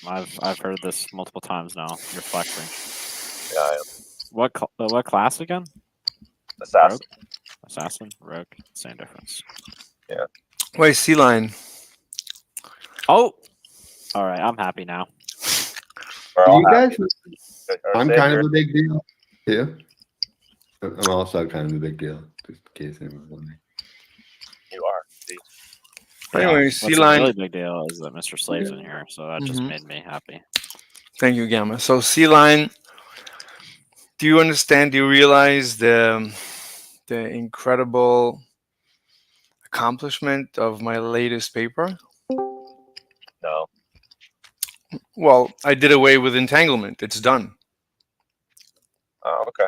up. I've heard this multiple times now. You're flexing. Yeah, I am. What class again? Assassin. Rogue? Assassin? Rogue? Same difference. Yeah. Wait, Sea Lion. Oh! Alright, I'm happy now. We're all You happy. guys, Our I'm savior. kind of a big deal too. I'm also kind of a big deal, just in case anyone's wondering. You are. See? Anyway, What's Sea a Lion. really big deal is that Mr. Slave's in here, so that just Mhm. made me happy. Thank you, Gamma. So, Sea Lion, do you understand? Do you realize the incredible accomplishment of my latest paper? No. Well, I did away with entanglement. It's done. Oh, okay.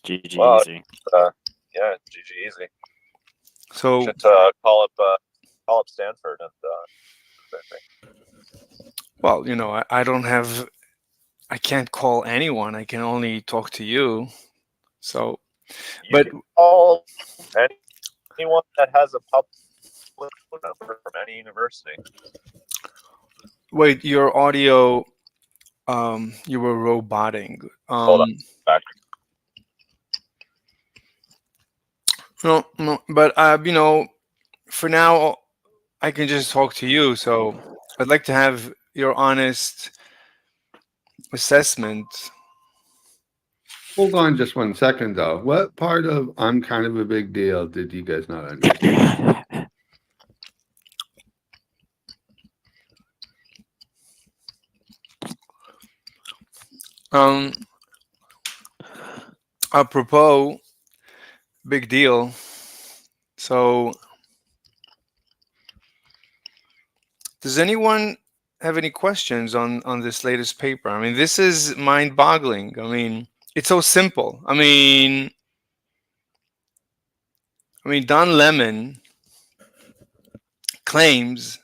GG Well, easy. Yeah, GG easy. So, Should call up Stanford and well, you know, I don't have, I can't call anyone. I can only talk to you. So, you but can call anyone that has a public phone number from any university. wait, your audio, you were roboting. Hold on. Back. No, but you know, for now, I can just talk to you. So, I'd like to have your honest assessment. Hold on just 1 second though. What part of I'm kind of a big deal did you guys not understand? Apropos, big deal. So, does anyone have any questions on this latest paper? I mean, this is mind-boggling. I mean, it's so simple. I mean, Don Lemon claims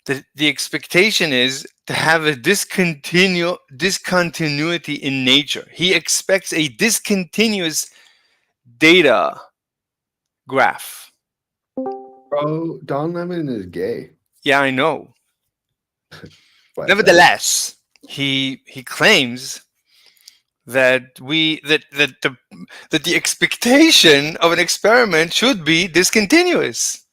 that the expectation is to have a discontinuity in nature. He expects a discontinuous data graph. Bro, Don Lemon is gay. Yeah, I know. But, Nevertheless, he claims that the expectation of an experiment should be discontinuous.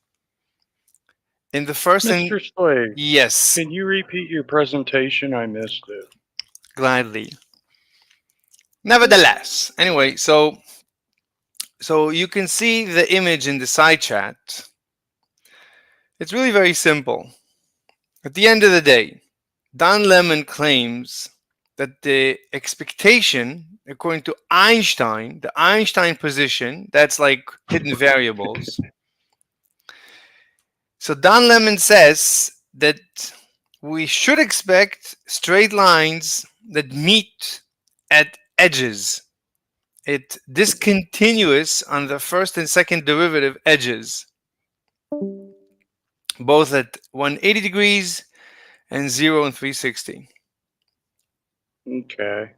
In the first Mr. Slave, yes, can you repeat your presentation? I missed it. gladly. Nevertheless, anyway, so you can see the image in the side chat. It's really very simple. At the end of the day, Don Lemon claims that the expectation, according to Einstein, the Einstein position, that's like hidden variables. So Don Lemon says that we should expect straight lines that meet at edges. It discontinuous on the first and second derivative edges, both at 180 degrees and 0 and 360. Okay.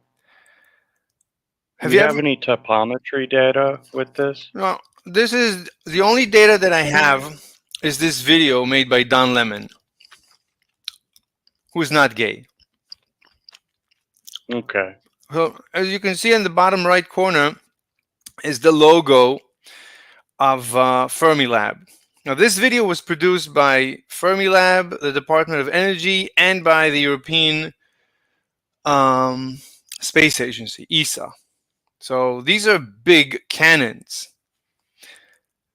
Have Do you you ever? have any topometry data with this? No, this is the only data that I have is this video made by Don Lemon, who's not gay. Okay. So as you can see in the bottom right corner is the logo of Fermilab. Now this video was produced by Fermilab, the Department of Energy, and by the European Space Agency, ESA. So these are big cannons.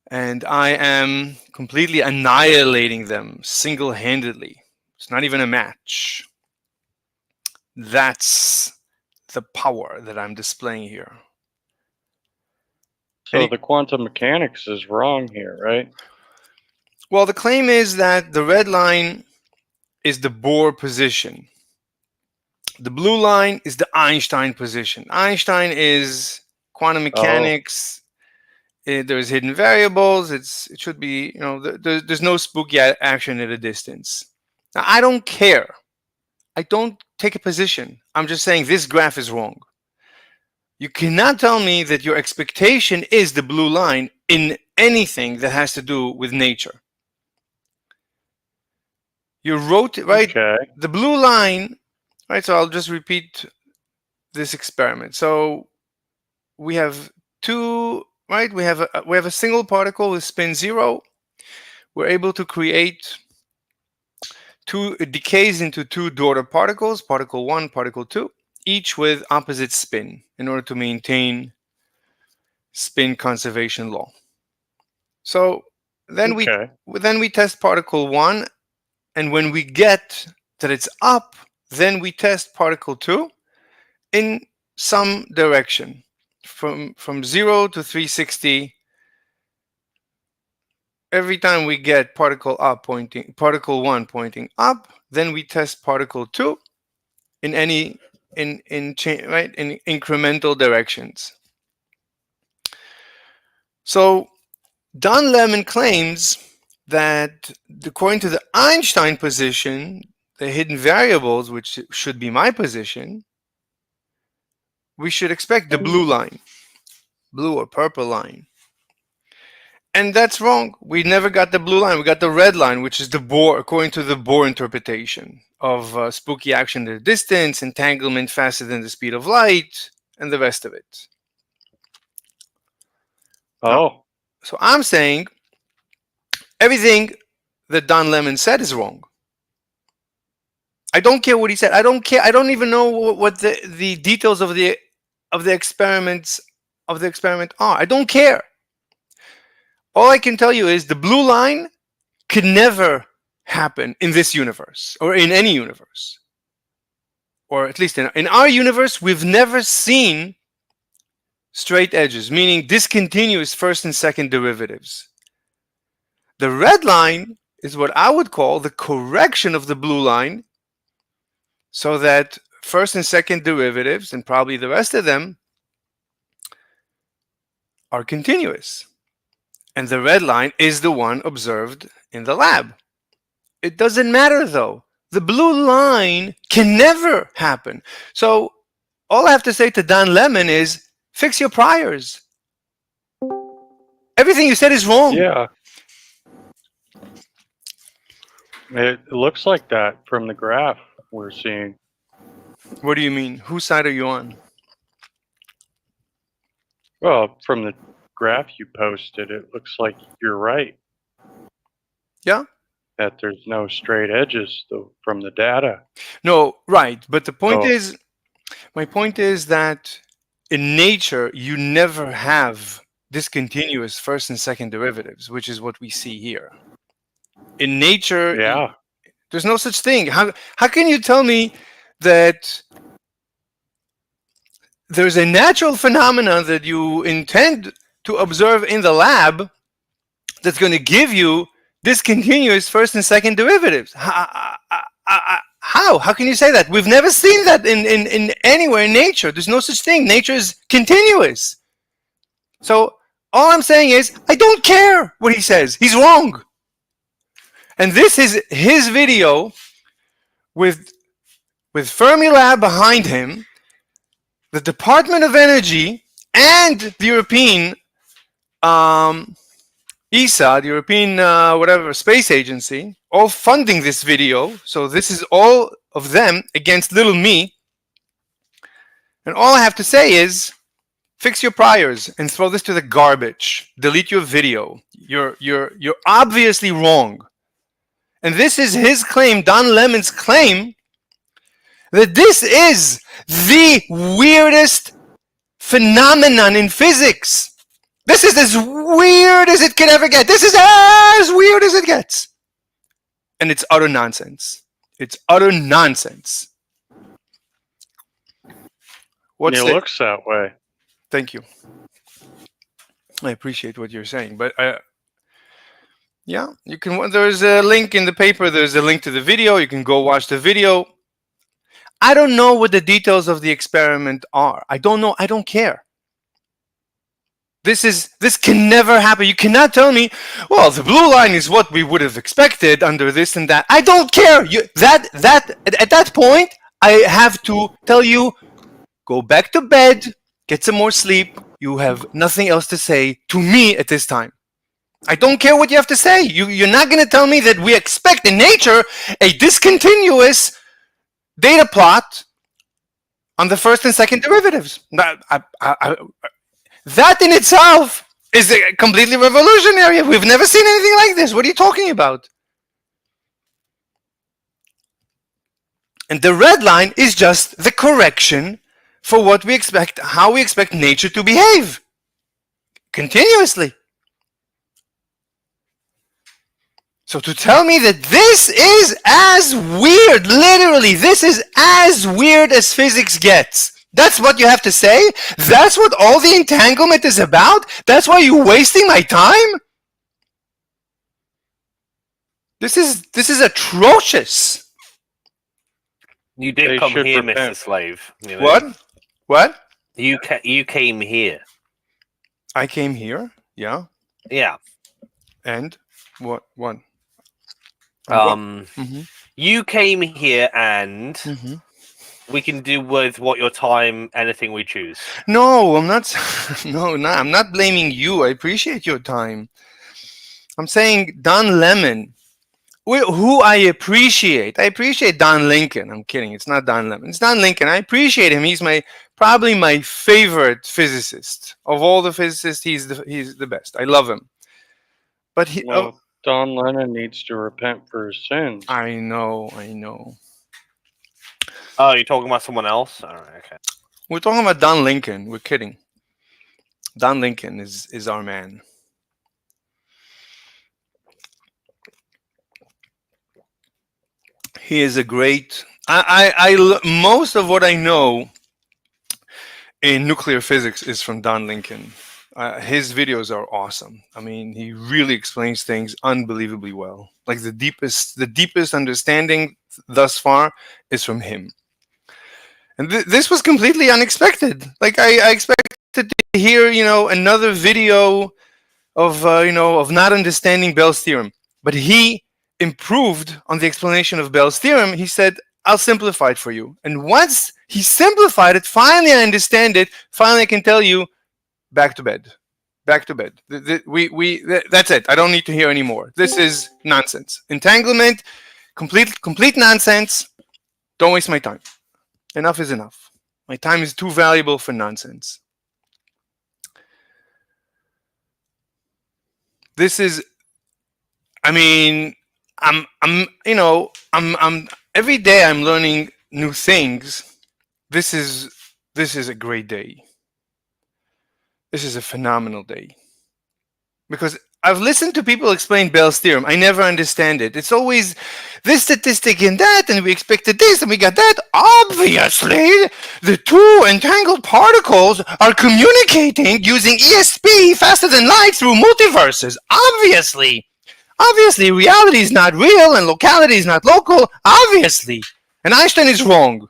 And I am completely annihilating them single-handedly. It's not even a match. That's the power that I'm displaying here. So the quantum mechanics is wrong here, right? Well, the claim is that the red line is the Bohr position. The blue line is the Einstein position. Einstein is quantum mechanics. There's hidden variables. It should be, you know, there's no spooky action at a distance. Now, I don't care. I don't take a position. I'm just saying this graph is wrong. You cannot tell me that your expectation is the blue line in anything that has to do with nature. You wrote, right? Okay. The blue line Right, so I'll just repeat this experiment. So we have two, right? We have a single particle with spin 0. We're able to create two, it decays into two daughter particles, particle 1, particle 2, each with opposite spin in order to maintain spin conservation law. So then Okay. we test particle 1, and when we get that it's up, then we test particle 2 in some direction from 0 to 360. Every time we get particle 1 pointing up, then we test particle 2 in any in incremental directions. So Don Lemon claims that according to the Einstein position, the hidden variables, which should be my position, we should expect the blue line, blue or purple line. And that's wrong. We never got the blue line. We got the red line, which is the Bohr, according to the Bohr interpretation of spooky action at a distance, entanglement faster than the speed of light, and the rest of it. Oh, So I'm saying everything that Don Lemon said is wrong. I don't care what he said. I don't care. I don't even know what the details of the experiment are. I don't care. All I can tell you is the blue line could never happen in this universe or in any universe. Or at least in our universe, we've never seen straight edges, meaning discontinuous first and second derivatives. The red line is what I would call the correction of the blue line, so that first and second derivatives, and probably the rest of them, are continuous. And the red line is the one observed in the lab. It doesn't matter though. The blue line can never happen. So all I have to say to Don Lemon is fix your priors. Everything you said is wrong. yeah. It looks like that from the graph we're seeing. What do you mean? Whose side are you on? Well, from the graph you posted, it looks like you're right. Yeah? That there's no straight edges from the data. No, right. But the point Oh. is, my point is that in nature, you never have discontinuous first and second derivatives, which is what we see here. In nature, Yeah. there's no such thing. How can you tell me that there's a natural phenomenon that you intend to observe in the lab that's going to give you discontinuous first and second derivatives? How? How can you say that? We've never seen that in anywhere in nature. There's no such thing. Nature is continuous. So all I'm saying is, I don't care what he says. He's wrong. And this is his video with Fermilab behind him, the Department of Energy, and the European ESA, the European whatever Space Agency, all funding this video. So this is all of them against little me. And all I have to say is, fix your priors and throw this to the garbage. Delete your video. You're obviously wrong. And this is his claim, Don Lemon's claim, that this is the weirdest phenomenon in physics. This is as weird as it can ever get. This is as weird as it gets. And it's utter nonsense. It's utter nonsense. It looks that way. Thank you. I appreciate what you're saying, but yeah, you can. There's a link in the paper. There's a link to the video. You can go watch the video. I don't know what the details of the experiment are. I don't know. I don't care. This can never happen. You cannot tell me, well, the blue line is what we would have expected under this and that. I don't care. At that point, I have to tell you, go back to bed, get some more sleep. You have nothing else to say to me at this time. I don't care what you have to say. You're not going to tell me that we expect in nature a discontinuous data plot on the first and second derivatives. That in itself is completely revolutionary. We've never seen anything like this. What are you talking about? And the red line is just the correction for what we expect, how we expect nature to behave continuously. So to tell me that this is as weird, literally, this is as weird as physics gets. That's what you have to say? That's what all the entanglement is about? That's why you're wasting my time? This is atrocious. You did They come should here, repent. Mr. Slave. You know? What? What? You came here. I came here. Yeah. Yeah. And what? What? Mhm. You came here, and we can do with what your time anything we choose. No, I'm not. No, I'm not blaming you. I appreciate your time. I'm saying Don Lemon, who I appreciate. I appreciate Don Lincoln. I'm kidding. It's not Don Lemon. It's Don Lincoln. I appreciate him. He's probably my favorite physicist of all the physicists. He's the best. I love him. But Well, Don Lennon needs to repent for his sins. I know. Oh, you're talking about someone else? All right, okay. We're talking about Don Lincoln. We're kidding. Don Lincoln is our man. He is a great. Most of what I know in nuclear physics is from Don Lincoln. His videos are awesome. I mean, he really explains things unbelievably well. Like the deepest understanding thus far is from him. And this was completely unexpected. Like I expected to hear, another video of, of not understanding Bell's theorem. But he improved on the explanation of Bell's theorem. He said, I'll simplify it for you. And once he simplified it, finally I understand it. Finally I can tell you, back to bed. Back to bed. That's it. I don't need to hear anymore. This is nonsense. Entanglement, complete nonsense. Don't waste my time. Enough is enough. My time is too valuable for nonsense. This is, I mean, I'm every day I'm learning new things. This is a great day. This is a phenomenal day. Because I've listened to people explain Bell's theorem. I never understand it. It's always this statistic and that, and we expected this, and we got that. Obviously, the two entangled particles are communicating using ESP faster than light through multiverses. Obviously, reality is not real, and locality is not local. Obviously. And Einstein is wrong.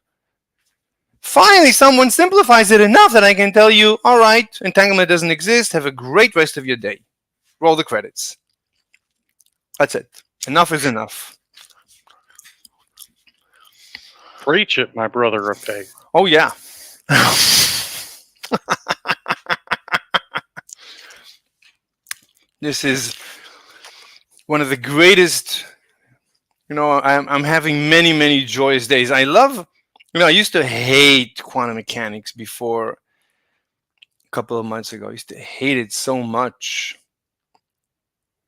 Finally, someone simplifies it enough that I can tell you, all right, entanglement doesn't exist. Have a great rest of your day. Roll the credits. That's it. Enough is enough. Preach it, my brother Rapé. Oh, yeah. This is one of the greatest, I'm having many joyous days. I love, I used to hate quantum mechanics before a couple of months ago. I used to hate it so much.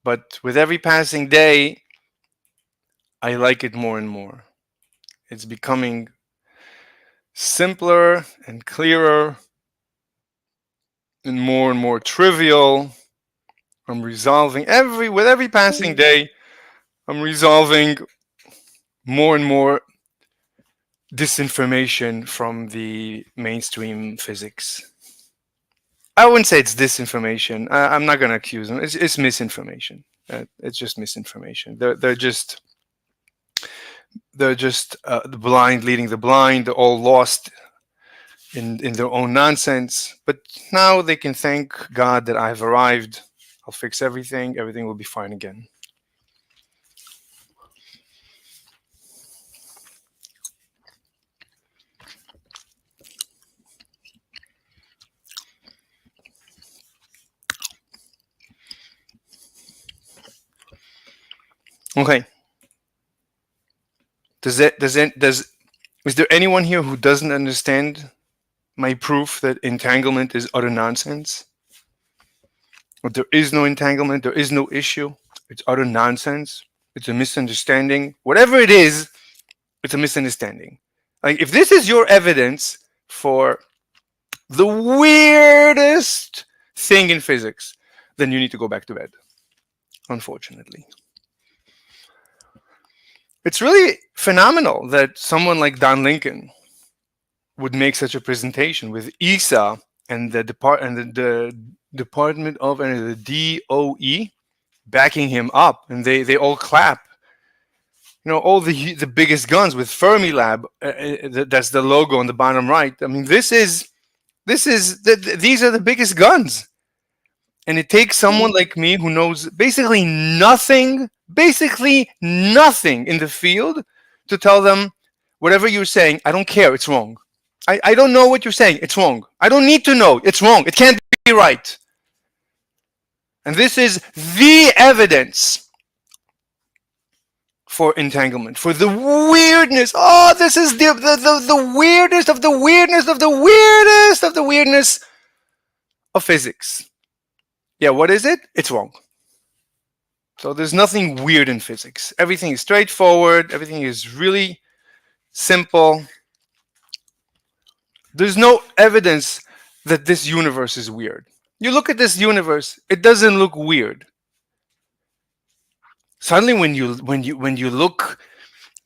But with every passing day, I like it more and more. It's becoming simpler and clearer and more trivial. I'm resolving with every passing day, I'm resolving more and more disinformation from the mainstream physics. I wouldn't say it's disinformation. I'm not going to accuse them. It's misinformation. It's just misinformation. They're just the blind leading the blind. They're all lost in their own nonsense. But now they can thank God that I've arrived. I'll fix everything. Everything will be fine again. Okay. Does Is there anyone here who doesn't understand my proof that entanglement is utter nonsense? But there is no entanglement, there is no issue. It's utter nonsense. It's a misunderstanding. Whatever it is, it's a misunderstanding. Like, if this is your evidence for the weirdest thing in physics, then you need to go back to bed, unfortunately. It's really phenomenal that someone like Don Lincoln would make such a presentation with ESA and the Department of and the DOE backing him up, and they all clap. You know, all the biggest guns with Fermilab. That's the logo on the bottom right. I mean, these are the biggest guns, and it takes someone like me who knows basically nothing in the field to tell them, whatever you're saying, I don't care, it's wrong. I don't know what you're saying, it's wrong. I don't need to know, it's wrong. It can't be right. And this is the evidence for entanglement, for the weirdness. Oh, this is the weirdest of the weirdness of the weirdest of the weirdness of physics. Yeah, what is it? It's wrong. So there's nothing weird in physics. Everything is straightforward. Everything is really simple. There's no evidence that this universe is weird. You look at this universe, it doesn't look weird. Suddenly, when you look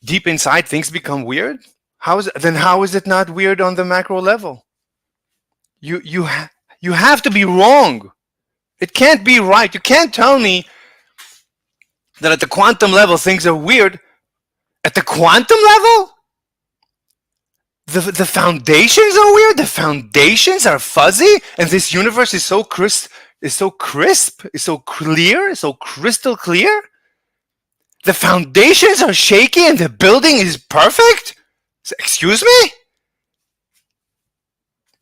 deep inside, things become weird. How is it not weird on the macro level? You have to be wrong. It can't be right. You can't tell me that at the quantum level things are weird. At the quantum level, the foundations are weird. The foundations are fuzzy, and this universe is so crisp, is so clear, so crystal clear. The foundations are shaky, and the building is perfect. Excuse me?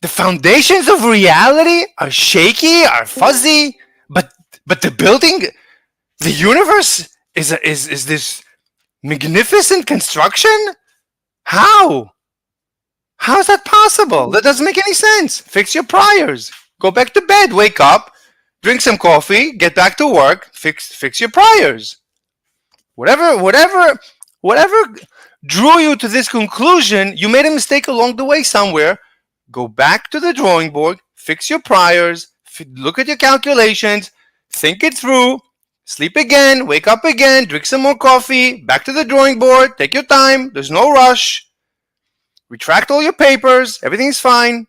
The foundations of reality are shaky, are fuzzy, but the building, the universe is this magnificent construction? How? How is that possible? That doesn't make any sense. Fix your priors. Go back to bed. Wake up. Drink some coffee. Get back to work. Fix your priors. Whatever drew you to this conclusion, you made a mistake along the way somewhere. Go back to the drawing board. Fix your priors. Look at your calculations. Think it through. Sleep again. Wake up again. Drink some more coffee. Back to the drawing board. Take your time. There's no rush. Retract all your papers. Everything's fine.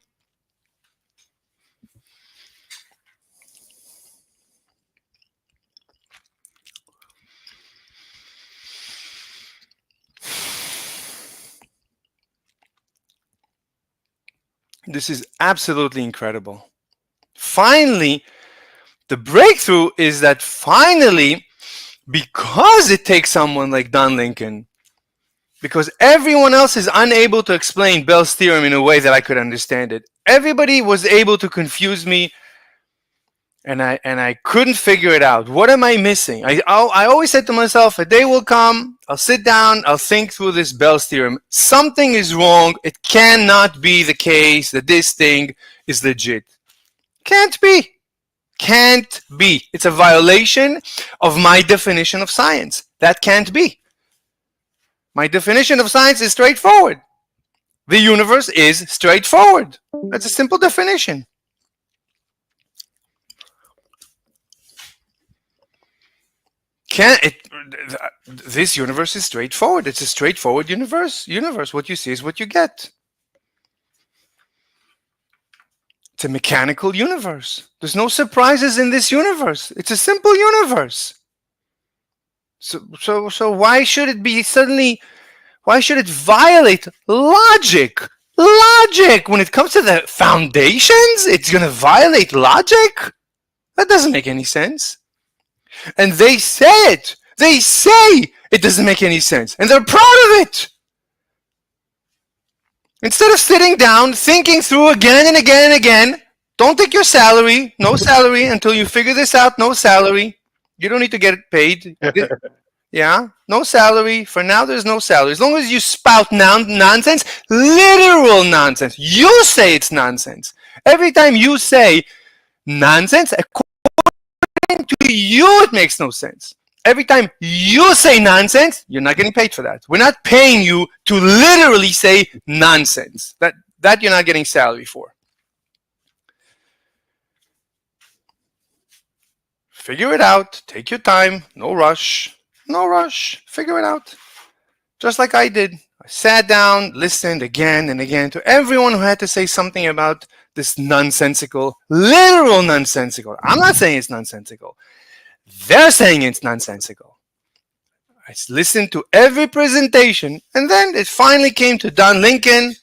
This is absolutely incredible. Finally, the breakthrough is that finally, because it takes someone like Don Lincoln, because everyone else is unable to explain Bell's theorem in a way that I could understand it. Everybody was able to confuse me, and I couldn't figure it out. What am I missing? I always said to myself, a day will come, I'll sit down, I'll think through this Bell's theorem. Something is wrong. It cannot be the case that this thing is legit. Can't be. Can't be. It's a violation of my definition of science. That can't be. My definition of science is straightforward. The universe is straightforward. That's a simple definition. This universe is straightforward. It's a straightforward universe. What you see is what you get. It's a mechanical universe. There's no surprises in this universe. It's a simple universe. So why should it be suddenly? Why should it violate logic? Logic! When it comes to the foundations, it's going to violate logic? That doesn't make any sense. And they say it. They say it doesn't make any sense. And they're proud of it. Instead of sitting down, thinking through again and again and again, don't take your salary. No salary until you figure this out. No salary. You don't need to get paid. Yeah, no salary. For now, there's no salary. As long as you spout nonsense, literal nonsense. You say it's nonsense. Every time you say nonsense, according to you, it makes no sense. Every time you say nonsense, you're not getting paid for that. We're not paying you to literally say nonsense. That you're not getting salary for. Figure it out. Take your time. No rush. No rush. Figure it out. Just like I did. I sat down, listened again and again to everyone who had to say something about this nonsensical, literal nonsensical. I'm not saying it's nonsensical. They're saying it's nonsensical. I listened to every presentation, and then it finally came to Don Lincoln,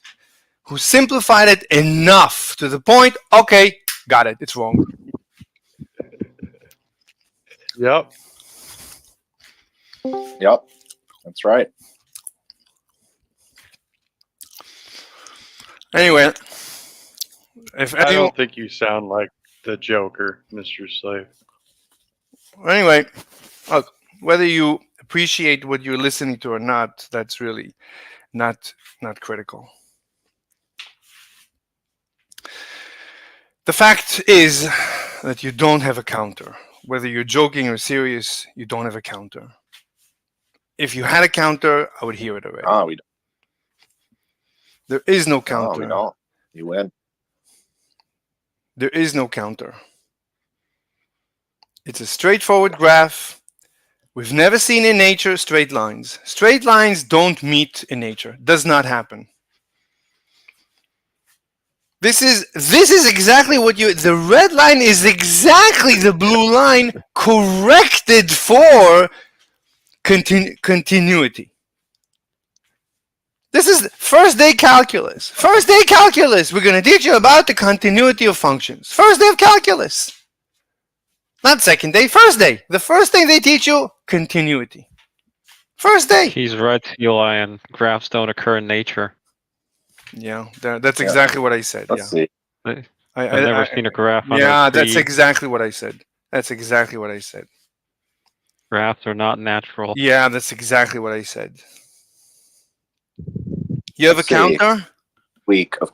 who simplified it enough to the point, okay, got it, it's wrong. Yep. Yep, that's right. Anyway, if I anyone, don't think you sound like the Joker, Mr. Slave. anyway, look, whether you appreciate what you're listening to or not, that's really not critical. The fact is that you don't have a counter. Whether you're joking or serious, you don't have a counter. If you had a counter, I would hear it already. Oh, we don't. There is no Oh, we counter. don't. You win. There is no counter. It's a straightforward graph. We've never seen in nature straight lines. Straight lines don't meet in nature. Does not happen. This is exactly what you. The red line is exactly the blue line corrected for continuity. This is first day calculus. First day calculus. We're going to teach you about the continuity of functions. First day of calculus. Not second day, first day. The first thing they teach you, continuity. First day. He's right, Eli, and graphs don't occur in nature. Yeah, that's exactly what I said. Let's see. I've never seen a graph on Yeah, a tree. that's exactly what I said. That's exactly what I said. Graphs are not natural. Yeah, that's exactly what I said. You have Let's a see. counter? Week of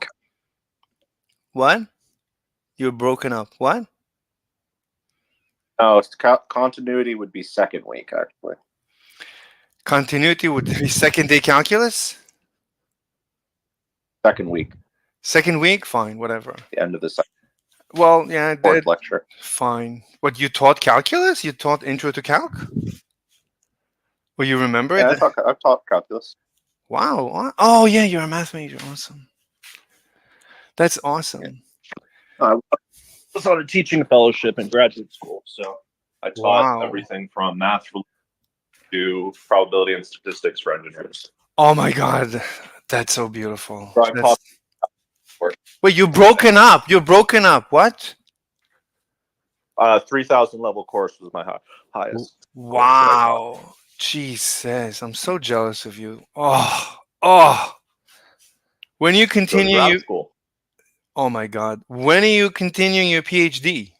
What? You're broken up. What? no, continuity would be second week actually. Continuity would be second day calculus? Second week, Second week? Fine, whatever. the end of the second Well, yeah, fourth lecture. fine. What, you taught calculus? You taught intro to calc? Well, you remember Yeah, it? I've taught calculus. Wow. Oh, yeah, you're a math major. Awesome. That's awesome. I was on a teaching fellowship in graduate school, so I taught Wow. everything from math to probability and statistics for engineers. Oh my God, that's so beautiful. So I've taught Wait, you're broken up. You're broken up. What? 3,000 level course was my highest. Wow. Jesus, I'm so jealous of you. Oh. When you Go to continue, grad school. oh my God. When are you continuing your PhD?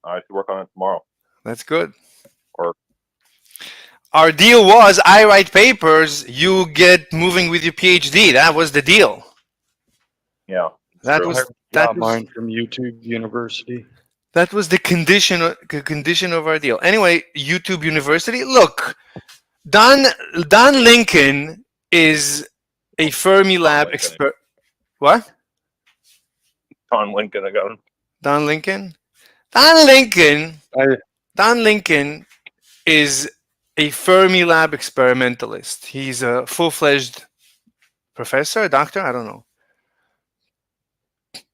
I have to work on it tomorrow. That's good. Or Our deal was I write papers, you get moving with your PhD. That was the deal. yeah, That true. was I got mine from YouTube University. That was the condition of our deal. Anyway, YouTube University. Look, Don Lincoln is a Fermi Lab Lincoln. expert. What? Don Lincoln. I got him. Don Lincoln? Don Lincoln. I- Don Lincoln is a Fermi Lab experimentalist. He's a full-fledged professor, doctor. I don't know.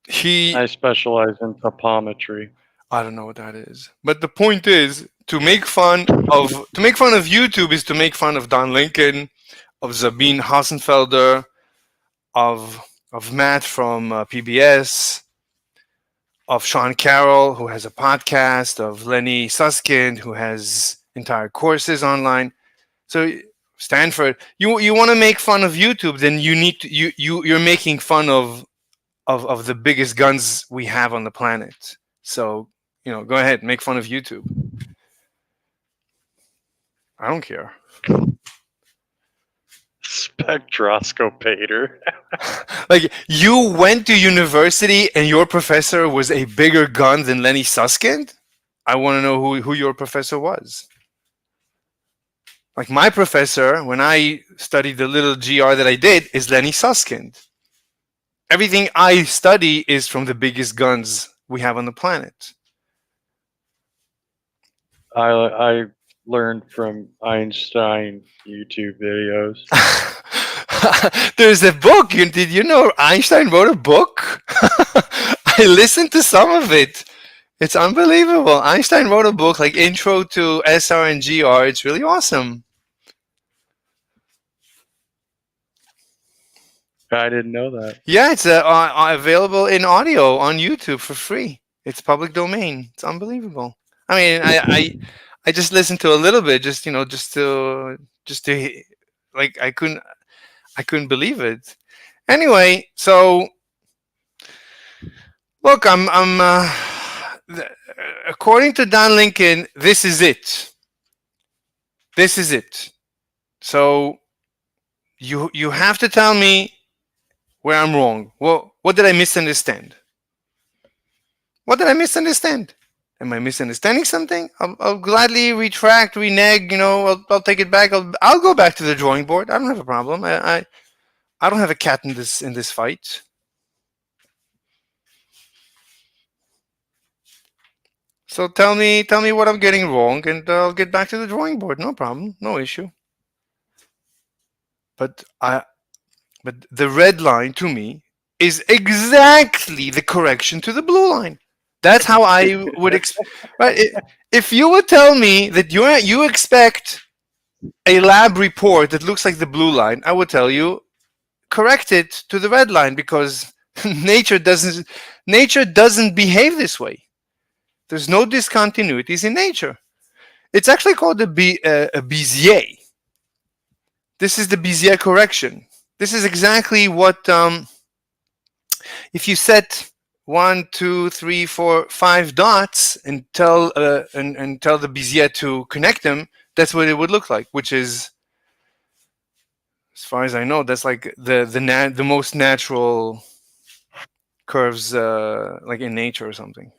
I specialize in topometry. I don't know what that is. But the point is to make fun of YouTube is to make fun of Don Lincoln, of Sabine Hassenfelder, of Matt from PBS, of Sean Carroll, who has a podcast, of Lenny Susskind, who has entire courses online. So Stanford, you want to make fun of YouTube, then you need to, you're making fun of the biggest guns we have on the planet. So, go ahead, make fun of YouTube. I don't care. Spectroscopator. Like, you went to university and your professor was a bigger gun than Lenny Susskind? I want to know who your professor was. Like, my professor, when I studied the little GR that I did, is Lenny Susskind. Everything I study is from the biggest guns we have on the planet. I learned from Einstein YouTube videos. There's a book. Did you know Einstein wrote a book? I listened to some of it. It's unbelievable. Einstein wrote a book like Intro to SR and GR. It's really awesome. I didn't know that. Yeah, it's available in audio on YouTube for free. It's public domain. It's unbelievable. I mean, I just listened to a little bit, just to like I couldn't believe it. Anyway, so look, according to Don Lincoln, this is it. This is it. So you have to tell me where I'm wrong. Well, what did I misunderstand? What did I misunderstand? Am I misunderstanding something? I'll gladly retract, renege. I'll take it back. I'll go back to the drawing board. I don't have a problem. I don't have a cat in this fight. So tell me what I'm getting wrong, and I'll get back to the drawing board. No problem. No issue. But the red line to me is exactly the correction to the blue line. That's how I would expect. Right? If you would tell me that you expect a lab report that looks like the blue line, I would tell you correct it to the red line, because nature doesn't behave this way. There's no discontinuities in nature. It's actually called a Bézier. This is the Bézier correction. This is exactly what, if you set 1, 2, 3, 4, 5 dots and tell the Bézier to connect them, that's what it would look like. Which is, as far as I know, that's like the most natural curves, like in nature or something.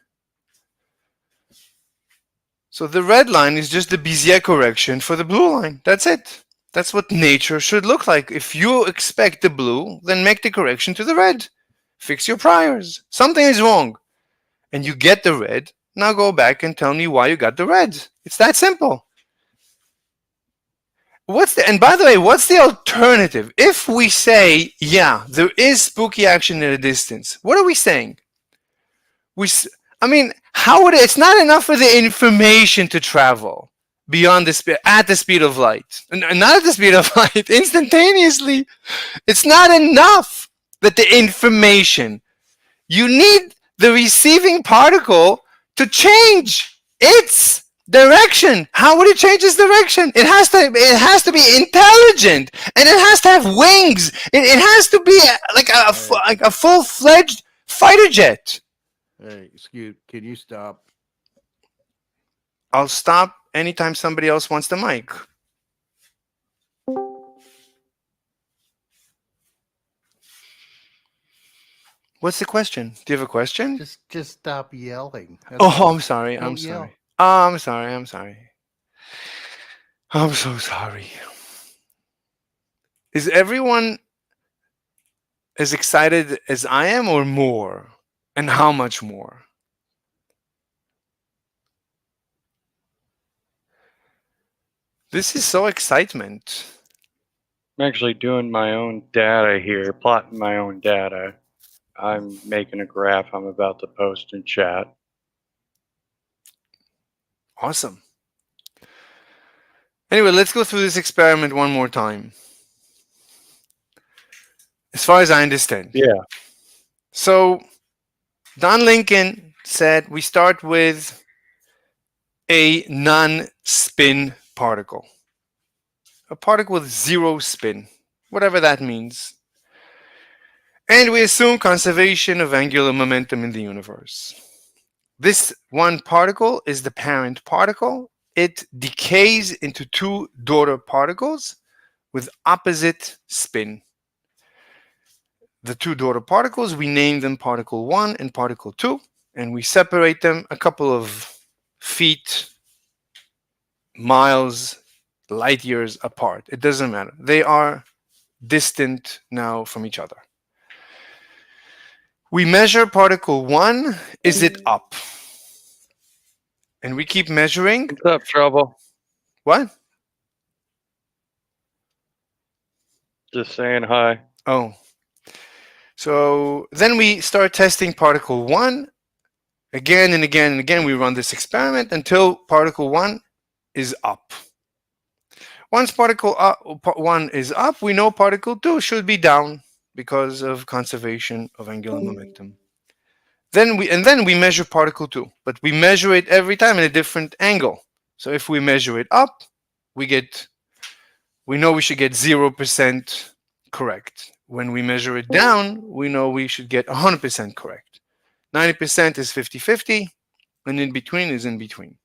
So the red line is just the Bézier correction for the blue line. That's it. That's what nature should look like. If you expect the blue, then make the correction to the red. Fix your priors. Something is wrong. And you get the red. Now go back and tell me why you got the red. It's that simple. And by the way, what's the alternative? If we say, yeah, there is spooky action at a distance, what are we saying? How would it's not enough for the information to travel beyond at the speed of light, not at the speed of light, instantaneously. It's not enough that the information. You need the receiving particle to change its direction. How would it change its direction? It has to be intelligent, and it has to have wings. It has to be like a full-fledged fighter jet. Hey, Scoot, can you stop? I'll stop anytime somebody else wants the mic. What's the question? Do you have a question? Just stop yelling. I'm sorry. I'm Don't yell. sorry. I'm sorry. I'm sorry. I'm so sorry. Is everyone as excited as I am, or more? And how much more? This is so excitement. I'm actually doing my own data here, plotting my own data. I'm making a graph I'm about to post in chat. Awesome. Anyway, let's go through this experiment one more time. As far as I understand. Yeah. So, Don Lincoln said we start with a non-spin particle. A particle with zero spin, whatever that means. And we assume conservation of angular momentum in the universe. This one particle is the parent particle, it decays into two daughter particles with opposite spin. The two daughter particles, we name them particle 1 and particle 2, and we separate them a couple of feet, miles, light years apart. It doesn't matter. They are distant now from each other. We measure particle 1. Is it up? And we keep measuring. What's up, Trouble? What? Just saying hi. Oh. So then we start testing particle 1 again and again and again. We run this experiment until particle 1 is up. Once particle 1 is up, we know particle 2 should be down because of conservation of angular momentum. Then we measure particle 2, but we measure it every time in a different angle. So if we measure it up, we know we should get 0% correct. When we measure it down, we know we should get 100% correct. 90% is 50-50, and in between is in between.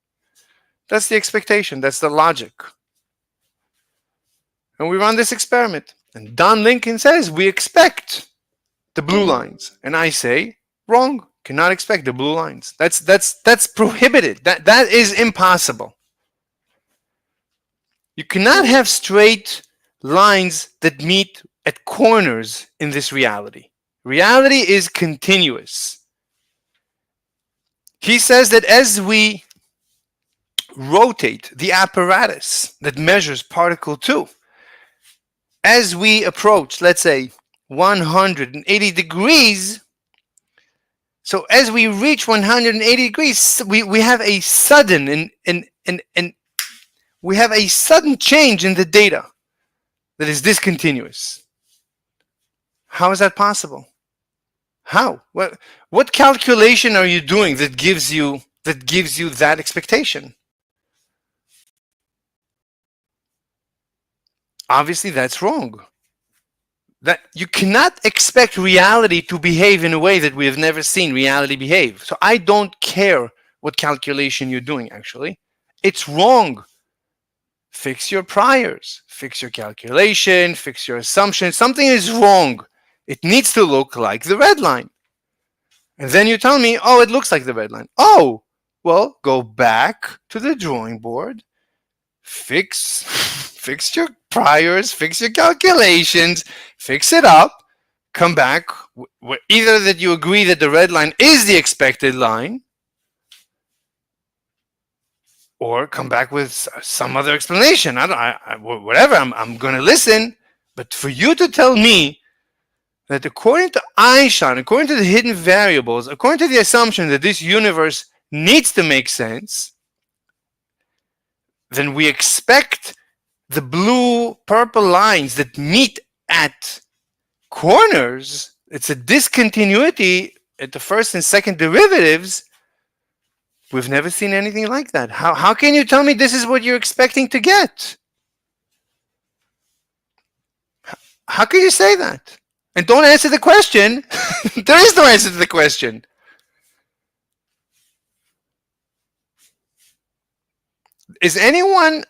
That's the expectation. That's the logic. And we run this experiment. And Don Lincoln says, we expect the blue lines. And I say, wrong. Cannot expect the blue lines. That's prohibited. That is impossible. You cannot have straight lines that meet at corners in this reality. Reality is continuous. He says that as we rotate the apparatus that measures particle 2, as we approach, let's say, 180 degrees, so as we reach 180 degrees, we have a sudden we have a sudden change in the data that is discontinuous. How is that possible? How? What calculation are you doing that gives you that expectation? Obviously, that's wrong. That you cannot expect reality to behave in a way that we have never seen reality behave. So I don't care what calculation you're doing, actually. It's wrong. Fix your priors, fix your calculation, fix your assumption. Something is wrong. It needs to look like the red line. And then you tell me, oh, it looks like the red line. Oh, well, go back to the drawing board, fix your priors, fix your calculations, fix it up, come back, either that you agree that the red line is the expected line, or come back with some other explanation. Whatever, I'm going to listen. But for you to tell me that according to Einstein, according to the hidden variables, according to the assumption that this universe needs to make sense, then we expect the blue-purple lines that meet at corners, it's a discontinuity at the first and second derivatives. We've never seen anything like that. How can you tell me this is what you're expecting to get? How can you say that? And don't answer the question. There is no answer to the question. Is anyone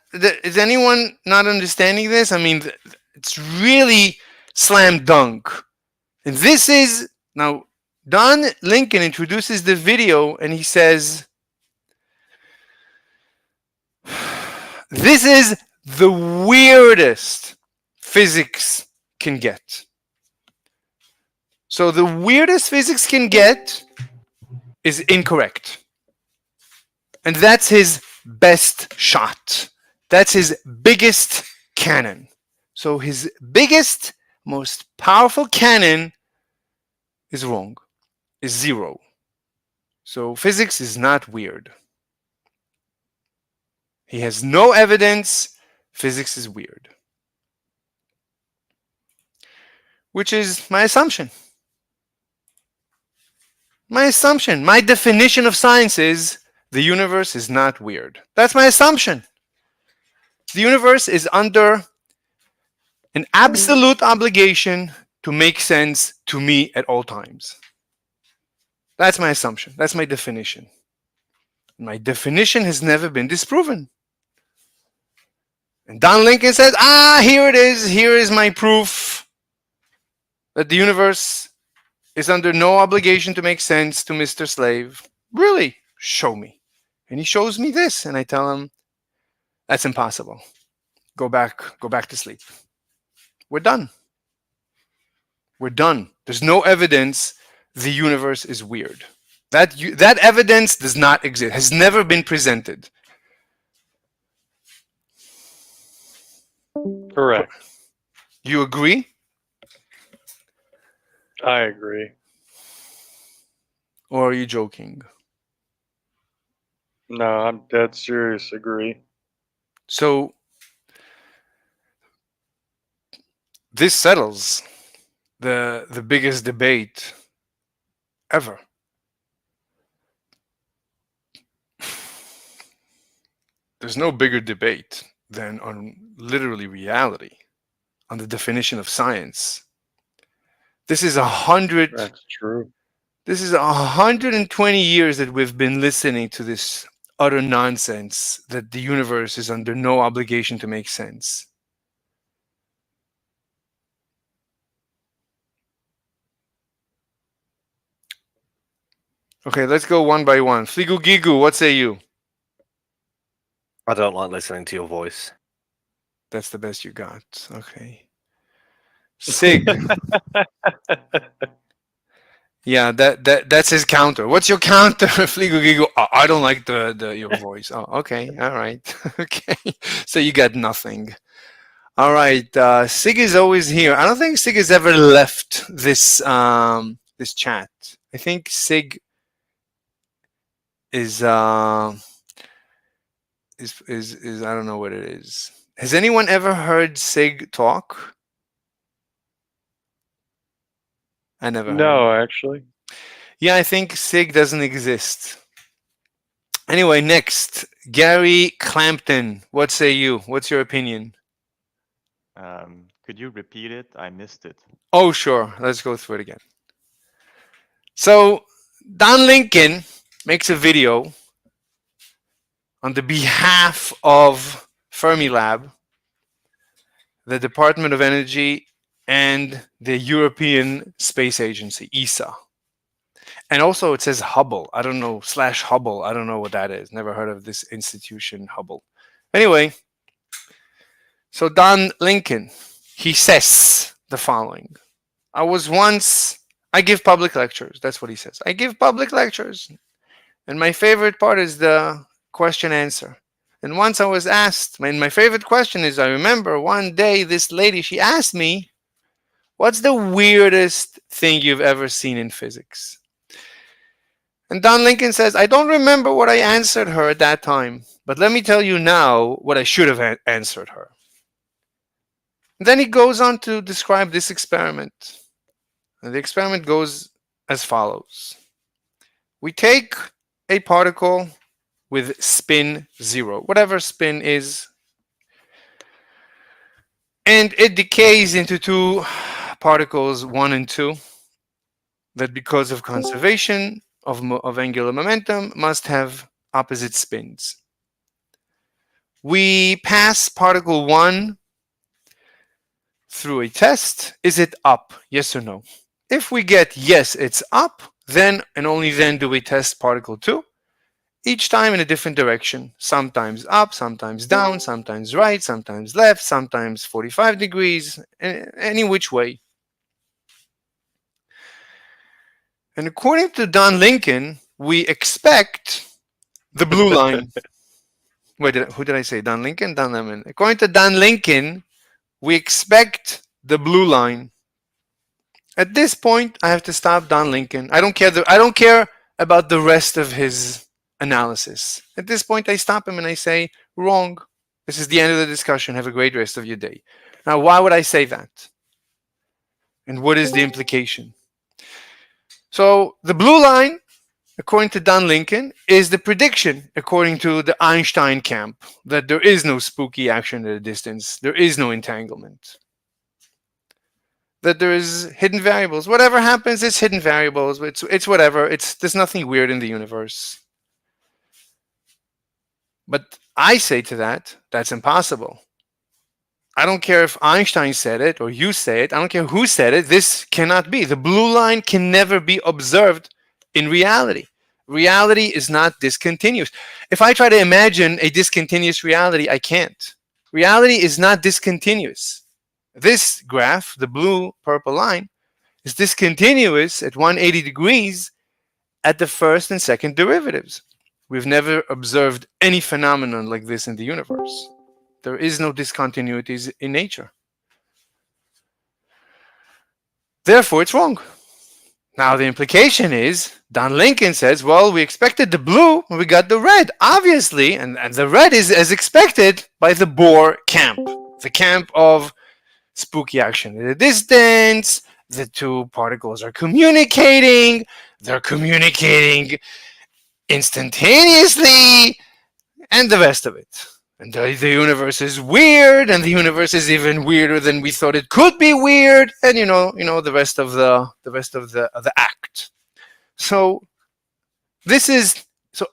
not understanding this? I mean, it's really slam dunk. And this is, now, Don Lincoln introduces the video and he says, this is the weirdest physics can get. So the weirdest physics can get is incorrect. And that's his best shot. That's his biggest cannon. So his biggest, most powerful cannon is wrong, is zero. So physics is not weird. He has no evidence. Physics is weird. Which is my assumption. My assumption, my definition of science is the universe is not weird. That's my assumption. The universe is under an absolute obligation to make sense to me at all times. That's my assumption. That's my definition. My definition has never been disproven. And Don Lincoln says, here it is. Here is my proof that the universe is under no obligation to make sense to Mr. Slave. Really? Show me. And he shows me this. And I tell him, that's impossible. Go back to sleep. We're done. We're done. There's no evidence the universe is weird. That evidence does not exist, has never been presented. Correct. You agree? I agree. Or are you joking? No, I'm dead serious. Agree. So this settles the biggest debate ever. There's no bigger debate than on literally reality, on the definition of science. This is That's true. This is 120 years that we've been listening to this utter nonsense that the universe is under no obligation to make sense. Okay, let's go one by one. Fligu Gigu, what say you? I don't like listening to your voice. That's the best you got. Okay. Sig. Yeah, that's his counter. What's your counter, Fligu Gigu? Oh, I don't like your voice. Oh, okay, all right, okay. So you got nothing. All right, Sig is always here. I don't think Sig has ever left this this chat. I think Sig is I don't know what it is. Has anyone ever heard Sig talk? I never heard. No, actually. Yeah, I think Sig doesn't exist. Anyway, next, Gary Clampton. What say you? What's your opinion? Could you repeat it? I missed it. Oh, sure. Let's go through it again. So, Don Lincoln makes a video on the behalf of Fermilab, the Department of Energy, and the European Space Agency, ESA. And also it says Hubble. I don't know, /Hubble. I don't know what that is. Never heard of this institution, Hubble. Anyway, so Don Lincoln, he says the following. I give public lectures. That's what he says. I give public lectures. And my favorite part is the question answer. And once I was asked, and my favorite question is, I remember one day this lady, she asked me, what's the weirdest thing you've ever seen in physics? And Don Lincoln says, I don't remember what I answered her at that time, but let me tell you now what I should have answered her. And then he goes on to describe this experiment. And the experiment goes as follows. We take a particle with spin 0, whatever spin is, and it decays into two particles, 1 and 2, that because of conservation of angular momentum must have opposite spins. We pass particle 1 through a test. Is it up? Yes or no? If we get yes, it's up, then and only then do we test particle 2. Each time in a different direction, sometimes up, sometimes down, sometimes right, sometimes left, sometimes 45 degrees, any which way. And according to Don Lincoln, we expect the blue line. Wait, who did I say? Don Lincoln? Don Lemon. According to Don Lincoln, we expect the blue line. At this point, I have to stop Don Lincoln. I don't care about the rest of his analysis. At this point, I stop him and I say, wrong. This is the end of the discussion. Have a great rest of your day. Now, why would I say that? And what is the implication? So the blue line, according to Don Lincoln, is the prediction, according to the Einstein camp, that there is no spooky action at a distance. There is no entanglement. That there is hidden variables. Whatever happens, it's hidden variables. It's whatever. There's nothing weird in the universe. But I say to that, that's impossible. I don't care if Einstein said it or you say it. I don't care who said it. This cannot be. The blue line can never be observed in reality. Reality is not discontinuous. If I try to imagine a discontinuous reality, I can't. Reality is not discontinuous. This graph, the blue purple line, is discontinuous at 180 degrees at the first and second derivatives. We've never observed any phenomenon like this in the universe. There is no discontinuities in nature. Therefore, it's wrong. Now, the implication is, Don Lincoln says, well, we expected the blue and we got the red, obviously, and the red is as expected by the Bohr camp, the camp of spooky action at a distance. The two particles are communicating. They're communicating instantaneously, and the rest of it. And the universe is weird, and the universe is even weirder than we thought it could be weird, and the rest of the act. So this is so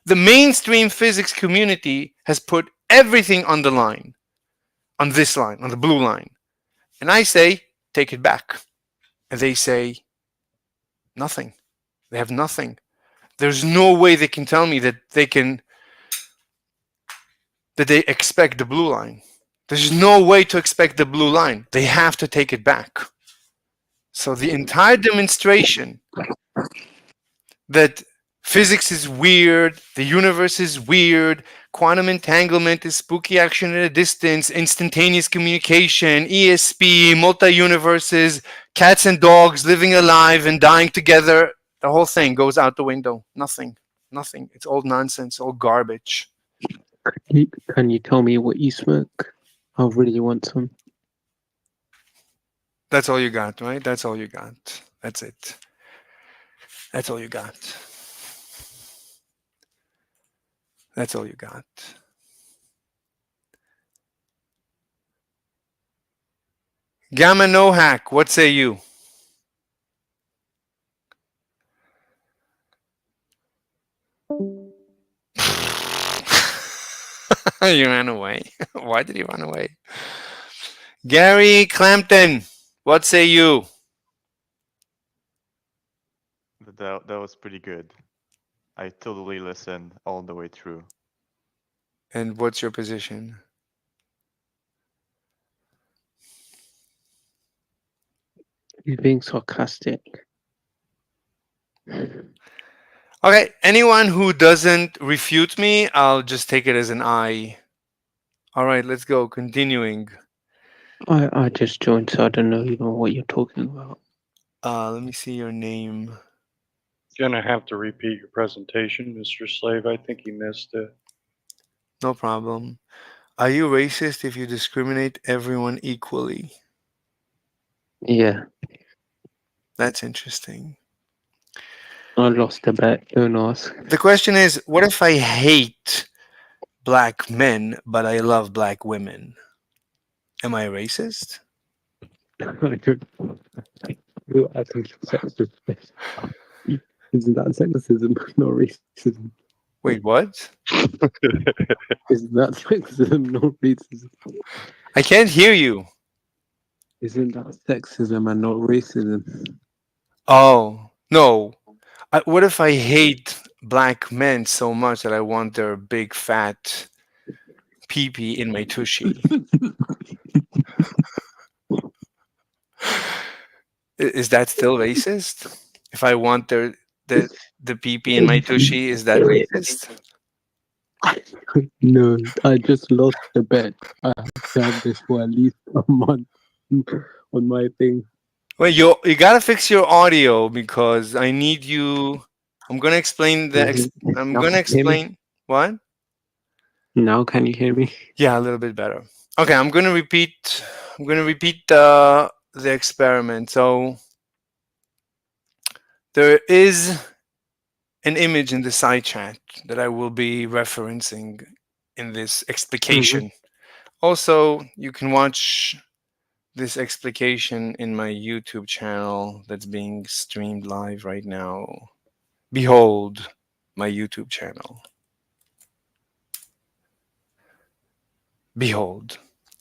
the mainstream physics community has put everything on the line, on this line, on the blue line, and I say take it back, and they say nothing. They have nothing. There's no way they can tell me that they expect the blue line. There's no way to expect the blue line. They have to take it back. So the entire demonstration that physics is weird, the universe is weird, quantum entanglement is spooky action at a distance, instantaneous communication, ESP, multi-universes, cats and dogs living alive and dying together, the whole thing goes out the window. Nothing. It's all nonsense, all garbage. Can you tell me what you smoke? I really want some. That's all you got, right? That's all you got. That's it. That's all you got. That's all you got. Gamma no hack, what say you? He ran away. Why did he run away? Gary Clampton, what say you? That was pretty good. I totally listened all the way through. And what's your position? You're being sarcastic. Okay, anyone who doesn't refute me, I'll just take it as an I. All right, let's go. Continuing. I just joined, so I don't know even what you're talking about. Let me see your name. Gonna have to repeat your presentation, Mr. Slave. I think you missed it. No problem. Are you racist if you discriminate everyone equally? Yeah, That's interesting. I lost a bet. Don't ask. The question is, what if I hate black men, but I love black women? Am I racist? I don't. I think sexism. Isn't that sexism, not racism? Wait, what? Isn't that sexism, not racism? I can't hear you. Isn't that sexism and not racism? Oh, no. What if I hate black men so much that I want their big fat pee-pee in my tushy? Is that still racist? If I want the pee-pee in my tushy, is that racist? No, I just lost the bet. I have to have this for at least a month on my thing. Well, you gotta fix your audio because I need you. I'm gonna explain I'm gonna explain what? Now can you hear me? Yeah, a little bit better. Okay, I'm gonna repeat the experiment. So there is an image in the side chat that I will be referencing in this explication. Also, you can watch this explication in my YouTube channel that's being streamed live right now. Behold my YouTube channel. Behold.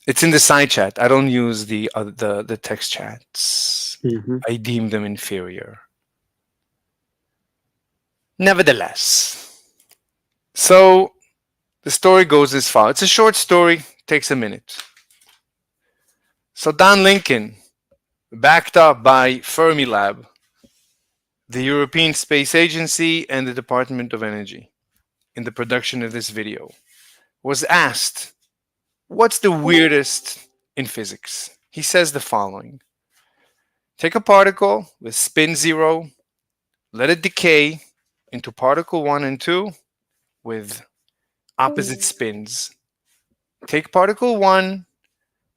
It's in the side chat. I don't use the text chats. Mm-hmm. I deem them inferior. Nevertheless, so the story goes as follows. It's a short story, takes a minute. So Don Lincoln, backed up by Fermilab, the European Space Agency, and the Department of Energy, in the production of this video, was asked, what's the weirdest in physics? He says the following. Take a particle with spin 0, let it decay into particle 1 and 2 with opposite spins. Take particle 1,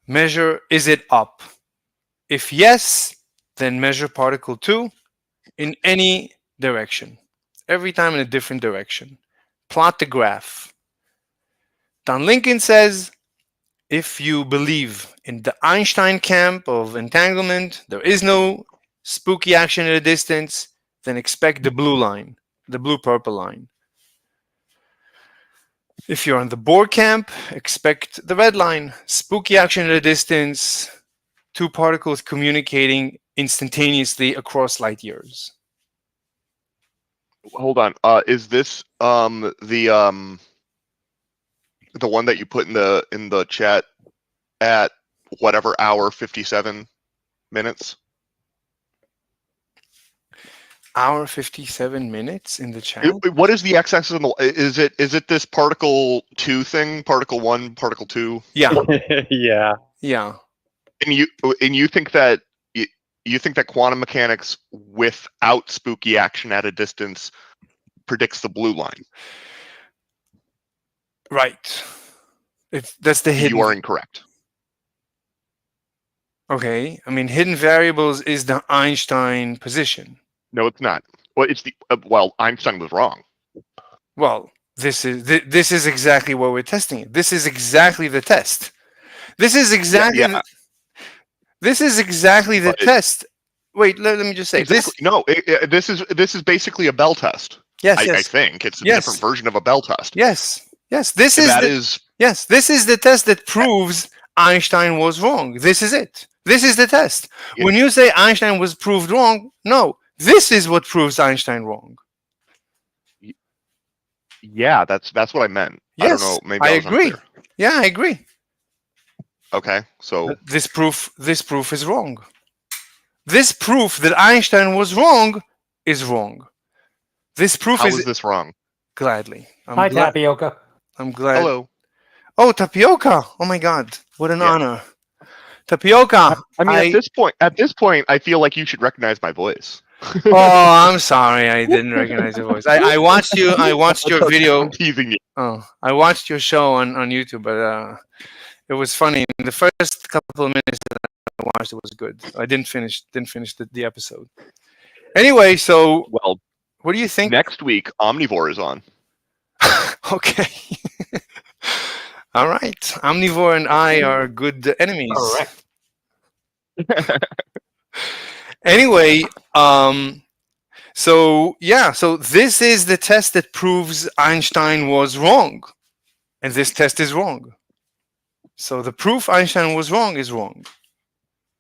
measure, is it up? If yes, then measure particle 2 in any direction. Every time in a different direction. Plot the graph. Don Lincoln says, if you believe in the Einstein camp of entanglement, there is no spooky action at a distance, then expect the blue line, the blue-purple line. If you're on the Bohr camp, expect the red line, spooky action at a distance, two particles communicating instantaneously across light years. Hold on. Is this the one that you put in the chat at whatever hour 57 minutes? Hour 57 minutes in the chat. What is the x-axis? Is it this particle 2 thing? Particle 1, particle 2? Yeah. Yeah. Yeah. And you think that you think that quantum mechanics without spooky action at a distance predicts the blue line? Right. That's the hidden. You are incorrect. Okay. I mean, hidden variables is the Einstein position. No, it's not. Well, it's the well, Einstein was wrong. Well, this is exactly what we're testing it. This is exactly the test. This is exactly Yeah. this is exactly the test. Wait, let me just say exactly. This is basically a Bell test. Yes, I think it's a different version of a Bell test. Yes. This is this is the test that proves Einstein was wrong. This is it. This is the test. Yeah. When you say Einstein was proved wrong, no, this is what proves Einstein wrong. Yeah, that's what I meant. Yes, I don't know. Maybe I was agree. Unclear. Yeah, I agree. Okay, so this proof is wrong. This proof that Einstein was wrong is wrong. This proof How is this wrong? Gladly. Hi, Tapioca. I'm glad. Hello. Oh, Tapioca! Oh my God! What an honor. Tapioca. I mean, at this point, I feel like you should recognize my voice. Oh, I'm sorry, I didn't recognize your voice. I watched you. I watched your video. I'm teasing you. Oh, I watched your show on YouTube, but it was funny. The first couple of minutes that I watched, it was good. I didn't finish the episode. Anyway, so well, what do you think? Next week, Omnivore is on. Okay. All right. Omnivore and I are good enemies. Correct. Anyway, so this is the test that proves Einstein was wrong, and this test is wrong. So the proof Einstein was wrong is wrong.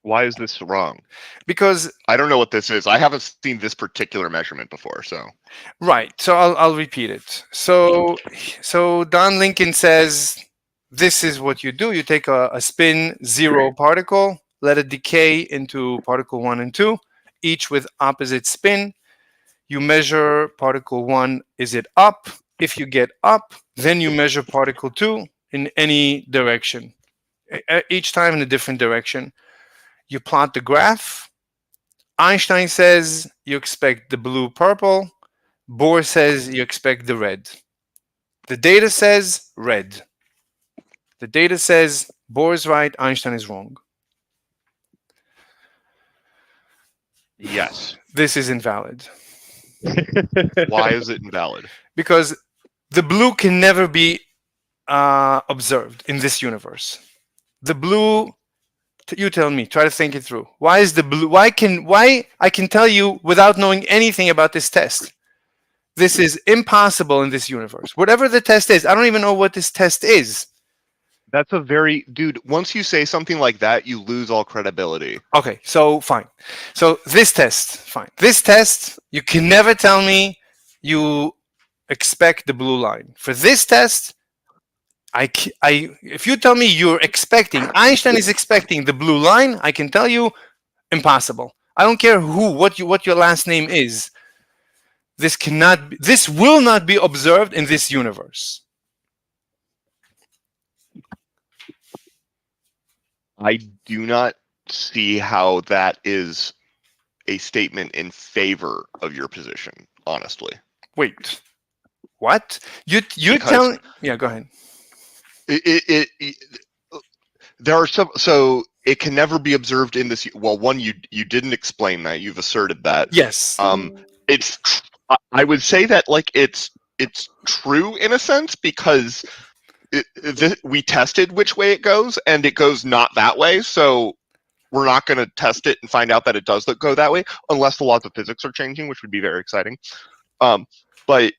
Why is this wrong? Because I don't know what this is. I haven't seen this particular measurement before, so. Right. So I'll repeat it. So Don Lincoln says this is what you do. You take a spin 0 particle, let it decay into particle 1 and 2, each with opposite spin. You measure particle 1, is it up? If you get up, then you measure particle 2 in any direction, each time in a different direction. You plot the graph. Einstein says you expect the blue purple. Bohr says you expect the red. The data says red. The data says Bohr is right, Einstein is wrong. Yes. This is invalid. Why is it invalid? Because the blue can never be observed in this universe. The blue, you tell me, try to think it through. Why is the blue, why I can tell you without knowing anything about this test. This is impossible in this universe. Whatever the test is, I don't even know what this test is. That's a very dude. Once you say something like that, you lose all credibility. Okay, so fine. So this test, fine. This test, you can never tell me you expect the blue line. For this test, if you tell me you're expecting, Einstein is expecting the blue line, I can tell you, impossible. I don't care what your last name is. This will not be observed in this universe. I do not see how that is a statement in favor of your position, honestly. Wait, what? You're Because telling? Yeah, go ahead. There are some, so it can never be observed in this. Well, one, you didn't explain that. You've asserted that. Yes. It's. I would say that like it's true in a sense because we tested which way it goes, and it goes not that way. So we're not going to test it and find out that it does go that way, unless the laws of physics are changing, which would be very exciting. But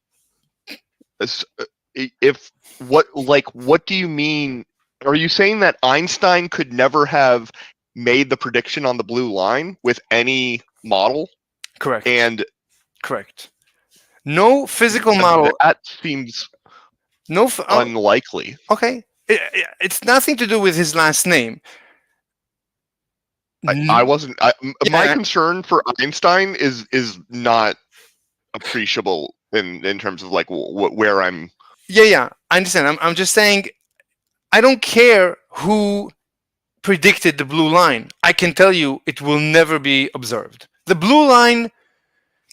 if what do you mean? Are you saying that Einstein could never have made the prediction on the blue line with any model? Correct. And correct. No physical model. That seems unlikely. Okay. It's nothing to do with his last name. I wasn't. My concern for Einstein is not appreciable in terms of like where I'm. Yeah, I understand. I'm just saying, I don't care who predicted the blue line. I can tell you it will never be observed. The blue line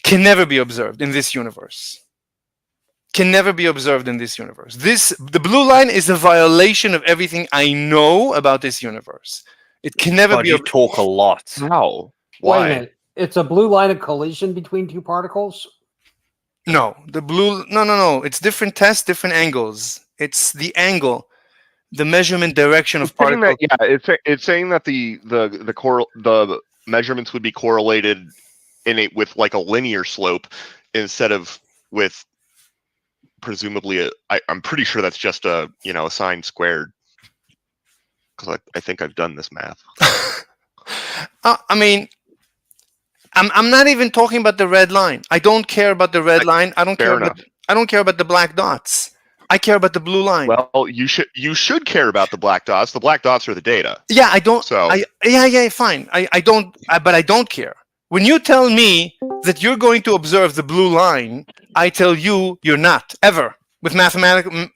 can never be observed in this universe. Can never be observed in this universe. The blue line is a violation of everything I know about this universe. It can never be. You talk a lot. How? Why? Wait a minute. It's a blue line of collision between two particles? No, no. It's different tests, different angles. It's the angle, the measurement direction of particles. It's saying that the measurements would be correlated with like a linear slope instead of with presumably I'm pretty sure that's just a sine squared. Because I think I've done this math. I mean, I'm not even talking about the red line. I don't care about the red line. I don't care about the black dots. I care about the blue line. Well, you should care about the black dots. The black dots are the data. Yeah, I don't. So fine. I don't. But I don't care. When you tell me that you're going to observe the blue line, I tell you you're not ever. With mathematical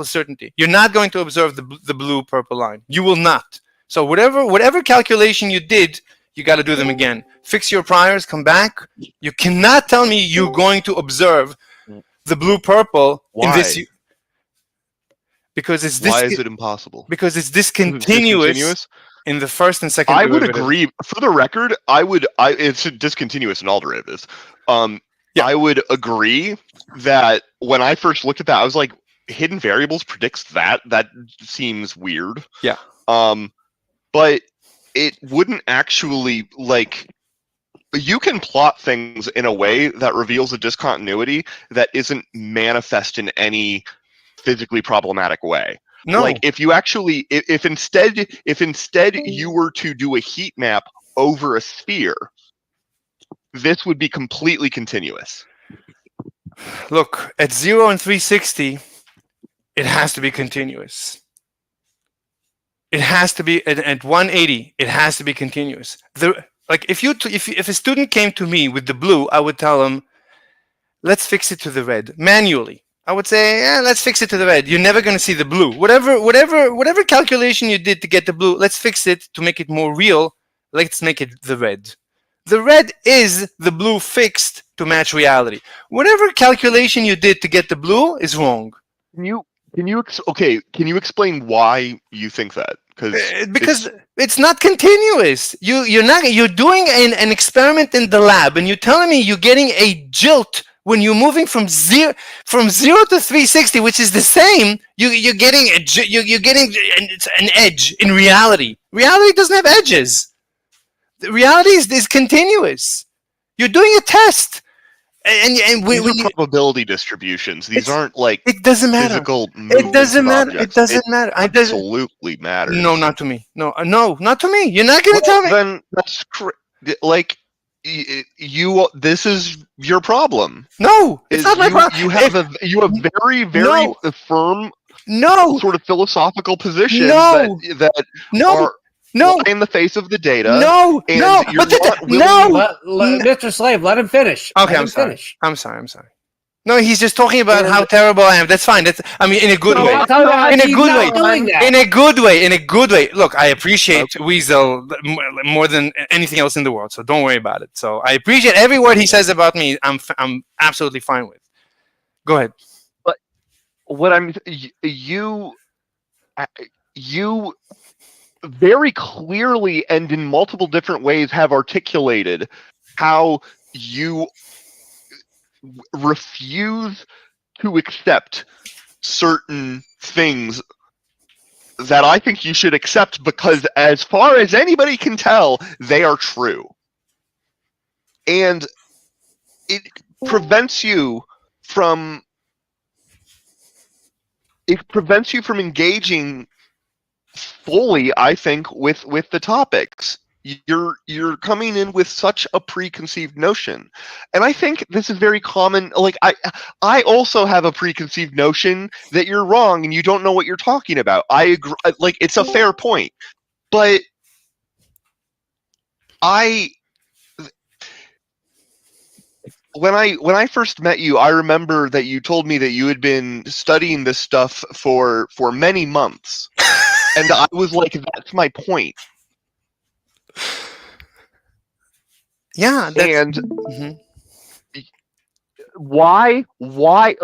certainty, you're not going to observe the blue-purple line. You will not. So whatever calculation you did, you got to do them again. Fix your priors, come back. You cannot tell me you're going to observe the blue-purple in this. Because it's this. Why is it impossible? Because it's discontinuous in the first and second. I would agree. For the record, it's discontinuous in all derivatives. I would agree that when I first looked at that, I was like, hidden variables predicts that. That seems weird. Yeah. But it wouldn't actually you can plot things in a way that reveals a discontinuity that isn't manifest in any physically problematic way. No. Like if you actually, if instead you were to do a heat map over a sphere, this would be completely continuous. Look, at 0 and 360, it has to be continuous. It has to be at 180. It has to be continuous. If a student came to me with the blue, I would tell him, let's fix it to the red manually. I would say, let's fix it to the red. You're never going to see the blue. Whatever calculation you did to get the blue, let's fix it to make it more real. Let's make it the red. The red is the blue fixed to match reality. Whatever calculation you did to get the blue is wrong. Can you explain why you think that? Because it's not continuous. You're doing an experiment in the lab, and you're telling me you're getting a jolt when you're moving from 0 to 360, which is the same. You're getting an edge in reality. Reality doesn't have edges. The reality is continuous. You're doing a test. And these are probability distributions. These aren't like it doesn't matter. physical It movements doesn't of matter. objects. It doesn't matter. It doesn't. Absolutely matters. No, not to me. No, not to me. You're not gonna tell me. Then that's like you. This is your problem. No, it's not my problem. You have very firm sort of philosophical positions that lie in the face of the data. Mr. Slave, let him finish. Okay, I'm sorry. I'm sorry. No, he's just talking about how terrible I am. That's fine. I mean, in a good way. In a good way. Look, I appreciate Weasel more than anything else in the world, so don't worry about it. So I appreciate every word he says about me. I'm absolutely fine with. Go ahead. But what you very clearly and in multiple different ways have articulated how you refuse to accept certain things that I think you should accept because, as far as anybody can tell, they are true. And it prevents you from engaging fully, I think, with the topics. You're coming in with such a preconceived notion, and I think this is very common. Like I also have a preconceived notion that you're wrong and you don't know what you're talking about. I agree. Like, it's a fair point, but when I first met you, I remember that you told me that you had been studying this stuff for many months, and I was like, "That's my point." Yeah, and why?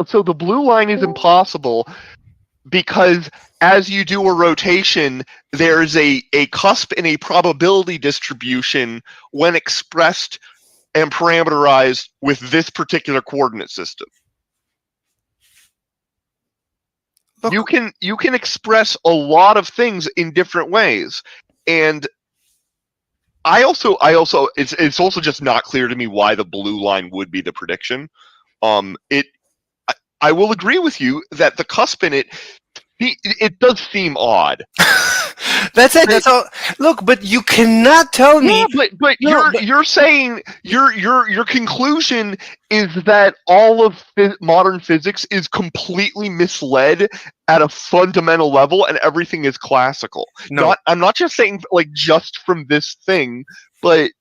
So the blue line is impossible because as you do a rotation, there's a cusp in a probability distribution when expressed and parameterized with this particular coordinate system. Look, you can express a lot of things in different ways, and I also it's also just not clear to me why the blue line would be the prediction. I will agree with you that the cusp in it does seem odd. That's it. That's all. Look, but you cannot tell me. But you're saying your conclusion is that all of modern physics is completely misled at a fundamental level, and everything is classical. No, I'm not just saying like just from this thing, but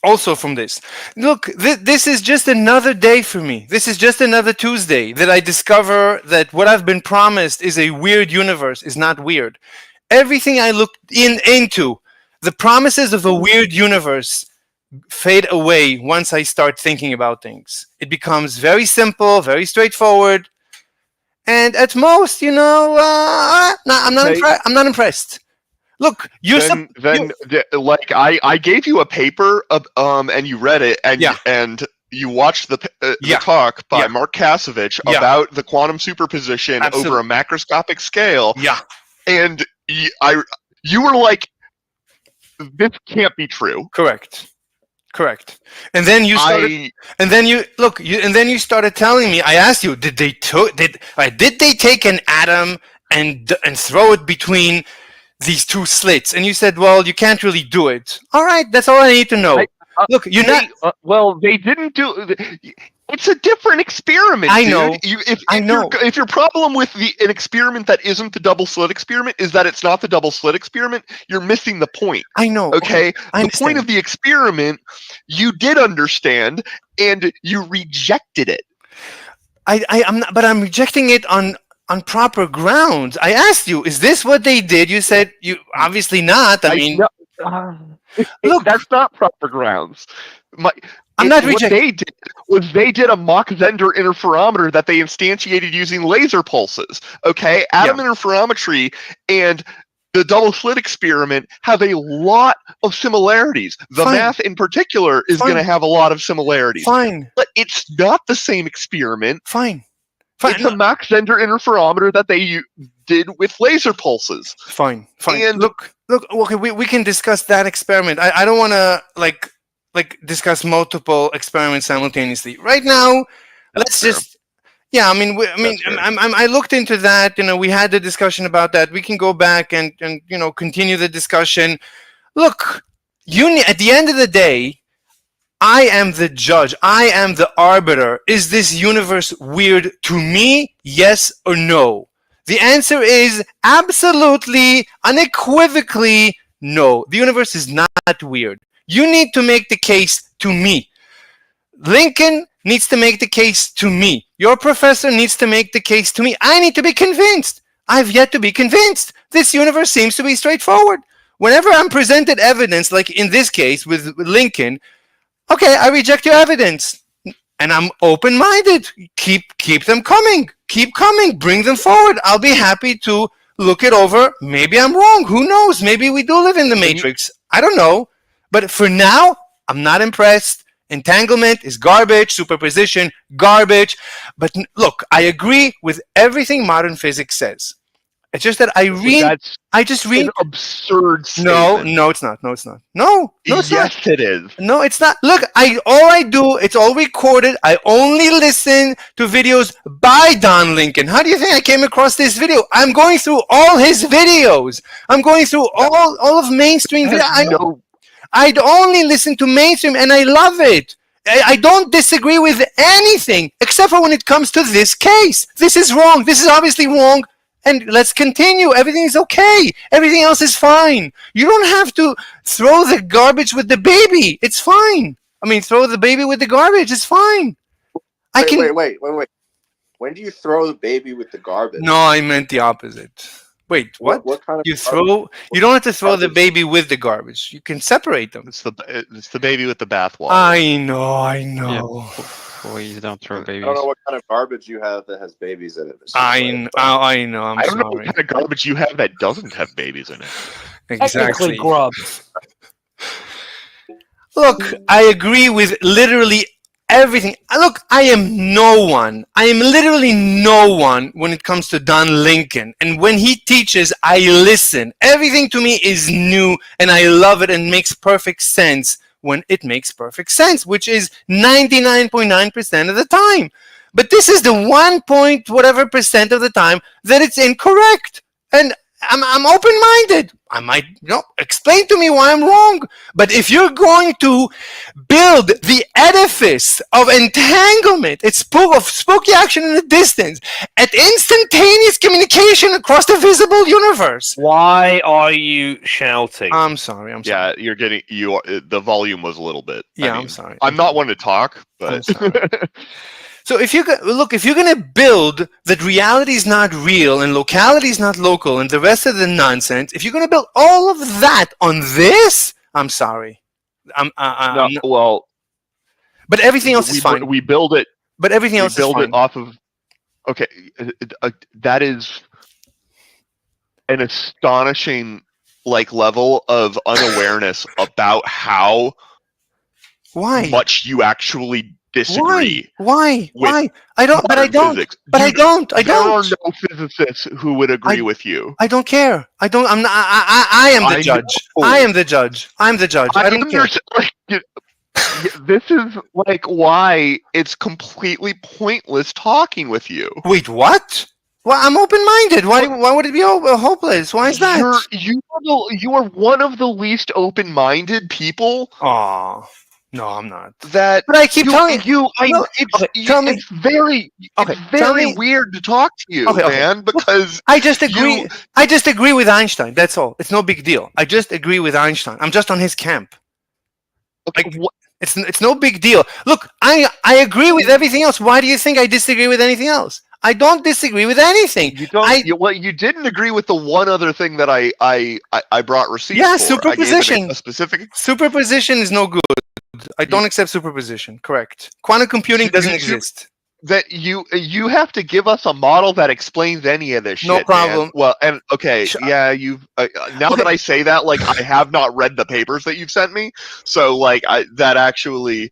also from this. Look, this is just another day for me. This is just another Tuesday that I discover that what I've been promised is a weird universe is not weird. Everything I looked into, the promises of a weird universe fade away once I start thinking about things. It becomes very simple, very straightforward, and at most, I'm not impressed. Look, like I gave you a paper, and you read it, and you watched the talk by Mark Kasovich about the quantum superposition over a macroscopic scale. Yeah, and you were like, this can't be true. Correct. And then you started. And then you started telling me. I asked you, did they take an atom and throw it between these two slits? And you said, well, you can't really do it. All right, that's all I need to know. Look, they didn't do. It's a different experiment. I know. Dude. If your problem with an experiment that isn't the double slit experiment is that it's not the double slit experiment, you're missing the point. I know. Okay. The point of the experiment, you did understand, and you rejected it. I'm not, but I'm rejecting it on proper grounds. I asked you, is this what they did? You said you obviously not. Look, that's not proper grounds. I'm not what they did was they did a Mach-Zehnder interferometer that they instantiated using laser pulses. Okay, atom interferometry and the double slit experiment have a lot of similarities. The math in particular is going to have a lot of similarities. Fine, but it's not the same experiment. Fine. It's a Mach-Zehnder interferometer that they did with laser pulses. Fine. And look. Okay, we can discuss that experiment. I don't want to discuss multiple experiments simultaneously. Right now, let's just. Yeah, I mean, I looked into that. We had the discussion about that. We can go back and continue the discussion. Look, at the end of the day, I am the judge. I am the arbiter. Is this universe weird to me? Yes or no? The answer is absolutely, unequivocally no. The universe is not weird. You need to make the case to me. Lincoln needs to make the case to me. Your professor needs to make the case to me. I need to be convinced. I've yet to be convinced. This universe seems to be straightforward. Whenever I'm presented evidence, like in this case with Lincoln, okay, I reject your evidence. And I'm open-minded. Keep them coming. Keep coming. Bring them forward. I'll be happy to look it over. Maybe I'm wrong. Who knows? Maybe we do live in the Matrix. I don't know. But for now, I'm not impressed. Entanglement is garbage. Superposition, garbage. But look, I agree with everything modern physics says. It's just that I just read an absurd statement. No, it's not. No, it's not. No, it's yes, not. it is. No, it's not. Look, all I do, it's all recorded. I only listen to videos by Don Lincoln. How do you think I came across this video? I'm going through all his videos. I'm going through all of mainstream videos. I'd only listen to mainstream, and I love it. I don't disagree with anything, except for when it comes to this case. This is wrong. This is obviously wrong. And let's continue. Everything is okay. Everything else is fine. You don't have to throw the garbage with the baby. It's fine. I mean, throw the baby with the garbage. It's fine. Wait. When do you throw the baby with the garbage? No, I meant the opposite. Wait, what? What kind of you don't have to throw the baby with the garbage. You can separate them. It's the baby with the bathwater. I know. Yeah. Please don't throw babies. I don't know what kind of garbage you have that has babies in it. I know. I don't know what kind of garbage you have that doesn't have babies in it. Exactly. Grubs. Look, I agree with literally everything. Look, I am no one. I am literally no one when it comes to Don Lincoln. And when he teaches, I listen. Everything to me is new, and I love it and makes perfect sense when it makes perfect sense, which is 99.9% of the time. But this is the 1.whatever% of the time that it's incorrect. And I'm open-minded. I might, explain to me why I'm wrong. But if you're going to build the edifice of entanglement, it's of spooky action in the distance, at instantaneous communication across the visible universe. Why are you shouting? I'm sorry. Yeah, you're getting the volume was a little bit. Yeah, I'm sorry. I'm not one to talk, but So if you're going to build that reality is not real and locality is not local and the rest of the nonsense, if you're going to build all of that on this, I'm sorry. Well, but everything else is fine. We build it. But everything else is fine. We build it off of. Okay, that is an astonishing level of unawareness about how much you actually disagree. Why? I don't. But I don't. Physics. But I don't. I don't. There are no physicists who would agree with you. I don't care. I don't. I'm not. I am the judge. I am the judge. I'm the judge. I don't care. This is why it's completely pointless talking with you. Wait, what? Well, I'm open-minded. Why would it be hopeless? Why is that? You are one of the least open-minded people. Aw. No, I'm not. But I keep telling you. It's very weird to talk to you, man. Because I just agree. I just agree with Einstein. That's all. It's no big deal. I just agree with Einstein. I'm just on his camp. It's no big deal. Look, I agree with everything else. Why do you think I disagree with anything else? I don't disagree with anything. You don't. You didn't agree with the one other thing that I brought receipts for. Yeah, superposition. A specific superposition is no good. I don't accept superposition. Correct. Quantum computing doesn't exist. That you have to give us a model that explains any of this shit. No problem. Man. Well, and yeah, you've now that I say that, I have not read the papers that you've sent me, so that actually.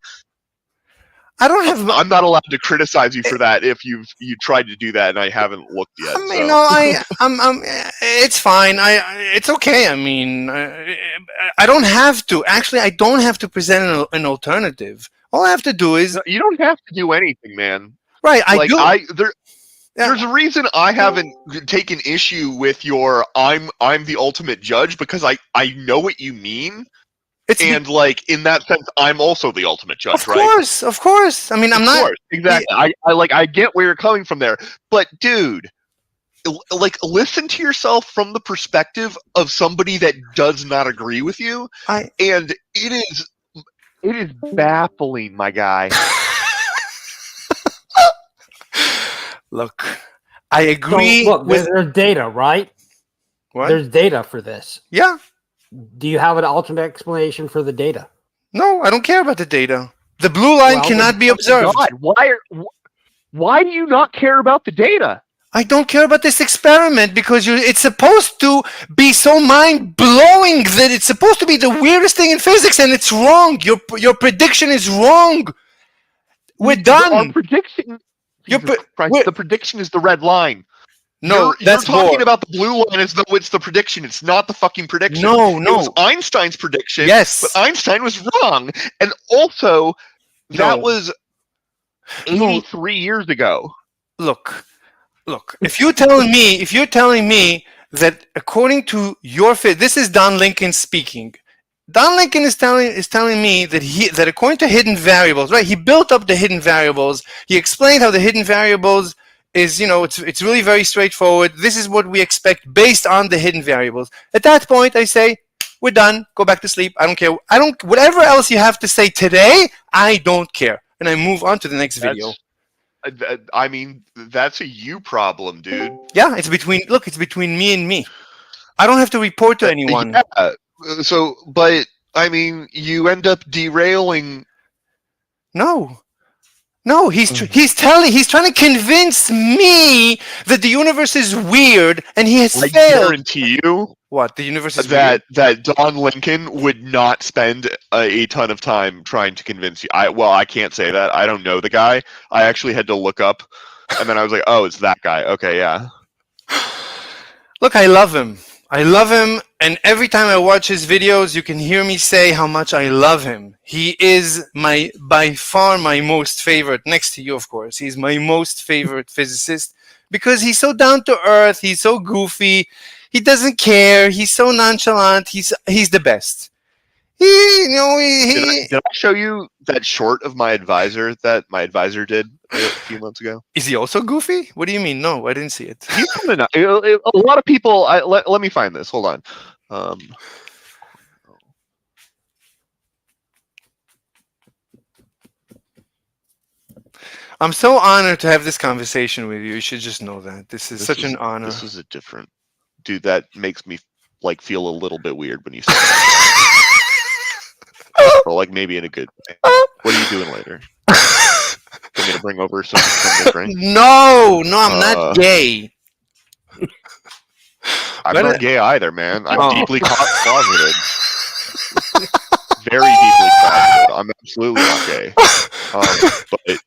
I don't have. I'm not allowed to criticize you for that if you tried to do that and I haven't looked yet. I mean, so. no, I'm. It's fine. It's okay. I mean, I don't have to. Actually, I don't have to present an alternative. All I have to do is. No, you don't have to do anything, man. Right. I do. There's a reason I haven't taken issue with your I'm the ultimate judge because I know what you mean. And like in that sense, I'm also the ultimate judge, right? Of course. I mean, I'm not. Exactly. I get where you're coming from there, but dude, like listen to yourself from the perspective of somebody that does not agree with you, and it is baffling, my guy. Look, I agree. So, look, there's data, right? What? There's data for this. Yeah. Do you have an alternate explanation for the data? No, I don't care about the data. The blue line cannot be observed. God, why do you not care about the data? I don't care about this experiment because it's supposed to be so mind-blowing that it's supposed to be the weirdest thing in physics, and it's wrong. Your prediction is wrong. We're done. Our prediction. The prediction is the red line. No, you're talking about the blue line as though it's the prediction. It's not the fucking prediction. No. It was Einstein's prediction. Yes. But Einstein was wrong. And also, that was 83 years ago. Look. If you're telling me that according to your this is Don Lincoln speaking. Don Lincoln is telling me that according to hidden variables, right? He built up the hidden variables. He explained how the hidden variables is, it's really very straightforward. This is what we expect based on the hidden variables. At that point, I say, we're done. Go back to sleep. I don't care. Whatever else you have to say today, I don't care. And I move on to the next video. I mean, that's a you problem, dude. Yeah, it's between me and me. I don't have to report to anyone. Yeah. So, but I mean, you end up derailing. No, he's trying to convince me that the universe is weird, and he has failed. I guarantee you, what the universe is that weird? Don Lincoln would not spend a ton of time trying to convince you. I can't say that. I don't know the guy. I actually had to look up, and then I was like, oh, it's that guy. Okay, yeah. Look, I love him, and every time I watch his videos, you can hear me say how much I love him. He is by far my most favorite, next to you, of course. He's my most favorite physicist because he's so down to earth. He's so goofy. He doesn't care. He's so nonchalant. He's the best. Did I show you that short of my advisor that my advisor did a few months ago? Is he also goofy? What do you mean? No, I didn't see it. A lot of people. Let me find this. Hold on. I'm so honored to have this conversation with you. You should just know that. This is such an honor. This is a different dude. That makes me feel a little bit weird when you say that. Or maybe in a good way. What are you doing later? Want me to bring over some drink? No, I'm not gay. I'm not gay either, man. I'm deeply closeted. Very deeply closeted. I'm absolutely not gay. But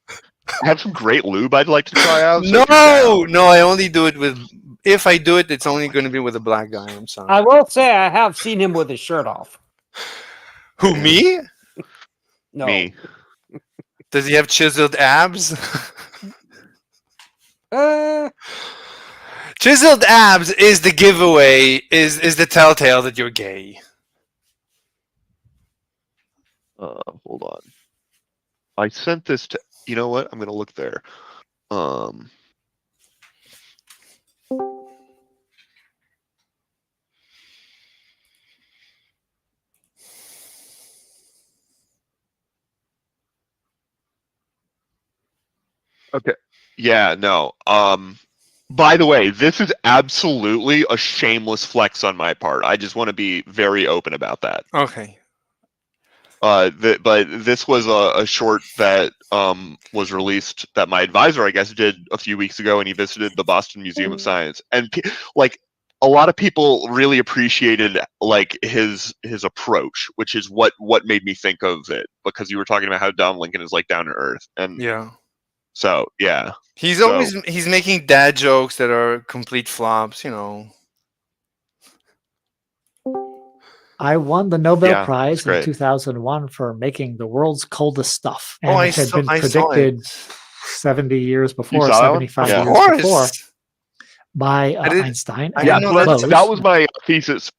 I have some great lube I'd like to try out. So No, I only do it with. If I do it, it's only going to be with a black guy. I'm sorry. I will say I have seen him with his shirt off. Who, me? No. Me. Does he have chiseled abs? Chiseled abs is the giveaway, is the telltale that you're gay. Hold on. I sent this to. You know what? I'm gonna look there. Okay. Yeah, no. By the way, this is absolutely a shameless flex on my part. I just want to be very open about that. Okay. But this was a short that was released that my advisor, I guess, did a few weeks ago, and he visited the Boston Museum of Science. And a lot of people really appreciated like his approach, which is what made me think of it, because you were talking about how Don Lincoln is like down to earth, and Yeah. so yeah, He's So- always he's making dad jokes that are complete flops, you know. I won the Nobel Yeah, Prize it's in great. 2001 for making the world's coldest stuff, and Oh, I it had saw, been I saw predicted it. 70 years before, saw that one? 75 Yeah. Of years before, course. by I didn't- Einstein. I Yeah, didn't know and that. Bose. that was my thesis.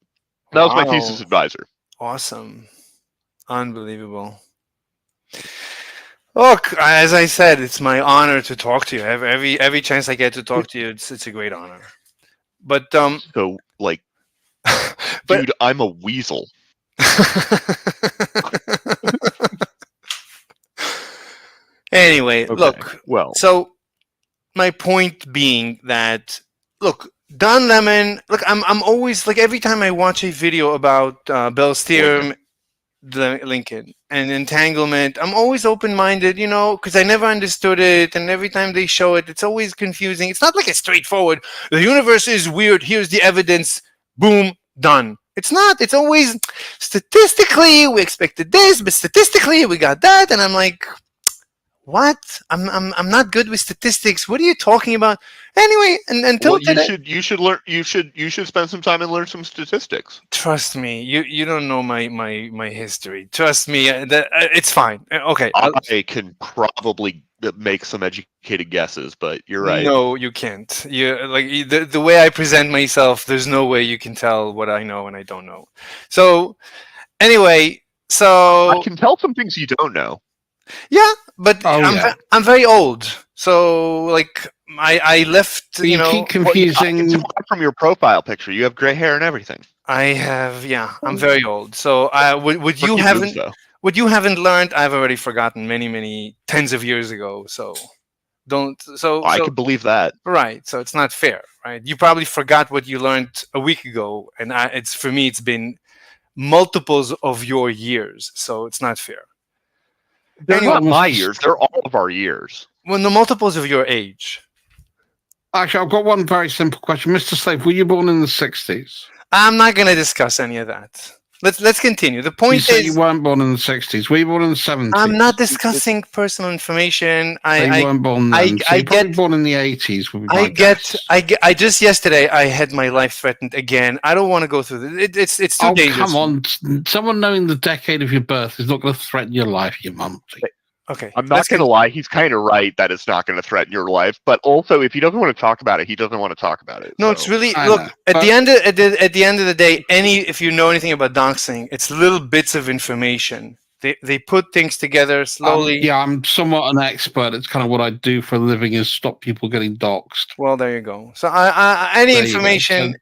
That was my Wow. thesis advisor. Awesome. Unbelievable. Look, as I said, it's my honor to talk to you. Every chance I get to talk to you, it's a great honor. But So like, But- dude, I'm a weasel. Anyway, Okay, look. well, So my point being that, look, Don Lemon. Look, I'm always like, every time I watch a video about Bell's theorem, Lincoln and entanglement, I'm always open-minded, you know, because I never understood it, and every time they show it, it's always confusing. It's not like a straightforward, the universe is weird, here's the evidence, boom, done. It's not. It's always, statistically we expected this, but statistically we got that, and I'm like, what? I'm not good with statistics. What are you talking about? Anyway, and until well, today, you should learn. You should spend some time and learn some statistics. trust me, you don't know my history. Trust me, it's fine. Okay, I can probably make some educated guesses, but you're right. no, you can't. The way I present myself, there's no way you can tell what I know and I don't know. So anyway, I can tell some things you don't know. yeah, but Oh, yeah. I'm very old, so like I left. You know, keep Well, yeah, I can confusing. tell from your profile picture, you have gray hair and everything. I have, yeah, I'm very old. So what you Forgive haven't though. what you haven't learned, I've already forgotten many tens of years ago. So don't. I could believe that. Right. So it's not fair, right? You probably forgot what you learned a week ago, and it's for me, it's been multiples of your years. So it's not fair. They're Anyway, not my years. They're all of our years. Well, the multiples of your age. Actually, I've got one very simple question. Mr. Slave, were you born in the 60s? I'm not going to discuss any of that. Let's continue. The You point said you is, weren't born in the 60s. Were you born in the 70s? I'm not discussing personal information. You weren't born then. So I you're probably get. born in the 80s. Would be my I guess. I just yesterday I had my life threatened again. I don't want to go through this. It's too Oh, dangerous. come on. Someone knowing the decade of your birth is not going to threaten your life, you mumpty. Okay. I'm not going to lie. He's kind of right that it's not going to threaten your life. But also, if he doesn't want to talk about it, he doesn't want to talk about it. No, so. it's really I look know, at but- the end of the day. If you know anything about doxing, it's little bits of information. They put things together slowly. Yeah, I'm somewhat an expert. It's kind of what I do for a living is stop people getting doxed. Well, there you go. So any There you go. information.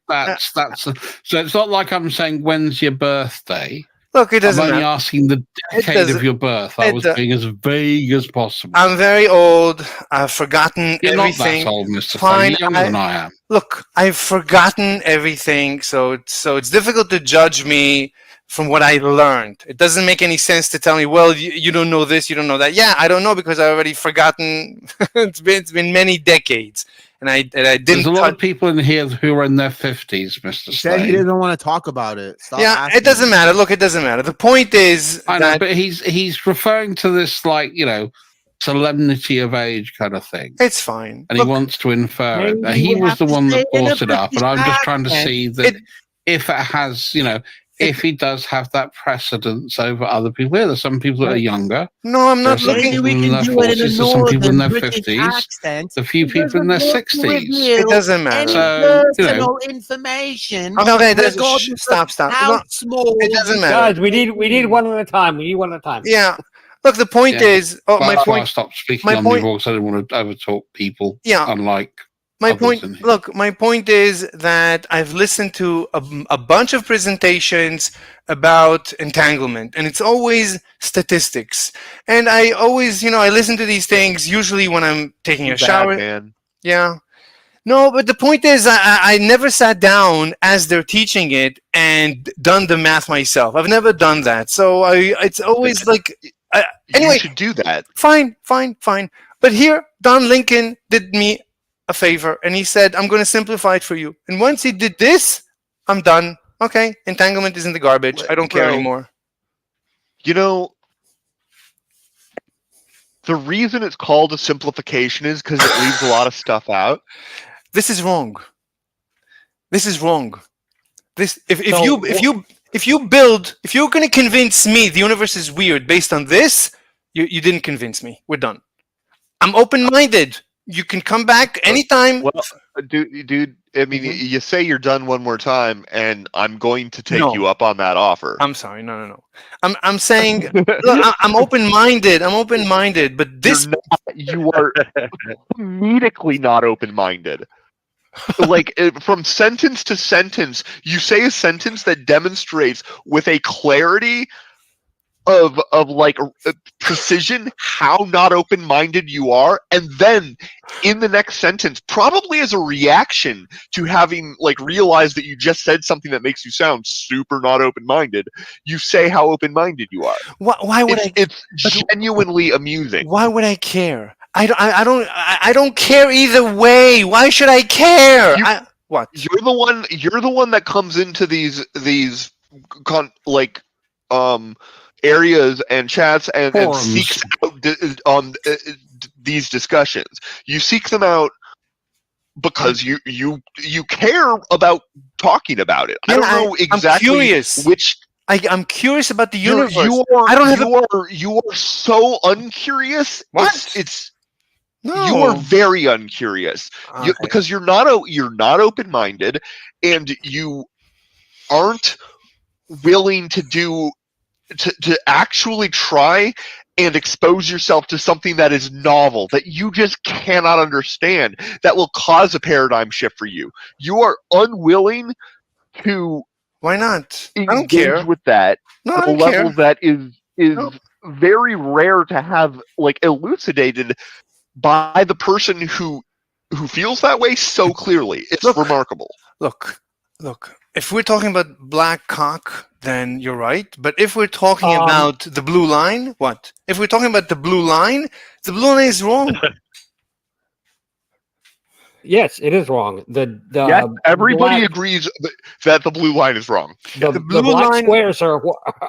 So so it's not like I'm saying when's your birthday. Look, it doesn't I'm only matter. asking the decade doesn't- of your birth. I it was do- being as vague as possible. I'm very old. I've forgotten You're everything. not that old, Mr. Fine, You're younger than I am. Look, I've forgotten everything, so it's difficult to judge me from what I learned. It doesn't make any sense to tell me, well, you don't know this, you don't know that. Yeah, I don't know because I already forgotten. it's been many decades, and I didn't. There's a lot of people in here who are in their 50s, Mr. He said he Slade. didn't want to talk about it. Stop Yeah, asking it doesn't him. matter. Look, it doesn't matter. The point is I know, that but he's referring to this like, solemnity of age kind of thing. it's fine. And Look, he wants to infer it. Maybe He we was have the to one that stay in brought a it up, and I'm just trying to British see that It- if it has, if he does have that precedence over other people. Yeah, there's some people that are younger. no, I'm not There's some looking. Maybe we people in can their do it in 40s, a there's some people in northern their British 50s, accent. a few It people in their doesn't 60s. It doesn't matter. Any So, personal information. Okay, regardless of stop. How No, small it doesn't matter. Guys, we need one at a time. We need one at a time. Yeah. Look, the point Yeah. is. Oh, But my that's why I point. stopped speaking my on point- the voice. I didn't want to overtalk people. Yeah. Unlike My others point. in here. Look, my point is that I've listened to a bunch of presentations about entanglement, and it's always statistics. And I always, I listen to these things usually when I'm taking a shower. man. Yeah. No, but the point is, I never sat down as they're teaching it and done the math myself. I've never done that. So it's always like, anyway, You should do that. fine. But here, Don Lincoln did me a favor, and he said, "I'm going to simplify it for you." And once he did this, I'm done. Okay, entanglement is in the garbage. I don't care Bro. anymore. You know, the reason it's called a simplification is because it leaves a lot of stuff out. This is wrong. This is wrong. This if So, you're going to convince me the universe is weird based on this, you didn't convince me. We're done. I'm open-minded. You can come back anytime. Well, dude, I mean, you say you're done one more time, and I'm going to take you up on that offer. I'm sorry. No. I'm saying, look, I'm open-minded. I'm open-minded, but this You are comedically not open-minded. Like from sentence to sentence, you say a sentence that demonstrates with a clarity of like precision how not open-minded you are, and then in the next sentence, probably as a reaction to having like realized that you just said something that makes you sound super not open-minded, you say how open-minded you are. Why would it's genuinely amusing. Why would I care? I don't care either way. Why should I care? What? You're the one that comes into these areas and chats and seeks out these discussions. You seek them out because you care about talking about it. I don't know exactly I'm curious. which. I'm curious about the universe. You are so uncurious. What? It's No. You are very uncurious because you're not open-minded, and you aren't willing to actually try and expose yourself to something that is novel, that you just cannot understand, that will cause a paradigm shift for you. You are unwilling to. Why not? Engage I don't care with that No, at I a don't level care. that is very rare to have like elucidated by the person who feels that way so clearly. It's remarkable. Look. If we're talking about black cock, then you're right. But if we're talking about the blue line, what? If we're talking about the blue line is wrong. Yes, it is wrong. Yes, everybody agrees that the blue line is wrong. The black squares are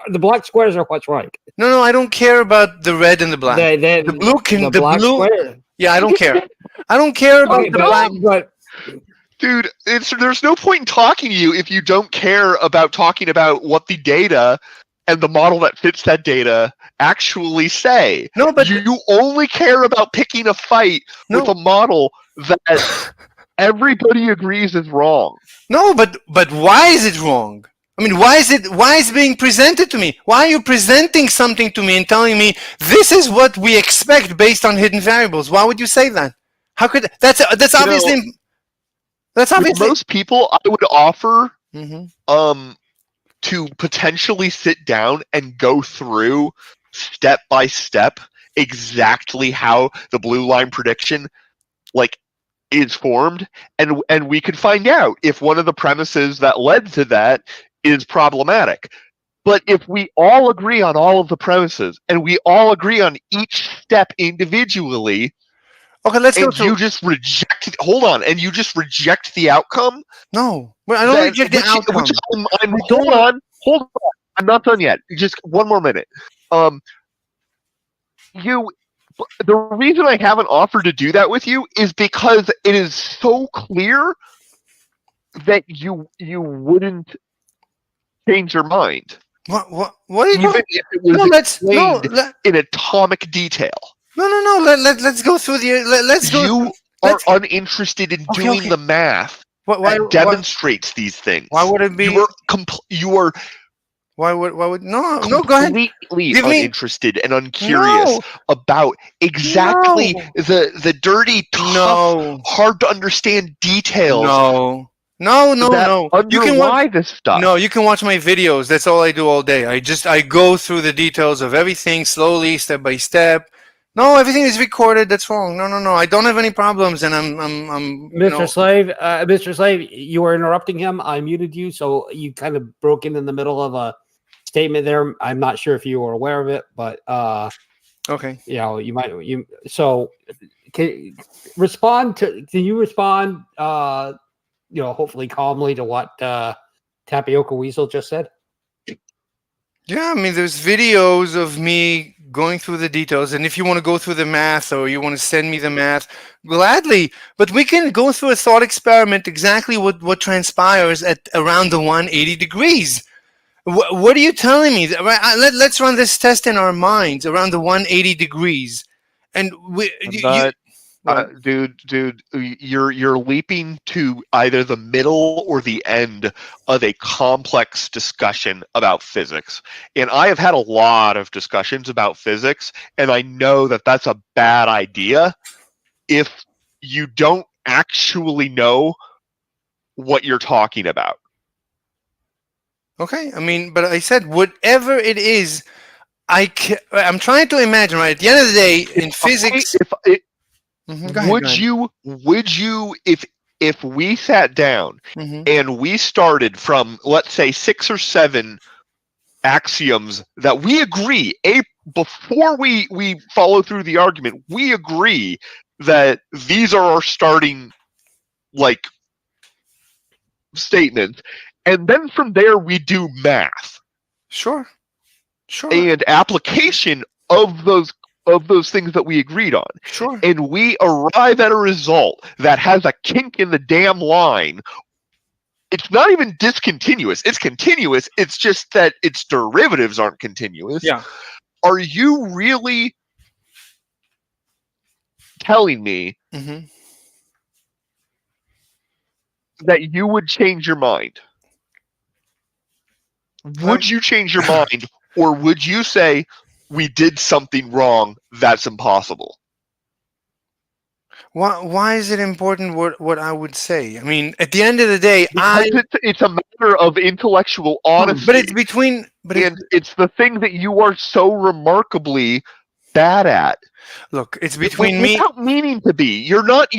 the black squares are what's right. No, I don't care about the red and the black. The blue can the black blue. square. Yeah, I don't care. I don't care about the black. But dude, there's no point in talking to you if you don't care about talking about what the data and the model that fits that data actually say. No, but you only care about picking a fight with a model that everybody agrees is wrong. No, but why is it wrong? I mean, why is it being presented to me? Why are you presenting something to me and telling me this is what we expect based on hidden variables? Why would you say that? How could that's obviously that's obviously most people I would offer to potentially sit down and go through step by step exactly how the blue line prediction is formed, and we could find out if one of the premises that led to that is problematic. But if we all agree on all of the premises and we all agree on each step individually, okay, let's go through. You just reject. Hold on, and you just reject the outcome. No, I don't reject the outcome. Hold on. I'm not done yet. Just one more minute. The reason I haven't offered to do that with you is because it is so clear that you wouldn't change your mind. What are you Even if it was explained in atomic detail. No. Let's go through the. Let's go. You are uninterested in doing the math that demonstrates these things. Why would it be? You are. Why would no? Go ahead. Completely uninterested and uncurious about exactly the dirty, tough, hard to understand details. No. You can watch this stuff. No, you can watch my videos. That's all I do all day. I go through the details of everything slowly, step by step. No, everything is recorded. That's wrong. No. I don't have any problems, and I'm. Mr. Slave, you were interrupting him. I muted you, so you kind of broke in the middle of a statement there. I'm not sure if you were aware of it, but okay. You know, you might. So can respond to? Can you respond? Hopefully calmly to what Tapioca Weasel just said. Yeah, I mean, there's videos of me going through the details, and if you want to go through the math or you want to send me the math, gladly. But we can go through a thought experiment exactly what transpires at around the 180 degrees. What are you telling me? Let's run this test in our minds around the 180 degrees, and dude, you're leaping to either the middle or the end of a complex discussion about physics. And I have had a lot of discussions about physics, and I know that that's a bad idea if you don't actually know what you're talking about. Okay, I mean, but I said whatever it is, I'm trying to imagine, right? At the end of the day, in physics... Would you if we sat down and we started from, let's say, 6 or 7 axioms that we agree, before we follow through the argument, we agree that these are our starting statements, and then from there we do math. Sure. And application of those things that we agreed on. Sure. And we arrive at a result that has a kink in the damn line. It's not even discontinuous. It's continuous. It's just that its derivatives aren't continuous. Yeah. Are you really telling me that you would change your mind? Would you change your mind, or would you say we did something wrong? That's impossible. Why is it important what I would say? I mean, at the end of the day, it's a matter of intellectual honesty. But it's between. It's the thing that you are so remarkably bad at. Look, it's between me. Without meaning to be. You're not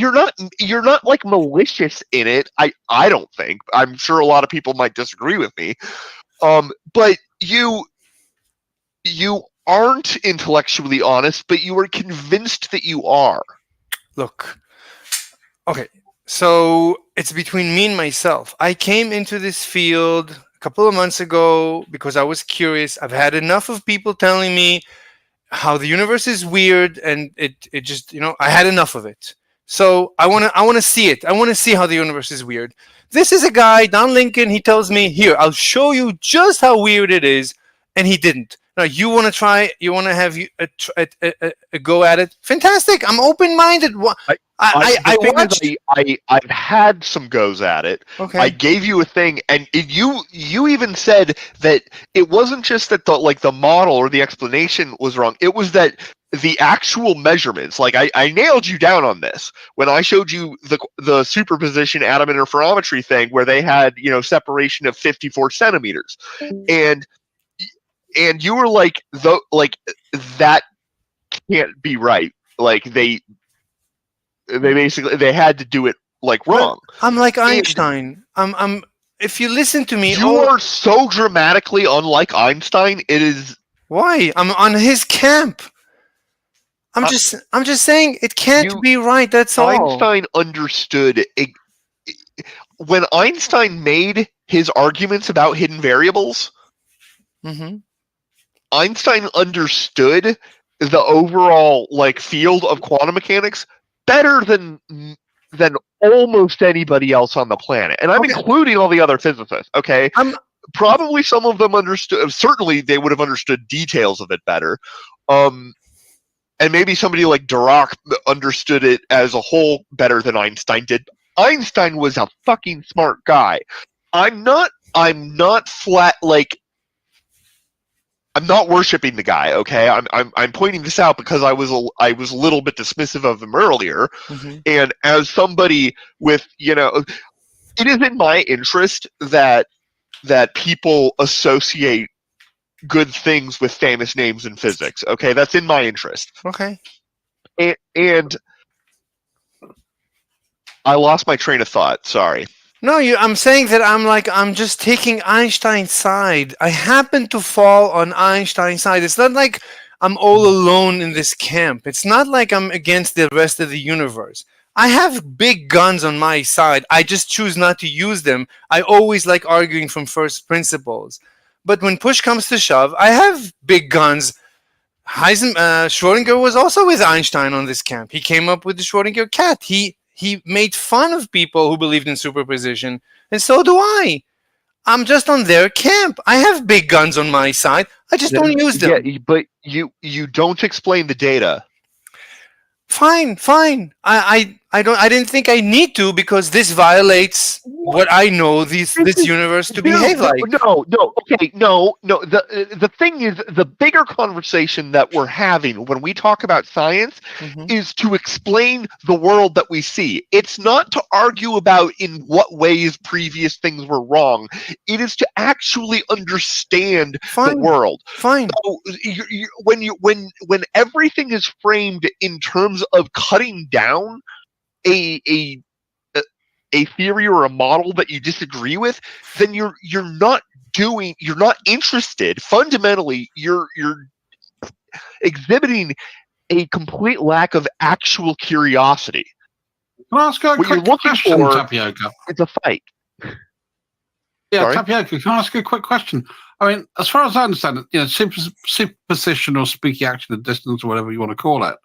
like malicious in it. I don't think. I'm sure a lot of people might disagree with me. But you aren't intellectually honest, but you are convinced that you are. Look, okay, so it's between me and myself. I came into this field a couple of months ago because I was curious. I've had enough of people telling me how the universe is weird, and it just, I had enough of it. So I want to see it. I want to see how the universe is weird. This is a guy, Don Lincoln. He tells me, here, I'll show you just how weird it is, and he didn't. Now, you want to try, you want to have a go at it? Fantastic. I'm open-minded. I've had some goes at it. Okay. I gave you a thing, and you even said that it wasn't just that the model or the explanation was wrong. It was that the actual measurements, I nailed you down on this when I showed you the superposition atom interferometry thing where they had separation of 54 centimeters, and you were like that can't be right. They basically they had to do it wrong. I'm like Einstein. I'm. If you listen to me, you are so dramatically unlike Einstein. It is. Why? I'm on his camp. I'm just saying it can't be right. That's all. Einstein understood when Einstein made his arguments about hidden variables. Einstein understood the overall field of quantum mechanics better than almost anybody else on the planet, and I'm including all the other physicists. Okay, probably some of them understood. Certainly, they would have understood details of it better. And maybe somebody like Dirac understood it as a whole better than Einstein did. Einstein was a fucking smart guy. I'm not flat I'm not worshiping the guy, okay? I'm pointing this out because I was a little bit dismissive of him earlier, and as somebody with it is in my interest that people associate good things with famous names in physics. Okay, that's in my interest. Okay, and I lost my train of thought. Sorry. No, I'm saying that I'm just taking Einstein's side. I happen to fall on Einstein's side. It's not like I'm all alone in this camp. It's not like I'm against the rest of the universe. I have big guns on my side. I just choose not to use them. I always like arguing from first principles. But when push comes to shove, I have big guns. Schrodinger was also with Einstein on this camp. He came up with the Schrodinger cat. He made fun of people who believed in superposition, and so do I. I'm just on their camp. I have big guns on my side. I just don't use them. Yeah, but you don't explain the data. Fine. I didn't think I need to, because this violates what I know this universe to behave like. No. The thing is, the bigger conversation that we're having when we talk about science is to explain the world that we see. It's not to argue about in what ways previous things were wrong. It is to actually understand the world. Fine. So when everything is framed in terms of cutting down a theory or a model that you disagree with, then you're not interested. Fundamentally, you're exhibiting a complete lack of actual curiosity. Can I ask a What you're quick looking question, for Tapioca? is a fight. Yeah, Sorry? Tapioca, can I ask you a quick question? I mean, as far as I understand it, superposition or spooky action at distance or whatever you want to call it,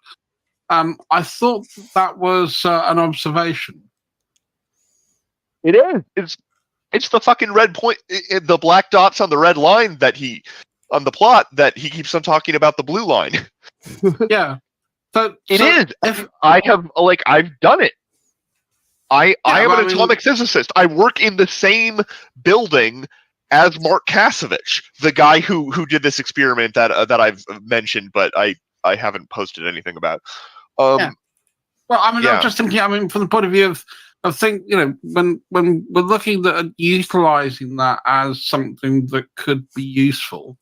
I thought that was an observation. It is. It's the fucking red point, the black dots on the red line on the plot that he keeps on talking about the blue line. Yeah. It is. I've done it. I am an atomic physicist. I work in the same building as Mark Kasovich, the guy who did this experiment that I've mentioned, but I haven't posted anything about. Yeah. Well, I mean, I'm just thinking. I mean, from the point of view of think, when we're looking at utilizing that as something that could be useful.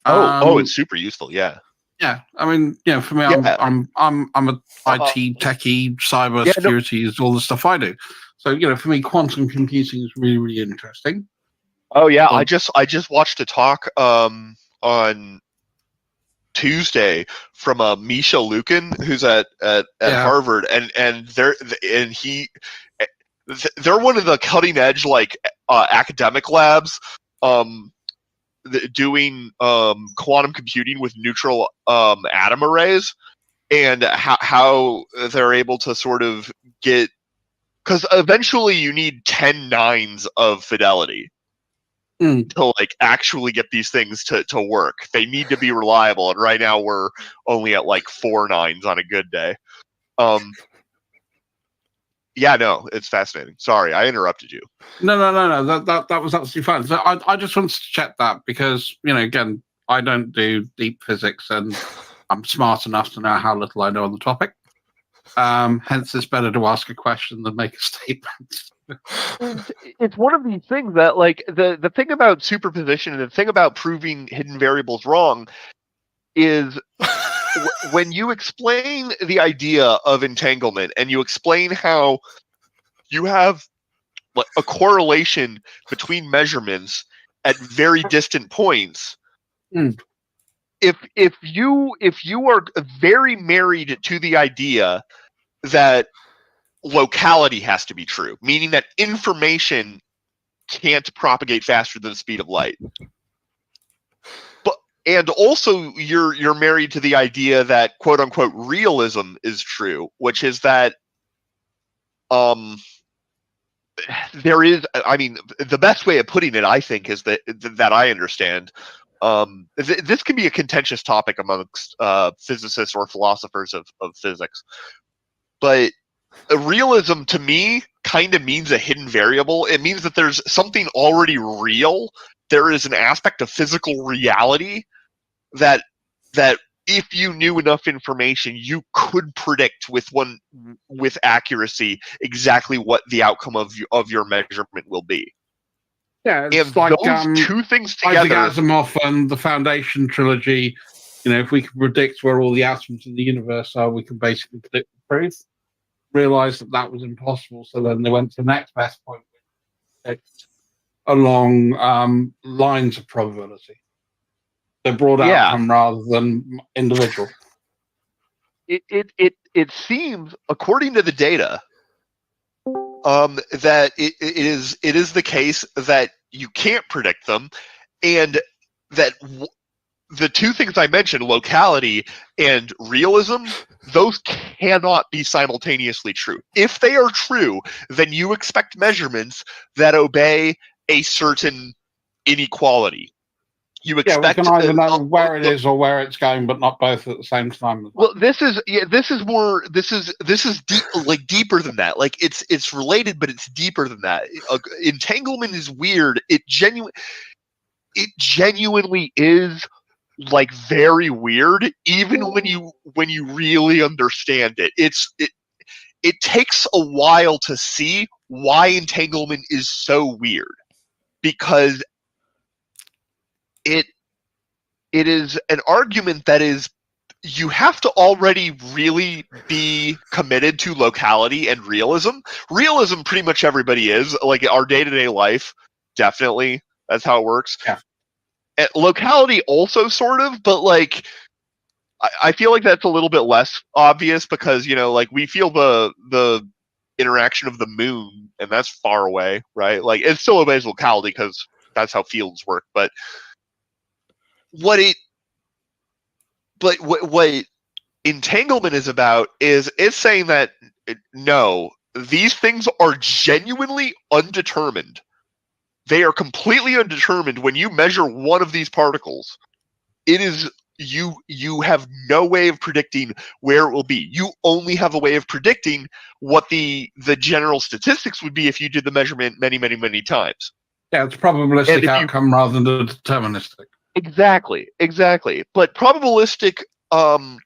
It's super useful. Yeah. Yeah, I mean, for me, I'm a IT techie, cyber security is all the stuff I do. So, for me, quantum computing is really, really interesting. Oh yeah, I just watched a talk on Tuesday from Misha Lukin, who's at Harvard, and they're one of the cutting edge academic labs doing quantum computing with neutral atom arrays, and how they're able to sort of get, because eventually you need 10 nines of fidelity to actually get these things to work. They need to be reliable, and right now we're only at 4 nines on a good day. Yeah, no, it's fascinating. Sorry, I interrupted you. No. That was absolutely fine. So I just wanted to check that because, again, I don't do deep physics and I'm smart enough to know how little I know on the topic. Hence, it's better to ask a question than make a statement. It's one of these things that, the thing about superposition and the thing about proving hidden variables wrong is when you explain the idea of entanglement and you explain how you have a correlation between measurements at very distant points, if you are very married to the idea that locality has to be true, meaning that information can't propagate faster than the speed of light, and also you're married to the idea that quote unquote realism is true, which is that there is, I mean, the best way of putting it, I think, is that I understand. This can be a contentious topic amongst physicists or philosophers of physics, but realism to me kind of means a hidden variable. It means that there's something already real. There is an aspect of physical reality that if you knew enough information, you could predict with accuracy exactly what the outcome of your measurement will be. Yeah, it's and like those two things Isaac together. Asimov and the Foundation trilogy. If we can predict where all the atoms in the universe are, we can basically predict the truth. Realized that was impossible, so then they went to the next best point, along lines of probability. The broad Yeah. outcome rather than individual. It seems, according to the data, that it is the case that you can't predict them, and that the two things I mentioned, locality and realism, those cannot be simultaneously true. If they are true, then you expect measurements that obey a certain inequality. You Yeah, we expect can either know where it is or where it's going, but not both at the same time. well, this is more. This is deep, like deeper than that. Like it's related, but it's deeper than that. Entanglement is weird. It genuinely is like very weird, even when you really understand it. It takes a while to see why entanglement is so weird, because it is an argument that is, you have to already really be committed to locality and realism. Realism, pretty much everybody is. Like our day-to-day life, definitely. That's how it works. Yeah. And locality also sort of, but like I feel like that's a little bit less obvious because, you know, like we feel the interaction of the moon, and that's far away, right? Like it still obeys locality because that's how fields work. But what entanglement is about is it's saying that no, these things are genuinely undetermined. They are completely undetermined. When you measure one of these particles, it is you have no way of predicting where it will be. You only have a way of predicting what the general statistics would be if you did the measurement many times. Yeah, it's probabilistic outcome rather than deterministic. Exactly. But probabilistic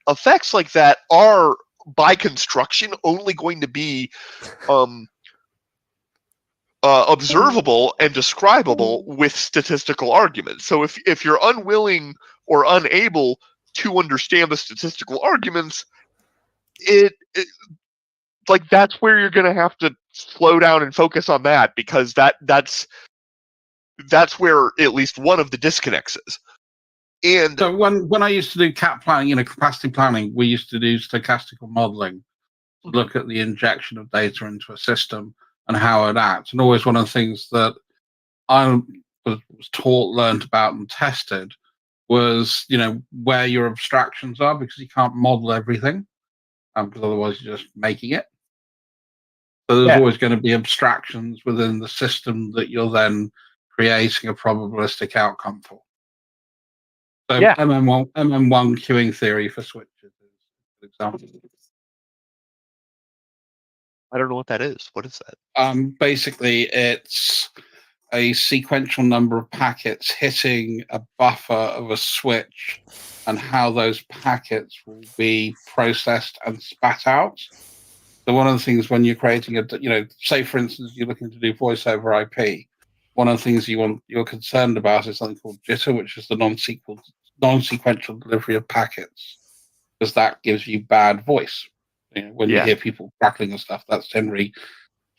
effects like that are, by construction, only going to be observable and describable with statistical arguments. So if you're unwilling or unable to understand the statistical arguments, it like that's where you're going to have to slow down and focus on that, because that's where at least one of the disconnects is. And so when I used to do CAP planning, you know, capacity planning, we used to do stochastical modeling to look at the injection of data into a system and how it acts. And always one of the things that I was taught, learned about, and tested was, you know, where your abstractions are, because you can't model everything, because otherwise you're just making it. So there's always going to be abstractions within the system that you're then creating a probabilistic outcome for. So MM1 queuing theory for switches is an example. I don't know what that is. What is that? Basically, it's a sequential number of packets hitting a buffer of a switch, and how those packets will be processed and spat out. So one of the things when you're creating a, you know, say for instance you're looking to do voice over IP, one of the things you're concerned about is something called jitter, which is the non-sequential delivery of packets, because that gives you bad voice. You know, when you hear people crackling and stuff, that's generally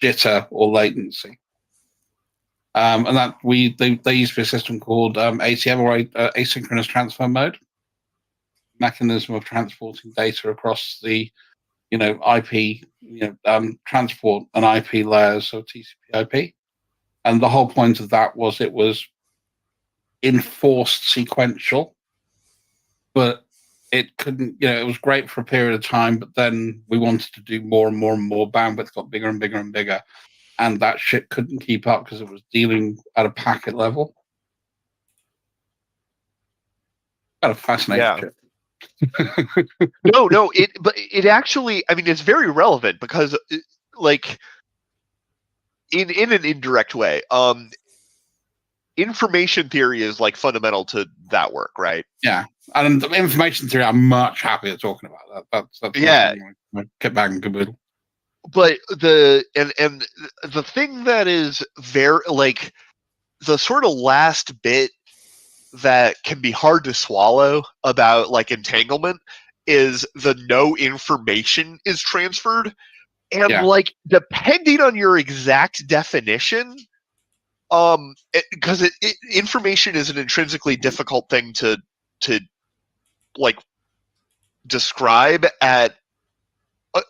jitter or latency. And that they used to be a system called ATM, or asynchronous transfer mode, mechanism of transporting data across the, you know, IP, you know, transport and IP layers of TCP/IP. And the whole point of that was it was enforced sequential, but it couldn't, you know, it was great for a period of time, but then we wanted to do more and more and more. Bandwidth got bigger and bigger and bigger, and that shit couldn't keep up because it was dealing at a packet level. Kind of fascinating shit. No, but it actually, I mean, it's very relevant because, like, in an indirect way, information theory is like fundamental to that work, right? Yeah, and the information theory, I'm much happier talking about that. That's get back and caboodle. But the thing that is very, like, the sort of last bit that can be hard to swallow about, like, entanglement is the no information is transferred. And like, depending on your exact definition, because information is an intrinsically difficult thing to like describe at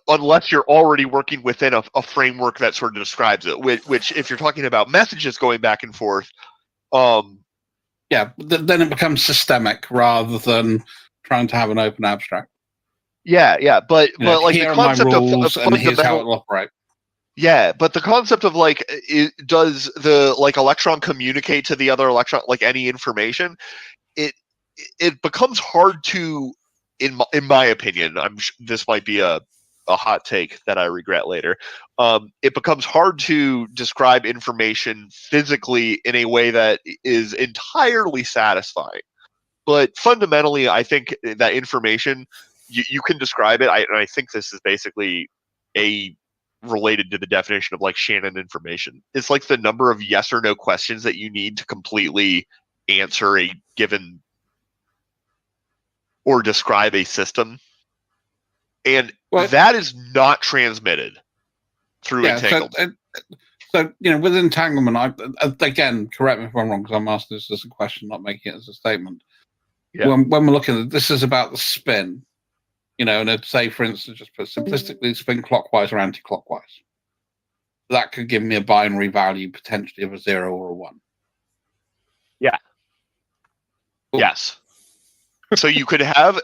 unless you're already working within a framework that sort of describes it. Which if you're talking about messages going back and forth, yeah, then it becomes systemic rather than trying to have an open abstract. Yeah, but like here the are my concept of rules, and here's how it'll operate. Yeah, but the concept of like, does the like electron communicate to the other electron like any information? It becomes hard to, in my opinion, this might be a hot take that I regret later. It becomes hard to describe information physically in a way that is entirely satisfying. But fundamentally, I think that information you can describe it. And I think this is basically related to the definition of like Shannon information. It's like the number of yes or no questions that you need to completely answer a given or describe a system. And that is not transmitted through entanglement. So, with entanglement, again, correct me if I'm wrong, because I'm asking this as a question, not making it as a statement. Yeah. When we're looking at this, is about the spin, and I'd say, for instance, just put simplistically, spin clockwise or anti-clockwise. That could give me a binary value potentially of a 0 or a 1. Yeah. Ooh. Yes. So you could have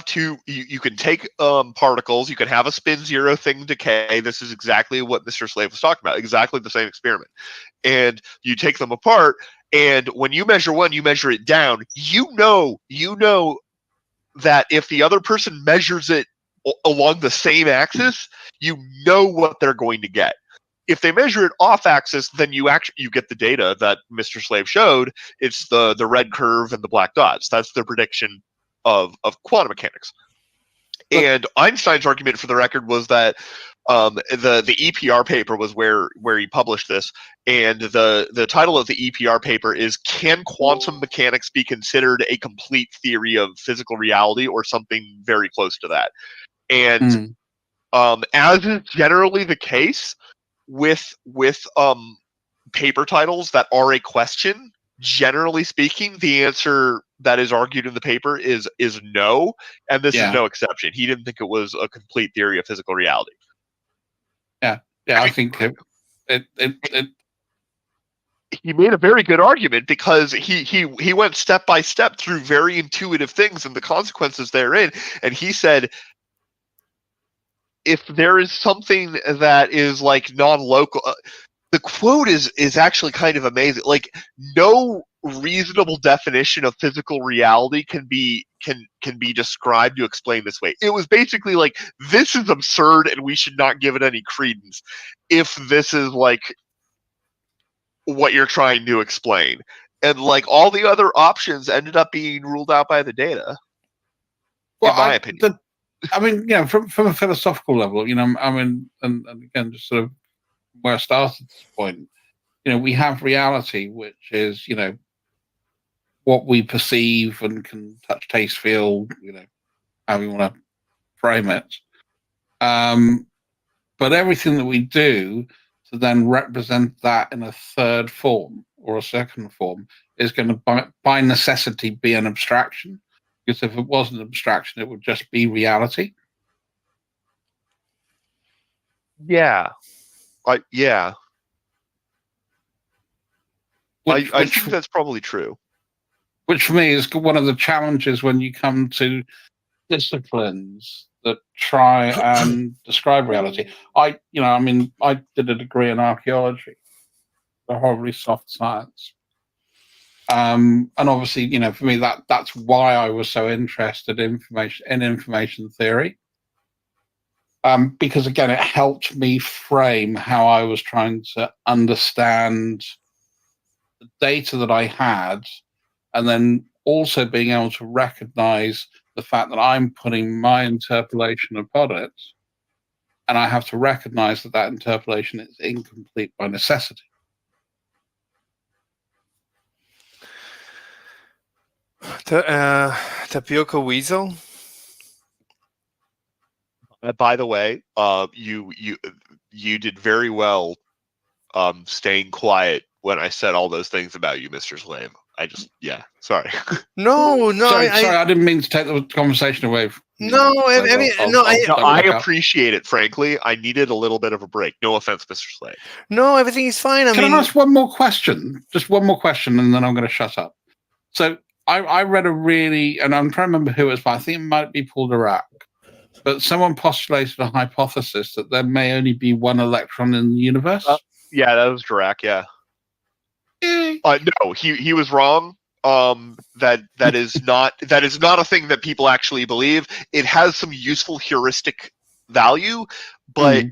two. You could take particles. You could have a spin 0 thing decay. This is exactly what Mr. Slave was talking about. Exactly the same experiment. And you take them apart. And when you measure one, you measure it down. You know that if the other person measures it along the same axis, you know what they're going to get. If they measure it off axis, then you get the data that Mr. Slave showed. It's the red curve and the black dots. That's the prediction of quantum mechanics. And Einstein's argument, for the record, was that the EPR paper was where he published this, and the title of the EPR paper is "Can Quantum Mechanics Be Considered a Complete Theory of Physical Reality, or Something Very Close to That?" And as is generally the case with paper titles that are a question, generally speaking, the answer that is argued in the paper is no, and this is no exception. He didn't think it was a complete theory of physical reality. Yeah, I think it he made a very good argument, because he went step by step through very intuitive things and the consequences therein, and he said, if there is something that is like non-local, the quote is actually kind of amazing. Like, no reasonable definition of physical reality can be described to explain this way. It was basically like, this is absurd and we should not give it any credence if this is like what you're trying to explain. And like all the other options ended up being ruled out by the data. Well, in my opinion. From a philosophical level, and again, just sort of where I started at this point, we have reality, which is, what we perceive and can touch, taste, feel, how we want to frame it. But everything that we do to then represent that in a third form or a second form is going to, by necessity, be an abstraction. Because if it wasn't an abstraction, it would just be reality. Yeah. I think that's probably true. Which for me is one of the challenges when you come to disciplines that try and describe reality. I did a degree in archaeology, a horribly soft science. And obviously, for me, that's why I was so interested in information theory. Because again, it helped me frame how I was trying to understand the data that I had, and then also being able to recognize the fact that I'm putting my interpolation upon it, and I have to recognize that interpolation is incomplete by necessity. Tapioca Weasel. By the way, you did very well staying quiet when I said all those things about you, Mr. Slave. I just sorry. No, sorry, I didn't mean to take the conversation away. No, I appreciate it. Frankly, I needed a little bit of a break. No offense, Mr. Slade. No, everything is fine. Can I ask one more question? Just one more question, and then I'm going to shut up. So I read a really, and I'm trying to remember who it was, but I think it might be Paul Dirac. But someone postulated a hypothesis that there may only be one electron in the universe. Yeah, that was Dirac. Yeah. No, he was wrong. That is not a thing that people actually believe. It has some useful heuristic value, but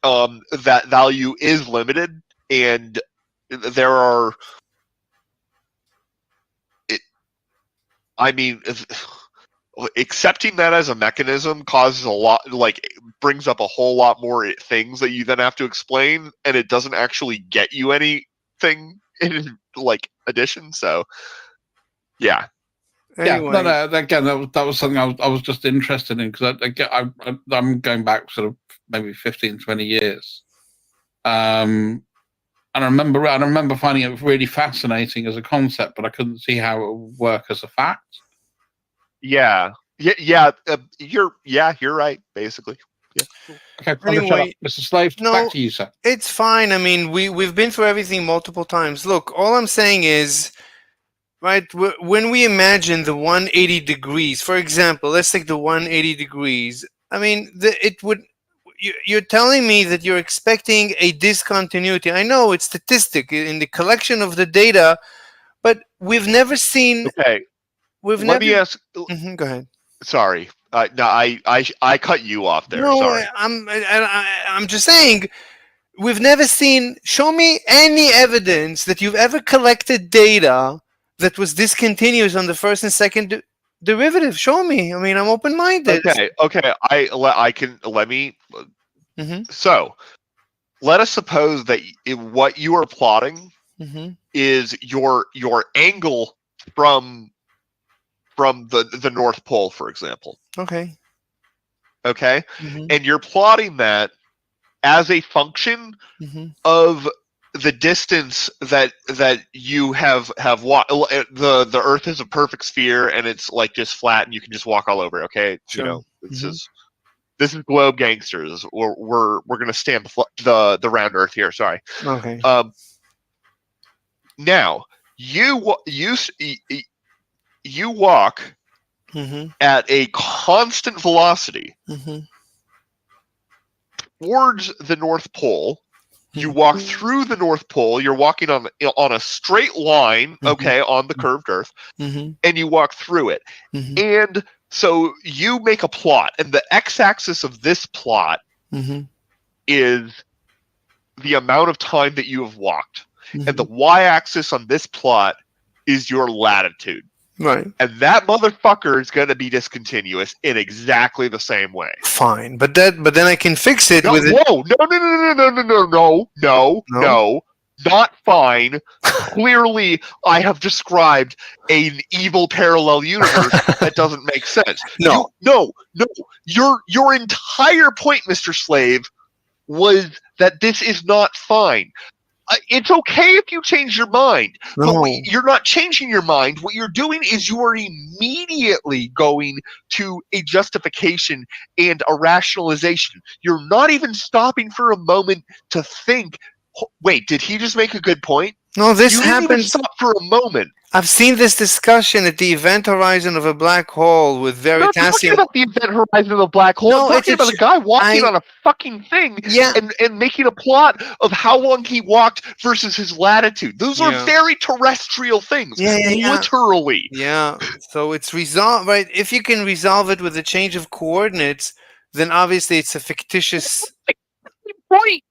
that value is limited, and there are. Accepting that as a mechanism causes a lot, brings up a whole lot more things that you then have to explain, and it doesn't actually get you anything in addition. So, yeah. Anyway. Yeah, no. Again, that was something I was just interested in, because I'm going back sort of maybe 15, 20 years, and I remember finding it really fascinating as a concept, but I couldn't see how it would work as a fact. Yeah. You're right. Basically. Yeah. Okay. Anyway, Mr. Slave, back to you, sir. It's fine. I mean, we've been through everything multiple times. Look, all I'm saying is, right, when we imagine the 180 degrees, for example, let's take the 180 degrees. I mean, you're telling me that you're expecting a discontinuity. I know it's statistic in the collection of the data, but we've never seen. Okay. Let me ask. Go ahead. Sorry. No, I cut you off there. No, sorry. I'm just saying, we've never seen. Show me any evidence that you've ever collected data that was discontinuous on the first and second derivative. Show me. I mean, I'm open-minded. Okay. I can. Let me. So, let us suppose that what you are plotting is your angle from the North Pole, for example. Okay. Okay. And you're plotting that as a function of the distance that you have walked. The Earth is a perfect sphere, and it's just flat, and you can just walk all over. Okay. Sure. This is globe gangsters. We're gonna stamp the round Earth here. Sorry. Okay. Now you walk at a constant velocity towards the North Pole. You walk through the North Pole. You're walking on a straight line, on the curved Earth, and you walk through it. And so you make a plot, and the x-axis of this plot is the amount of time that you have walked, and the y-axis on this plot is your latitude. Right. And that motherfucker is going to be discontinuous in exactly the same way. Fine, but then I can fix it with it. Whoa! No. Not fine. Clearly, I have described an evil parallel universe that doesn't make sense. No. Your entire point, Mr. Slave, was that this is not fine. It's okay if you change your mind, but you're not changing your mind. What you're doing is you are immediately going to a justification and a rationalization. You're not even stopping for a moment to think, wait, did he just make a good point? No, this you happens. Didn't even stop for a moment. I've seen this discussion at the event horizon of a black hole with Veritasium. I'm not talking about the event horizon of a black hole. I'm talking about a guy walking on a fucking thing and making a plot of how long he walked versus his latitude. Those are very terrestrial things. Literally. Yeah. So it's resolved, right? If you can resolve it with a change of coordinates, then obviously it's a fictitious point.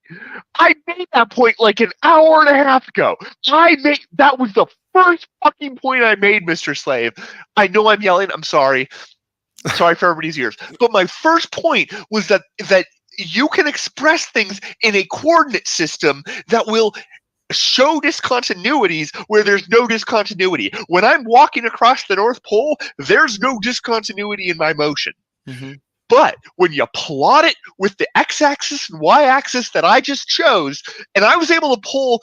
I made that point like an hour and a half ago. That was the first fucking point I made, Mr. Slave. I know I'm yelling. I'm sorry. Sorry for everybody's ears. But my first point was that you can express things in a coordinate system that will show discontinuities where there's no discontinuity. When I'm walking across the North Pole, there's no discontinuity in my motion. But when you plot it with the x-axis and y-axis that I just chose, and I was able to pull,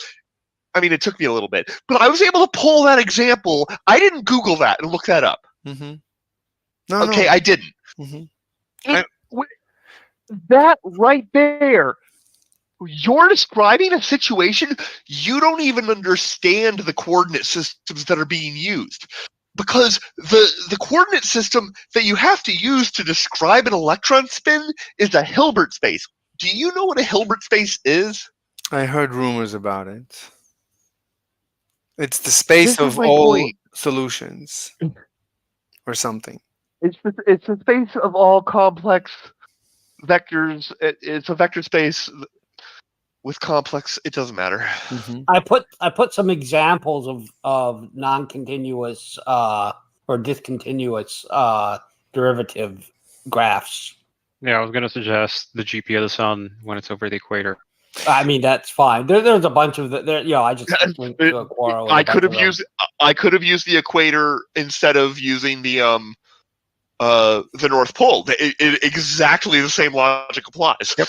I mean, it took me a little bit, but I was able to pull that example. I didn't Google that and look that up. No, Okay, no. I didn't. That right there, you're describing a situation you don't even understand the coordinate systems that are being used. Because the coordinate system that you have to use to describe an electron spin is a Hilbert space. Do you know what a Hilbert space is? I heard rumors about it. It's the space This is of my all point. solutions, or something. It's the space of all complex vectors. It's a vector space with complex. It doesn't matter. I put some examples of non-continuous or discontinuous derivative graphs. Yeah, I was gonna suggest the GP of the sun when it's over the equator. I mean, that's fine. There's a bunch of I just linked to a Quora. with a I bunch could have of them. used the equator instead of using the North Pole. Exactly the same logic applies. Yep.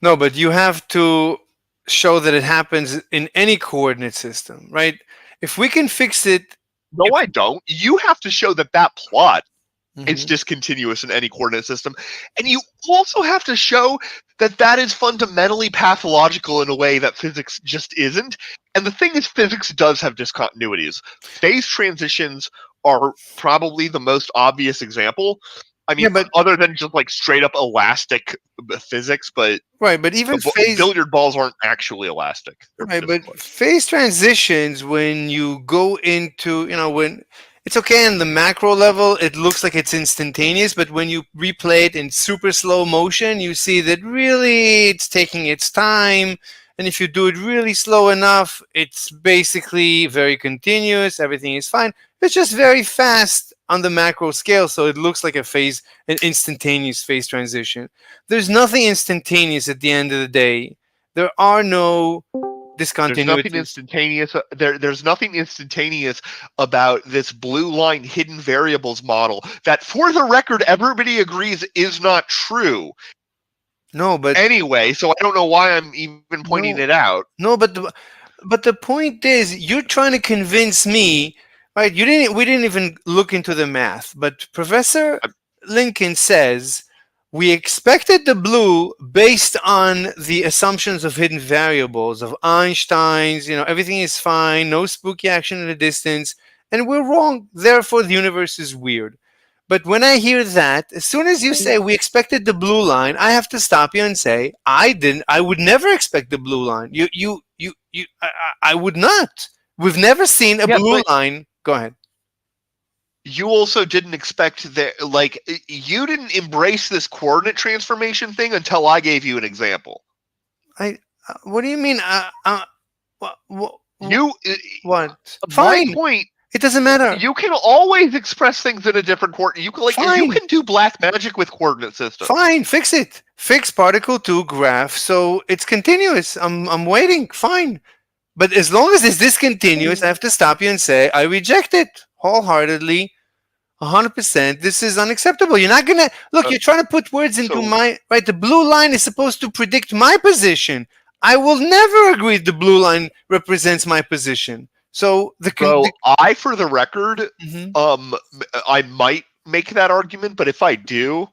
No, but you have to show that it happens in any coordinate system, right? If we can fix it. No, I don't. You have to show that plot Mm-hmm. is discontinuous in any coordinate system. And you also have to show that is fundamentally pathological in a way that physics just isn't. And the thing is, physics does have discontinuities. Phase transitions are probably the most obvious example. I mean, other than just like straight up elastic physics, but right. But even billiard balls aren't actually elastic. They're right. But phase transitions, when you go into, when it's okay on the macro level, it looks like it's instantaneous. But when you replay it in super slow motion, you see that really it's taking its time. And if you do it really slow enough, it's basically very continuous. Everything is fine. It's just very fast on the macro scale, so it looks like an instantaneous phase transition. There's nothing instantaneous at the end of the day. There are no discontinuities. There's nothing instantaneous. There's nothing instantaneous about this blue line hidden variables model that, for the record, everybody agrees is not true. No, but anyway, so I don't know why I'm even pointing it out. No, but the point is, you're trying to convince me, right? We didn't even look into the math, but Professor Lincoln says we expected the blue based on the assumptions of hidden variables of Einstein's. Everything is fine, no spooky action in the distance, and we're wrong. Therefore, the universe is weird. But when I hear that, as soon as you say we expected the blue line, I have to stop you and say I didn't. I would never expect the blue line. I would not. We've never seen a blue line. Go ahead. You also didn't expect that. Like, you didn't embrace this coordinate transformation thing until I gave you an example. What do you mean? What? Fine. My point. It doesn't matter. You can always express things in a different coordinate. You can do black magic with coordinate systems. Fine, fix it. Fix particle 2 graph so it's continuous. I'm waiting. Fine. But as long as it's discontinuous, I have to stop you and say I reject it wholeheartedly, 100%. This is unacceptable. You're not gonna look. You're trying to put words into my right. The blue line is supposed to predict my position. I will never agree the blue line represents my position. So for the record, I might make that argument, but if I do,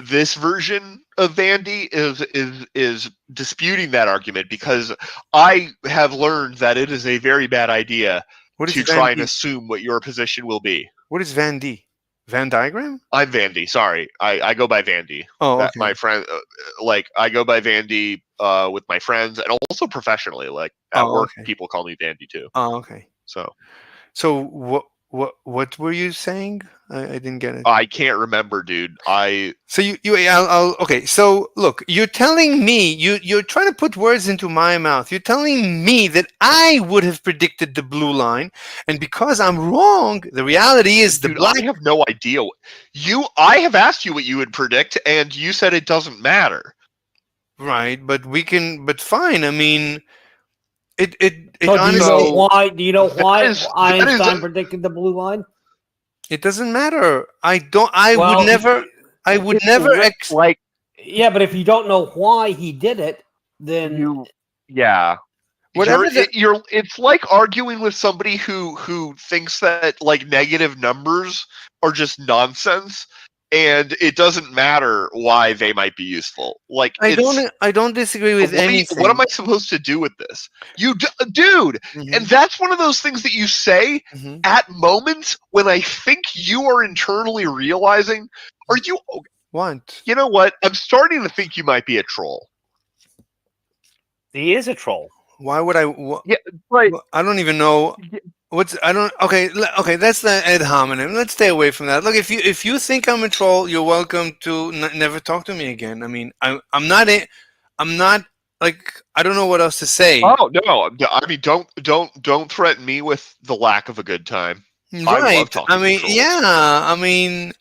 this version of Vandy is disputing that argument because I have learned that it is a very bad idea to try and assume what your position will be. What is Vandy? Venn diagram? I'm Vandy. Sorry, I go by Vandy. Oh, okay. My friend, I go by Vandy with my friends and also professionally. Like at work, people call me Vandy too. Oh, okay. So what were you saying? I didn't get it. I can't remember, dude. So okay. So look, you're telling me you're trying to put words into my mouth. You're telling me that I would have predicted the blue line, and because I'm wrong, the reality is the black. I have no idea. I have asked you what you would predict, and you said it doesn't matter. Right, but fine. I mean, it so honestly. Do you know why Einstein predicted the blue line? It doesn't matter. I would never. Yeah, but if you don't know why he did it, then Whatever it's like arguing with somebody who thinks that like negative numbers are just nonsense, and it doesn't matter why they might be useful. Like I don't disagree with anything. What am I supposed to do with this? Dude, and that's one of those things that you say at moments when I think you are internally realizing, are you? What? You know what? I'm starting to think you might be a troll. He is a troll. Why would I? Yeah, right. I don't even know. Okay, that's the ad hominem. Let's stay away from that. Look, if you think I'm a troll, you're welcome to never talk to me again. I mean, I'm not like, I don't know what else to say. Oh no! I mean, don't threaten me with the lack of a good time. Right. I love talking I mean, to trolls. yeah. I mean,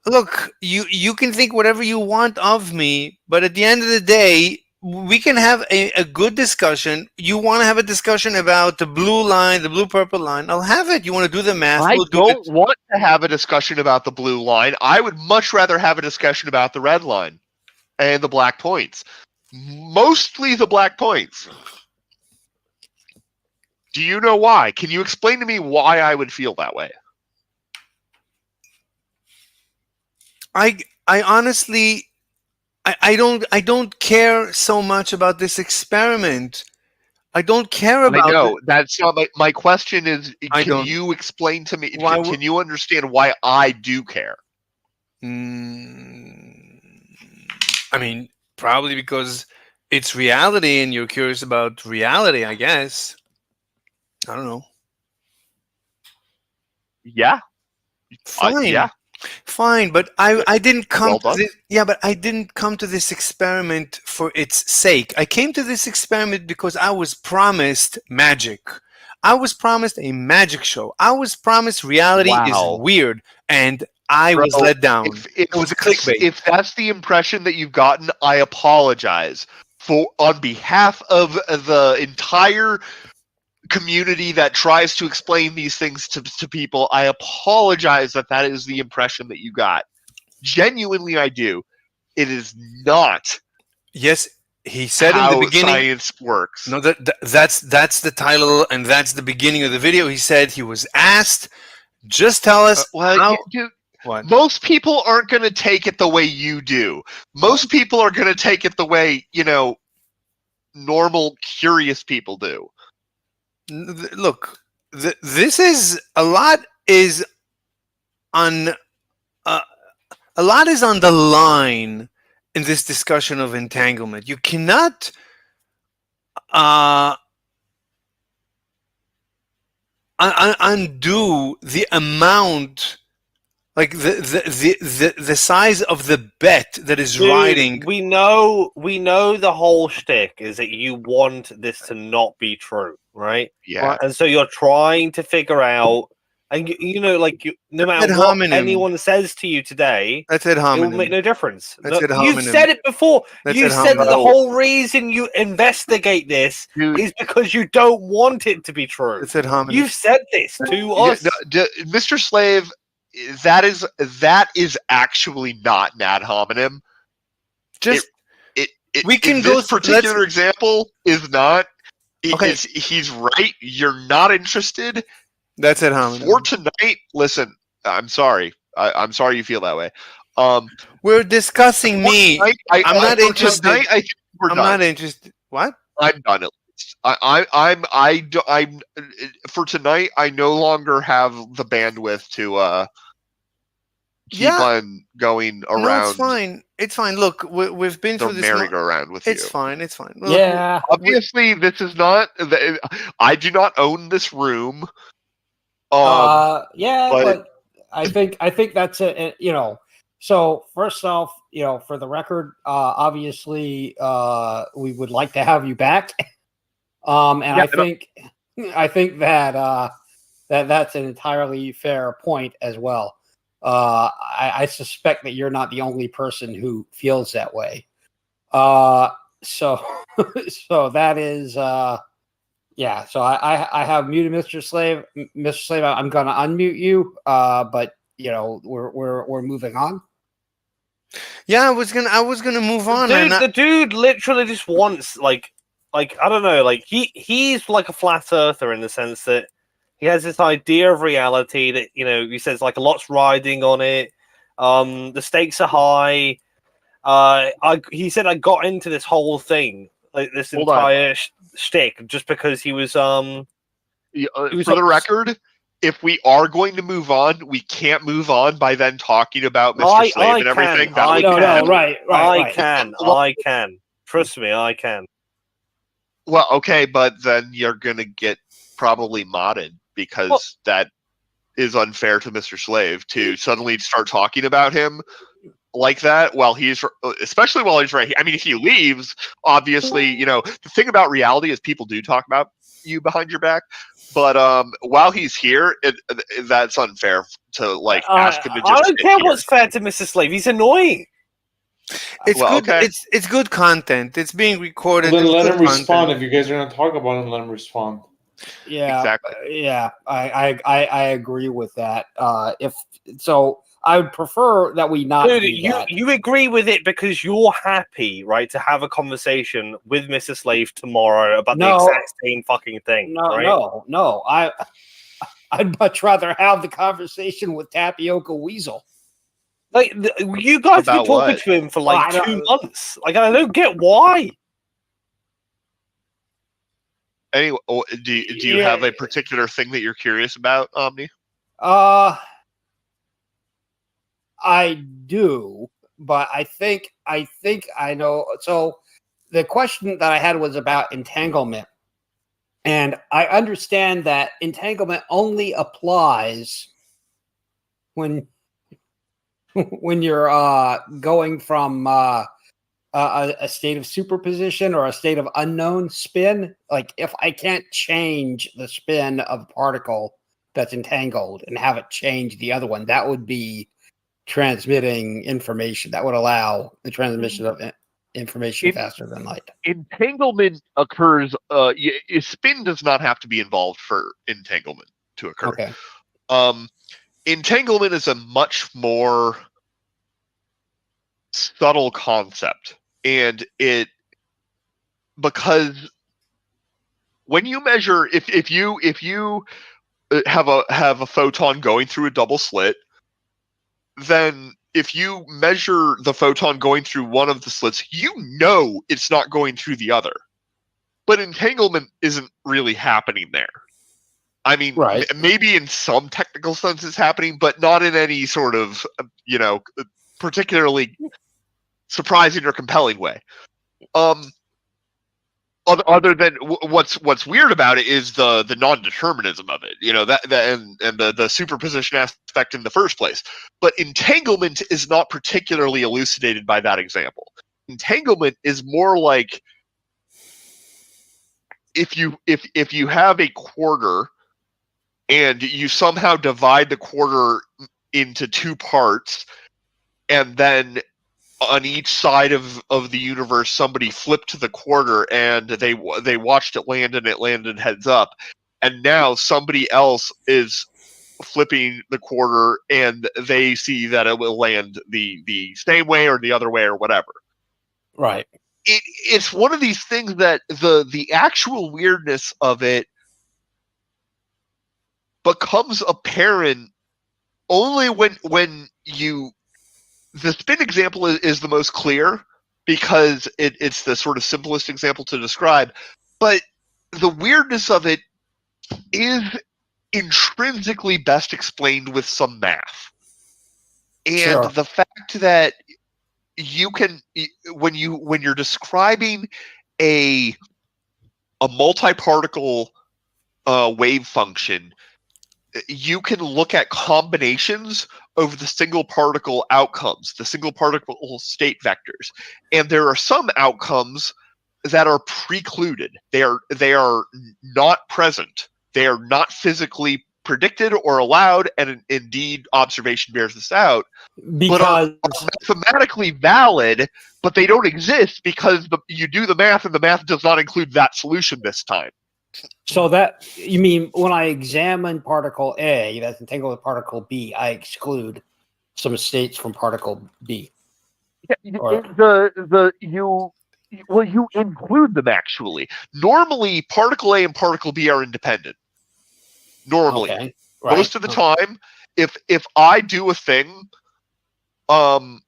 look, you can think whatever you want of me, but at the end of the day, we can have a good discussion. You want to have a discussion about the blue line, the blue-purple line, I'll have it. You want to do the math, I we'll do don't it. want to have a discussion about the blue line. I would much rather have a discussion about the red line and the black points. Mostly the black points. Do you know why? Can you explain to me why I would feel that way? I honestly, I don't care so much about this experiment. I don't care about I know it. that's not my question. Is I can don't. you explain to me? Why Can you understand why I do care? I mean, probably because it's reality and you're curious about reality, I guess. I don't know. Yeah. Fine. Yeah. Fine, but I didn't come Well to done. this, yeah, but I didn't come to this experiment for its sake. I came to this experiment because I was promised magic. I was promised a magic show. I was promised reality is Wow. weird, and I was Bro, let down. It was a clickbait. If that's the impression that you've gotten, I apologize on behalf of the entire community that tries to explain these things to people. I apologize that is the impression that you got. Genuinely, I do. It is not. Yes, he said how in the beginning. Science works. No, that's the title and that's the beginning of the video. He said he was asked, just tell us how. Dude, what? Most people aren't going to take it the way you do. Most people are going to take it the way, normal, curious people do. Look, this is a lot is on a lot is on the line in this discussion of entanglement. You cannot undo the amount, like the size of the bet that is Dude, riding. We know the whole shtick is that you want this to not be true, right? Yeah. And so you're trying to figure out, and no matter what anyone says to you today, that's ad it hominem. will make no difference. That's ad You've hominem. said it before. That's You ad said that the hominem. whole reason you investigate this is because you don't want it to be true. It's ad hominem. You've said this to us. Mr. Slave, that is actually not an ad hominem. Just we can this go particular example is not. Okay. He's right. You're not interested. That's ad hominem. For tonight, listen. I'm sorry. I'm sorry you feel that way. We're discussing me. Tonight, I'm not for interested. Tonight, I think we're I'm done. not interested. What? I'm done. At least. I'm for tonight. I no longer have the bandwidth to keep on going around. No, it's fine. It's fine. Look, we've been the through this. merry-go-round with you. It's fine. It's fine. Look, Yeah. Obviously, this is not. I do not own this room. Yeah, but I think that's it. So first off, for the record, obviously, we would like to have you back. And Yeah, I think that that's an entirely fair point as well. I suspect that you're not the only person who feels that way. So that is yeah. So I have muted Mr. Slave. Mr. Slave, I'm gonna unmute you. But we're moving on. Yeah, I was gonna move on. The dude literally just wants like I don't know, like he's like a flat earther in the sense that he has this idea of reality that he says like a lot's riding on it. The stakes are high. He said I got into this whole thing, like this Hold on. entire shtick, just because he was For the record, if we are going to move on, we can't move on by then talking about Mr. Slave and everything. I can. can. Trust me, I can. Well, okay, but then you're gonna get probably modded because that is unfair to Mr. Slave to suddenly start talking about him like that while especially while he's right here. I mean, if he leaves, obviously, the thing about reality is people do talk about you behind your back. But while he's here, that's unfair to ask him to just. I don't care what's fair to Mr. Slave. He's annoying. It's good. Okay. It's good content. It's being recorded. Well, then let him content. respond. If you guys are going to talk about him, let him respond. Yeah, exactly. Yeah, I agree with that. If so, I would prefer that we not. Dude, do that. you agree with it because you're happy, right, to have a conversation with Mr. Slave tomorrow about the exact same fucking thing. No. I'd much rather have the conversation with Tapioca Weasel. Like you guys have been talking to him for like 2 months. Like I don't get why. Anyway, do you have a particular thing that you're curious about, Omni? I do, but I think I know. So the question that I had was about entanglement, and I understand that entanglement only applies when you're going from a state of superposition or a state of unknown spin. Like if I can't change the spin of a particle that's entangled and have it change the other one, that would be transmitting information. That would allow the transmission of information faster than light. Entanglement occurs. Spin does not have to be involved for entanglement to occur. Okay. Entanglement is a much more subtle concept, and because when you measure, if you have a photon going through a double slit, then if you measure the photon going through one of the slits, it's not going through the other. But entanglement isn't really happening there. I mean, maybe in some technical sense it's happening, but not in any sort of, particularly surprising or compelling way. Other than what's weird about it is the non-determinism of it, and the superposition aspect in the first place. But entanglement is not particularly elucidated by that example. Entanglement is more like if you have a quarter and you somehow divide the quarter into two parts, and then on each side of the universe, somebody flipped the quarter and they watched it land, and it landed heads up. And now somebody else is flipping the quarter and they see that it will land the same way or the other way or whatever. Right. It's one of these things that the actual weirdness of it becomes apparent only when you. The spin example is the most clear because it's the sort of simplest example to describe, but the weirdness of it is intrinsically best explained with some math. And the fact that you can, when you're describing a multi-particle wave function, you can look at combinations of the single particle outcomes, the single particle state vectors. And there are some outcomes that are precluded. They are not present. They are not physically predicted or allowed, and indeed observation bears this out, but are mathematically valid, but they don't exist because you do the math and the math does not include that solution this time. So that you mean when I examine particle A that's entangled with particle B, I exclude some states from particle B. You Well, you include them actually. Normally, particle A and particle B are independent. Normally, Okay. Right. most of the time, if I do a thing, and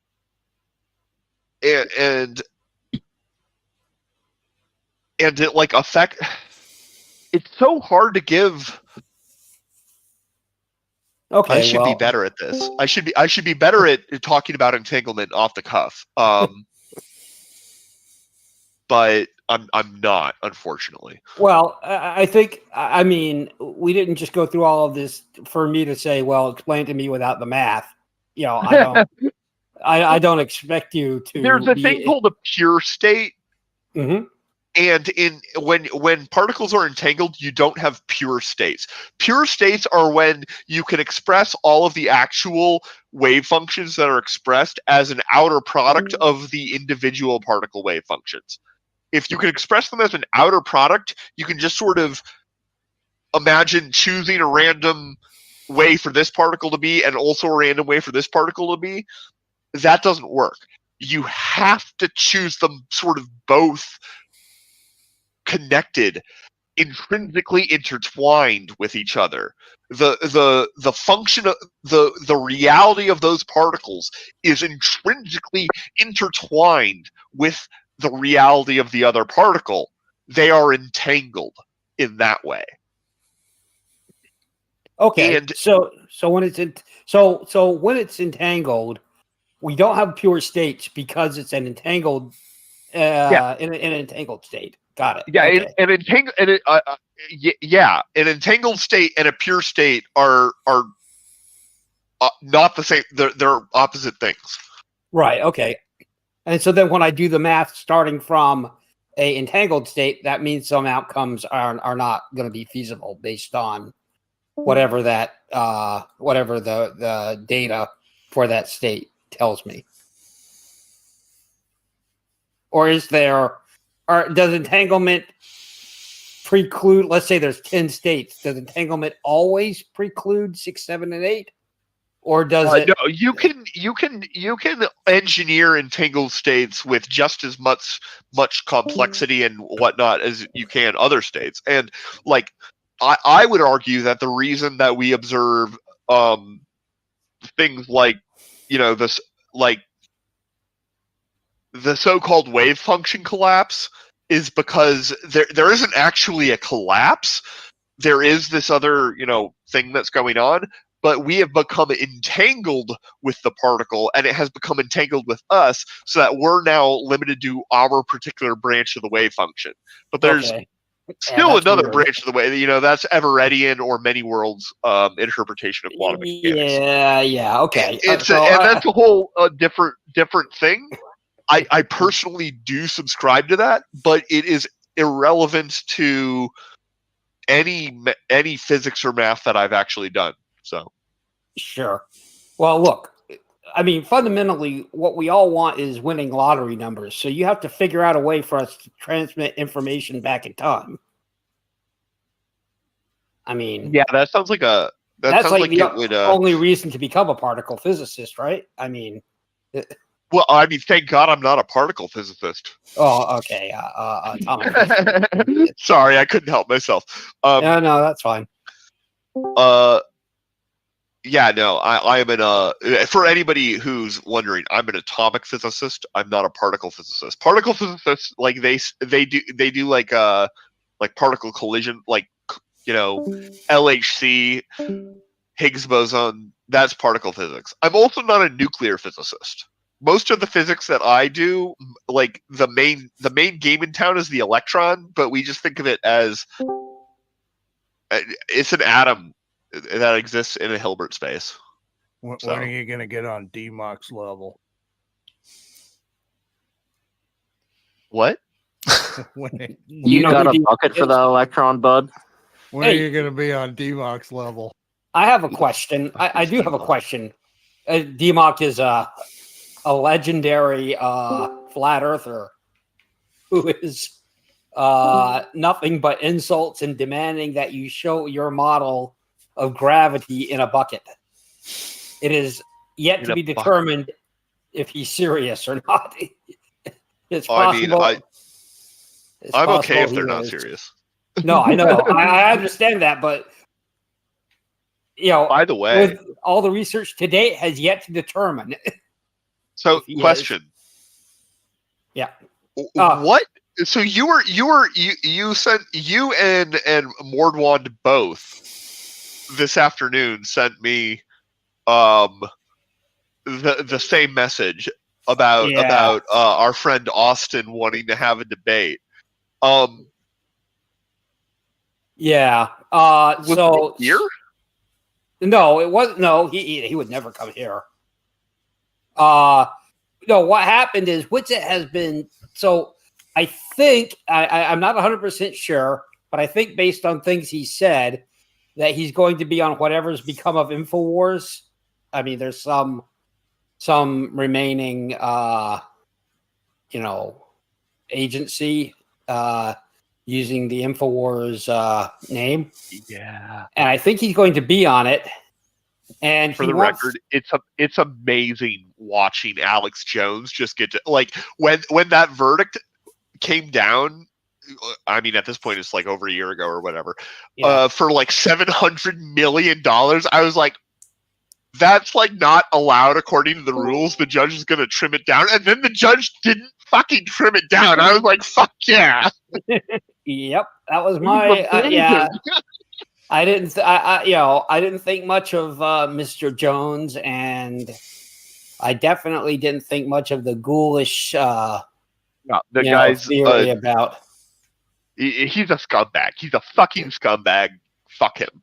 it like affect. It's so hard to give. Okay, I should be better at this. I should be better at talking about entanglement off the cuff. But I'm not, unfortunately. Well, I think, I mean, we didn't just go through all of this for me to say, well, explain to me without the math. You know, I don't, I don't expect you to. There's a thing called a pure state. Mm-hmm. And when particles are entangled, you don't have pure states. Pure states are when you can express all of the actual wave functions that are expressed as an outer product of the individual particle wave functions. If you can express them as an outer product, you can just sort of imagine choosing a random way for this particle to be and also a random way for this particle to be. That doesn't work. You have to choose them sort of both connected, intrinsically intertwined with each other. The function of the reality of those particles is intrinsically intertwined with the reality of the other particle. They are entangled in that way. Okay. And so when it's when it's entangled, we don't have pure states because it's an entangled in an entangled state. Got it. Yeah, Okay. an entangled state and a pure state are not the same. They're opposite things. Right. Okay. And so then when I do the math starting from a entangled state, that means some outcomes are not going to be feasible based on whatever that whatever the data for that state tells me. Or is there, or does entanglement preclude, let's say there's 10 states, does entanglement always preclude 6, 7, and 8? Or does it? No, you can engineer entangled states with just as much complexity and whatnot as you can other states. And like I would argue that the reason that we observe things like, you know, this like the so-called wave function collapse is because there isn't actually a collapse. There is this other, you know, thing that's going on, but we have become entangled with the particle, and it has become entangled with us, so that we're now limited to our particular branch of the wave function. But there's still another branch of the wave, you know, that's Everettian or many worlds interpretation of quantum mechanics. Yeah, okay. And that's a whole different thing. I personally do subscribe to that, but it is irrelevant to any physics or math that I've actually done. So, sure. Well, look, I mean, fundamentally, what we all want is winning lottery numbers. So you have to figure out a way for us to transmit information back in time. I mean, yeah, that sounds like that's like the it would, only reason to become a particle physicist, right? I mean, well, I mean, thank God I'm not a particle physicist. Oh, okay. Atomic. Sorry, I couldn't help myself. No, that's fine. Yeah, no, I am for anybody who's wondering, I'm an atomic physicist. I'm not a particle physicist. Particle physicists, like they do like particle collision, like, you know, LHC, Higgs boson. That's particle physics. I'm also not a nuclear physicist. Most of the physics that I do, like the main game in town is the electron, but we just think of it as it's an atom that exists in a Hilbert space. When are you going to get on DMOX level? What? You got a bucket for that electron, bud? When are you going to be on DMOX level? I have a question. I do have a question. DMOC is a legendary flat earther who is nothing but insults and demanding that you show your model of gravity in a bucket. It is yet to be determined if he's serious or not. It's possible. It's I'm okay possible if he they're not was. serious. No, I know. I understand that, but By the way, with all the research to date has yet to determine. so if he is. question. Yeah. What? So you sent you and Mordwand both this afternoon sent me the same message about our friend Austin wanting to have a debate. Yeah. So here? No, it wasn't. No, he would never come here. No, what happened is Witsit has been. So I think I'm not 100% sure, but I think based on things he said that he's going to be on whatever's become of InfoWars. I mean, there's some remaining, agency using the InfoWars name. Yeah. And I think he's going to be on it. And for the record, it's amazing watching Alex Jones just get to when that verdict came down. I mean, at this point, it's like over a year ago or whatever. For like $700 million, I was like, that's like not allowed according to the rules. The judge is going to trim it down, and then the judge didn't fucking trim it down. I was like, fuck yeah. Yep, that was my yeah. I didn't think much of Mr. Jones, and I definitely didn't think much of the ghoulish guy's theory about. He's a scumbag. He's a fucking scumbag. Fuck him.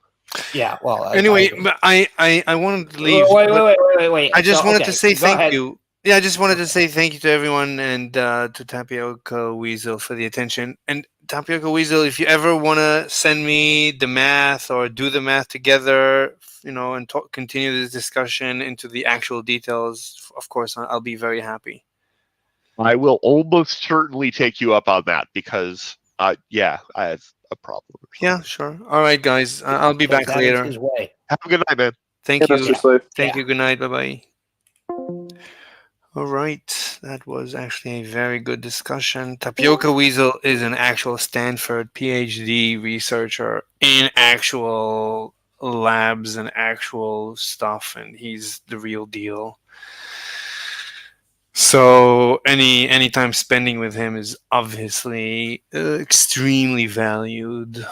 Yeah. Well. Anyway, but I wanted to leave. Wait. I just wanted okay, to say go thank ahead. you. Yeah, I just wanted to say thank you to everyone and to Tapioca Weasel for the attention. And Tapioca Weasel, if you ever want to send me the math or do the math together, and continue this discussion into the actual details, of course, I'll be very happy. I will almost certainly take you up on that because, I have a problem. Yeah, sure. All right, guys. I'll be back That is later. his way. Have a good night, man. Thank you. Mr. Slave. Thank you. Good night. Bye-bye. All right. That was actually a very good discussion. Tapioca Weasel is an actual Stanford PhD researcher in actual labs and actual stuff, and he's the real deal. So any time spending with him is obviously extremely valued.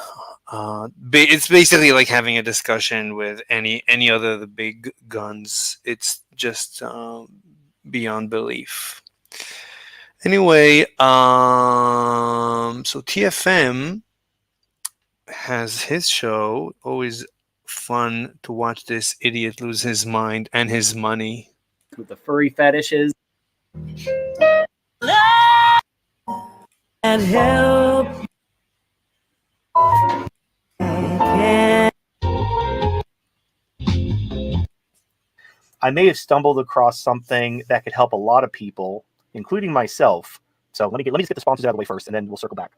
It's basically like having a discussion with any other of the big guns. It's just beyond belief. Anyway, so TFM has his show. Always fun to watch this idiot lose his mind and his money. With the furry fetishes. And help. I may have stumbled across something that could help a lot of people, including myself. So let me just get the sponsors out of the way first, and then we'll circle back.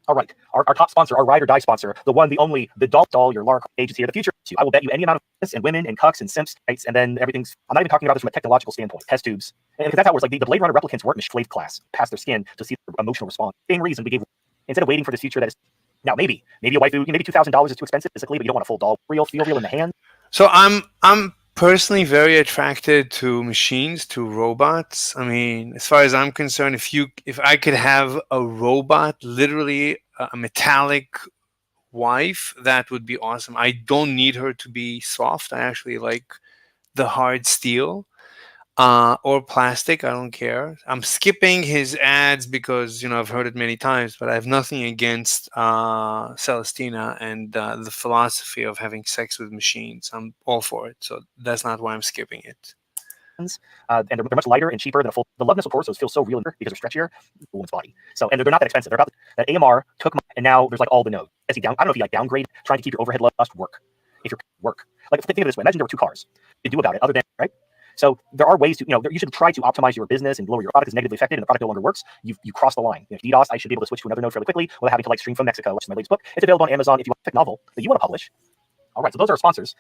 All right, our top sponsor, our ride or die sponsor, the one, the only, the doll, your LARC agency of the future. I will bet you any amount of this and women and cucks and simps, and then everything's. I'm not even talking about this from a technological standpoint. Test tubes, and because that's how it works. Like the Blade Runner replicants work in a slave class, past their skin to see their emotional response. Same reason we gave instead of waiting for this future that is now maybe a waifu, maybe $2,000 is too expensive physically, but you don't want a full doll, feel real in the hand. So I'm personally very attracted to machines, to robots. I mean, as far as I'm concerned, if I could have a robot, literally a metallic wife, that would be awesome. I don't need her to be soft. I actually like the hard steel or plastic. I don't care. I'm skipping his ads because I've heard it many times, but I have nothing against Celestina and the philosophy of having sex with machines. I'm all for it, so that's not why I'm skipping it. And they're much lighter and cheaper than a full. The Love Missile Corsos feel so real because they're stretchier, a woman's body. So and they're not that expensive. They're about that AMR took, and now there's like all the nodes. I don't know if you like downgrade, trying to keep your overhead lust work. If your work, like think of it this way: imagine there were two cars. You do about it, other than right. So there are ways to, you should try to optimize your business and lower your product is negatively affected and the product no longer works. You cross the line. DDoS, I should be able to switch to another node fairly quickly without having to stream from Mexico, which is my latest book. It's available on Amazon if you want a novel that you want to publish. All right, so those are our sponsors.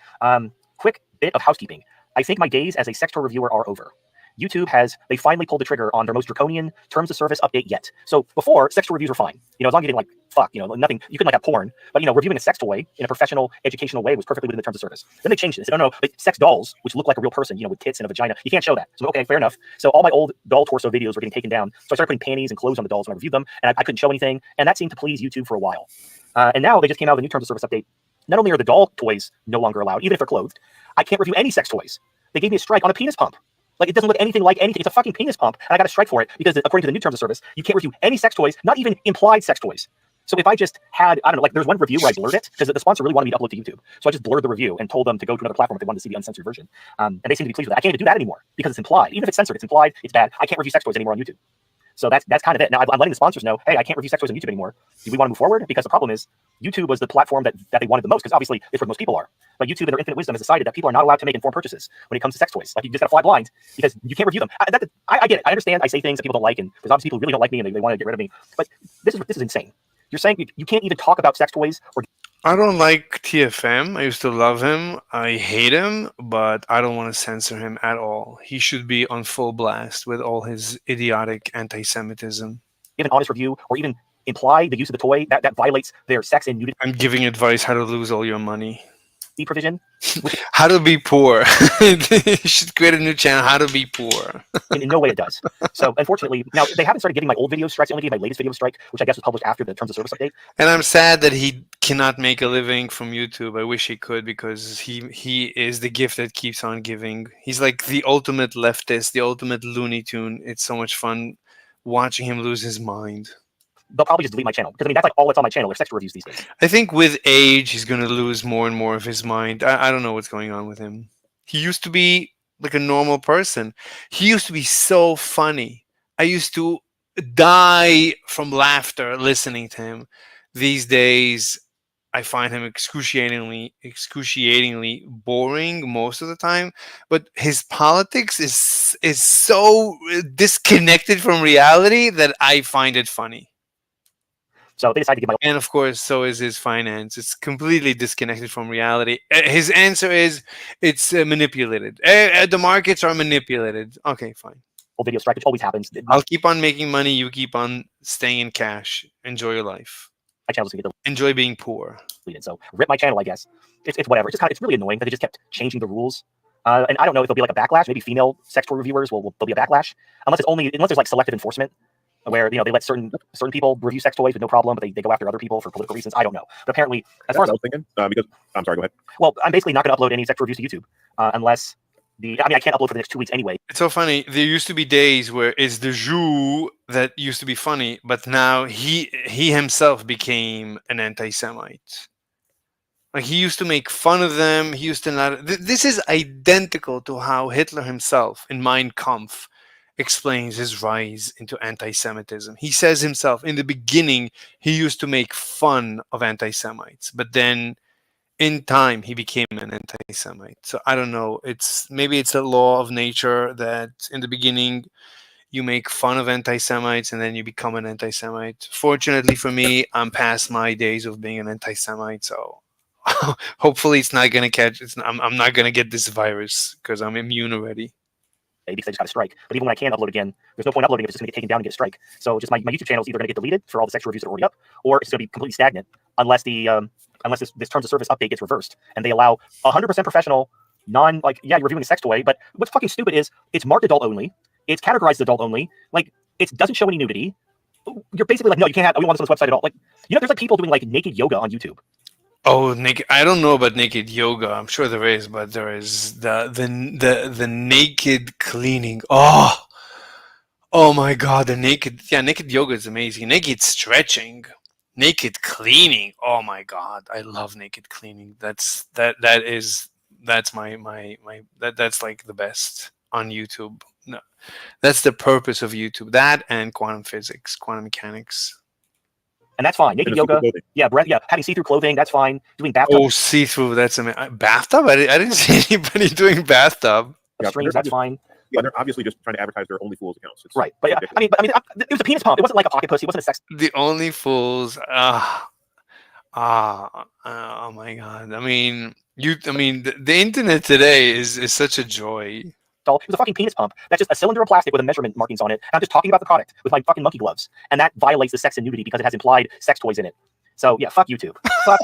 Quick bit of housekeeping. I think my days as a sex toy reviewer are over. YouTube they finally pulled the trigger on their most draconian terms of service update yet. So before, sex toy reviews were fine. As long as you didn't fuck, nothing, you couldn't have porn, but reviewing a sex toy in a professional, educational way was perfectly within the terms of service. Then they changed this. No, but sex dolls, which look like a real person, with tits and a vagina, you can't show that. So okay, fair enough. So all my old doll torso videos were getting taken down. So I started putting panties and clothes on the dolls when I reviewed them, and I couldn't show anything, and that seemed to please YouTube for a while. And now they just came out with a new terms of service update. Not only are the doll toys no longer allowed, even if they're clothed, I can't review any sex toys. They gave me a strike on a penis pump. It doesn't look anything like anything. It's a fucking penis pump, and I got a strike for it because according to the new terms of service, you can't review any sex toys, not even implied sex toys. So if I just had, I don't know, there's one review where I blurred it because the sponsor really wanted me to upload to YouTube. So I just blurred the review and told them to go to another platform if they wanted to see the uncensored version. And they seem to be pleased with that. I can't even do that anymore because it's implied. Even if it's censored, it's implied, it's bad. I can't review sex toys anymore on YouTube. So that's kind of it. Now I'm letting the sponsors know, hey, I can't review sex toys on YouTube anymore. Do we want to move forward? Because the problem is YouTube was the platform that they wanted the most because obviously it's where most people are. But YouTube, in their infinite wisdom, has decided that people are not allowed to make informed purchases when it comes to sex toys. You just got to fly blind because you can't review them. I get it. I understand. I say things that people don't like, and there's obviously people who really don't like me and they want to get rid of me. But this is insane. You're saying you can't even talk about sex toys or. I don't like TFM. I used to love him. I hate him, but I don't want to censor him at all. He should be on full blast with all his idiotic anti-Semitism. Give an honest review or even imply the use of the toy that violates their sex and nudity. I'm giving advice how to lose all your money. Provision. How to be poor. You should create a new channel, How to Be Poor. In no way it does. So unfortunately, now they haven't started getting my old videos strikes. They only gave my latest video strike, which I guess was published after the terms of service update. And I'm sad that he cannot make a living from YouTube. I wish he could because he is the gift that keeps on giving. He's like the ultimate leftist, the ultimate Looney Tune. It's so much fun watching him lose his mind. They'll probably just delete my channel because that's all that's on my channel. Are sex reviews these days. I think with age, he's going to lose more and more of his mind. I don't know what's going on with him. He used to be like a normal person. He used to be so funny. I used to die from laughter listening to him. These days, I find him excruciatingly boring most of the time. But his politics is so disconnected from reality that I find it funny. So they decided to give my. And of course, so is his finance. It's completely disconnected from reality. His answer is it's manipulated. The markets are manipulated. Okay, fine. Old video strike, which always happens. I'll keep on making money. You keep on staying in cash. Enjoy your life. My channel's gonna get enjoy being poor. So rip my channel, I guess. It's whatever. It's really annoying that they just kept changing the rules. And I don't know if there'll be like a backlash. Maybe female sex toy reviewers there'll be a backlash unless there's like selective enforcement. Where they let certain people review sex toys with no problem, but they go after other people for political reasons. I don't know, but apparently, as far as I was thinking, because I'm sorry, go ahead. Well, I'm basically not going to upload any sex reviews to YouTube unless I can't upload for the next 2 weeks anyway. It's so funny. There used to be days where it's the Jew that used to be funny, but now he himself became an anti-Semite. Like he used to make fun of them. He used to not. This is identical to how Hitler himself in Mein Kampf explains his rise into anti-Semitism. He says himself, in the beginning, he used to make fun of anti-Semites, but then in time, he became an anti-Semite. So I don't know. Maybe it's a law of nature that in the beginning, you make fun of anti-Semites and then you become an anti-Semite. Fortunately for me, I'm past my days of being an anti-Semite, so hopefully it's not going to catch. I'm not going to get this virus because I'm immune already. Because I just got a strike. But even when I can upload again, there's no point uploading if it's just going to get taken down and get a strike. So just my YouTube channel is either going to get deleted for all the sex reviews that are already up, or it's going to be completely stagnant unless this terms of service update gets reversed and they allow 100% professional, you're reviewing a sex toy. But what's fucking stupid is it's marked adult only. It's categorized as adult only. Like it doesn't show any nudity. You're basically like, no, you can't have. We want this on this website at all. Like there's like people doing like naked yoga on YouTube. Oh, I don't know about naked yoga. I'm sure there is, but there is the naked cleaning. Oh my God, naked yoga is amazing. Naked stretching, naked cleaning. Oh my God, I love naked cleaning. That's like the best on YouTube. No, that's the purpose of YouTube. That and quantum physics, quantum mechanics. And that's fine. Naked yoga, having see-through clothing, that's fine. Doing bathtub. Oh, see-through, that's amazing. Bathtub? I didn't see anybody doing bathtub. Strings, that's fine. Yeah, they're obviously just trying to advertise their OnlyFools accounts. It's right, but I mean, it was a penis pump. It wasn't like a pocket pussy. It wasn't a sex. The OnlyFools. Oh my God. I mean, the internet today is such a joy. tall. It was a fucking penis pump. That's just a cylinder of plastic with a measurement markings on it. And I'm just talking about the product with my fucking monkey gloves. And that violates the sex and nudity because it has implied sex toys in it. So yeah, fuck YouTube. Fuck.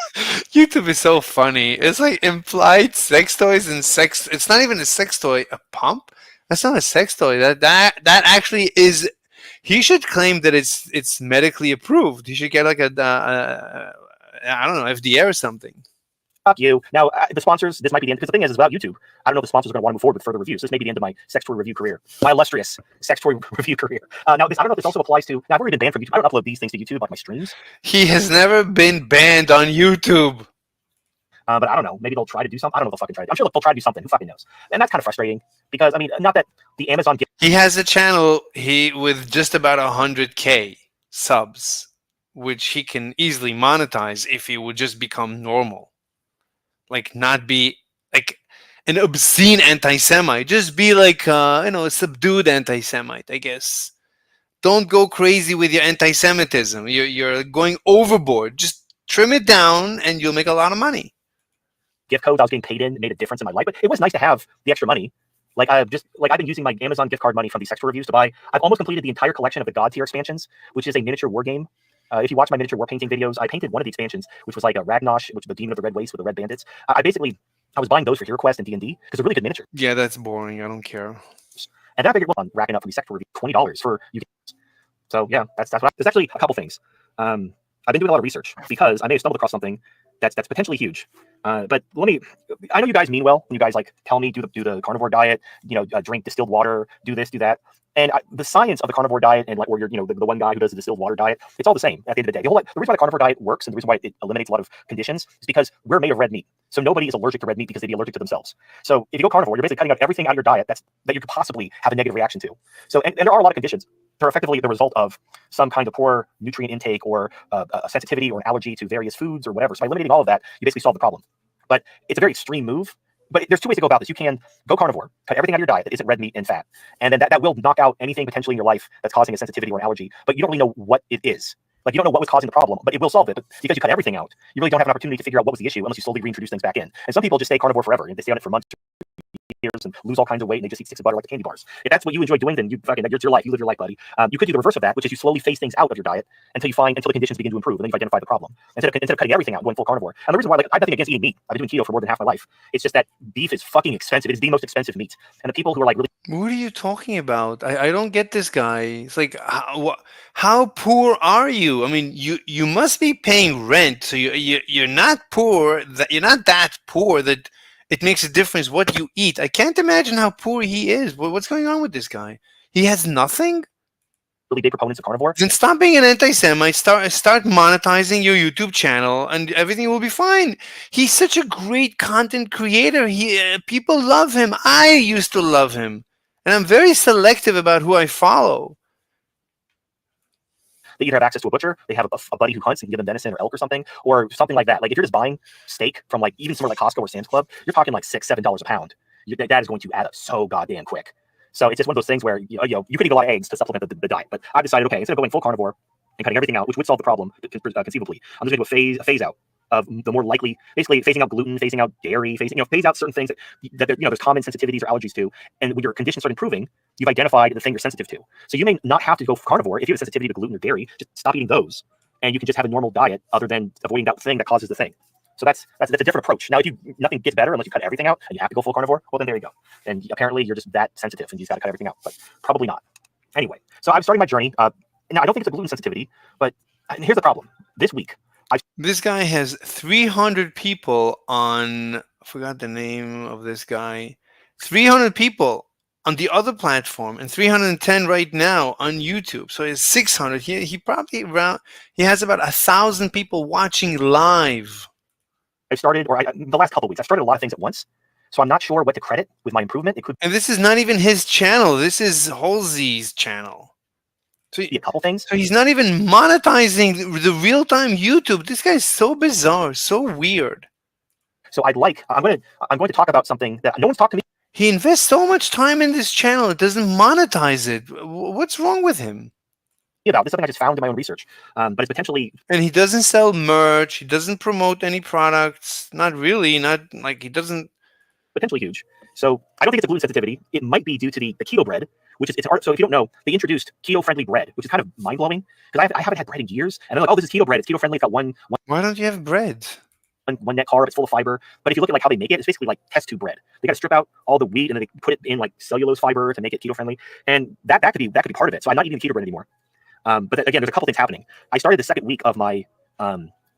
YouTube is so funny. It's like implied sex toys and sex. It's not even a sex toy. A pump? That's not a sex toy. That actually is. He should claim that it's medically approved. He should get like a I don't know, FDA or something. Fuck you. Now, the sponsors, this might be the end, because the thing is about YouTube, I don't know if the sponsors are going to want to move forward with further reviews. This may be the end of my sex toy review career, my illustrious sex toy review career. Now, this, I don't know if this also applies to, now, I've already been banned from YouTube. I don't upload these things to YouTube, like my streams. He has never been banned on YouTube. But I don't know. Maybe they'll try to do something. I don't know if they'll fucking try to. I'm sure they'll try to do something. Who fucking knows? And that's kind of frustrating because, I mean, not that the Amazon gift. He has a channel with just about 100K subs, which he can easily monetize if he would just become normal. Like, not be like an obscene anti-Semite. Just be like, a subdued anti-Semite, I guess. Don't go crazy with your anti-Semitism. You're going overboard. Just trim it down and you'll make a lot of money. Gift codes I was getting paid in made a difference in my life, but it was nice to have the extra money. Like I've been using my Amazon gift card money from these sex toy reviews to buy. I've almost completed the entire collection of the God tier expansions, which is a miniature war game. If you watch my miniature war painting videos, I painted one of the expansions, which was like a Ragnosh, which is the Demon of the Red Waste with the red bandits. I was buying those for Hero Quest and D&D because they're really good miniature. Yeah, that's boring. I don't care. And then I figured, well, I'm racking up for these sex toy reviews, $20 for you. So yeah, that's what there's actually a couple things. I've been doing a lot of research because I may have stumbled across something that's potentially huge. But I know you guys mean well when you guys like tell me do the carnivore diet, drink distilled water, do this, do that. And the science of the carnivore diet and like where you're, the one guy who does the distilled water diet, it's all the same at the end of the day. The reason why the carnivore diet works and the reason why it eliminates a lot of conditions is because we're made of red meat. So nobody is allergic to red meat because they'd be allergic to themselves. So if you go carnivore, you're basically cutting out everything out of your diet that you could possibly have a negative reaction to. So and there are a lot of conditions. They're effectively the result of some kind of poor nutrient intake or a sensitivity or an allergy to various foods or whatever. So by eliminating all of that, you basically solve the problem. But it's a very extreme move. But there's two ways to go about this. You can go carnivore, cut everything out of your diet that isn't red meat and fat. And then that will knock out anything potentially in your life that's causing a sensitivity or an allergy. But you don't really know what it is. Like, you don't know what was causing the problem, but it will solve it. But because you cut everything out, you really don't have an opportunity to figure out what was the issue unless you slowly reintroduce things back in. And some people just stay carnivore forever, and they stay on it for months, years, and lose all kinds of weight, and they just eat sticks of butter like the candy bars. If that's what you enjoy doing, then it's your life. You live your life, buddy. You could do the reverse of that, which is you slowly phase things out of your diet until the conditions begin to improve, and then you identify the problem instead of cutting everything out and going full carnivore. And the reason why, I have nothing against eating meat. I've been doing keto for more than half my life. It's just that beef is fucking expensive. It's the most expensive meat, and the people who are like really. What are you talking about? I don't get this guy. It's like, how poor are you? I mean, you must be paying rent, so you're not poor. You're not that poor that it makes a difference what you eat. I can't imagine how poor he is. What's going on with this guy? He has nothing? Really big proponents of carnivore. Then stop being an anti-Semite. Start monetizing your YouTube channel, and everything will be fine. He's such a great content creator. People love him. I used to love him, and I'm very selective about who I follow. They either have access to a butcher, they have a buddy who hunts and can give them venison or elk or something like that. Like if you're just buying steak from like even somewhere like Costco or Sam's Club, you're talking like $6-7 a pound. That is going to add up so goddamn quick. So it's just one of those things where you could eat a lot of eggs to supplement the diet. But I've decided, okay, instead of going full carnivore and cutting everything out, which would solve the problem conceivably, I'm just going to do a phase out of the more likely, basically phasing out gluten, phasing out dairy, phase out certain things that there's common sensitivities or allergies to. And when your conditions start improving, you've identified the thing you're sensitive to. So you may not have to go carnivore if you have a sensitivity to gluten or dairy. Just stop eating those, and you can just have a normal diet other than avoiding that thing that causes the thing. So that's a different approach. Now, if nothing gets better unless you cut everything out and you have to go full carnivore, well then there you go. And apparently you're just that sensitive and you just got to cut everything out. But probably not. Anyway, so I'm starting my journey. Now I don't think it's a gluten sensitivity, but here's the problem. This week, this guy has 300 people on. I forgot the name of this guy. 300 people on the other platform and 310 right now on YouTube. So it's 600. He probably he has about 1,000 people watching live. The last couple of weeks, I've started a lot of things at once. So I'm not sure what to credit with my improvement. And this is not even his channel. This is Halsey's channel. So a couple things. So he's not even monetizing the real-time YouTube. This guy's so bizarre, so weird. So I'm going to talk about something that no one's talked to me. He invests so much time in this channel. It doesn't monetize it. What's wrong with him? About this is something I just found in my own research, but it's potentially. And he doesn't sell merch. He doesn't promote any products. Not really. Not like he doesn't. Potentially huge. So I don't think it's a gluten sensitivity. It might be due to the keto bread, which is it's art. So if you don't know, they introduced keto-friendly bread, which is kind of mind-blowing because I haven't had bread in years. And they're like, oh, this is keto bread. It's keto-friendly. It's got one Why don't you have bread? one net carb. It's full of fiber. But if you look at like how they make it, it's basically like test tube bread. They got to strip out all the wheat and then they put it in like cellulose fiber to make it keto-friendly. And that could be part of it. So I'm not eating keto bread anymore. But again, there's a couple things happening. I started the second week of my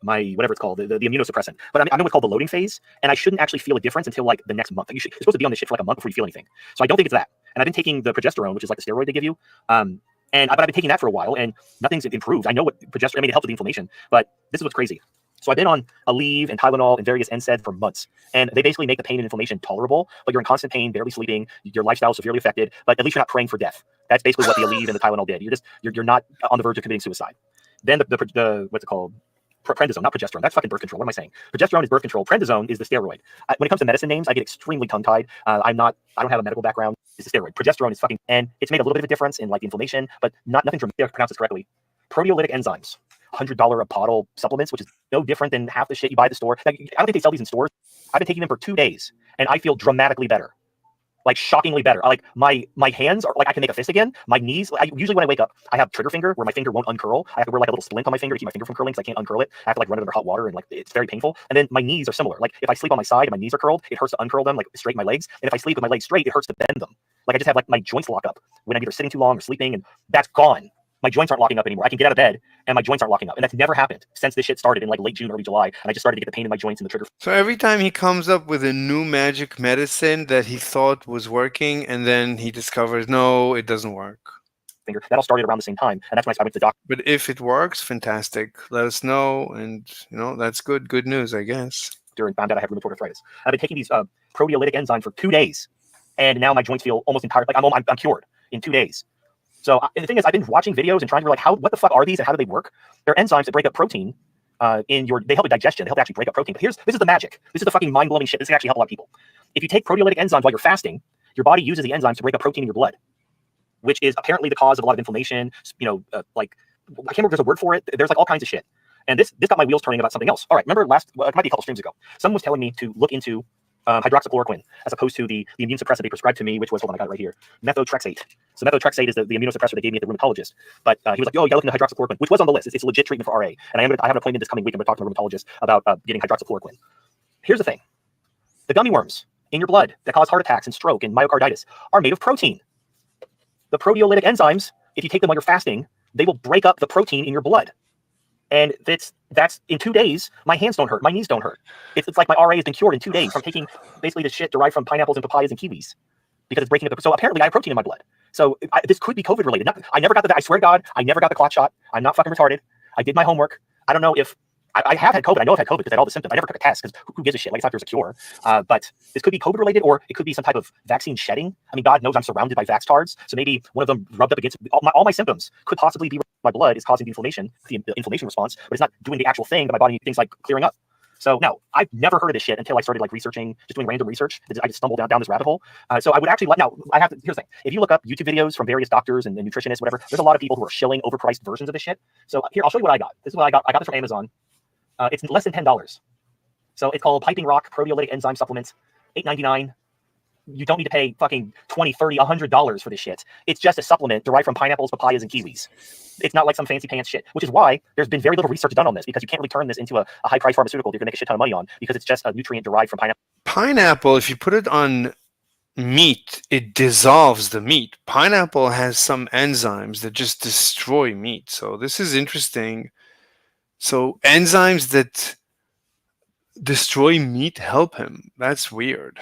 my whatever it's called, the immunosuppressant. But I'm in what's called the loading phase, and I shouldn't actually feel a difference until like the next month. You're supposed to be on this shit for like a month before you feel anything. So I don't think it's that. And I've been taking the progesterone, which is like the steroid they give you. But I've been taking that for a while, and nothing's improved. I know what progesterone. I mean, it helps with the inflammation, but this is what's crazy. So I've been on Aleve and Tylenol and various NSAIDs for months, and they basically make the pain and inflammation tolerable. But you're in constant pain, barely sleeping, your lifestyle is severely affected. But at least you're not praying for death. That's basically what the Aleve and the Tylenol did. You're not on the verge of committing suicide. Then the what's it called? Prednisone, not progesterone. That's fucking birth control. What am I saying? Progesterone is birth control. Prednisone is the steroid. When it comes to medicine names, I get extremely tongue-tied. I don't have a medical background. It's the steroid. Progesterone is fucking, and it's made a little bit of a difference in like inflammation, but nothing dramatic. I pronounce this correctly. Proteolytic enzymes. $100 a bottle supplements, which is no different than half the shit you buy at the store. Like, I don't think they sell these in stores. I've been taking them for 2 days, and I feel dramatically better. Like shockingly better. Like my hands are like I can make a fist again. My knees. Usually when I wake up, I have trigger finger where my finger won't uncurl. I have to wear like a little splint on my finger to keep my finger from curling because I can't uncurl it. I have to like run it under hot water and like it's very painful. And then my knees are similar. Like if I sleep on my side and my knees are curled, it hurts to uncurl them, like straighten my legs. And if I sleep with my legs straight, it hurts to bend them. Like I just have like my joints lock up when I'm either sitting too long or sleeping, and that's gone. My joints aren't locking up anymore. I can get out of bed and my joints aren't locking up. And that's never happened since this shit started in like late June, early July. And I just started to get the pain in my joints and the trigger. So every time he comes up with a new magic medicine that he thought was working, and then he discovers, no, it doesn't work. Finger. That all started around the same time. And that's when I went to the doctor. But if it works, fantastic. Let us know. And, that's good. Good news, I guess. And found out I have rheumatoid arthritis. I've been taking these proteolytic enzymes for 2 days. And now my joints feel almost entirely, like I'm cured in 2 days. So the thing is, I've been watching videos and trying to be like, what the fuck are these and how do they work? They're enzymes that break up protein they help with digestion. They help actually break up protein. But this is the magic. This is the fucking mind-blowing shit. This can actually help a lot of people. If you take proteolytic enzymes while you're fasting, your body uses the enzymes to break up protein in your blood, which is apparently the cause of a lot of inflammation. Like, I can't remember if there's a word for it. There's like all kinds of shit. And this got my wheels turning about something else. All right, remember it might be a couple streams ago. Someone was telling me to look into hydroxychloroquine as opposed to the immune suppressant they prescribed to me, which was, hold on, I got it right here, methotrexate. So methotrexate is the immunosuppressor they gave me at the rheumatologist. But he was like, oh, you gotta look into hydroxychloroquine, which was on the list. It's a legit treatment for RA. And I have an appointment this coming week. I'm going to talk to my rheumatologist about getting hydroxychloroquine. Here's the thing. The gummy worms in your blood that cause heart attacks and stroke and myocarditis are made of protein. The proteolytic enzymes, if you take them while you're fasting, they will break up the protein in your blood. And that's in 2 days, my hands don't hurt, my knees don't hurt. It's like my RA has been cured in 2 days from taking basically the shit derived from pineapples and papayas and kiwis because it's breaking up. So apparently I have protein in my blood. So this could be COVID related. I never got I swear to God, I never got the clot shot. I'm not fucking retarded. I did my homework. I don't know if I have had COVID. I know I've had COVID because I had all the symptoms. I never took a test because who gives a shit? Like, it's not there's a cure. But this could be COVID related, or it could be some type of vaccine shedding. I mean, God knows I'm surrounded by vaxtards. So maybe one of them rubbed up against all my symptoms could possibly be my blood is causing the inflammation response, but it's not doing the actual thing that my body thinks like clearing up. So no, I've never heard of this shit until I started like researching, just doing random research. I just stumbled down this rabbit hole. So I would actually here's the thing. If you look up YouTube videos from various doctors and nutritionists, whatever, there's a lot of people who are shilling overpriced versions of this shit. So here, I'll show you what I got. This is what I got. I got this from Amazon. It's less than $10. So it's called Piping Rock Proteolytic Enzyme Supplements, $8.99. You don't need to pay fucking $20, $30, $100 for this shit. It's just a supplement derived from pineapples, papayas, and kiwis. It's not like some fancy pants shit, which is why there's been very little research done on this, because you can't really turn this into a high-priced pharmaceutical that you're going to make a shit ton of money on, because it's just a nutrient derived from pineapple. Pineapple, if you put it on meat, it dissolves the meat. Pineapple has some enzymes that just destroy meat. So this is interesting. So enzymes that destroy meat help him. That's weird.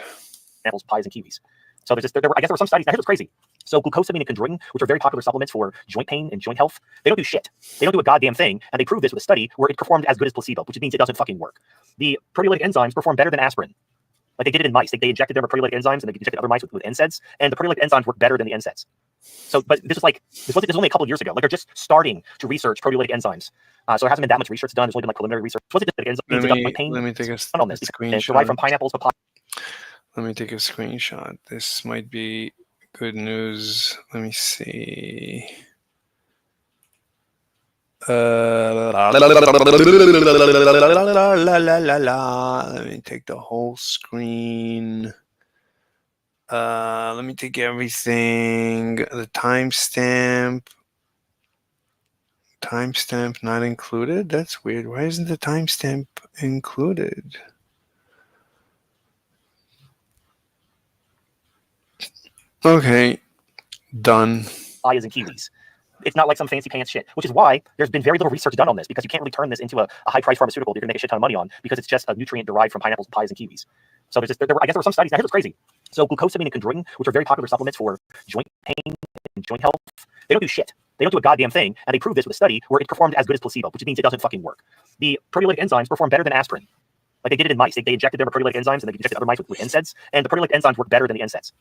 Apples, pies, and kiwis. So I guess there were some studies. Here's what's crazy. So glucosamine and chondroitin, which are very popular supplements for joint pain and joint health, they don't do shit. They don't do a goddamn thing. And they proved this with a study where it performed as good as placebo, which means it doesn't fucking work. The proteolytic enzymes perform better than aspirin. Like they did it in mice. They injected them with proteolytic enzymes, and they injected other mice with NSAIDs, and the proteolytic enzymes work better than the NSAIDs. So, but this was only a couple of years ago. Like they're just starting to research proteolytic enzymes. So there hasn't been that much research done. There's only been like preliminary research. Let me take a screenshot. Derived from pineapples, papaya. Let me take a screenshot. This might be good news. Let me see. Let me take the whole screen. Let me take everything. The timestamp. Timestamp not included? That's weird. Why isn't the timestamp included? Okay, done. Papayas and kiwis. It's not like some fancy pants shit, which is why there's been very little research done on this, because you can't really turn this into a high-priced pharmaceutical that you're going to make a shit ton of money on, because it's just a nutrient derived from pineapples, papayas, and kiwis. So there's just, I guess there were some studies. Now here's what's crazy. So glucosamine and chondroitin, which are very popular supplements for joint pain and joint health, they don't do shit. They don't do a goddamn thing, and they proved this with a study where it performed as good as placebo, which means it doesn't fucking work. The proteolytic enzymes perform better than aspirin. Like they did it in mice. They injected them with proteolytic enzymes, and they injected other mice with NSAIDs, and the proteolytic enzymes work better than the NSAIDs.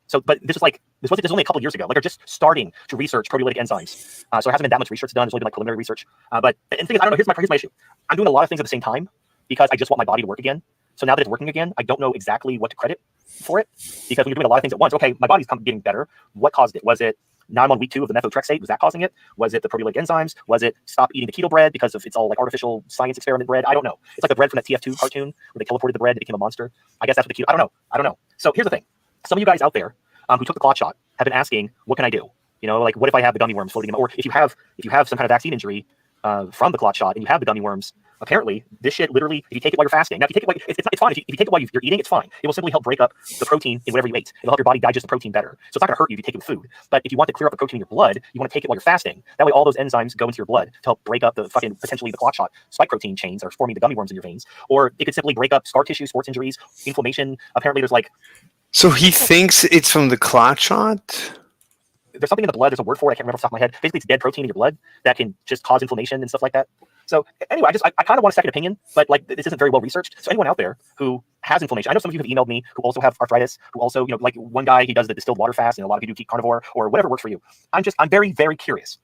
So, but this was only a couple years ago. Like they're just starting to research proteolytic enzymes. So there hasn't been that much research done. There's only been like preliminary research. But and the thing is, I don't know. Here's my issue. I'm doing a lot of things at the same time because I just want my body to work again. So now that it's working again, I don't know exactly what to credit for it, because when you're doing a lot of things at once, okay, my body's getting better. What caused it? Was it now I'm on week 2 of the methotrexate? Was that causing it? Was it the proteolytic enzymes? Was it stop eating the keto bread because it's all like artificial science experiment bread? I don't know. It's like the bread from that TF2 cartoon where they teleported the bread, it became a monster. I guess that's what the keto. I don't know. So here's the thing. Some of you guys out there who took the clot shot have been asking, what can I do? You know, like what if I have the gummy worms floating in, or if you have some kind of vaccine injury from the clot shot and you have the gummy worms, apparently this shit literally, if you take it while you're fasting, now if you take it while, it's fine. If you take it while you're eating, it's fine. It will simply help break up the protein in whatever you ate. It'll help your body digest the protein better. So it's not gonna hurt you if you take it with food. But if you want to clear up the protein in your blood, you want to take it while you're fasting. That way all those enzymes go into your blood to help break up the fucking potentially the clot shot spike protein chains that are forming the gummy worms in your veins. Or it could simply break up scar tissue, sports injuries, inflammation. Apparently there's like, So he thinks it's from the clot shot? there's something in the blood, there's a word for it, I can't remember off the top of my head. Basically, it's dead protein in your blood that can just cause inflammation and stuff like that. So anyway, I kind of want a second opinion, but like this isn't very well researched. So anyone out there who has inflammation, I know some of you have emailed me who also have arthritis, who also, you know, like one guy, he does the distilled water fast, and a lot of you do keep carnivore or whatever works for you. I'm very, very curious.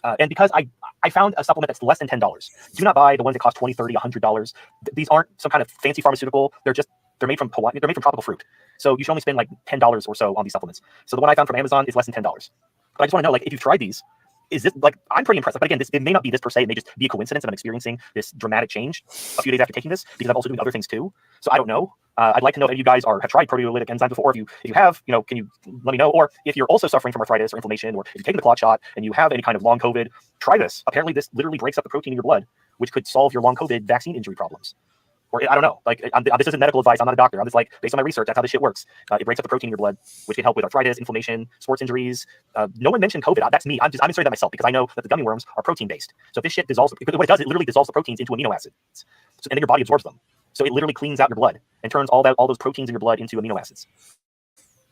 And because I found a supplement that's less than $10. Do not buy the ones that cost $20, $30, $100. These aren't some kind of fancy pharmaceutical. They're made from Hawaii. They're made from tropical fruit. So you should only spend like $10 or so on these supplements. So the one I found from Amazon is less than $10. But I just want to know, like, if you've tried these, is this like, I'm pretty impressed. But again, it may not be this per se. It may just be a coincidence that I'm experiencing this dramatic change a few days after taking this, because I'm also doing other things too. So I don't know. I'd like to know if you guys have tried proteolytic enzymes before. If you have, you know, can you let me know? Or if you're also suffering from arthritis or inflammation, or if you're taking the clot shot and you have any kind of long COVID, try this. Apparently, this literally breaks up the protein in your blood, which could solve your long COVID vaccine injury problems. Or I don't know. Like this isn't medical advice. I'm not a doctor. I'm just like, based on my research, that's how this shit works. It breaks up the protein in your blood, which can help with arthritis, inflammation, sports injuries. No one mentioned COVID. That's me. I'm inserting that myself because I know that the gummy worms are protein based. So if this shit dissolves, what it does, it literally dissolves the proteins into amino acids, and then your body absorbs them. So it literally cleans out your blood and turns all those proteins in your blood into amino acids.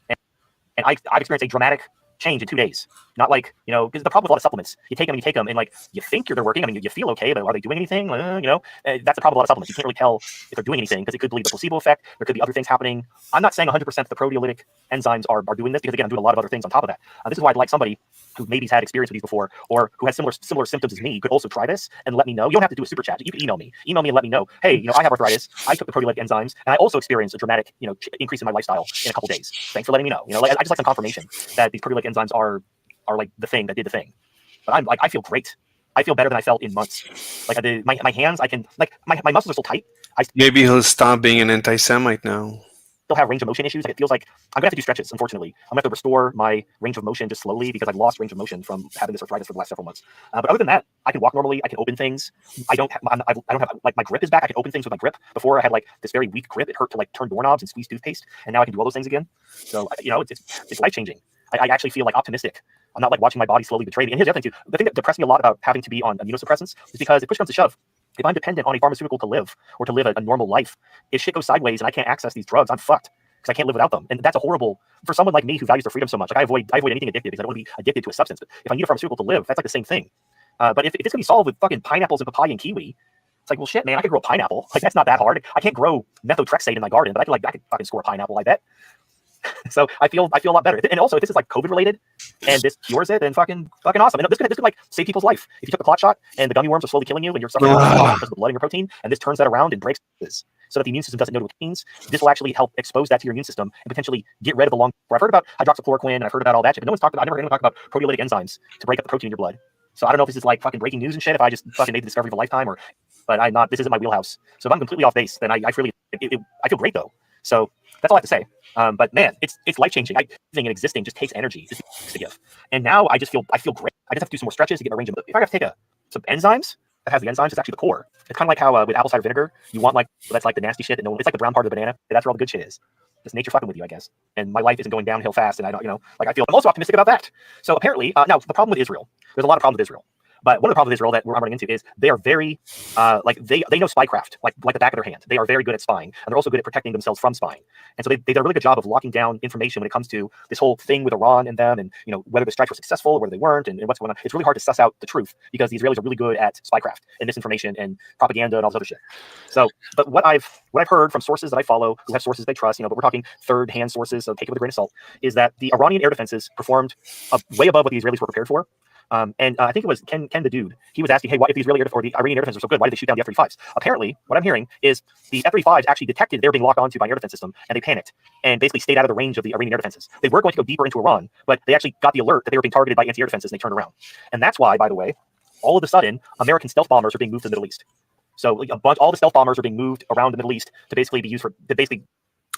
And I've experienced a dramatic change in 2 days. Not like, you know, because the problem with a lot of supplements, you take them and like you think they're working. I mean, you feel okay, but are they doing anything? You know, that's the problem with a lot of supplements. You can't really tell if they're doing anything because it could be the placebo effect. There could be other things happening. I'm not saying 100% the proteolytic enzymes are doing this, because again, I'm doing a lot of other things on top of that. This is why I'd like somebody who maybe's had experience with these before, or who has similar symptoms as me, could also try this and let me know. You don't have to do a super chat. You can email me and let me know. Hey, you know, I have arthritis. I took the proteolytic enzymes, and I also experienced a dramatic, you know, increase in my lifestyle in a couple days. Thanks for letting me know. You know, like I just like some confirmation that these proteolytic enzymes are like the thing that did the thing. But I'm like, I feel great. I feel better than I felt in months. Like my hands, I can, like my muscles are still tight. Maybe he'll stop being an anti-Semite now. Still have range of motion issues. Like it feels like I'm gonna have to do stretches. Unfortunately, I'm gonna have to restore my range of motion just slowly, because I've lost range of motion from having this arthritis for the last several months. But other than that, I can walk normally. I can open things. I don't have like, my grip is back. I can open things with my grip. Before I had like this very weak grip. It hurt to like turn doorknobs and squeeze toothpaste, and now I can do all those things again. So you know, it's life changing. I actually feel like optimistic. I'm not like watching my body slowly betray me. And here's the other thing too. The thing that depressed me a lot about having to be on immunosuppressants is because if push comes to shove, if I'm dependent on a pharmaceutical to live, or to live a normal life, if shit goes sideways and I can't access these drugs, I'm fucked, because I can't live without them. And that's a horrible, for someone like me who values their freedom so much. Like I avoid anything addictive because I don't want to be addicted to a substance. But if I need a pharmaceutical to live, that's like the same thing. But if it's gonna be solved with fucking pineapples and papaya and kiwi, it's like, well, shit, man, I could grow a pineapple. Like that's not that hard. I can't grow methotrexate in my garden, but I could fucking score a pineapple, I bet. So I feel a lot better. And also, if this is like COVID related and this cures it, then fucking awesome. And this could like save people's life. If you took the clot shot and the gummy worms are slowly killing you and you're suffering because of the blood in your protein, and this turns that around and breaks this, so that the immune system doesn't know what it means, this will actually help expose that to your immune system and potentially get rid of the long. I've heard about hydroxychloroquine and I've heard about all that shit, but no one's talked about. I've never heard anyone talk about proteolytic enzymes to break up the protein in your blood. So I don't know if this is like fucking breaking news and shit. If I just fucking made the discovery of a lifetime, but I'm not. This isn't my wheelhouse. So if I'm completely off base, then I feel great though. So that's all I have to say. But man, it's life changing. Living and existing just takes energy. Just to give. And now I feel great. I just have to do some more stretches to get my range. If I have to take some enzymes, that has the enzymes, it's actually the core. It's kind of like how with apple cider vinegar, you want that's like the nasty shit that no one. It's like the brown part of the banana. That's where all the good shit is. Just nature fucking with you, I guess. And my life isn't going downhill fast, and I don't, I feel I'm also optimistic about that. So apparently, now the problem with Israel, there's a lot of problems with Israel. But one of the problems with Israel that I'm running into is they are very, they know spycraft like the back of their hand. They are very good at spying, and they're also good at protecting themselves from spying. And so they did a really good job of locking down information when it comes to this whole thing with Iran and them, and whether the strikes were successful or whether they weren't, and what's going on. It's really hard to suss out the truth because the Israelis are really good at spycraft and misinformation and propaganda and all this other shit. So, but what I've heard from sources that I follow, who have sources they trust, but we're talking third-hand sources, so take it with a grain of salt, is that the Iranian air defenses performed way above what the Israelis were prepared for. And I think it was Ken the dude. He was asking, hey, why if the Israeli or the Iranian air defenses were so good, why did they shoot down the F-35s? Apparently, what I'm hearing is the F-35s actually detected they were being locked onto by an air defense system, and they panicked and basically stayed out of the range of the Iranian air defenses. They were going to go deeper into Iran, but they actually got the alert that they were being targeted by anti-air defenses, and they turned around. And that's why, by the way, all of a sudden, American stealth bombers are being moved to the Middle East. So all the stealth bombers are being moved around the Middle East to basically be used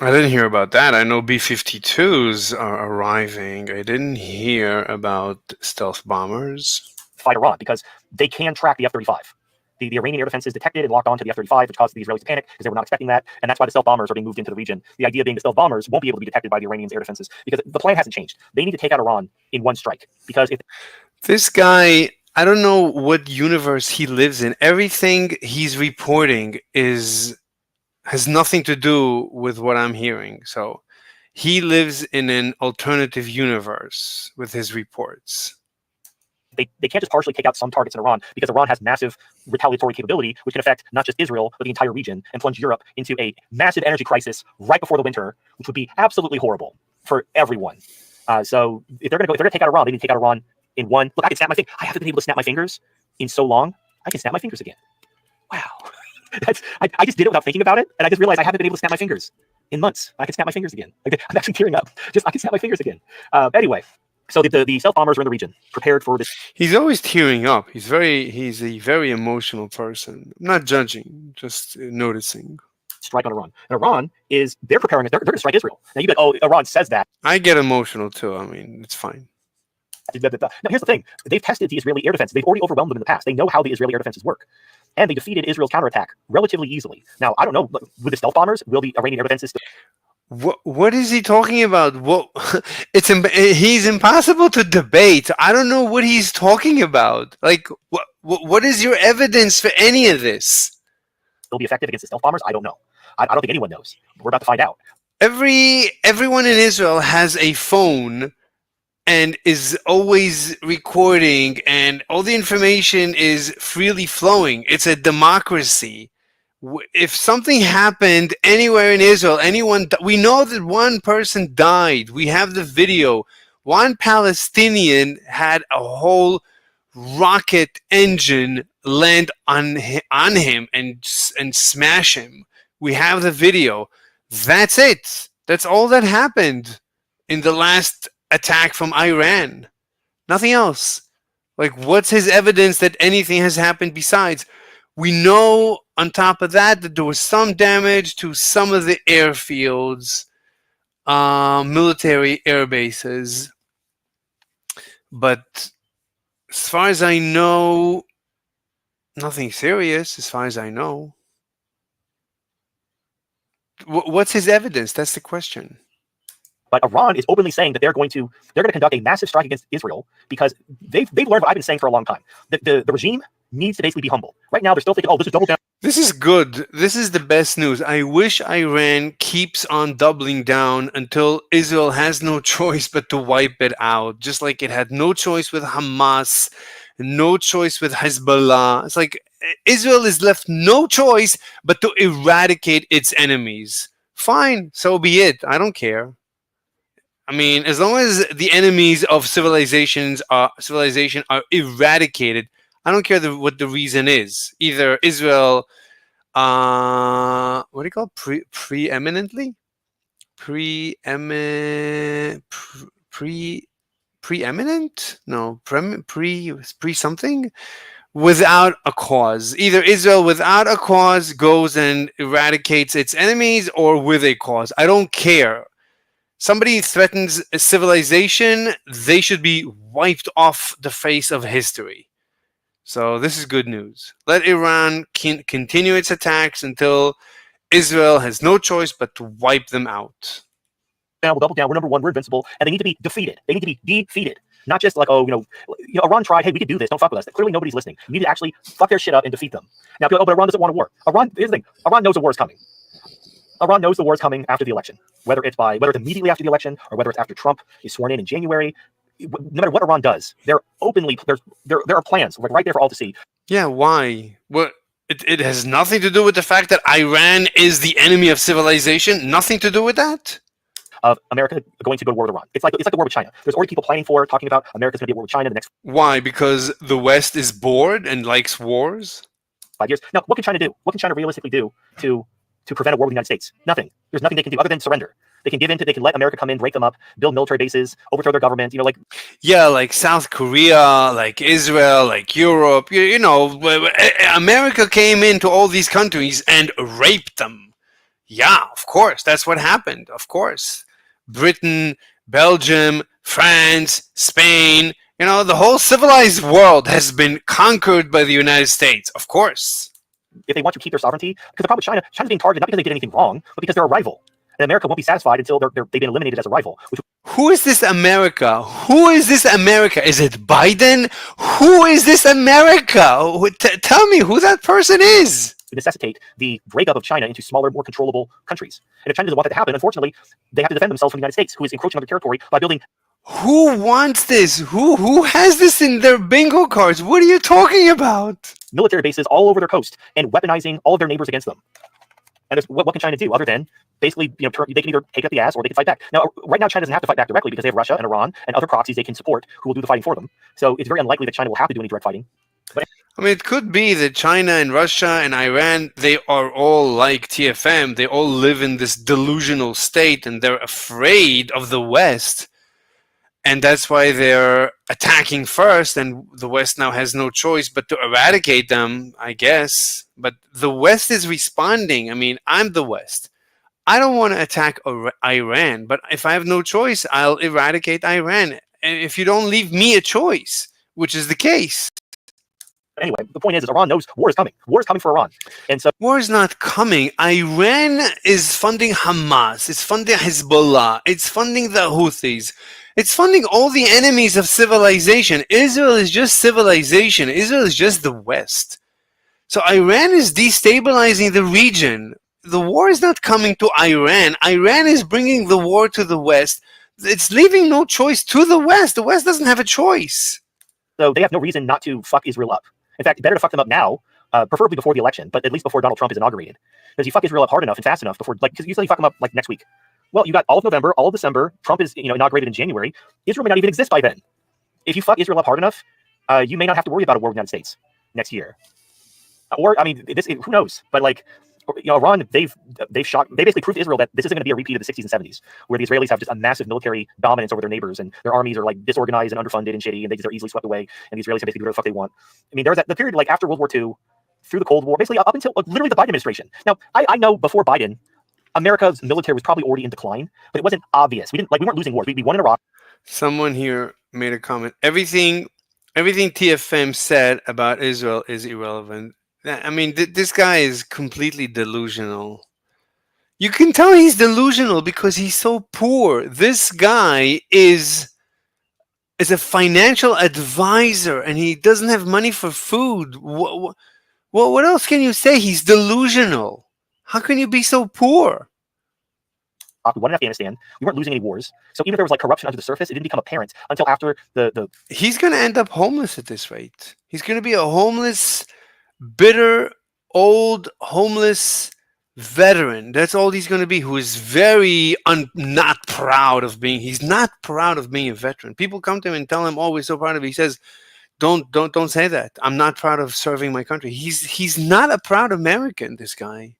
I didn't hear about that. I know B-52s are arriving. I didn't hear about stealth bombers. Fight Iran because they can track the F-35. The Iranian air defense is detected and locked onto the F-35, which caused the Israelis to panic because they were not expecting that, and that's why the stealth bombers are being moved into the region. The idea being the stealth bombers won't be able to be detected by the Iranians' air defenses because the plan hasn't changed. They need to take out Iran in one strike because if this guy, I don't know what universe he lives in. Everything he's reporting has nothing to do with what I'm hearing. So he lives in an alternative universe with his reports. They can't just partially take out some targets in Iran because Iran has massive retaliatory capability, which can affect not just Israel, but the entire region and plunge Europe into a massive energy crisis right before the winter, which would be absolutely horrible for everyone. So if they're going to take out Iran, they need to take out Iran in one. Look, I can snap my fingers. I haven't been able to snap my fingers in so long. I can snap my fingers again. Wow. I just did it without thinking about it, and I just realized I haven't been able to snap my fingers in months. I can snap my fingers again. I'm actually tearing up. I can snap my fingers again. Anyway. So the stealth bombers are in the region, prepared for this. He's always tearing up. He's a very emotional person. I'm not judging, just noticing. Strike on Iran. And Iran they're preparing. They're going to strike Israel. Now you bet. Oh, Iran says that. I get emotional too. I mean, it's fine. Now here's the thing. They've tested the Israeli air defense. They've already overwhelmed them in the past. They know how the Israeli air defenses work. And they defeated Israel's counterattack relatively easily. Now, I don't know, with the stealth bombers, will the Iranian air defenses still... What is he talking about? He's impossible to debate. I don't know what he's talking about. Like, what is your evidence for any of this? Will be effective against the stealth bombers? I don't know. I don't think anyone knows. We're about to find out. Everyone in Israel has a phone and is always recording, and all the information is freely flowing. It's a democracy. If something happened anywhere in Israel, we know that one person died. We have the video. One Palestinian had a whole rocket engine land on him and smash him. We have the video. That's it. That's all that happened in the last attack from Iran. Nothing else. Like, what's his evidence that anything has happened besides? We know, on top of that there was some damage to some of the airfields, military air bases. But as far as I know, nothing serious, as far as I know. What's his evidence? That's the question. But Iran is openly saying that they're going to conduct a massive strike against Israel because they've learned what I've been saying for a long time. The regime needs to basically be humble. Right now, they're still thinking, oh, this is double down. This is good. This is the best news. I wish Iran keeps on doubling down until Israel has no choice but to wipe it out, just like it had no choice with Hamas, no choice with Hezbollah. It's like Israel is left no choice but to eradicate its enemies. Fine, so be it. I don't care. I mean, as long as the enemies of civilization are eradicated, I don't care what the reason is. Either Israel, what do you call it? Preeminent? No, pre something. without a cause. Either Israel without a cause goes and eradicates its enemies, or with a cause. I don't care. Somebody threatens a civilization, they should be wiped off the face of history. So this is good news. Let Iran continue its attacks until Israel has no choice but to wipe them out. We'll double down. We're number one. We're invincible, and they need to be defeated. They need to be defeated. Not just like, oh, Iran tried. Hey, we could do this. Don't fuck with us. Clearly, nobody's listening. You need to actually fuck their shit up and defeat them. Now, people, oh, but Iran doesn't want a war. Here's the thing. Iran knows a war is coming. Iran knows the war is coming after the election. Whether it's immediately after the election or whether it's after Trump is sworn in January. No matter what Iran does, there are plans right there for all to see. Yeah, why? What? It has nothing to do with the fact that Iran is the enemy of civilization. Nothing to do with that. Of America going to go to war with Iran. It's like the war with China. There's already people planning for, talking about America's going to be at war with China in the next. Why? Because the West is bored and likes wars? 5 years. Now, what can China do? What can China realistically do to prevent a war with the United States? Nothing. There's nothing they can do other than surrender. They can they can let America come in, break them up, build military bases, overthrow their government. Yeah, like South Korea, like Israel, like Europe. America came into all these countries and raped them. Yeah, of course, that's what happened. Of course, Britain, Belgium, France, Spain. The whole civilized world has been conquered by the United States. Of course. If they want to keep their sovereignty, because the problem with China's being targeted not because they did anything wrong, but because they're a rival. And America won't be satisfied until they've been eliminated as a rival. Who is this America? Who is this America? Is it Biden? Who is this America? Tell me who that person is. To necessitate the breakup of China into smaller, more controllable countries. And if China doesn't want that to happen, unfortunately, they have to defend themselves from the United States, who is encroaching on their territory by building. Who wants this? Who has this in their bingo cards? What are you talking about? Military bases all over their coast and weaponizing all of their neighbors against them. And what can China do other than basically, they can either take up the ass or they can fight back. Now, right now, China doesn't have to fight back directly because they have Russia and Iran and other proxies they can support who will do the fighting for them. So it's very unlikely that China will have to do any direct fighting. But it could be that China and Russia and Iran, they are all like TFM. They all live in this delusional state and they're afraid of the West. And that's why they're attacking first, and the West now has no choice but to eradicate them, I guess. But the West is responding. I'm the West. I don't want to attack Iran, but if I have no choice, I'll eradicate Iran. And if you don't leave me a choice, which is the case. Anyway, the point is Iran knows war is coming. War is coming for Iran. And so war is not coming. Iran is funding Hamas. It's funding Hezbollah. It's funding the Houthis. It's funding all the enemies of civilization. Israel is just civilization. Israel is just the West. So Iran is destabilizing the region. The war is not coming to Iran. Iran is bringing the war to the West. It's leaving no choice to the West. The West doesn't have a choice. So they have no reason not to fuck Israel up. In fact, better to fuck them up now, preferably before the election, but at least before Donald Trump is inaugurated. Because you fuck Israel up hard enough and fast enough before, because usually you fuck them up next week. Well, you got all of November, all of December. Trump is inaugurated in January. Israel may not even exist by then. If you fuck Israel up hard enough, you may not have to worry about a war with the United States next year. Or who knows? But Iran, they basically proved to Israel that this isn't going to be a repeat of the 60s and 70s, where the Israelis have just a massive military dominance over their neighbors, and their armies are disorganized and underfunded and shitty, and they're easily swept away, and the Israelis can basically do whatever the fuck they want. There was the period after World War II, through the Cold War, basically up until literally the Biden administration. Now, I know before Biden, America's military was probably already in decline, but it wasn't obvious. We weren't losing wars. We won in Iraq. Someone here made a comment. Everything TFM said about Israel is irrelevant. This guy is completely delusional. You can tell he's delusional because he's so poor. This guy is a financial advisor and he doesn't have money for food. What else can you say? He's delusional. How can you be so poor? We won in Afghanistan. We weren't losing any wars. So even if there was corruption under the surface, it didn't become apparent until after the. He's going to end up homeless at this rate. He's going to be a homeless, bitter, old, homeless veteran. That's all he's going to be. Who is very not proud of being. He's not proud of being a veteran. People come to him and tell him, "Oh, we're so proud of you." He says, "Don't say that. I'm not proud of serving my country." He's not a proud American. This guy.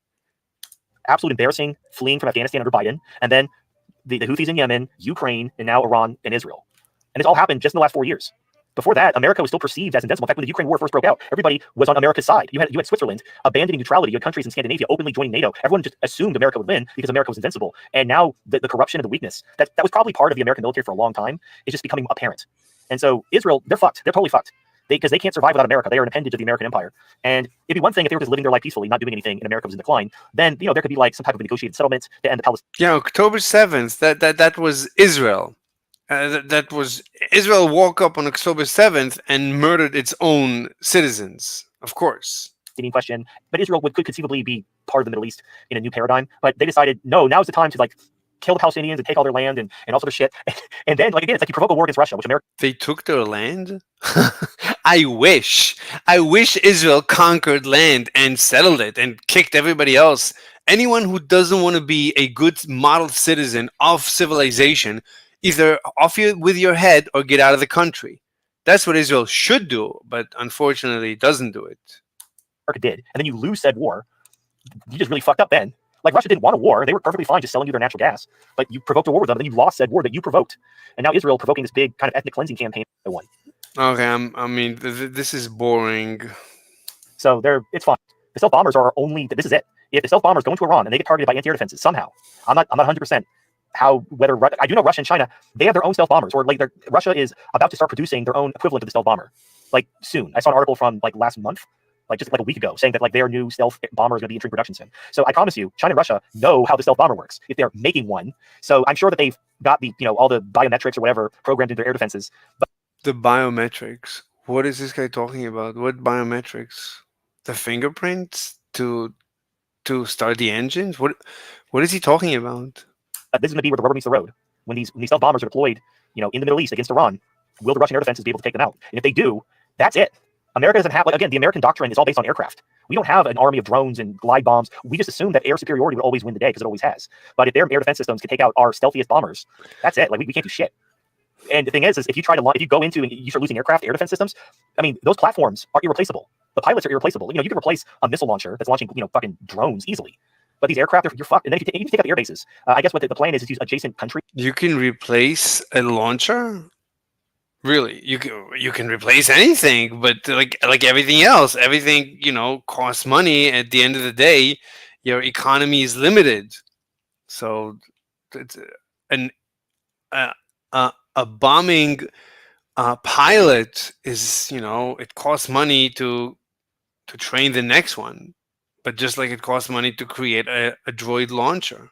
Absolute embarrassing fleeing from Afghanistan under Biden, and then the Houthis in Yemen, Ukraine, and now Iran and Israel. And it's all happened just in the last 4 years. Before that, America was still perceived as invincible. In fact, when the Ukraine war first broke out, everybody was on America's side. You had Switzerland abandoning neutrality. You had countries in Scandinavia openly joining NATO. Everyone just assumed America would win because America was invincible. And now the corruption and the weakness that was probably part of the American military for a long time is just becoming apparent. And so Israel, they're fucked. They're totally fucked. Because they can't survive without America. They are an appendage of the American empire. And it'd be one thing if they were just living their life peacefully, not doing anything, and America was in decline. Then there could be like some type of negotiated settlement to end the Palestine. Yeah, October 7th. That was Israel. That was Israel woke up on October 7th and murdered its own citizens. Of course. Question, but Israel could conceivably be part of the Middle East in a new paradigm. But they decided, no, now's the time to like kill the Palestinians and take all their land and all sort of shit. And then, like again, it's like you provoke a war against Russia, which America. They took their land? I wish Israel conquered land and settled it and kicked everybody else. Anyone who doesn't want to be a good model citizen of civilization, either off with your head or get out of the country. That's what Israel should do, but unfortunately doesn't do it. America did, and then you lose said war. You just really fucked up then. Like Russia didn't want a war; they were perfectly fine just selling you their natural gas. But you provoked a war with them, and then you lost said war that you provoked. And now Israel provoking this big kind of ethnic cleansing campaign. They won. Okay, I mean, this is boring. So it's fine. The stealth bombers are only. This is it. If the stealth bombers go into Iran and they get targeted by anti-air defenses somehow, I'm not 100% whether I do know Russia and China, they have their own stealth bombers, or like Russia is about to start producing their own equivalent of the stealth bomber, like soon. I saw an article from like last month. Like just like a week ago, saying that like their new stealth bomber is going to be entering production soon. So I promise you, China and Russia know how the stealth bomber works if they're making one. So I'm sure that they've got the all the biometrics or whatever programmed into their air defenses. But the biometrics. What is this guy talking about? What biometrics? The fingerprints to start the engines? What is he talking about? This is going to be where the rubber meets the road. When these stealth bombers are deployed, in the Middle East against Iran, will the Russian air defenses be able to take them out? And if they do, that's it. America doesn't have, again, the American doctrine is all based on aircraft. We don't have an army of drones and glide bombs. We just assume that air superiority would always win the day because it always has. But if their air defense systems can take out our stealthiest bombers, that's it. Like we can't do shit. And the thing is if you go into and you start losing air defense systems, I mean, those platforms are irreplaceable. The pilots are irreplaceable. You can replace a missile launcher that's launching, fucking drones easily. But these aircraft, you're fucked. And then if you take out the air bases, I guess what the plan is to use adjacent countries. You can replace a launcher? Really, you can replace anything, but like everything else, everything costs money. At the end of the day, your economy is limited. So, it's a bombing pilot is it costs money to train the next one, but just like it costs money to create a drone launcher.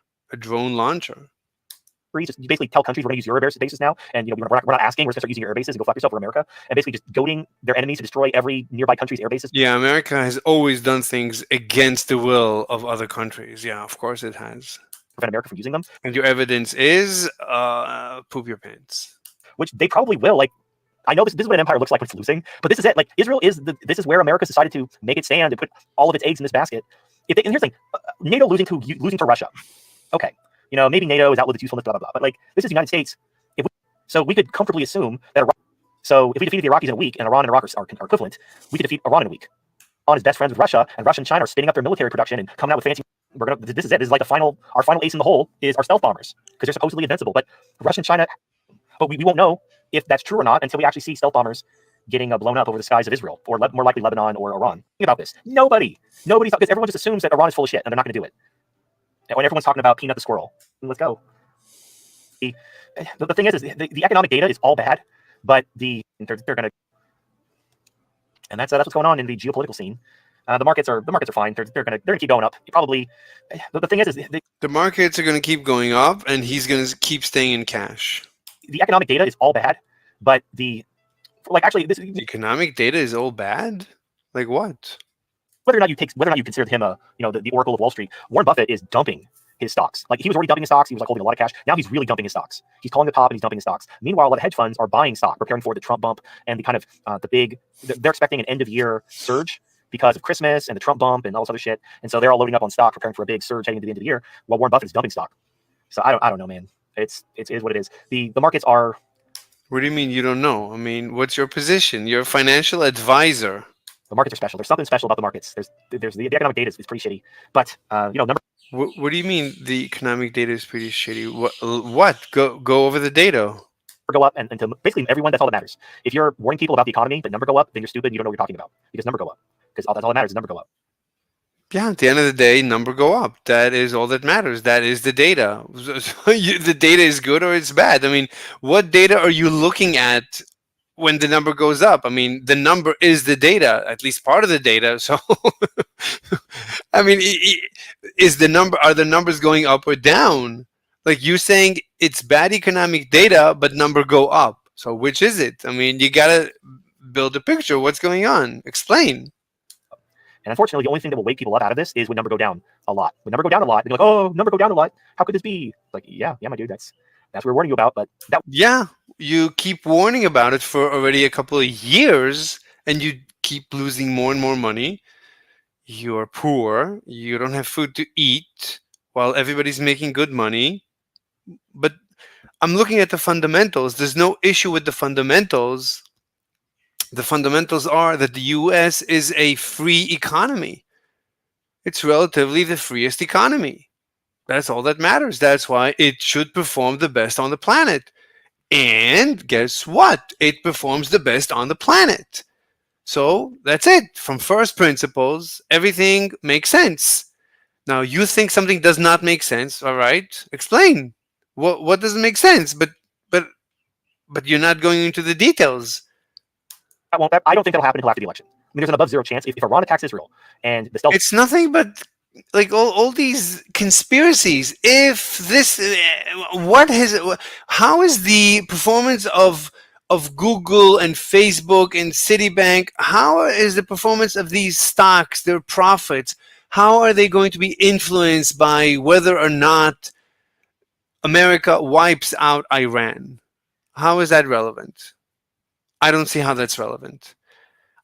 You basically tell countries we're going to use your air bases now, and we're not asking. We're just going to start using your air bases and go fuck yourself for America, and basically just goading their enemies to destroy every nearby country's air bases. Yeah, America has always done things against the will of other countries. Yeah, of course it has. Prevent America from using them. And your evidence is poop your pants. Which they probably will. Like, I know this is what an empire looks like when it's losing, but this is it. Like, Israel this is where America's decided to make it stand and put all of its eggs in this basket. And here's the thing: NATO losing to Russia. Okay. Maybe NATO has outlived its usefulness, blah, blah, blah. But like, this is the United States. So we could comfortably assume that so if we defeated the Iraqis in a week and Iran and Iraq are equivalent, we could defeat Iran in a week. Iran is best friends with Russia, and Russia and China are spinning up their military production and coming out with fancy. This is it. This is like our final ace in the hole is our stealth bombers because they're supposedly invincible. But Russia and China, but we won't know if that's true or not until we actually see stealth bombers getting blown up over the skies of Israel or more likely Lebanon or Iran. Think about this. Nobody's because everyone just assumes that Iran is full of shit and they're not going to do it. When everyone's talking about Peanut the squirrel, let's go. The thing is the economic data is all bad, but they're going to, and that's what's going on in the geopolitical scene. The markets are fine. They're going to keep going up. Probably. The thing is the markets are going to keep going up, and he's going to keep staying in cash. The economic data is all bad, but the economic data is all bad. Like what? Whether or not you consider him the Oracle of Wall Street, Warren Buffett is dumping his stocks. Like he was already dumping his stocks. He was like holding a lot of cash. Now he's really dumping his stocks. He's calling the top and he's dumping his stocks. Meanwhile, a lot of hedge funds are buying stock, preparing for the Trump bump and the kind of they're expecting an end of year surge because of Christmas and the Trump bump and all this other shit. And so they're all loading up on stock, preparing for a big surge heading into the end of the year while Warren Buffett is dumping stock. So I don't know, man. It is what it is. The markets are. What do you mean you don't know? I mean, what's your position? You're a financial advisor. The markets are special. There's something special about the markets. There's the economic data is pretty shitty, but What do you mean the economic data is pretty shitty? What? Go over the data. go up, and to basically everyone, that's all that matters. If you're warning people about the economy, but number go up, then you're stupid and you don't know what you're talking about, because number go up. Because that's all that matters is number go up. Yeah, at the end of the day, number go up. That is all that matters. That is the data. The data is good or it's bad. I mean, what data are you looking at when the number goes up? I mean, the number is the data, at least part of the data. So, I mean, are the numbers going up or down? Like you saying it's bad economic data, but number go up. So which is it? I mean, you gotta build a picture. What's going on? Explain. And unfortunately, the only thing that will wake people up out of this is when number go down a lot. When number go down a lot, they're like, "Oh, number go down a lot. How could this be?" Like, yeah, my dude, that's what we're warning you about. But that, yeah, you keep warning about it for already a couple of years, and you keep losing more and more money. You're poor. You don't have food to eat, while everybody's making good money. But I'm looking at the fundamentals. There's no issue with the fundamentals. The fundamentals are that the US is a free economy. It's relatively the freest economy. That's all that matters. That's why it should perform the best on the planet. And guess what? It performs the best on the planet. So that's it. From first principles, everything makes sense. Now, you think something does not make sense. All right. Explain. What doesn't make sense? But you're not going into the details. I don't think that'll happen until after the election. I mean, there's an above zero chance if Iran attacks Israel and the stealth. It's nothing but like all these conspiracies. If this, how is the performance of Google and Facebook and Citibank? How is the performance of these stocks, their profits? How are they going to be influenced by whether or not America wipes out Iran? How is that relevant? I don't see how that's relevant.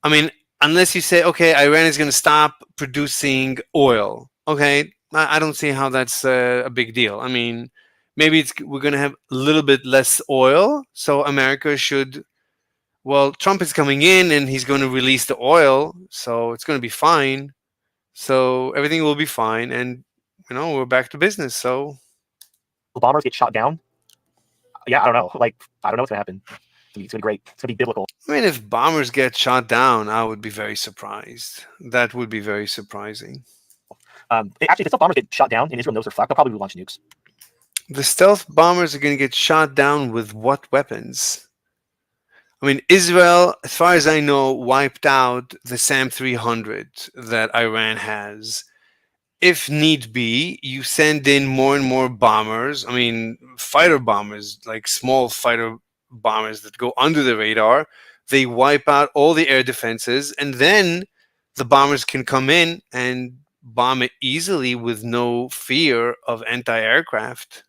I mean, unless you say, okay, Iran is going to stop producing oil. Okay, I don't see how that's a big deal. I mean, maybe we're going to have a little bit less oil, so America should. Well, Trump is coming in and he's going to release the oil, so it's going to be fine. So everything will be fine, and we're back to business. So bombers get shot down. Yeah, I don't know. Like, I don't know what's gonna happen. It's gonna be great. It's gonna be biblical. I mean, if bombers get shot down, I would be very surprised. That would be very surprising. Actually, if the stealth bombers get shot down and Israel knows they're fucked, they'll probably launch nukes. The stealth bombers are going to get shot down with what weapons? I mean, Israel, as far as I know, wiped out the SAM 300 that Iran has. If need be, you send in more and more bombers. I mean, fighter bombers, like small fighter bombers that go under the radar. They wipe out all the air defenses, and then the bombers can come in and bomb it easily with no fear of anti-aircraft.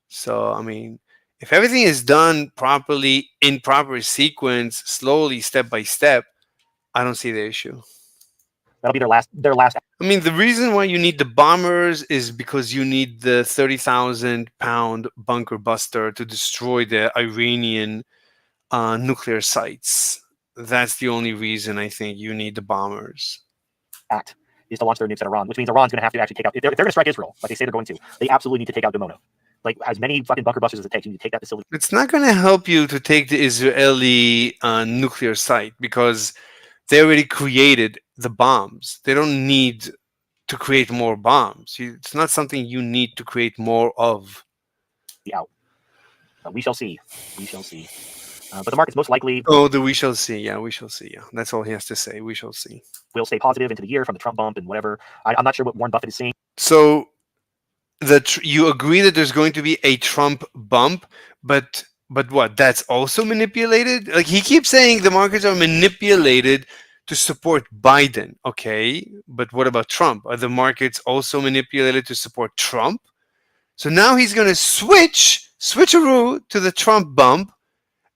So, I mean, if everything is done properly, in proper sequence, slowly, step by step, I don't see the issue. That'll be their last. I mean, the reason why you need the bombers is because you need the 30,000-pound bunker buster to destroy the Iranian nuclear sites. That's the only reason I think you need the bombers. Act is to launch their nukes at Iran, which means Iran's going to have to actually take out. If they're going to strike Israel, like they say they're going to, they absolutely need to take out Dimona. Like, as many fucking bunker busters as it takes, you need to take that facility. It's not going to help you to take the Israeli nuclear site because they already created the bombs. They don't need to create more bombs. It's not something you need to create more of. Yeah, we shall see. We shall see. But the market's most likely. Oh, we shall see. Yeah, we shall see. Yeah, that's all he has to say. We shall see. We'll stay positive into the year from the Trump bump and whatever. I'm not sure what Warren Buffett is saying. So, you agree that there's going to be a Trump bump, but what? That's also manipulated. Like he keeps saying, the markets are manipulated to support Biden. Okay, but what about Trump? Are the markets also manipulated to support Trump? So now he's going to switcheroo to the Trump bump,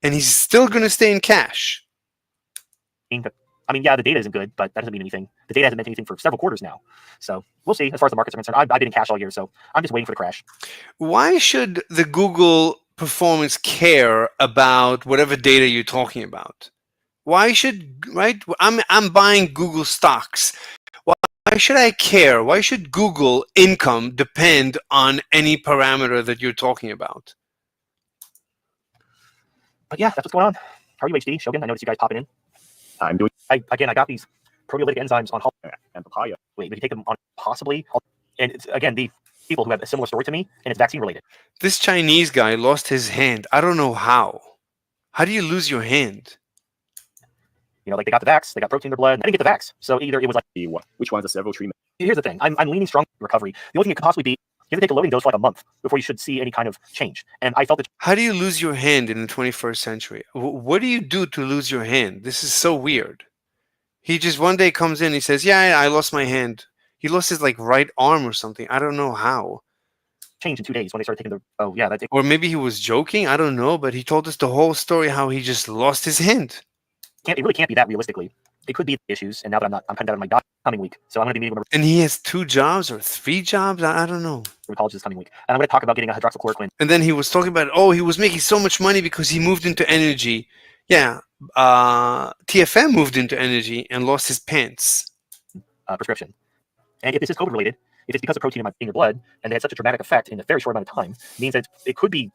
and he's still going to stay in cash. I mean, yeah, the data isn't good, but that doesn't mean anything. The data hasn't meant anything for several quarters now. So we'll see as far as the markets are concerned. I've been in cash all year, so I'm just waiting for the crash. Why should the Google performance care about whatever data you're talking about? Why should, right? I'm buying Google stocks. Why should I care? Why should Google income depend on any parameter that you're talking about? But yeah, that's what's going on. How are you, HD? Shogun, I noticed you guys popping in. I'm doing. I got these proteolytic enzymes on and papaya. Wait, did you take them on possibly? And it's, again, the people who have a similar story to me, and it's vaccine related. This Chinese guy lost his hand. I don't know how. How do you lose your hand? You know, like they got the vax, they got protein in their blood. I didn't get the vax, so either it was like which one's the several treatment? Here's the thing: I'm leaning strong recovery. The only thing it could possibly be, you have to take a loading dose for like a month before you should see any kind of change. And I felt that. How do you lose your hand in the 21st century? What do you do to lose your hand? This is so weird. He just one day comes in, he says, "Yeah, I lost my hand." He lost his like right arm or something. I don't know how. Changed in 2 days when they started taking the. Oh yeah, Or maybe he was joking. I don't know, but he told us the whole story how he just lost his hand. It really can't be that realistically. It could be issues, and now that I'm kind of out of my job coming week, so I'm going to be meeting with And he has 2 jobs or 3 jobs. I don't know. rheumatologist this coming week, and I'm going to talk about getting a hydroxychloroquine. And then he was talking about, he was making so much money because he moved into energy. Yeah, TFM moved into energy and lost his pants. Prescription. And if this is COVID related, if it's because of protein in your blood, and they had such a dramatic effect in a very short amount of time, means that it could be,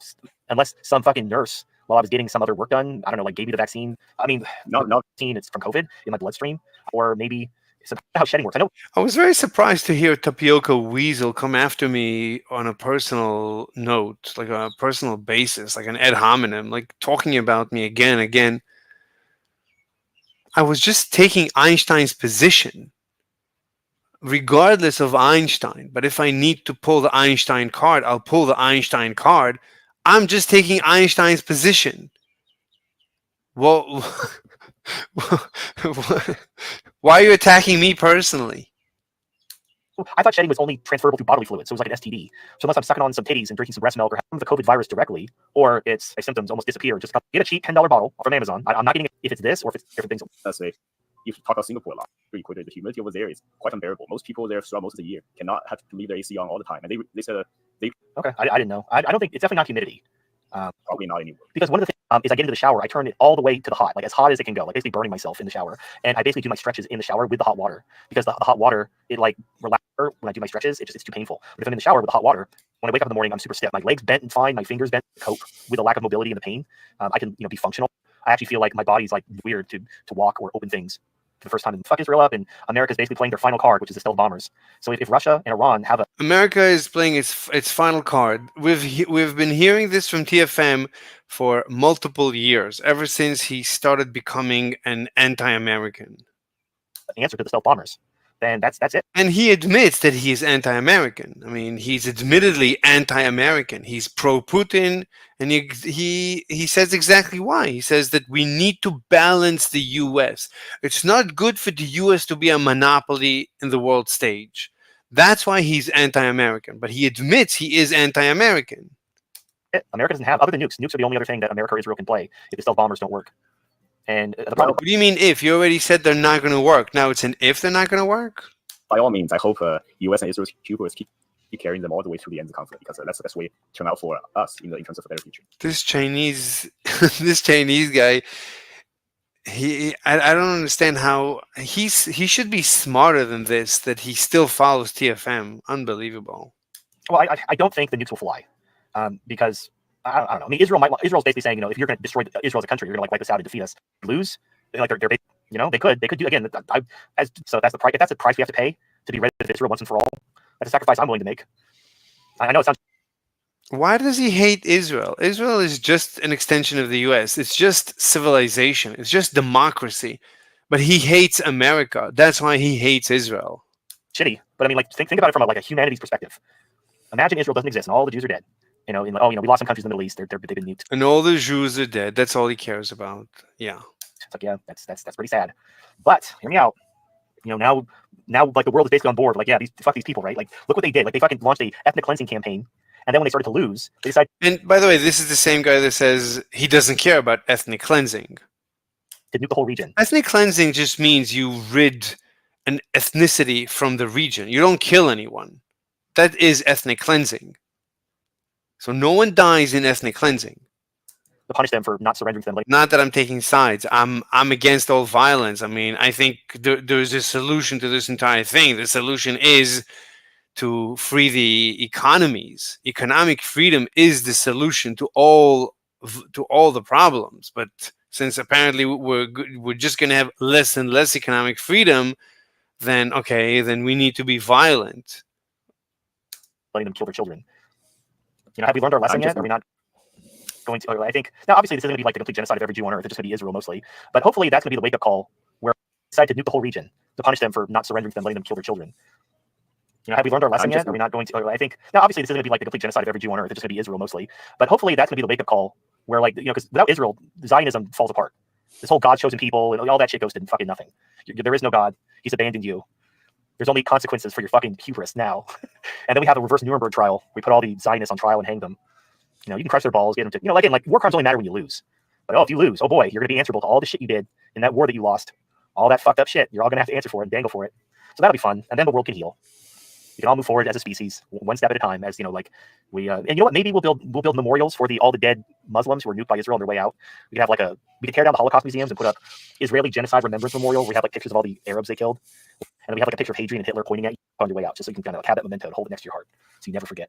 unless some fucking nurse, while I was getting some other work done, I don't know, like gave me the vaccine. I mean, no vaccine, it's from COVID in my bloodstream, or maybe it's how shedding works. I know. I was very surprised to hear Tapioca Weasel come after me on a personal note, like a personal basis, like an ad hominem, like talking about me again and again. I was just taking Einstein's position, regardless of Einstein. But if I need to pull the Einstein card, I'll pull the Einstein card. I'm just taking Einstein's position. Well, why are you attacking me personally? I thought shedding was only transferable through bodily fluids, so it was like an STD. So unless I'm sucking on some titties and drinking some breast milk or having the COVID virus directly, or its symptoms almost disappear, just get a cheap $10 bottle from Amazon. I'm not getting it if it's this or if it's different things. Let's say, you talk about Singapore a lot. Pretty quickly, the humidity over there is quite unbearable. Most people there throughout most of the year cannot have to leave their AC on all the time, and they said they. Okay, I didn't know. I don't think it's definitely not humidity. Probably not anymore. Because one of the things is I get into the shower, I turn it all the way to the hot, like as hot as it can go, like basically burning myself in the shower. And I basically do my stretches in the shower with the hot water because the hot water, it like relaxes when I do my stretches. It's too painful. But if I'm in the shower with the hot water, when I wake up in the morning, I'm super stiff. My legs bent and fine, my fingers bent to cope with the lack of mobility and the pain. I can be functional. I actually feel like my body's like weird to walk or open things for the first time. And fuck Israel up, and America's basically playing their final card, which is the stealth bombers. So if Russia and Iran have a America is playing its final card. We've been hearing this from TFM for multiple years, ever since he started becoming an anti-American. Answer to the stealth bombers, then that's it. And he admits that he is anti-American. I mean, he's admittedly anti-American. He's pro-Putin, and he says exactly why. He says that we need to balance the U.S. It's not good for the U.S. to be a monopoly in the world stage. That's why he's anti-American. But he admits he is anti-American. America doesn't have, other than nukes. Nukes are the only other thing that America or Israel can play if the stealth bombers don't work. And the problem. What do you mean if? You already said they're not going to work. Now it's an if they're not going to work? By all means, I hope U.S. and Israel's Cubans keep carrying them all the way through the end of the conflict, because that's the best way to turn out for us in terms of a better future. This Chinese guy, I don't understand how he should be smarter than this, that he still follows TFM. Unbelievable. Well, I don't think the nukes will fly, because I don't know. I mean, Israel's basically saying, if you're going to destroy Israel as a country, you're going to wipe us out and defeat us, lose. Like they're they could do again. So that's the price. If that's the price we have to pay to be ready for Israel once and for all, that's a sacrifice I'm willing to make. I know it sounds. Why does he hate Israel? Israel is just an extension of the U.S. It's just civilization. It's just democracy. But he hates America. That's why he hates Israel. Shitty. But I mean, like, think about it from a humanities perspective. Imagine Israel doesn't exist and all the Jews are dead. We lost some countries in the Middle East. They've been nuked. And all the Jews are dead. That's all he cares about. Yeah. It's like, yeah, that's pretty sad. But hear me out. Now like the world is basically on board. Like, yeah, fuck these people, right? Like, look what they did. Like, they fucking launched a ethnic cleansing campaign, and then when they started to lose, they decided. And by the way, this is the same guy that says he doesn't care about ethnic cleansing. To nuke the whole region. Ethnic cleansing just means you rid an ethnicity from the region. You don't kill anyone. That is ethnic cleansing. So no one dies in ethnic cleansing. To punish them for not surrendering to them. Not that I'm taking sides. I'm against all violence. I mean, I think there's a solution to this entire thing. The solution is to free the economies. Economic freedom is the solution to all to all the problems. But since apparently we're just going to have less and less economic freedom, then okay, then we need to be violent. Letting them kill their children. Have we learned our lesson yet? Are we not going to? I think now, obviously, this isn't going to be like the complete genocide of every Jew on earth. It's just going to be Israel mostly. But hopefully, that's going to be the wake-up call where we decide to nuke the whole region to punish them for not surrendering to them, letting them kill their children. Have we learned our lesson yet? Are we not going to? I think now, obviously, this isn't going to be like the complete genocide of every Jew on earth. It's just going to be Israel mostly. But hopefully, that's going to be the wake-up call where, like, because without Israel, Zionism falls apart. This whole God-chosen people and all that shit goes to fucking nothing. There is no God. He's abandoned you. There's only consequences for your fucking hubris now. And then we have a reverse Nuremberg trial. We put all the Zionists on trial and hang them. You can crush their balls, get them to, again, like war crimes only matter when you lose. But if you lose, oh boy, you're going to be answerable to all the shit you did in that war that you lost. All that fucked up shit. You're all going to have to answer for it and dangle for it. So that'll be fun. And then the world can heal. We can all move forward as a species, one step at a time. As like we, and you know what? Maybe we'll build memorials for all the dead Muslims who were nuked by Israel on their way out. We can have we can tear down the Holocaust museums and put up Israeli genocide remembrance memorial. We have pictures of all the Arabs they killed, and we have a picture of Hadrian and Hitler pointing at you on your way out, just so you can kind of have that memento and hold it next to your heart, so you never forget.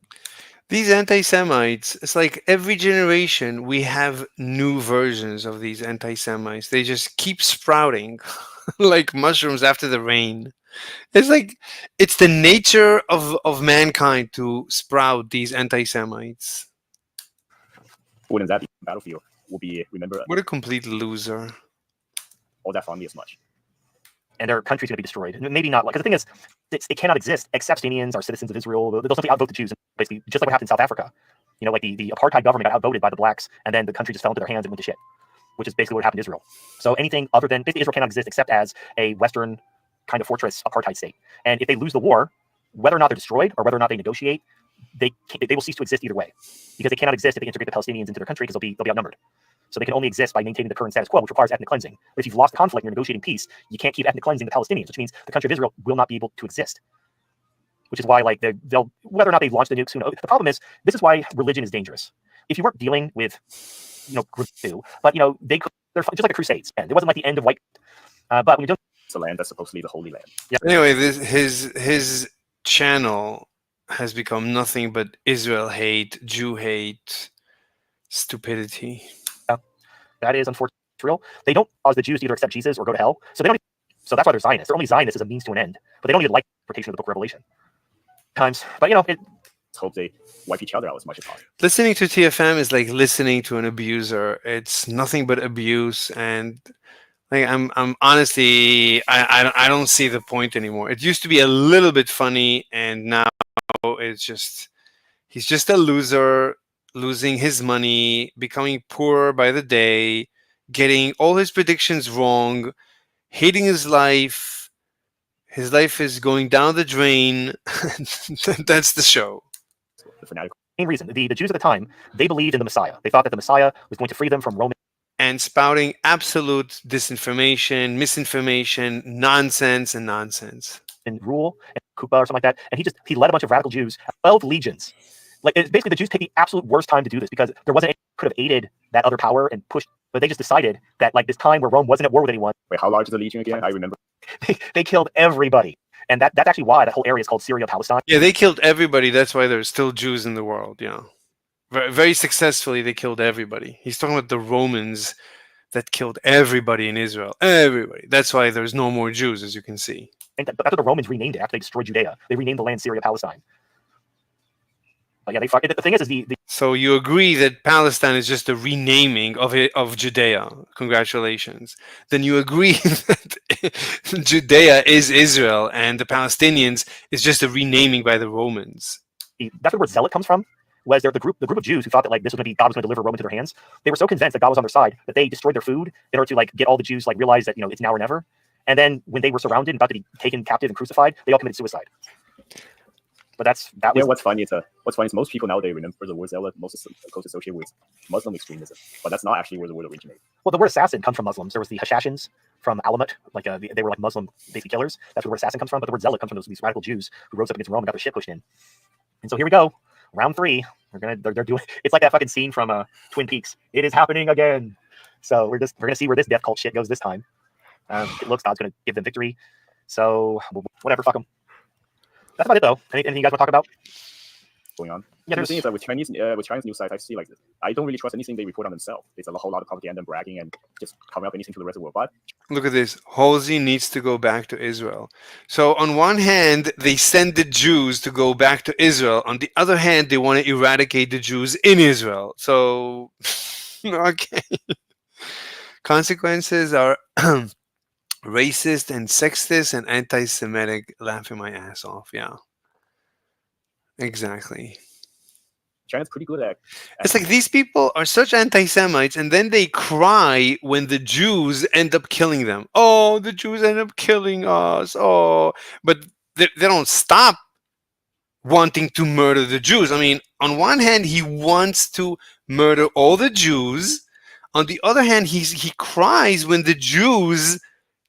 These anti-Semites, it's like every generation we have new versions of these anti-Semites. They just keep sprouting like mushrooms after the rain. It's like it's the nature of mankind to sprout these anti-Semites. Wouldn't that be battlefield? Will be remember. What a complete loser! All that fondly as much. And their country's going to be destroyed. Maybe not, because the thing is, it cannot exist except Palestinians are citizens of Israel. They'll simply outvote the Jews, basically, just like what happened in South Africa. Like the apartheid government got outvoted by the blacks, and then the country just fell into their hands and went to shit, which is basically what happened to Israel. So anything other than Israel cannot exist except as a Western kind of fortress apartheid state. And if they lose the war, whether or not they're destroyed or whether or not they negotiate, they will cease to exist either way, because they cannot exist if they integrate the Palestinians into their country, because they'll be outnumbered. So they can only exist by maintaining the current status quo, which requires ethnic cleansing. But if you've lost the conflict and you're negotiating peace, you can't keep ethnic cleansing the Palestinians, which means the country of Israel will not be able to exist. Which is why, they'll whether or not they launch the nukes, who knows? The problem is, this is why religion is dangerous. If you weren't dealing with, but they're just like the Crusades. And it wasn't like the end of white. But when you're doing, it's a land that's supposedly the Holy Land. Yeah. Anyway, his channel has become nothing but Israel hate, Jew hate, stupidity. That is unfortunately real. They don't cause the Jews to either accept Jesus or go to hell. So they don't. So that's why they're Zionists. They're only Zionists as a means to an end. But they don't even like the interpretation of the Book of Revelation. But let's hope they wipe each other out as much as possible. Listening to TFM is like listening to an abuser. It's nothing but abuse, and I'm honestly I don't see the point anymore. It used to be a little bit funny, and now it's just he's just a loser. Losing his money, becoming poorer by the day, getting all his predictions wrong, hating his life. His life is going down the drain. That's the show. The main reason, the Jews at the time, they believed in the Messiah. They thought that the Messiah was going to free them from Roman. And spouting absolute disinformation, misinformation, nonsense. And rule, and Kupa or something like that. And he led a bunch of radical Jews, 12 legions. Basically, the Jews picked the absolute worst time to do this, because there wasn't anything that could have aided that other power and pushed. But they just decided that this time where Rome wasn't at war with anyone. Wait, how large is the legion again? I remember. They killed everybody, and that's actually why that whole area is called Syria, Palestine. Yeah, they killed everybody. That's why there's still Jews in the world. Very, very successfully, they killed everybody. He's talking about the Romans that killed everybody in Israel. Everybody. That's why there's no more Jews, as you can see. And that's what the Romans renamed it after they destroyed Judea. They renamed the land Syria, Palestine. But yeah, the thing is So you agree that Palestine is just a renaming of Judea? Congratulations. Then you agree that Judea is Israel and the Palestinians is just a renaming by the Romans. That's where the word zealot comes from. Was there the group of Jews who thought that this was going to be God was going to deliver Rome into their hands? They were so convinced that God was on their side that they destroyed their food in order to get all the Jews realize that it's now or never. And then when they were surrounded and about to be taken captive and crucified, they all committed suicide. But that was what's funny is most people nowadays remember the word zealot most closely associated with Muslim extremism, but that's not actually where the word originated. Well, the word assassin comes from Muslims. There was the Hashashins from Alamut, they were Muslim basically killers. That's where the word assassin comes from. But the word zealot comes from these radical Jews who rose up against Rome and got their shit pushed in. And so here we go, round 3. They're doing. It's like that fucking scene from Twin Peaks. It is happening again. So we're gonna see where this death cult shit goes this time. It looks God's gonna give them victory. So whatever, fuck them. That's about it, though. Anything you guys want to talk about? going on. Yeah, the thing is that with Chinese news sites, I see like this. I don't really trust anything they report on themselves. There's a whole lot of propaganda and bragging and just covering up anything to the rest of the world. But Look at this. Halsey needs to go back to Israel. So on one hand, they send the Jews to go back to Israel. On the other hand, they want to eradicate the Jews in Israel. So, okay. Consequences are racist and sexist and anti-Semitic. Laughing my ass off. Yeah. Exactly. China's pretty good at It's like these people are such anti-Semites, and then they cry when the Jews end up killing them. Oh, the Jews end up killing us. Oh, but they don't stop wanting to murder the Jews. I mean, on one hand, he wants to murder all the Jews. On the other hand, he cries when the Jews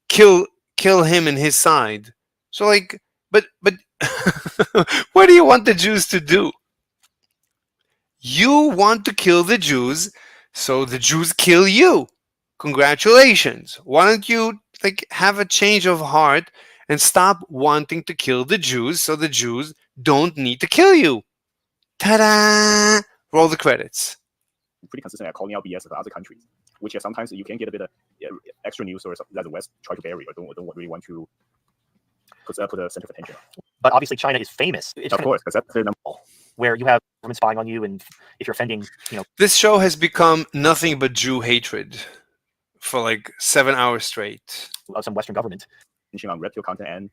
kill him and his side. So like, but what do you want the Jews to do? You want to kill the Jews, so the Jews kill you. Congratulations. Why don't you like have a change of heart and stop wanting to kill the Jews so the Jews don't need to kill you? Ta-da! Roll the credits. pretty consistent at calling out BS of other countries, which sometimes you can get a bit of extra news or that the West try to bury or don't really want to put a center of attention. But obviously, China is famous. Of course, because that's their number. Where you have government spying on you, and if you're offending, This show has become nothing but Jew hatred for like 7 hours straight. Some Western government. On red pill content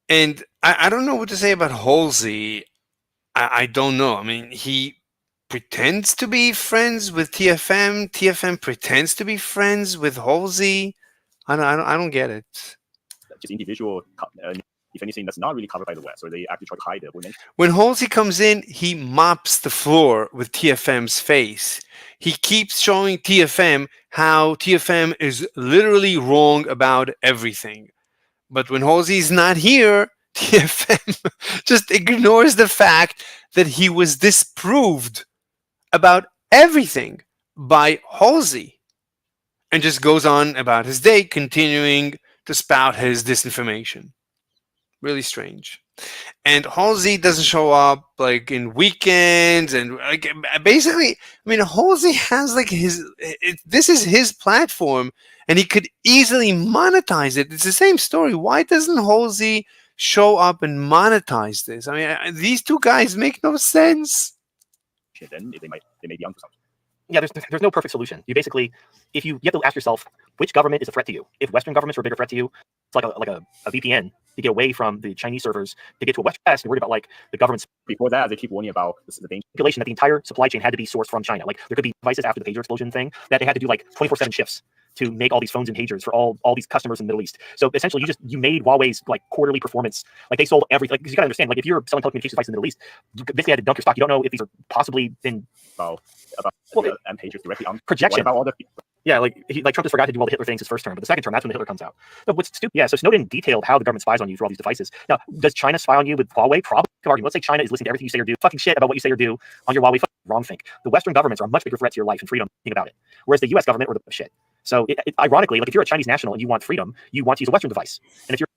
And I don't know what to say about Halsey. I don't know. I mean, he pretends to be friends with TFM. TFM pretends to be friends with Halsey. I don't get it. Just individual, if anything, that's not really covered by the West, or they actually try to hide it. When Halsey comes in, he mops the floor with TFM's face. He keeps showing TFM how TFM is literally wrong about everything. But when Halsey's not here, TFM just ignores the fact that he was disproved about everything by Halsey and just goes on about his day, continuing to spout his disinformation. Really strange. And Halsey doesn't show up like in weekends and like basically, I mean, Halsey has like this is his platform and he could easily monetize it. It's the same story. Why doesn't Halsey show up and monetize this? I mean, these two guys make no sense. Then they may be onto something. Yeah, there's no perfect solution. You basically, you have to ask yourself, which government is a threat to you? If Western governments are a bigger threat to you, it's like a VPN to get away from the Chinese servers to get to a West. You're worried about like the government's. Before that, they keep warning about the danger. That the entire supply chain had to be sourced from China. Like there could be devices after the pager explosion thing that they had to do like 24/7 shifts to make all these phones and pagers for all these customers in the Middle East. So essentially, you made Huawei's like quarterly performance. Like they sold everything. Like, 'cause you gotta understand, like if you're selling telecommunications devices in the Middle East, you basically had to dump your stock. You don't know if these are possibly been about and pagers directly on projection. About all the yeah, like Trump just forgot to do all the Hitler things his first term, but the second term, that's when the Hitler comes out. But what's stupid? Yeah, so Snowden detailed how the government spies on you through all these devices. Now, does China spy on you with Huawei? Probably. Let's say China is listening to everything you say or do, fucking shit about what you say or do on your Huawei. Wrong think. The Western governments are a much bigger threat to your life and freedom. Think about it. Whereas the U.S. government or the shit. So ironically, like if you're a Chinese national and you want freedom, you want to use a Western device. And if you're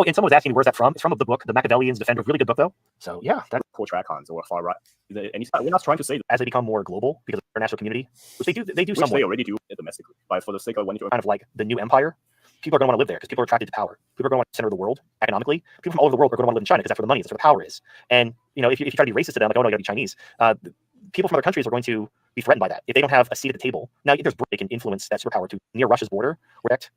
and someone was asking me where's that from? It's from the book, The Machiavellians Defender. Really good book though. So yeah, that's core track-ons or far right. And we're not trying to say that as they become more global because of the international community, which they do which somewhat. They already do domestically, but for the sake of wanting to kind of like the new empire, people are going to want to live there because people are attracted to power. People are going to want to center of the world economically. People from all over the world are going to want to live in China because that's where the money is, that's where the power is. And if you try to be racist to them, like, oh no, you got to be Chinese. People from other countries are going to be threatened by that if they don't have a seat at the table. Now, there's they can influence that superpower to near Russia's border, correct?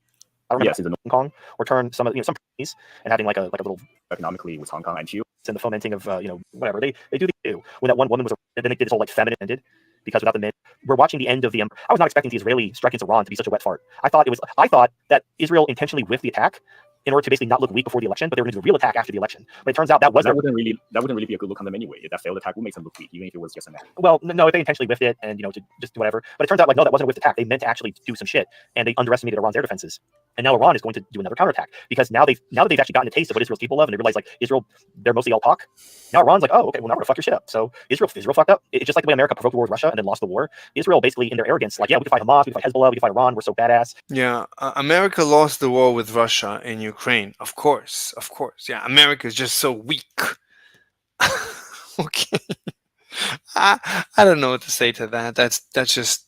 I remember in Hong Kong, or turn some companies and having like a little economically with Hong Kong and Chile and the fomenting of whatever they do. When that one woman was, then they did this whole like feminine ended because without the men, we're watching the end of the. I was not expecting the Israeli strike against Iran to be such a wet fart. I thought that Israel intentionally whiffed the attack in order to basically not look weak before the election, but they were going to do a real attack after the election. But it turns out that wouldn't really be a good look on them anyway. That failed attack would make them look weak, even if it was just an attack. Well, no, if they intentionally whiffed it and to just do whatever. But it turns out like no, that wasn't a whiffed attack. They meant to actually do some shit, and they underestimated Iran's air defenses. And now Iran is going to do another counterattack because now that they've actually gotten a taste of what Israel's capable of, and they realize like Israel, they're mostly all talk. Now Iran's like, oh, okay, well now we're gonna fuck your shit up. So Israel fucked up. It's just like the way America provoked war with Russia and then lost the war. Israel basically in their arrogance, like, yeah, we can fight Hamas, we can fight Hezbollah, we can fight Iran, we're so badass. Yeah, America lost the war with Russia in Ukraine. Of course. Yeah, America is just so weak. Okay. I don't know what to say to that. That's just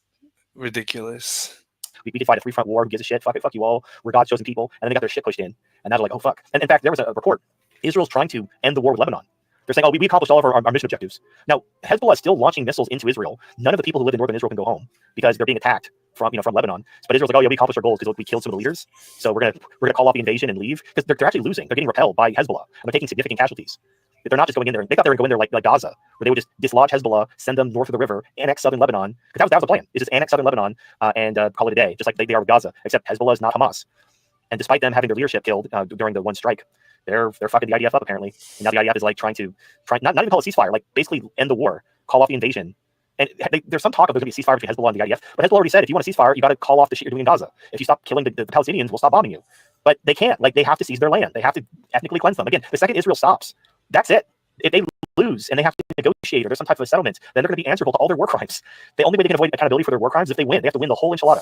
ridiculous. We could fight a three-front war. Who gives a shit? Fuck it, fuck you all. We're God's chosen people. And then they got their shit pushed in. And now they're like, oh, fuck. And in fact, there was a report. Israel's trying to end the war with Lebanon. They're saying, oh, we accomplished all of our mission objectives. Now, Hezbollah is still launching missiles into Israel. None of the people who live in northern Israel can go home because they're being attacked from Lebanon. But Israel's like, oh, yeah, we accomplished our goals because we killed some of the leaders. So we're gonna call off the invasion and leave because they're actually losing. They're getting repelled by Hezbollah. And they're taking significant casualties. They're not just going in there. They thought they were going to go in there like Gaza, where they would just dislodge Hezbollah, send them north of the river, annex southern Lebanon. Because that was the plan. Is just annex southern Lebanon and call it a day, just like they are with Gaza. Except Hezbollah is not Hamas. And despite them having their leadership killed during the one strike, they're fucking the IDF up apparently. And now the IDF is like trying not even call it ceasefire, like basically end the war, call off the invasion. And there's some talk of there's going to be a ceasefire between Hezbollah and the IDF, but Hezbollah already said if you want a ceasefire, you got to call off the shit you're doing in Gaza. If you stop killing the Palestinians, we'll stop bombing you. But they can't. Like they have to seize their land. They have to ethnically cleanse them. Again, the second Israel stops, that's it. If they lose and they have to negotiate or there's some type of a settlement, then they're going to be answerable to all their war crimes. The only way they can avoid accountability for their war crimes is if they win. They have to win the whole enchilada.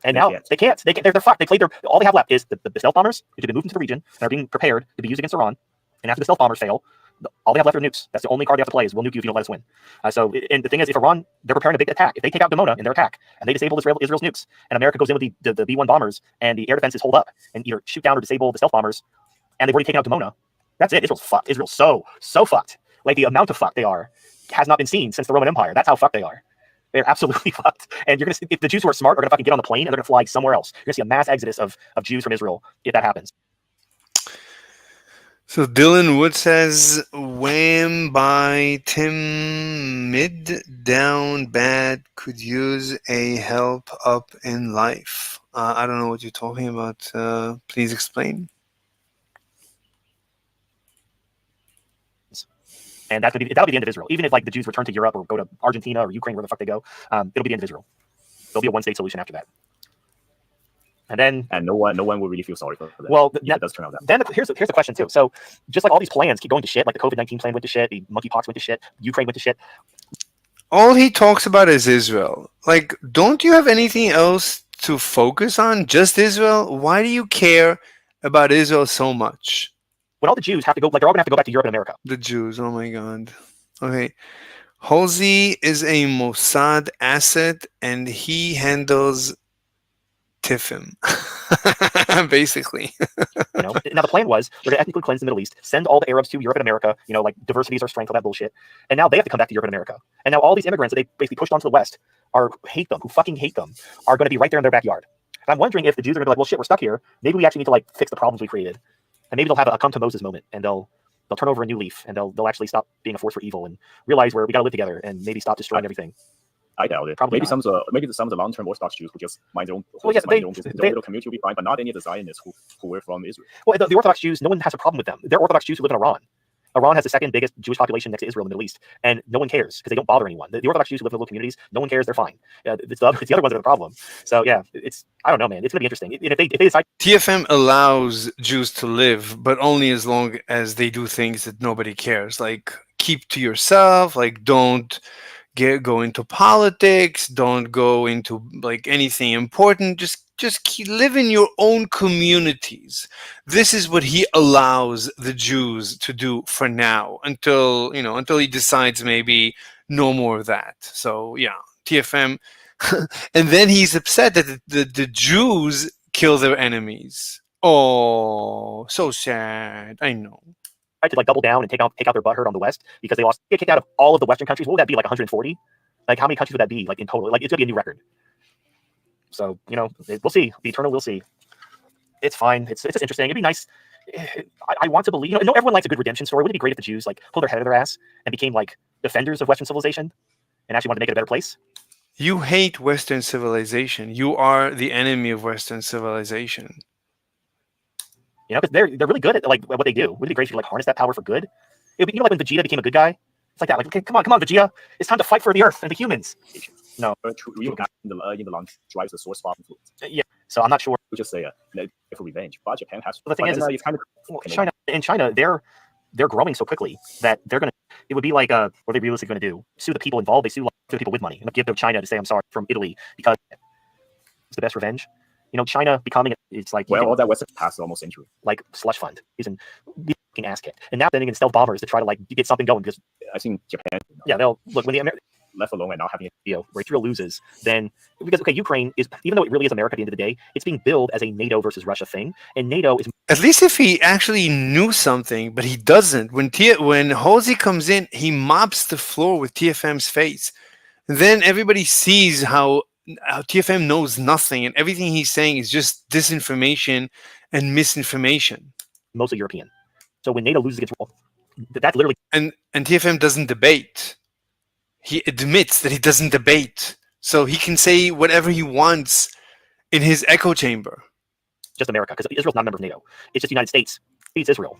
And now they can't. They're fucked. They played all they have left is the stealth bombers, which have been moved into the region and are being prepared to be used against Iran. And after the stealth bombers fail, all they have left are nukes. That's the only card they have to play is we'll nuke you if you don't let us win. And the thing is, if Iran, they're preparing a big attack. If they take out Dimona in their attack and they disable Israel's nukes, and America goes in with the B-1 bombers and the air defenses hold up and either shoot down or disable the stealth bombers, and they've already taken out Dimona, that's it. Israel's fucked. Israel's so fucked. Like the amount of fucked they are has not been seen since the Roman Empire. That's how fucked they are. They're absolutely fucked. And you're gonna see if the Jews who are smart are gonna fucking get on the plane and they're gonna fly somewhere else. You're gonna see a mass exodus of Jews from Israel if that happens. So Dylan Wood says, "Wham by Tim mid down bad could use a help up in life." I don't know what you're talking about. Please explain. And that'll be the end of Israel. Even if like the Jews return to Europe or go to Argentina or Ukraine, where the fuck they go, it'll be the end of Israel. There'll be a one-state solution after that. And no one will really feel sorry for that. Well, it does turn out that. Then here's the question too. So just like all these plans keep going to shit, like the COVID-19 plan went to shit, the monkeypox went to shit, Ukraine went to shit. All he talks about is Israel. Like, don't you have anything else to focus on? Just Israel? Why do you care about Israel so much? When all the Jews have to go, like they're all gonna have to go back to Europe and America. The Jews, oh my God. Okay. Halsey is a Mossad asset and he handles Tiffin. Basically. Now the plan was we're gonna ethnically cleanse the Middle East, send all the Arabs to Europe and America, like diversity is our strength, all that bullshit. And now they have to come back to Europe and America. And now all these immigrants that they basically pushed onto the West who fucking hate them, are gonna be right there in their backyard. And I'm wondering if the Jews are gonna be like, well shit, we're stuck here. Maybe we actually need to like fix the problems we created. And maybe they'll have a come to Moses moment and they'll turn over a new leaf and they'll actually stop being a force for evil and realize where we gotta live together and maybe stop destroying everything. I doubt it. Probably maybe not. some of the long-term Orthodox Jews who just mind their own, the little community will be fine, but not any of the Zionists who were from Israel. Well, the Orthodox Jews, no one has a problem with them. They're Orthodox Jews who live in Iran. Iran has the second biggest Jewish population next to Israel in the Middle East, and no one cares because they don't bother anyone. The Orthodox Jews who live in little communities, no one cares. They're fine. It's the other ones that are the problem. So yeah, I don't know, man. It's gonna be interesting. If they decide TFM allows Jews to live, but only as long as they do things that nobody cares. Like keep to yourself. Like don't go into politics. Don't go into like anything important. Just live in your own communities. This is what he allows the Jews to do for now, until he decides maybe no more of that. So yeah, TFM, and then he's upset that the Jews kill their enemies. Oh, so sad. I know. to like double down and take out their butthurt on the West because they get kicked out of all of the Western countries. What would that be, like 140? Like how many countries would that be, like in total? Like it's gonna be a new record. So we'll see. The Eternal, we'll see. It's fine. It's just interesting. It'd be nice. I want to believe. Everyone likes a good redemption story. Wouldn't it be great if the Jews like pulled their head out of their ass and became like defenders of Western civilization and actually wanted to make it a better place? You hate Western civilization. You are the enemy of Western civilization. Because they're really good at like what they do. Wouldn't it be great if you like harness that power for good? It would be, like when Vegeta became a good guy. It's like that. Like, okay, come on, Vegeta. It's time to fight for the Earth and the humans. No, real guy in the long drives the source spot influence. Yeah, so I'm not sure. We just say for revenge, but Japan has. The thing is, it's kind of in China, they're growing so quickly that they're gonna. It would be like what are they realistically going to do? Sue the people involved. They sue the people with money and give to China to say I'm sorry from Italy because it's the best revenge. China becoming it's like all that Western past almost century. Like slush fund. ass kicked. And now sending in stealth bombers to try to like get something going because I think Japan. Yeah, they'll look when the left alone and not having where Israel loses, then because Ukraine is, even though it really is America at the end of the day, it's being billed as a NATO versus Russia thing, and NATO is at least if he actually knew something, but he doesn't. When Halsey comes in, he mops the floor with TFM's face. Then everybody sees how TFM knows nothing, and everything he's saying is just disinformation and misinformation. Mostly European. So when NATO loses against Russia, that's literally and TFM doesn't debate. He admits that he doesn't debate, so he can say whatever he wants in his echo chamber. Just America, because Israel's not a member of NATO. It's just the United States. It's Israel.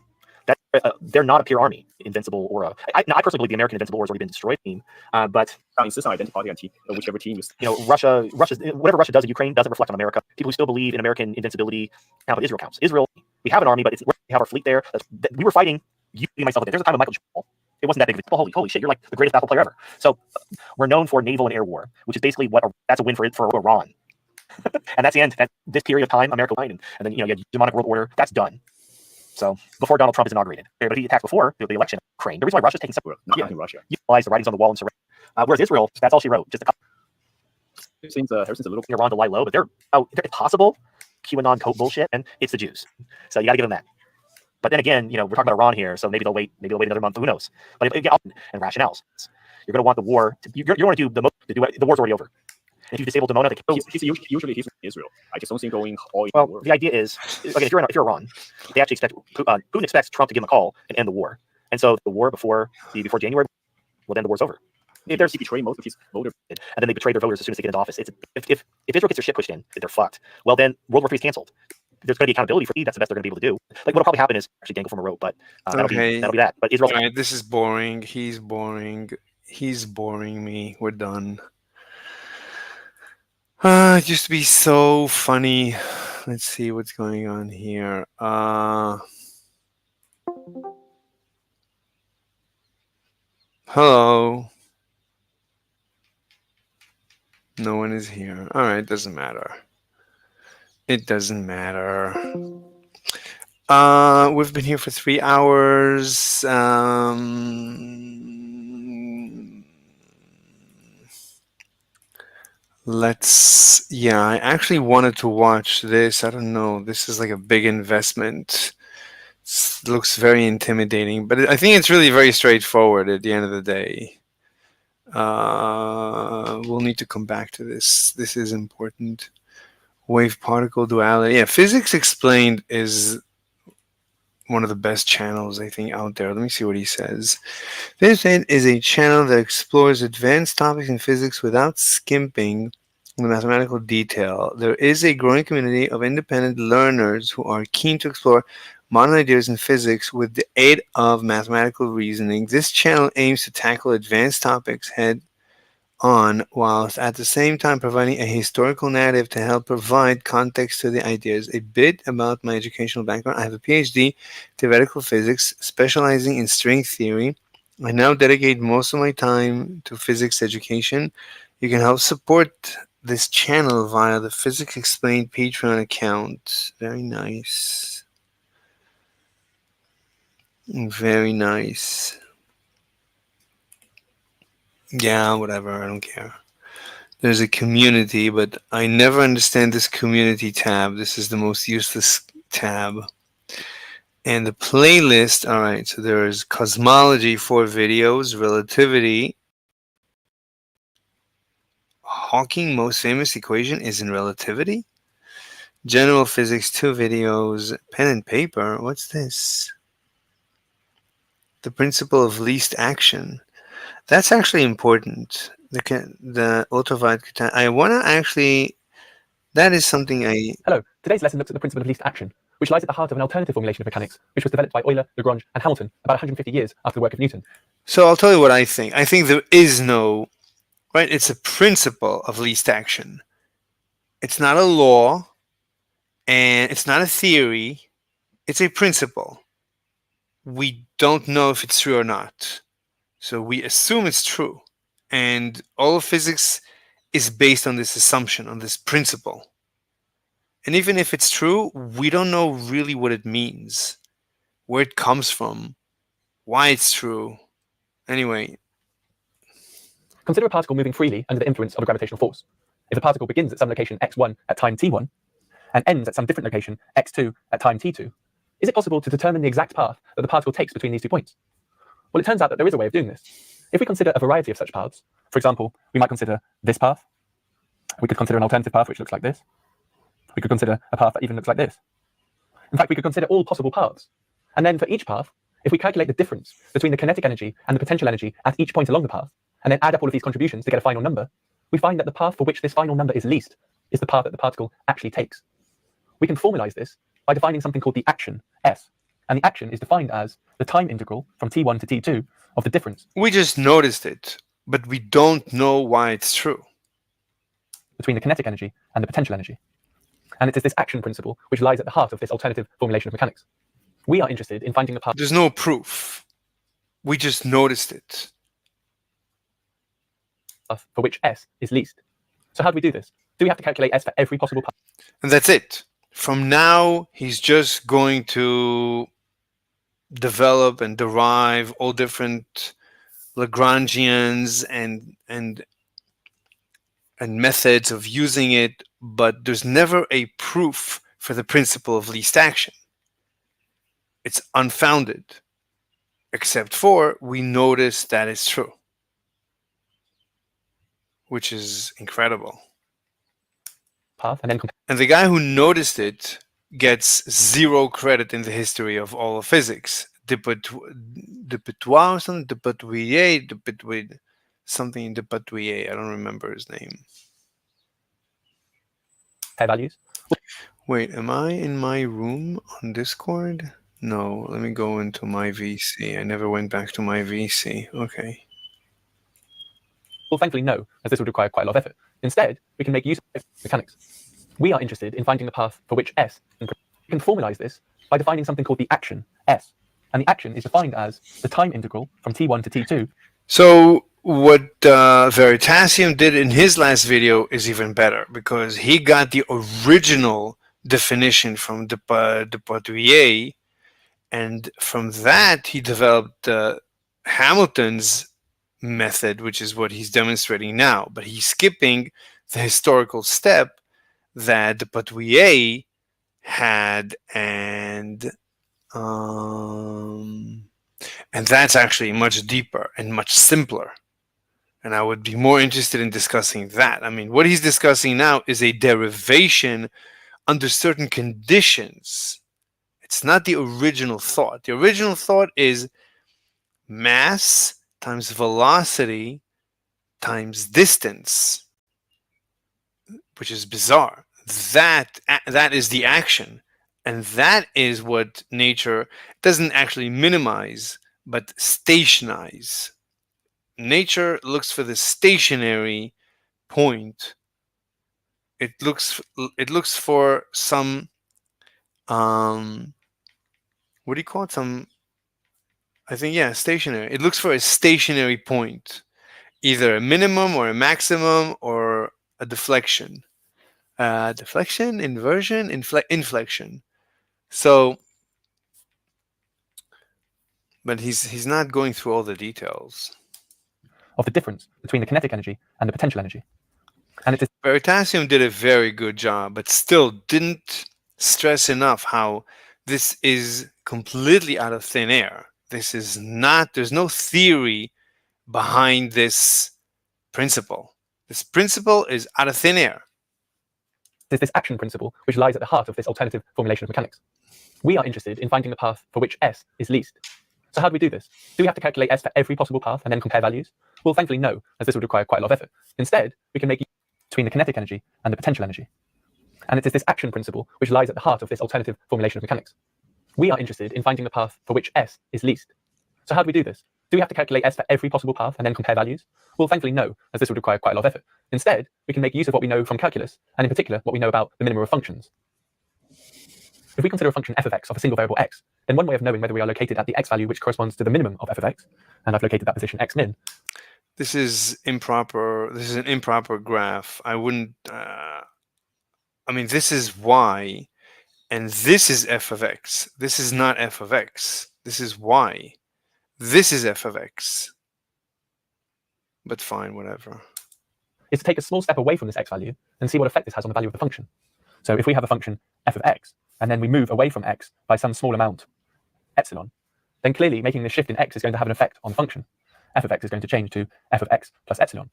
That they're not a pure army, invincible or I personally believe the American invincible war has already been destroyed. But insist on identifying whichever team is. Russia's whatever Russia does in Ukraine doesn't reflect on America. People who still believe in American invincibility, now but Israel counts. Israel, we have an army, but we have our fleet there. We were fighting. You myself. There's a time of Michael. It wasn't that big of a holy shit, you're like the greatest basketball player ever. So we're known for naval and air war, which is basically that's a win for Iran. And that's the end. This period of time, America won, and then you had demonic world order. That's done. So before Donald Trump is inaugurated, but he attacked before the election. Ukraine. The reason why Russia's taking some Russia. Utilize the writings on the wall and surrender. Whereas Israel, that's all she wrote. Just a couple. It seems Harrison's a little Iran to lie low, but they're possible QAnon cult bullshit, and it's the Jews. So you got to give them that. But then again, we're talking about Iran here, so maybe they'll wait another month. Who knows? But and rationales. You're going to want the war. You're going to do the war's already over. If you disable Demona, usually he's Israel. I just don't think going all in. Well, the idea is, okay, if you're Iran, they actually expect Putin expects Trump to give him a call and end the war. And so the war before January, well, then the war's over. If he betrayed most of his voters, and then they betray their voters as soon as they get into office. If Israel gets their shit pushed in, they're fucked. Well, then World War III is canceled. There's going to be accountability for that's the best they're going to be able to do. Like what'll probably happen is actually dangle from a rope, but that'll be that. But Israel. All right, this is boring. He's boring. He's boring me. We're done. It used to be so funny. Let's see what's going on here. Hello. No one is here. All right, doesn't matter. It doesn't matter. We've been here for 3 hours. I actually wanted to watch this. I don't know. This is like a big investment. It looks very intimidating, but I think it's really very straightforward at the end of the day. We'll need to come back to this. This is important. Wave particle duality. Yeah, Physics Explained is one of the best channels, I think, out there. Let me see what he says. This is a channel that explores advanced topics in physics without skimping the mathematical detail. There is a growing community of independent learners who are keen to explore modern ideas in physics with the aid of mathematical reasoning. This channel aims to tackle advanced topics head on, whilst at the same time providing a historical narrative to help provide context to the ideas. A bit about my educational background. I have a PhD in theoretical physics, specializing in string theory. I now dedicate most of my time to physics education. You can help support this channel via the Physics Explained Patreon account. Very nice. Very nice. Yeah, whatever. I don't care. There's a community, but I never understand this community tab. This is the most useless tab. And the playlist, all right, so there's cosmology, 4 videos, relativity. Hawking most famous equation is in relativity. General physics, 2 videos. Pen and paper, what's this? The principle of least action. That's actually important. The ultraviolet. I want to actually. That is something I. Hello. Today's lesson looks at the principle of least action, which lies at the heart of an alternative formulation of mechanics, which was developed by Euler, Lagrange, and Hamilton about 150 years after the work of Newton. So I'll tell you what I think. I think there is no. Right? It's a principle of least action. It's not a law, and it's not a theory. It's a principle. We don't know if it's true or not. So we assume it's true. And all of physics is based on this assumption, on this principle. And even if it's true, we don't know really what it means. where it comes from, why it's true. Anyway. Consider a particle moving freely under the influence of a gravitational force. If the particle begins at some location x1 at time t1 and ends at some different location x2 at time t2, is it possible to determine the exact path that the particle takes between these 2 points? Well, it turns out that there is a way of doing this. If we consider a variety of such paths, for example, we might consider this path. We could consider an alternative path which looks like this. We could consider a path that even looks like this. In fact, we could consider all possible paths. And then for each path, if we calculate the difference between the kinetic energy and the potential energy at each point along the path, and then add up all of these contributions to get a final number, we find that the path for which this final number is least is the path that the particle actually takes. We can formalize this by defining something called the action, S. And the action is defined as the time integral from t1 to t2 of the difference. We just noticed it, but we don't know why it's true. Between the kinetic energy and the potential energy. And it is this action principle which lies at the heart of this alternative formulation of mechanics. We are interested in finding the path. There's no proof. We just noticed it. For which S is least. So how do we do this? Do we have to calculate S for every possible path? And that's it. From now, he's just going to develop and derive all different Lagrangians and methods of using it, but there's never a proof for the principle of least action. It's unfounded, except for we notice that it's true, which is incredible. Path and the guy who noticed it gets 0 credit in the history of all of physics. Depetois or something? Depetois, something in Depetois. I don't remember his name. Values. Wait, am I in my room on Discord? No, let me go into my VC. I never went back to my VC. Okay. Well, thankfully, no, as this would require quite a lot of effort. Instead, we can make use of mechanics. We are interested in finding the path for which S. We can formalize this by defining something called the action, S. And the action is defined as the time integral from t1 to t2. So what Veritasium did in his last video is even better, because he got the original definition from Depetois, and from that he developed Hamilton's method, which is what he's demonstrating now. But he's skipping the historical step that Depetois had, and that's actually much deeper and much simpler. And I would be more interested in discussing that. I mean, what he's discussing now is a derivation under certain conditions. It's not the original thought. The original thought is mass times velocity times distance, which is bizarre. That is the action. And that is what nature doesn't actually minimize, but stationize. Nature looks for the stationary point. It looks for some what do you call it? Stationary. It looks for a stationary point, either a minimum or a maximum or a deflection. Deflection, inversion, inflection. So, but he's not going through all the details of the difference between the kinetic energy and the potential energy. And it is Veritasium did a very good job, but still didn't stress enough how this is completely out of thin air. This is not, there's no theory behind this principle. This principle is out of thin air. There's this action principle which lies at the heart of this alternative formulation of mechanics. We are interested in finding the path for which S is least. So how do we do this? Do we have to calculate S for every possible path and then compare values? Well, thankfully, no, as this would require quite a lot of effort. Instead, we can make use between the kinetic energy and the potential energy. And it is this action principle which lies at the heart of this alternative formulation of mechanics. We are interested in finding the path for which S is least. So how do we do this? Do we have to calculate S for every possible path and then compare values? Well, thankfully, no, as this would require quite a lot of effort. Instead, we can make use of what we know from calculus, and in particular, what we know about the minima of functions. If we consider a function f of x of a single variable x, then one way of knowing whether we are located at the x value which corresponds to the minimum of f of x, and I've located that position x min. This is improper. This is an improper graph. I wouldn't. I mean, this is why And this is f of x. This is not f of x. This is y. This is f of x. But fine, whatever. Is to take a small step away from this x value and see what effect this has on the value of the function. So if we have a function f of x, and then we move away from x by some small amount, epsilon, then clearly making this shift in x is going to have an effect on the function. F of x is going to change to f of x plus epsilon.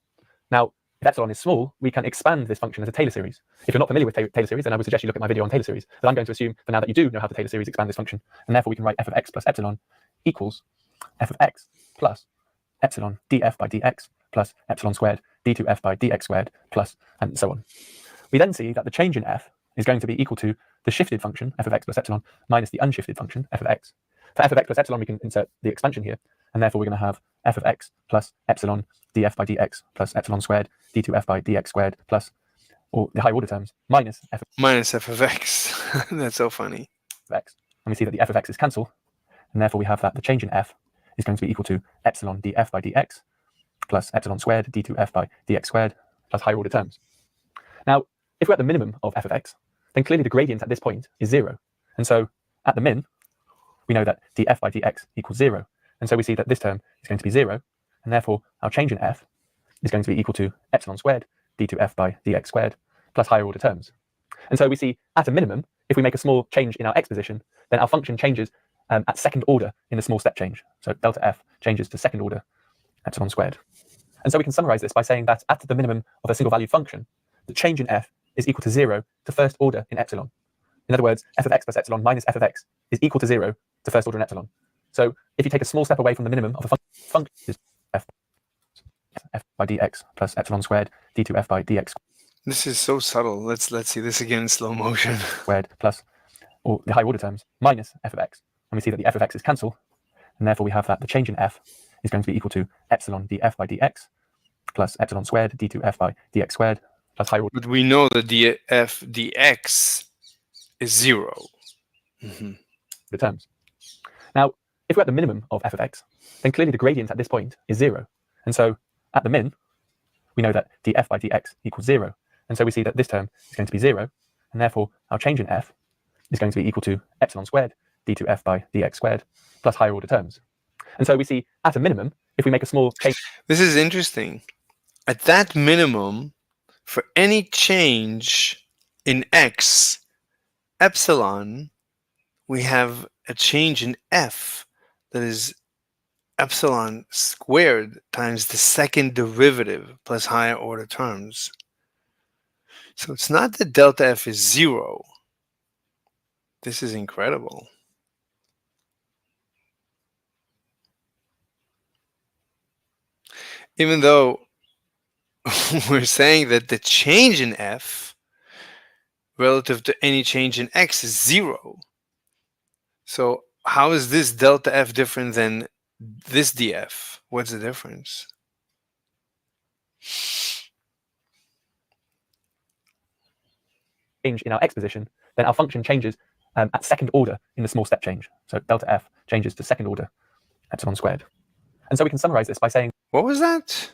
Now, if epsilon is small, we can expand this function as a Taylor series. If you're not familiar with Taylor series, then I would suggest you look at my video on Taylor series. But I'm going to assume for now that you do know how to Taylor series expand this function, and therefore we can write f of x plus epsilon equals f of x plus epsilon df by dx plus epsilon squared d2f by dx squared plus, and so on. We then see that the change in f is going to be equal to the shifted function f of x plus epsilon minus the unshifted function f of x. For f of x plus epsilon, we can insert the expansion here, and therefore we're going to have f of x plus epsilon df by dx plus epsilon squared d2f by dx squared plus, or the higher order terms, minus f of x. That's so funny. Of x. And we see that the f of x is cancelled, and therefore we have that the change in f is going to be equal to epsilon df by dx plus epsilon squared d2f by dx squared plus higher order terms. Now, if we're at the minimum of f of x, then clearly the gradient at this point is 0. And so at the min, we know that df by dx equals 0. And so we see that this term is going to be 0. And therefore, our change in f is going to be equal to epsilon squared d2f by dx squared plus higher order terms. And so we see at a minimum, if we make a small change in our x position, then our function changes at second order in a small step change. So delta f changes to second order epsilon squared. And so we can summarize this by saying that at the minimum of a single valued function, the change in f is equal to 0 to first order in epsilon. In other words, f of x plus epsilon minus f of x is equal to 0 to first order in epsilon. So if you take a small step away from the minimum of a function, is f by dx plus epsilon squared d2f by dx. This is so subtle. Let's see this again in slow motion. Squared plus, or the higher order terms, minus f of x. And we see that the f of x is cancelled, and therefore we have that the change in f is going to be equal to epsilon df by dx plus epsilon squared d2f by dx squared plus higher order. But we know that df dx is 0. The terms. Now, if we're at the minimum of f of x, then clearly the gradient at this point is 0. And so at the min, we know that df by dx equals 0. And so we see that this term is going to be 0. And therefore, our change in f is going to be equal to epsilon squared d2f by dx squared plus higher order terms. And so we see at a minimum, if we make a small change. This is interesting. At that minimum, for any change in x, epsilon, we have a change in f that is epsilon squared times the second derivative plus higher order terms. So it's not that delta f is 0. This is incredible. Even though we're saying that the change in f relative to any change in x is 0. So how is this delta f different than this df? What's the difference? Change in our x position, then our function changes at second order in the small step change. So delta f changes to second order epsilon squared. And so we can summarize this by saying, what was that?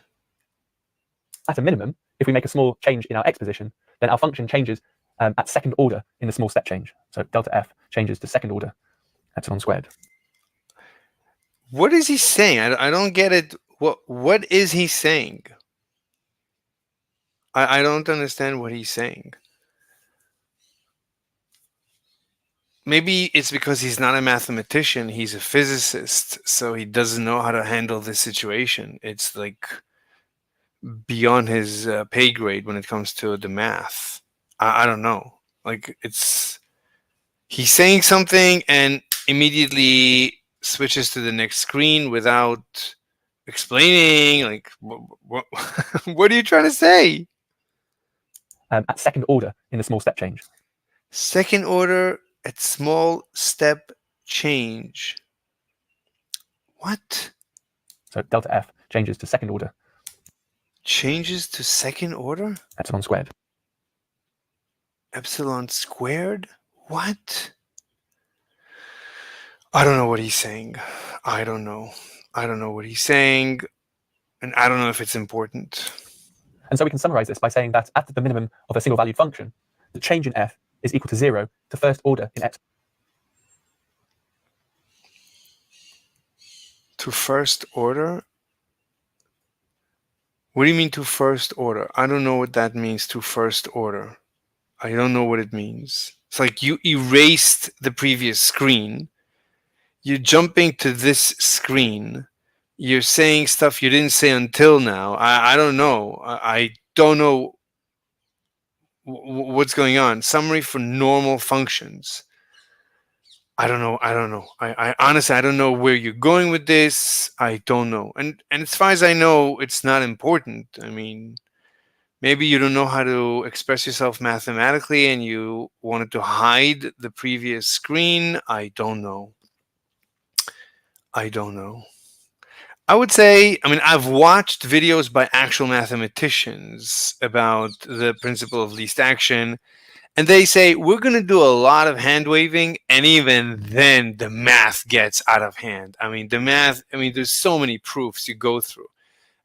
At a minimum, if we make a small change in our x position, then our function changes at second order in the small step change. So delta f changes to second order epsilon squared. What is he saying? I don't get it. What is he saying? I don't understand what he's saying. Maybe it's because he's not a mathematician, he's a physicist, so he doesn't know how to handle this situation. It's like beyond his pay grade when it comes to the math. I don't know. Like he's saying something and immediately switches to the next screen without explaining. Like, what are you trying to say? At second order in the small step change. Second order at small step change. What? So delta f changes to second order. Changes to second order? Epsilon squared. Epsilon squared? What? I don't know what he's saying. I don't know what he's saying. And I don't know if it's important. And so we can summarize this by saying that at the minimum of a single valued function, the change in f is equal to 0 to first order in epsilon. To first order? What do you mean to first order? I don't know what that means, to first order. I don't know what it means. It's like you erased the previous screen. You're jumping to this screen. You're saying stuff you didn't say until now. I don't know. I don't know what's going on. Summary for normal functions. I don't know. I honestly, I don't know where you're going with this. I don't know. And as far as I know, it's not important. I mean, maybe you don't know how to express yourself mathematically and you wanted to hide the previous screen. I don't know. I would say, I mean, I've watched videos by actual mathematicians about the principle of least action. And they say, we're going to do a lot of hand waving, and even then the math gets out of hand. I mean, there's so many proofs you go through.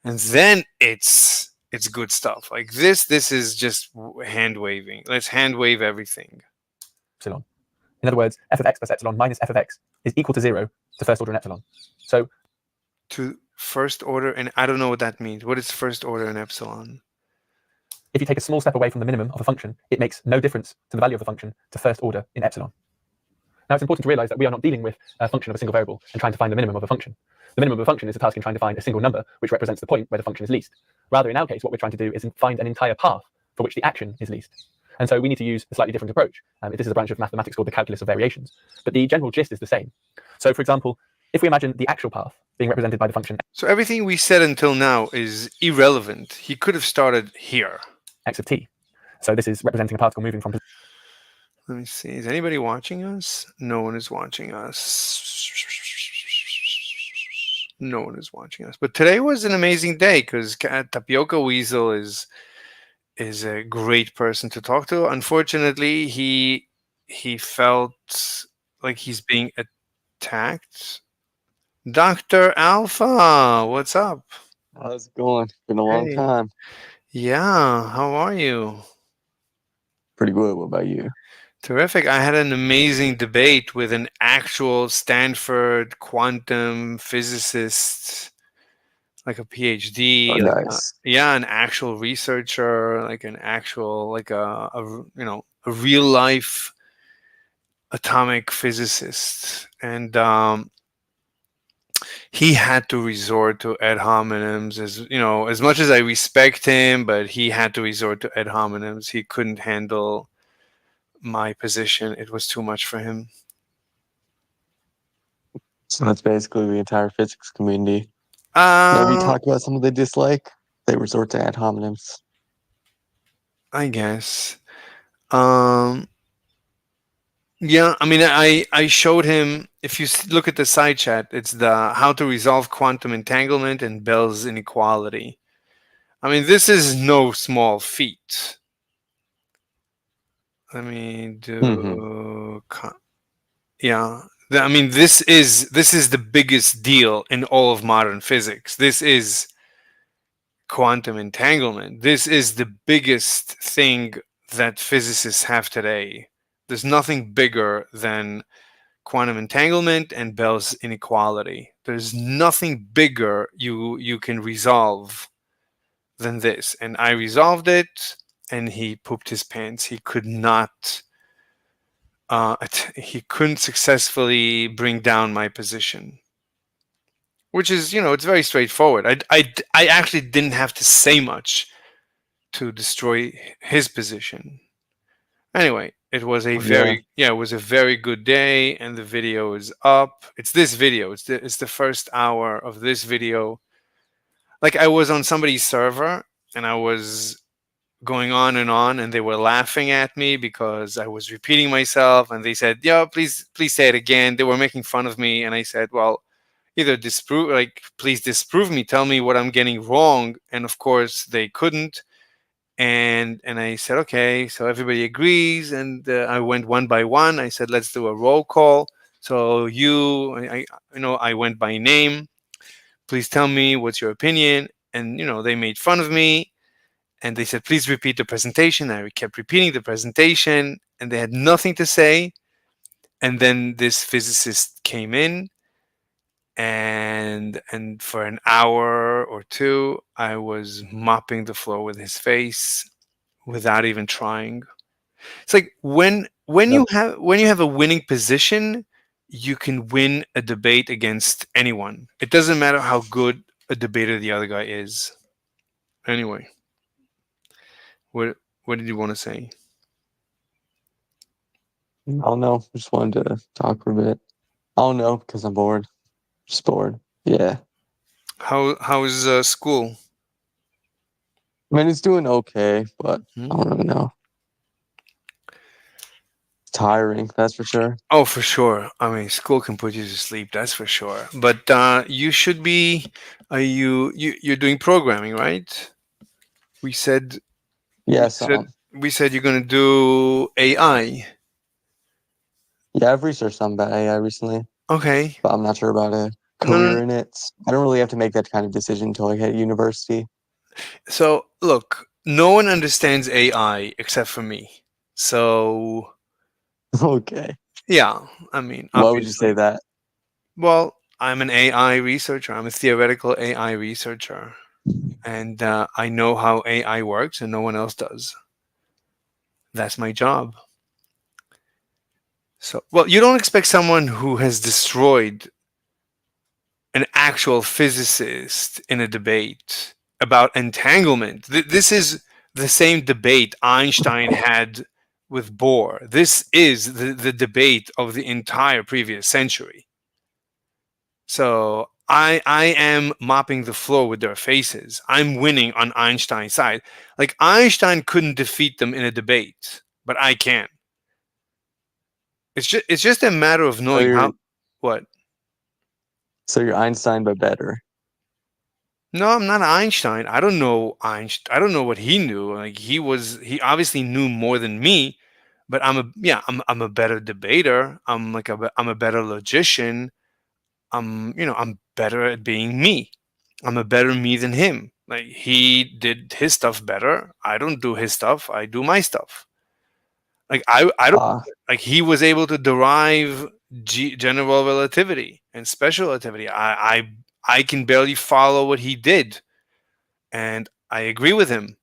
And then it's good stuff. Like this is just hand waving. Let's hand wave everything. Epsilon. In other words, f of x plus epsilon minus f of x is equal to 0 to first order in epsilon. So to first order, and I don't know what that means. What is first order in epsilon? if you take a small step away from the minimum of a function, it makes no difference to the value of the function to first order in epsilon. Now, it's important to realize that we are not dealing with a function of a single variable and trying to find the minimum of a function. The minimum of a function is a task in trying to find a single number which represents the point where the function is least. Rather, in our case, what we're trying to do is find an entire path for which the action is least. And so we need to use a slightly different approach. This is a branch of mathematics called the calculus of variations. But the general gist is the same. So, for example, if we imagine the actual path being represented by the function. So everything we said until now is irrelevant. He could have started here. X of t. So this is representing a particle moving from... Let me see. Is anybody watching us? No one is watching us. No one is watching us. But today was an amazing day because Tapioca Weasel is a great person to talk to. Unfortunately, he felt like he's being attacked. Dr. Alpha, what's up? How's it going? Been a long time. Yeah, how are you? Pretty good. What about you? Terrific. I had an amazing debate with an actual Stanford quantum physicist, like a PhD. Oh, like nice. an actual researcher, like an actual, like a real life atomic physicist. And he had to resort to ad hominems, as much as I respect him, but he had to resort to ad hominems. He couldn't handle my position. It was too much for him. So that's basically the entire physics community. Whenever you talk about someone they dislike, they resort to ad hominems. I guess. Yeah, I mean, I showed him, if you look at the side chat, it's the how to resolve quantum entanglement and Bell's inequality. I mean, this is no small feat. Let me do, yeah. I mean, this is the biggest deal in all of modern physics. This is quantum entanglement. This is the biggest thing that physicists have today. There's nothing bigger than quantum entanglement and Bell's inequality. There's nothing bigger you can resolve than this. And I resolved it, and he pooped his pants. He could not. He couldn't successfully bring down my position, which is, it's very straightforward. I actually didn't have to say much to destroy his position. Anyway, it was a very good day, and the video is up. It's this video. It's the first hour of this video. Like, I was on somebody's server, and I was going on, and they were laughing at me because I was repeating myself, and they said, "Yeah, please say it again." They were making fun of me, and I said, "Well, either please disprove me. Tell me what I'm getting wrong." And of course, they couldn't. And I said, okay, so everybody agrees, and I went one by one. I said, let's do a roll call. So I went by name. Please tell me what's your opinion. And they made fun of me, and they said, please repeat the presentation. I kept repeating the presentation, and they had nothing to say. And then this physicist came in, and for an hour or two, I was mopping the floor with his face without even trying. It's like when you have a winning position, you can win a debate against anyone. It doesn't matter how good a debater the other guy is. Anyway, what did you want to say? I don't know. Just wanted to talk for a bit. I don't know because I'm bored. Just bored. Yeah. How is school? I mean, it's doing okay, but I don't really know. It's tiring, that's for sure. Oh, for sure. I mean, school can put you to sleep. That's for sure. But you should be. You're doing programming, right? We said. Yes. We said you're gonna do AI. Yeah, I've researched some about AI recently. Okay. But I'm not sure about a career in it. I don't really have to make that kind of decision until I hit university. So look, no one understands AI except for me. So Okay. yeah, I mean, Why would you say obviously. that? Well, I'm an AI researcher. I'm a theoretical AI researcher, and I know how AI works, and no one else does. That's my job. So, well, you don't expect someone who has destroyed an actual physicist in a debate about entanglement. This is the same debate Einstein had with Bohr. This is the debate of the entire previous century. So I am mopping the floor with their faces. I'm winning on Einstein's side. Like Einstein couldn't defeat them in a debate, but I can. It's just a matter of knowing how. What? So you're Einstein, but better. No, I'm not Einstein. I don't know Einstein. I don't know what he knew. Like he obviously knew more than me, but I'm a better debater. I'm a better logician. I'm better at being me. I'm a better me than him. Like he did his stuff better. I don't do his stuff. I do my stuff. Like I don't like he was able to derive general relativity and special relativity. I can barely follow what he did, and I agree with him.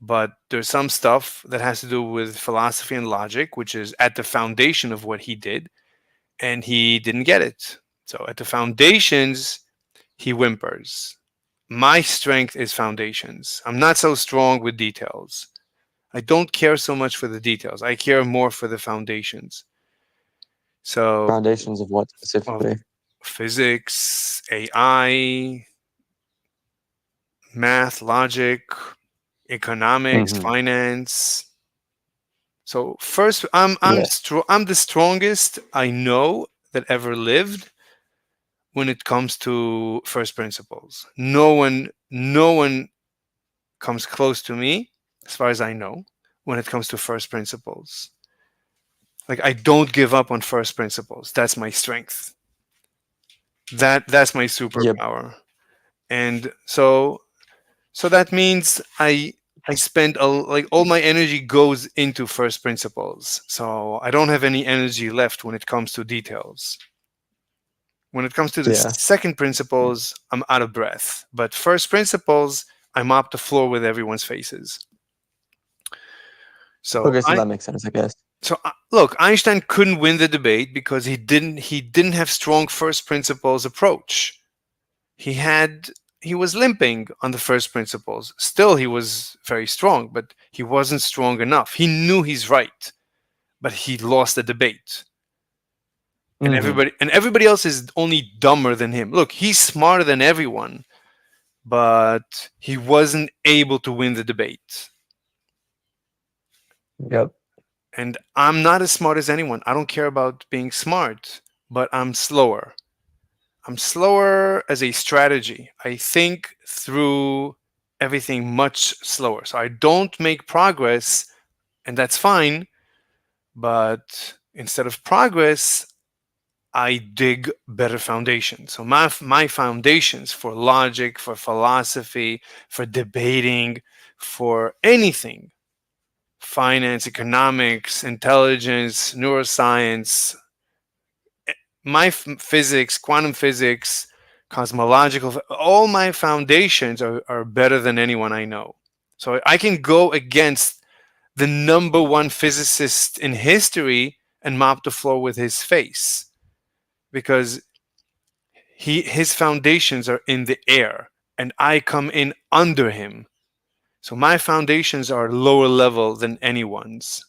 But there's some stuff that has to do with philosophy and logic, which is at the foundation of what he did, and he didn't get it. So at the foundations, he whimpers. My strength is foundations. I'm not so strong with details. I don't care so much for the details. I care more for the foundations. So Foundations of what specifically? Physics, AI, math, logic, economics, finance. So first, I'm the strongest I know that ever lived when it comes to first principles. No one comes close to me, as far as I know, when it comes to first principles. Like I don't give up on first principles. That's my strength. That's my superpower. And so that means I spend like all my energy goes into first principles. So I don't have any energy left when it comes to details. When it comes to the second principles, I'm out of breath. But first principles, I mop the floor with everyone's faces. So Okay, so that makes sense, I guess. So look, Einstein couldn't win the debate because he didn't have strong first principles approach. He was limping on the first principles. Still, he was very strong, but he wasn't strong enough. He knew he's right, but he lost the debate. And everybody else is only dumber than him. Look, he's smarter than everyone, but he wasn't able to win the debate. Yep. And I'm not as smart as anyone. I don't care about being smart, but I'm slower. I'm slower as a strategy. I think through everything much slower. So I don't make progress, and that's fine. But instead of progress, I dig better foundations. So my foundations for logic, for philosophy, for debating, for anything finance, economics, intelligence, neuroscience, my physics, quantum physics, cosmological, all my foundations are better than anyone I know. So I can go against the number one physicist in history and mop the floor with his face, because his foundations are in the air and I come in under him. So my foundations are lower level than anyone's.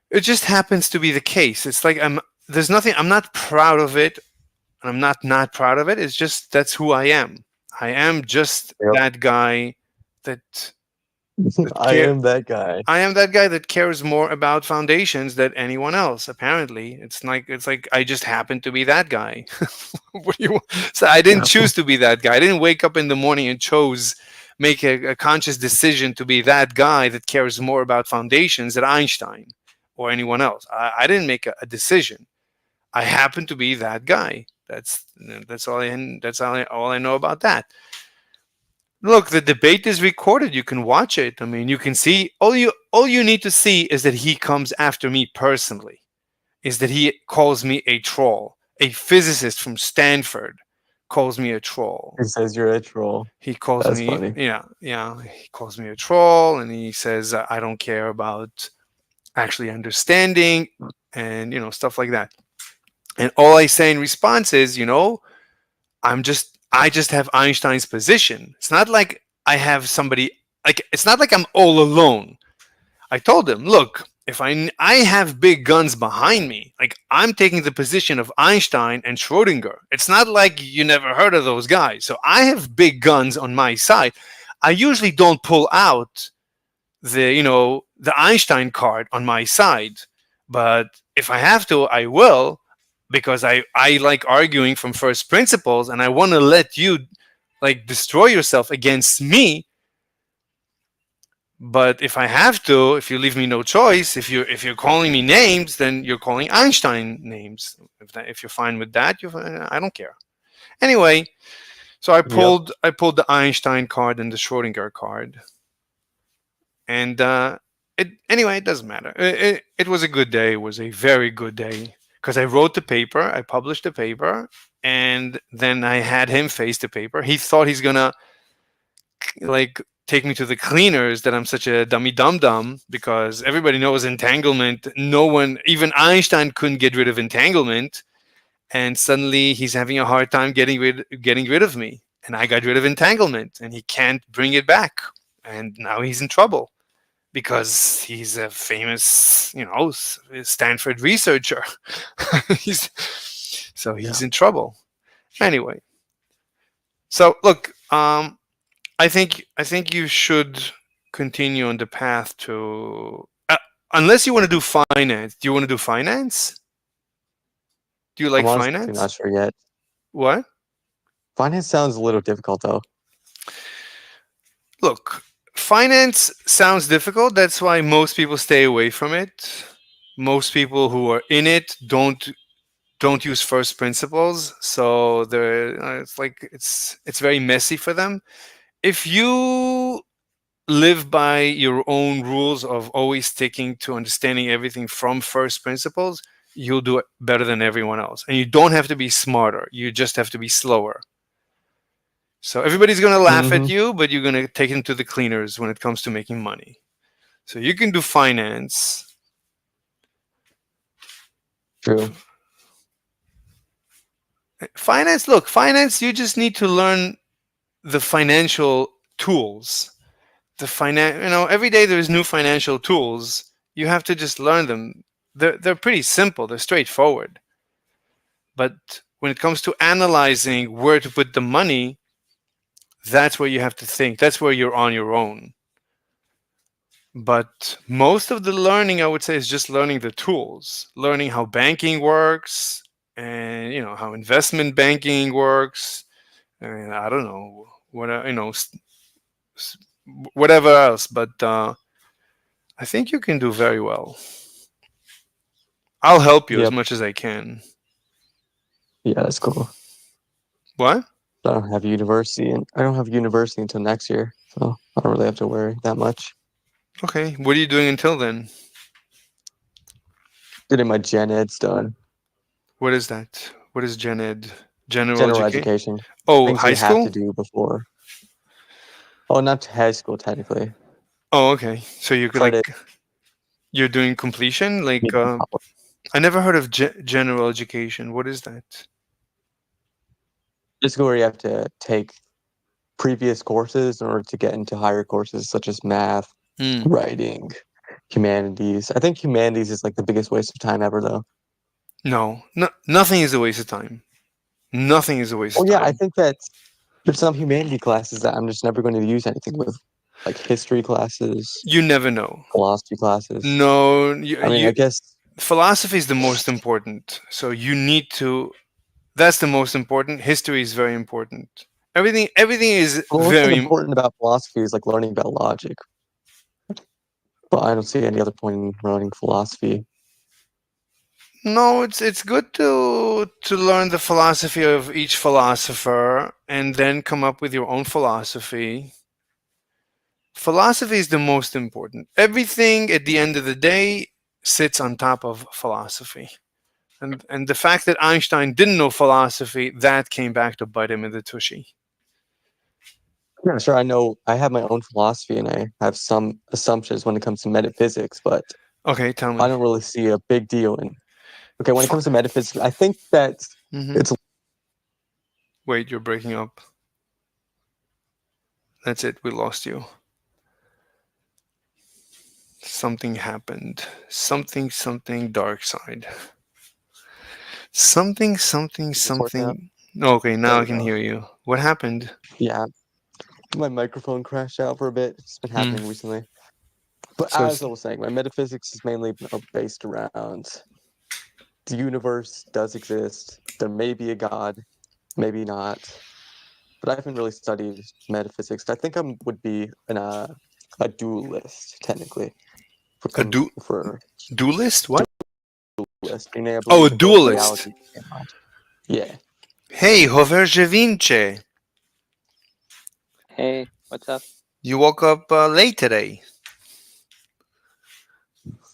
It just happens to be the case. It's like there's nothing, I'm not proud of it, and I'm not proud of it. It's just that's who I am. I am just that guy that I am that guy. I am that guy that cares more about foundations than anyone else. Apparently, it's like I just happen to be that guy. What do you want? So I didn't choose to be that guy. I didn't wake up in the morning and make a conscious decision to be that guy that cares more about foundations than Einstein or anyone else. I didn't make a decision. I happen to be that guy. That's all I know about that. Look, the debate is recorded. You can watch it. I mean, you can see. All you need to see is that he comes after me personally. Is that he calls me a troll? A physicist from Stanford calls me a troll. He says you're a troll. He calls That's me. funny. Yeah. He calls me a troll, and he says I don't care about actually understanding, and stuff like that. And all I say in response is, I just have Einstein's position. It's not like I have somebody, like, it's not like I'm all alone. I told him, look, if I have big guns behind me, like I'm taking the position of Einstein and Schrodinger. It's not like you never heard of those guys. So I have big guns on my side. I usually don't pull out the Einstein card on my side, but if I have to, I will, because I like arguing from first principles, and I want to let you like destroy yourself against me. But if I have to, if you leave me no choice, if you're calling me names, then you're calling Einstein names. If you're fine with that, I don't care. Anyway, so I pulled the Einstein card and the Schrodinger card, and it doesn't matter. It was a good day. It was a very good day, because I wrote the paper, I published the paper, and then I had him face the paper. He thought he's gonna like take me to the cleaners, that I'm such a dummy dum-dum, because everybody knows entanglement. No one, even Einstein, couldn't get rid of entanglement, and suddenly he's having a hard time getting rid of me, and I got rid of entanglement, and he can't bring it back, and now he's in trouble because he's a famous, Stanford researcher. he's in trouble. Anyway, so look, I think you should continue on the path to, unless you want to do finance. Do you want to do finance? Do you like I'm honestly finance? not sure yet. What? Finance sounds a little difficult, though. Look, finance sounds difficult. That's why most people stay away from it. Most people who are in it don't use first principles, so it's very messy for them. If you live by your own rules of always sticking to understanding everything from first principles, you'll do it better than everyone else. And you don't have to be smarter. You just have to be slower. So everybody's going to laugh at you, but you're going to take them to the cleaners when it comes to making money. So you can do finance. True. Finance, you just need to learn the financial tools. Every day there's new financial tools. You have to just learn them. They're pretty simple. They're straightforward. But when it comes to analyzing where to put the money, that's where you have to think. That's where you're on your own. But most of the learning, I would say, is just learning the tools, learning how banking works, and how investment banking works, and I don't know what whatever else. But I think you can do very well. I'll help you as much as I can. Yeah, that's cool. What? I don't have university until next year, so I don't really have to worry that much. Okay. What are you doing until then? Getting my gen eds done. What is that? What is Gen Ed? General education. Oh, Things high you have to school? do before. Oh, not high school technically. Oh, okay. So you're Credit. you're doing completion? Like, I never heard of general education. What is that? Basically, where you have to take previous courses in order to get into higher courses such as math, writing, humanities. I think humanities is like the biggest waste of time ever, though. No, nothing is a waste of time. Nothing is a waste Oh of yeah, time. I think that there's some humanity classes that I'm just never going to use anything with, like history classes. You never know. Philosophy classes. No, I guess philosophy is the most important. So you need to. That's the most important. History is very important. Everything is the only thing very important about philosophy is like learning about logic. But I don't see any other point in learning philosophy. No, it's good to learn the philosophy of each philosopher and then come up with your own philosophy. Philosophy is the most important. Everything at the end of the day sits on top of philosophy. And the fact that Einstein didn't know philosophy, that came back to bite him in the tushy. Yeah, sure. I know I have my own philosophy and I have some assumptions when it comes to metaphysics, but okay, tell me. I don't really see a big deal in. Okay, when it comes to metaphysics, I think that it's. Wait, you're breaking up. That's it. We lost you. Something happened. Something dark side. Something. Okay, now I can hear you. What happened? Yeah, my microphone crashed out for a bit. It's been happening recently. But So as I was saying, my metaphysics is mainly based around the universe does exist. There may be a god, maybe not. But I haven't really studied metaphysics. I think I would be a dualist, technically. Dualist? What? Dualist. Being able Oh, a to both dualist. reality and logic. Yeah. Hey, Hoverje Vince. Hey, what's up? You woke up late today.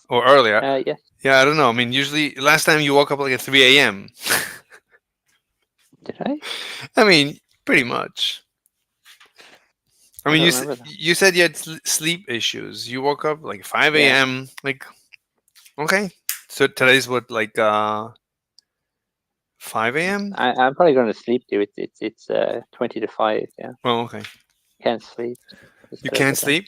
Or earlier. Yes. Yeah, I don't know. I mean, usually, last time you woke up like at 3 a.m. Did I? I mean, pretty much. I mean, don't remember that. you said you had sleep issues. You woke up like 5 Yeah. a.m. Like, okay. So today's what, like 5 a.m.? I'm probably going to sleep too. It's 20 to 5. Yeah. Oh, okay. Can't sleep. You can't sleep?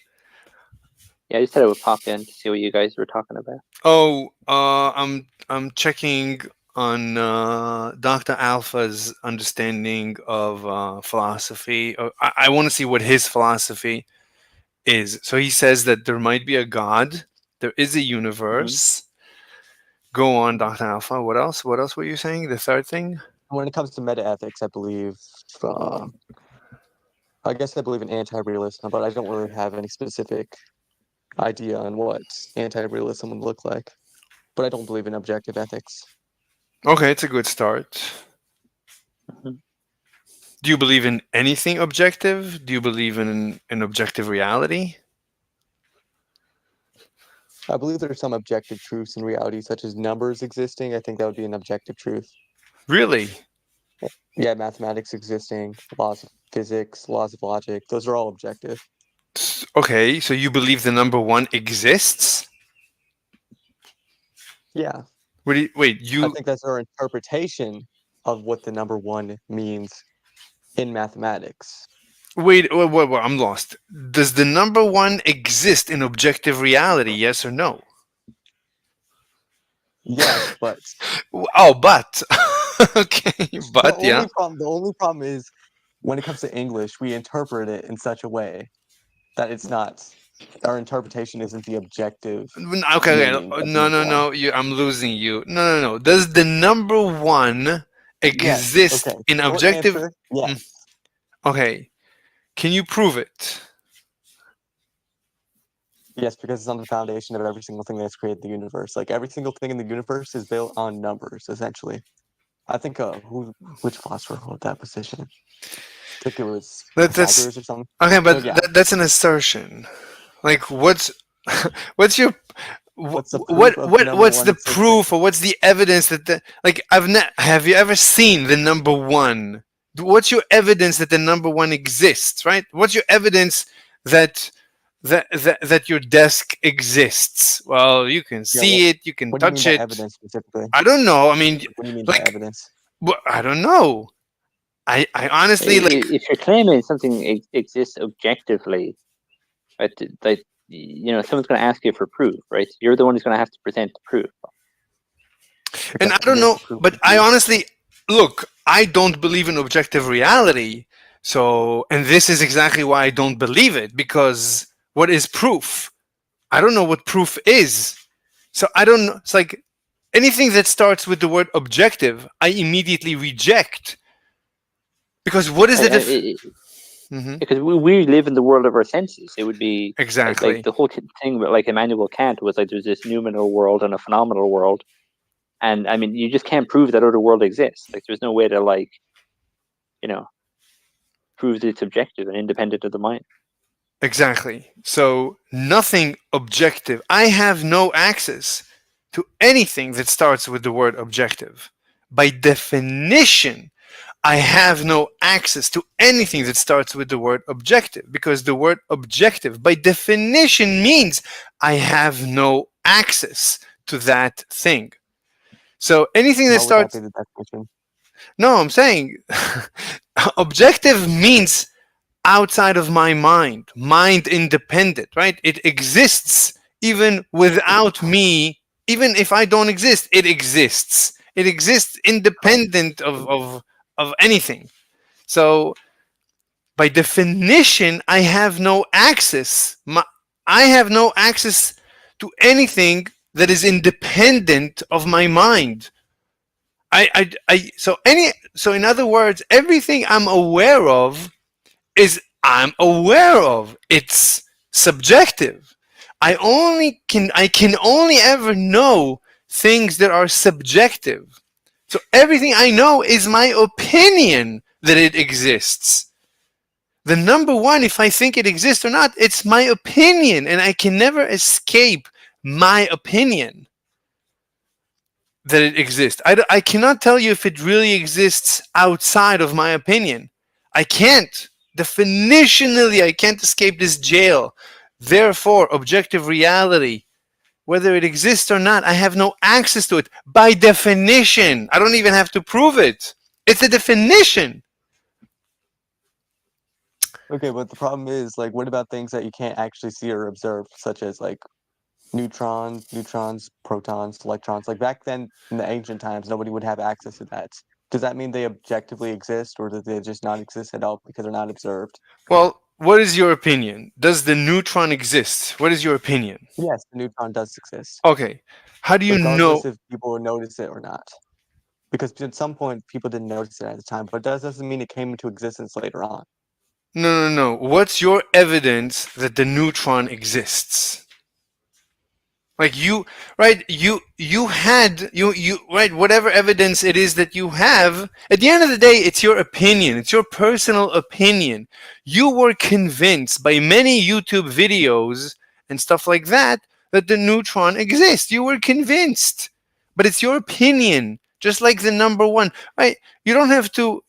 Yeah, I just said I would pop in to see what you guys were talking about. Oh, I'm checking on Dr. Alpha's understanding of philosophy. I want to see what his philosophy is. So he says that there might be a God, there is a universe. Go on, Dr. Alpha. What else? What else were you saying? The third thing? When it comes to meta-ethics, I believe, I guess I believe in anti-realism, but I don't really have any specific idea on what anti-realism would look like. But I don't believe in objective ethics. Okay, it's a good start. Do you believe in anything objective? Do you believe in an objective reality? I believe there's some objective truths in reality, such as numbers existing. I think that would be an objective truth. Really? Yeah, mathematics existing, laws of physics, laws of logic. Those are all objective. Okay, so you believe the number one exists? Yeah. Wait, I think that's our interpretation of what the number one means in mathematics. Wait, I'm lost. Does the number one exist in objective reality? Yes or no? Yes, but. Oh, but. Okay, but yeah. The only problem is when it comes to English, we interpret it in such a way that it's not. Our interpretation isn't the objective. Okay, no. I'm losing you. No. Does the number one exist in Short objective? answer, yes. Okay. Can you prove it? Yes, because it's on the foundation of every single thing that's created the universe. Like every single thing in the universe is built on numbers, essentially. I think which philosopher held that position? I think it was Pythagoras or something. Okay, but So, yeah. that's an assertion. Like, what's What's your What's the proof of number what's one the existing? proof or what's the evidence that the like have you ever seen the number one? What's your evidence that the number one exists, right? What's your evidence that that your desk exists? Well, you can see it, you can What do you mean touch by it. evidence specifically? I don't know. I mean, What do you mean by like, evidence? I don't know. I honestly like. If you're claiming something exists objectively, right? Like, someone's going to ask you for proof, right? You're the one who's going to have to present the proof. And I don't know, but I honestly look. I don't believe in objective reality. So, and this is exactly why I don't believe it, because what is proof? I don't know what proof is. So I don't know. It's like anything that starts with the word objective, I immediately reject. Because what is the Because we live in the world of our senses. It would be exactly like the whole thing with like Immanuel Kant was like there's this noumenal world and a phenomenal world, and I mean you just can't prove that other world exists. Like there's no way to prove that it's objective and independent of the mind. Exactly. So nothing objective. I have no access to anything that starts with the word objective. By definition, I have no access to anything that starts with the word objective, because the word objective by definition means I have no access to that thing. So anything that starts... No, I'm saying objective means outside of my mind, mind independent, right? It exists even without me. Even if I don't exist, it exists. It exists independent of anything. So by definition, I have no access. I have no access to anything that is independent of my mind. So in other words, everything I'm aware of is I'm aware of. It's subjective. I can only ever know things that are subjective. So everything I know is my opinion that it exists. The number one, if I think it exists or not, it's my opinion, and I can never escape my opinion that it exists. I cannot tell you if it really exists outside of my opinion. I can't. Definitionally, I can't escape this jail. Therefore, objective reality, whether it exists or not, I have no access to it. By definition, I don't even have to prove it. It's a definition. Okay, but the problem is, like, what about things that you can't actually see or observe, such as like neutrons, protons, electrons? Like back then in the ancient times, nobody would have access to that. Does that mean they objectively exist, or do they just not exist at all because they're not observed? Well, what is your opinion? Does the neutron exist? What is your opinion? Yes, the neutron does exist. Okay. How do you Regardless know? if people would notice it or not. Because at some point, people didn't notice it at the time, but that doesn't mean it came into existence later on. No. What's your evidence that the neutron exists? Like you, right? You right? Whatever evidence it is that you have, at the end of the day, it's your opinion. It's your personal opinion. You were convinced by many YouTube videos and stuff like that the neutron exists. You were convinced, but it's your opinion. Just like the number one, right? You don't have to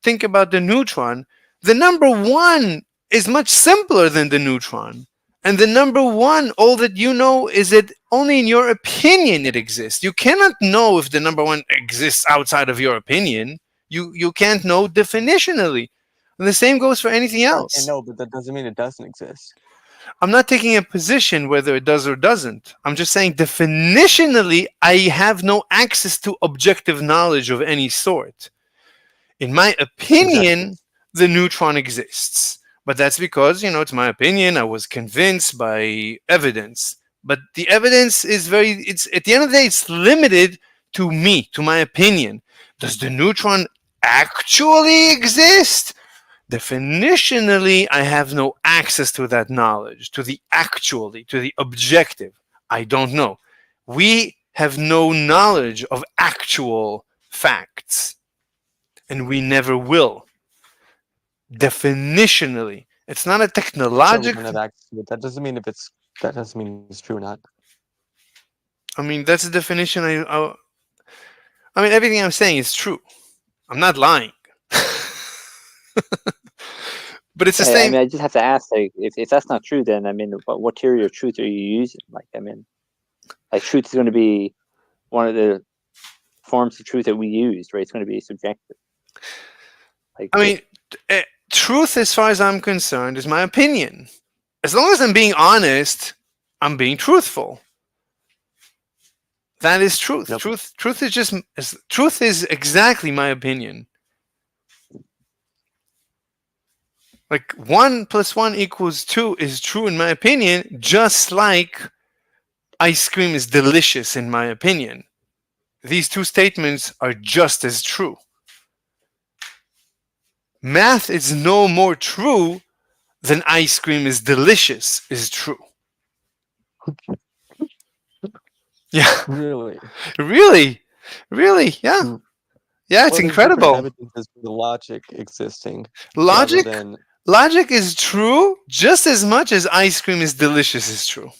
think about the neutron. The number one is much simpler than the neutron. And the number one, all that you know is that only in your opinion it exists. You cannot know if the number one exists outside of your opinion. You can't know definitionally. And the same goes for anything else. I know, but that doesn't mean it doesn't exist. I'm not taking a position whether it does or doesn't. I'm just saying definitionally, I have no access to objective knowledge of any sort. In my opinion, the neutron exists. But that's because, it's my opinion. I was convinced by evidence. But the evidence is it's at the end of the day, it's limited to me, to my opinion. Does the neutron actually exist? Definitionally, I have no access to that knowledge, to the objective. I don't know. We have no knowledge of actual facts, and we never will. Definitionally, it's not a technological. That doesn't mean if it's that doesn't mean it's true or not. I mean, that's the definition. I mean, everything I'm saying is true. I'm not lying. But it's the I same. mean, I just have to ask, like, if that's not true, then I mean, what theory of truth are you using? Like, I mean, like, truth is going to be one of the forms of truth that we use, right? It's going to be subjective. Like, I mean, truth, as far as I'm concerned, is my opinion. As long as I'm being honest, I'm being truthful. That is truth. Yep. Truth is just truth is exactly my opinion. Like 1 + 1 = 2 is true in my opinion, just like ice cream is delicious in my opinion. These two statements are just as true. Math is no more true than ice cream is delicious is true. Yeah. Really? Really? Yeah. Yeah, it's Well, there's incredible. different evidences for the logic existing. Logic rather than logic is true just as much as ice cream is delicious is true.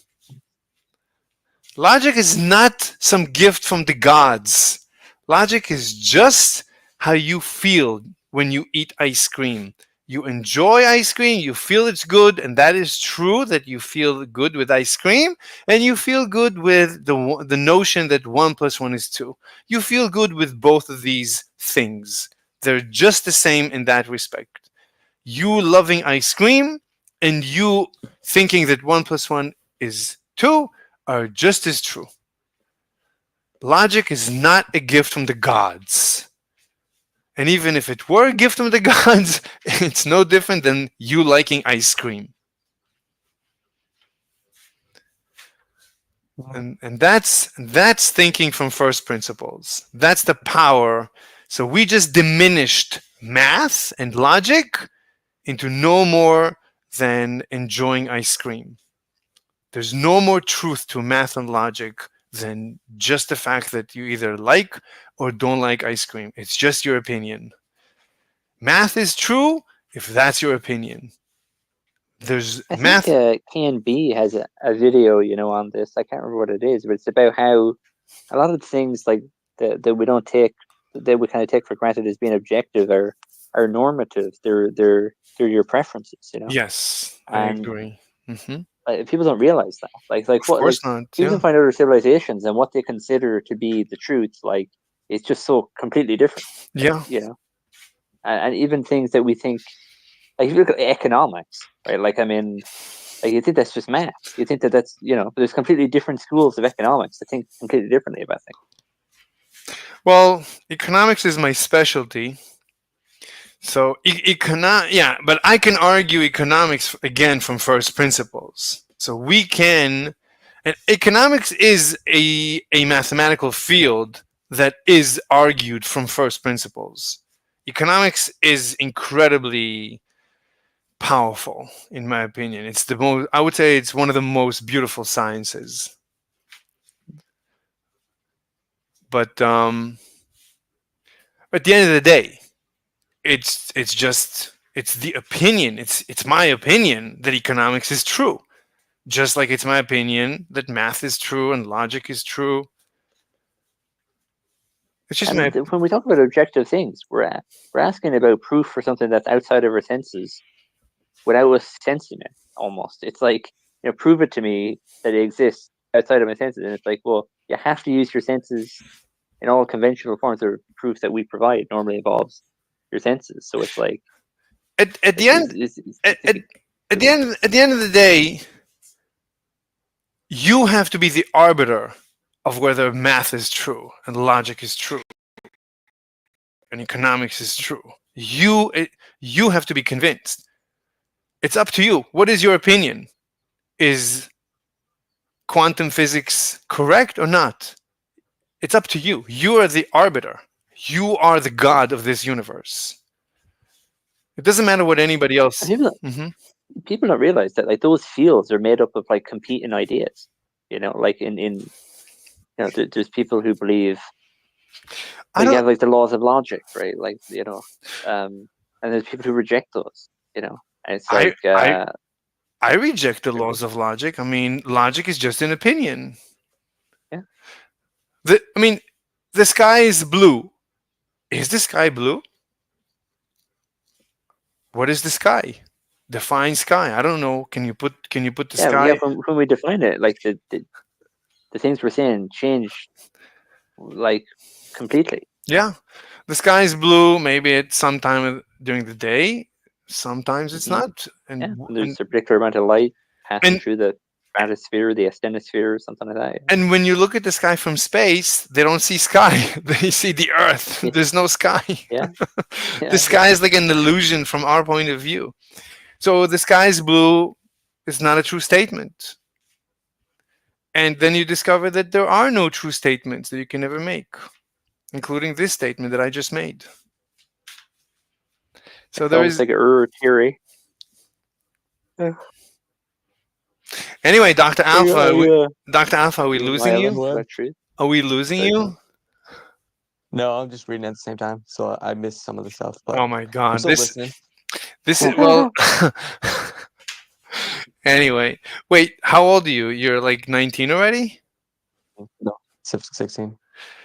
Logic is not some gift from the gods. Logic is just how you feel when you eat ice cream. You enjoy ice cream, you feel it's good, and that is true that you feel good with ice cream, and you feel good with the notion that 1 + 1 is 2. You feel good with both of these things. They're just the same in that respect. You loving ice cream and you thinking that 1 + 1 is 2 are just as true. Logic is not a gift from the gods. And even if it were a gift from the gods, it's no different than you liking ice cream. And that's thinking from first principles. That's the power. So we just diminished math and logic into no more than enjoying ice cream. There's no more truth to math and logic than just the fact that you either like or don't like ice cream. It's just your opinion. Math is true if that's your opinion. There's I math. think KNB has a video, on this. I can't remember what it is, but it's about how a lot of things like that we don't take, that we kind of take for granted as being objective are normative. They're your preferences, Yes, I agree. People don't realize that. Like Of what, course like not. people Yeah. find other civilizations and what they consider to be the truth. Like it's just so completely different. Yeah. And even things that we think, like if you look at economics, right? Like I mean, like you think that's just math. You think that's but there's completely different schools of economics that think completely differently about things. Well, economics is my specialty. So yeah, but I can argue economics again from first principles. So we can, and economics is a mathematical field that is argued from first principles. Economics is incredibly powerful, in my opinion. It's the most, I would say it's one of the most beautiful sciences. But at the end of the day, it's the opinion. It's my opinion that economics is true. Just like it's my opinion that math is true and logic is true. It's just when we talk about objective things, we're asking about proof for something that's outside of our senses without us sensing it almost. It's like, prove it to me that it exists outside of my senses. And it's like, well, you have to use your senses in all conventional forms of proof that we provide normally involves your senses. So it's like at the end at the end of the day, you have to be the arbiter of whether math is true and logic is true and economics is true. You have to be convinced. It's up to you. What is your opinion? Is quantum physics correct or not? It's up to you. You are the arbiter. You are the god of this universe. It doesn't matter what anybody else. People don't realize that like those fields are made up of like competing ideas. Like in there's people who believe you have like the laws of logic, right? Like and there's people who reject those. And it's like I reject the laws of logic. I mean, logic is just an opinion. Yeah. I mean, the sky is blue. Is the sky blue? What is the sky? Define sky. I don't know. Can you put the Yeah, sky? when we define it, like the things we're saying change, like completely. Yeah, the sky is blue. Maybe it's sometime during the day. Sometimes it's not. Yeah, there's a particular amount of light passing through the stratosphere, the asthenosphere, something like that. And when you look at the sky from space, they don't see sky. They see the Earth. There's no sky. Yeah. The sky is like an illusion from our point of view. So the sky is blue is not a true statement. And then you discover that there are no true statements that you can ever make, including this statement that I just made. So It's there almost is like a theory. anyway, Dr. Alpha. Dr. Alpha, are we use losing violence you? for that truth. Are we losing you? No, I'm just reading at the same time, so I missed some of the stuff. But Oh my I'm God! still listening. This is well. Anyway, wait. How old are you? You're like 19 already. No, 16.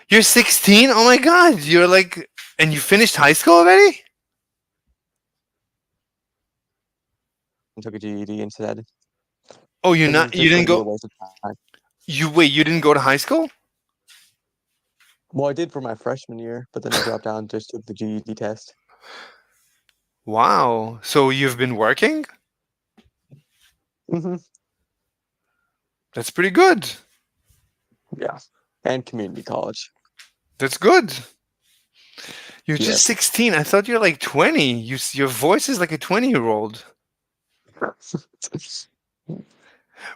You're 16. Oh my God! You're like, and you finished high school already? I took a GED instead. Oh, you're 'Cause not. it's You just didn't gonna be a go. waste of time. You didn't go to high school? Well, I did for my freshman year, but then I dropped out and just took the GED test. Wow. So you've been working? Mm-hmm. That's pretty good. Yeah, and community college. That's good. You're Yeah. just 16. I thought you're like 20. Your voice is like a 20-year-old.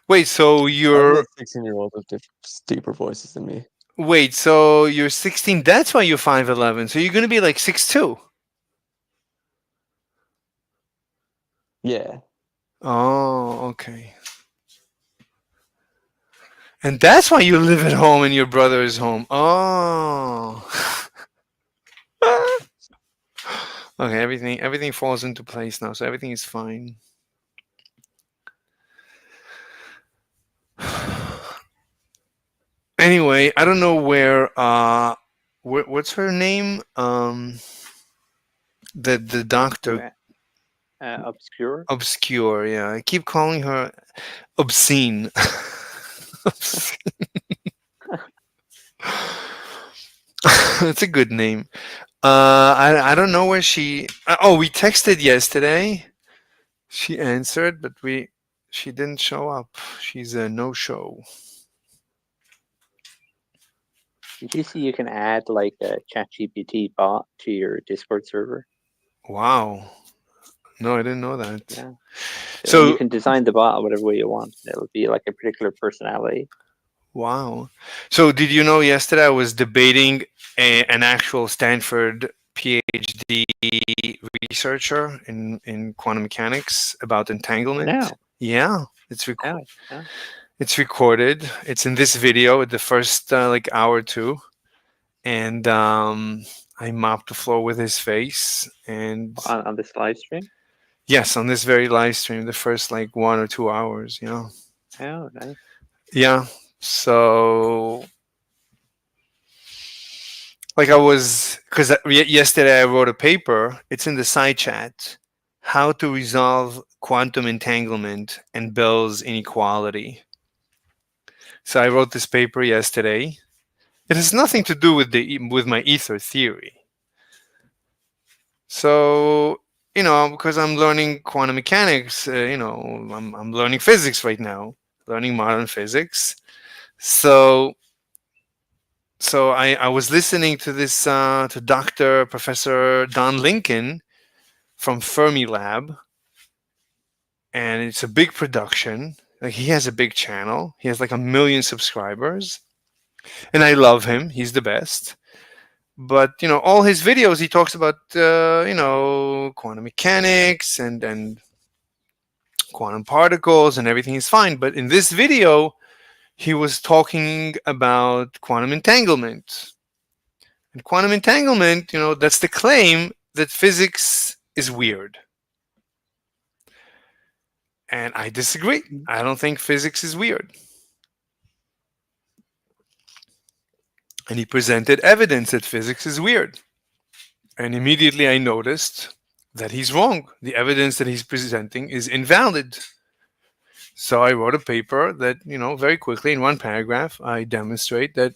Wait, so I've you're met 16-year-olds with deeper voices than me. wait, so you're 16. That's why you're 5'11. So you're gonna be like 6'2". Yeah. Oh, okay. And that's why you live at home and your brother is home. Oh. Okay, everything falls into place now, so everything is fine. Anyway, I don't know what's her name? The doctor. Obscure. Obscure, yeah. I keep calling her obscene. That's a good name. I don't know where she. Oh, we texted yesterday. She answered, but she didn't show up. She's a no-show. Did you see you can add like a ChatGPT bot to your Discord server? Wow. No, I didn't know that. Yeah. So you can design the bot whatever way you want. It'll be like a particular personality. wow. So did you know yesterday I was debating an actual Stanford PhD researcher in quantum mechanics about entanglement? No. Yeah, it's recorded. It's recorded. It's in this video at the first like hour or two, and I mopped the floor with his face. And on this live stream. Yes, on this very live stream, the first like 1 or 2 hours. Yeah. Oh, nice. Yeah. So, like I was, because yesterday I wrote a paper. It's in the side chat. How to resolve quantum entanglement and Bell's inequality. So I wrote this paper yesterday. It has nothing to do with my ether theory. So, because I'm learning quantum mechanics, I'm learning physics right now, learning modern physics. So I was listening to this to Professor Don Lincoln from Fermilab, and it's a big production. Like he has a big channel. He has like 1 million subscribers, and I love him. He's the best. But all his videos, he talks about quantum mechanics and quantum particles, and everything is fine. But in this video, he was talking about quantum entanglement. And quantum entanglement, that's the claim that physics is weird. And I disagree. I don't think physics is weird. And he presented evidence that physics is weird. And immediately I noticed that he's wrong. The evidence that he's presenting is invalid. So I wrote a paper that, very quickly in one paragraph, I demonstrate that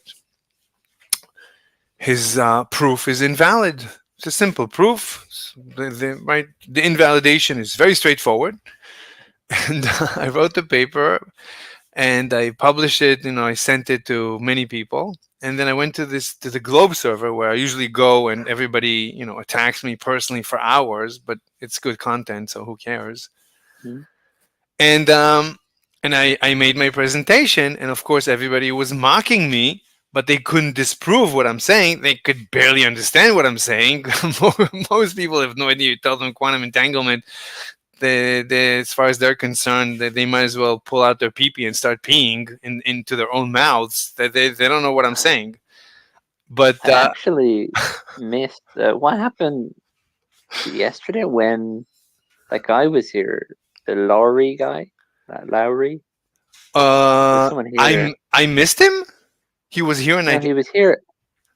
his proof is invalid. It's a simple proof. The invalidation is very straightforward. And I wrote the paper and I published it. I sent it to many people. And then I went to the Globe server where I usually go, and everybody, attacks me personally for hours, but it's good content, so who cares? Mm-hmm. And I made my presentation, and of course everybody was mocking me, but they couldn't disprove what I'm saying. They could barely understand what I'm saying. Most people have no idea. You tell them quantum entanglement, as far as they're concerned, they might as well pull out their pee-pee and start peeing into their own mouths. They don't know what I'm saying. But I actually missed what happened yesterday when that guy was here, the Lowry guy, Lowry. I missed him. He was here, and he was here.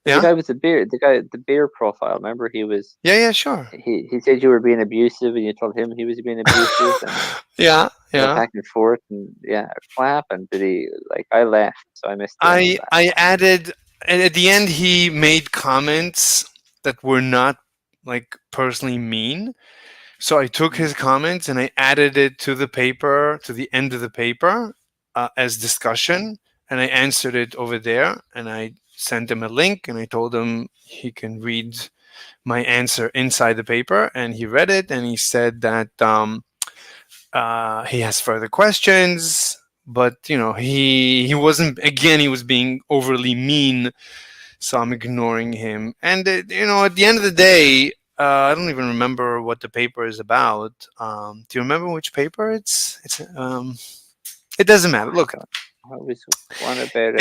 Yeah? The guy with the beard, the beer profile. Remember, he was. Yeah, sure. He said you were being abusive, and you told him he was being abusive. And yeah. Back and forth, and what happened? Did he I left, so I missed. I added, and at the end he made comments that were not personally mean. So I took his comments and I added it to the paper, to the end of the paper, as discussion, and I answered it over there, and I sent him a link, and I told him he can read my answer inside the paper, and he read it, and he said that he has further questions, but he wasn't. Again, he was being overly mean, so I'm ignoring him. And at the end of the day, I don't even remember what the paper is about. Do you remember which paper it's? It doesn't matter. Look, it was one about.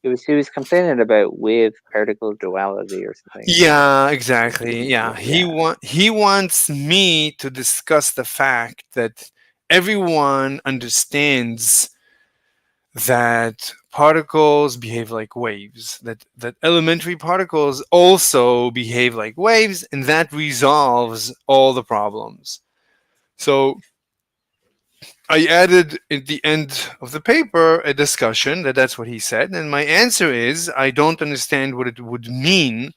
He was complaining about wave particle duality or something. Yeah, exactly. Yeah, he wants me to discuss the fact that everyone understands that particles behave like waves, that elementary particles also behave like waves, and that resolves all the problems. So I added at the end of the paper a discussion that's what he said, and my answer is I don't understand what it would mean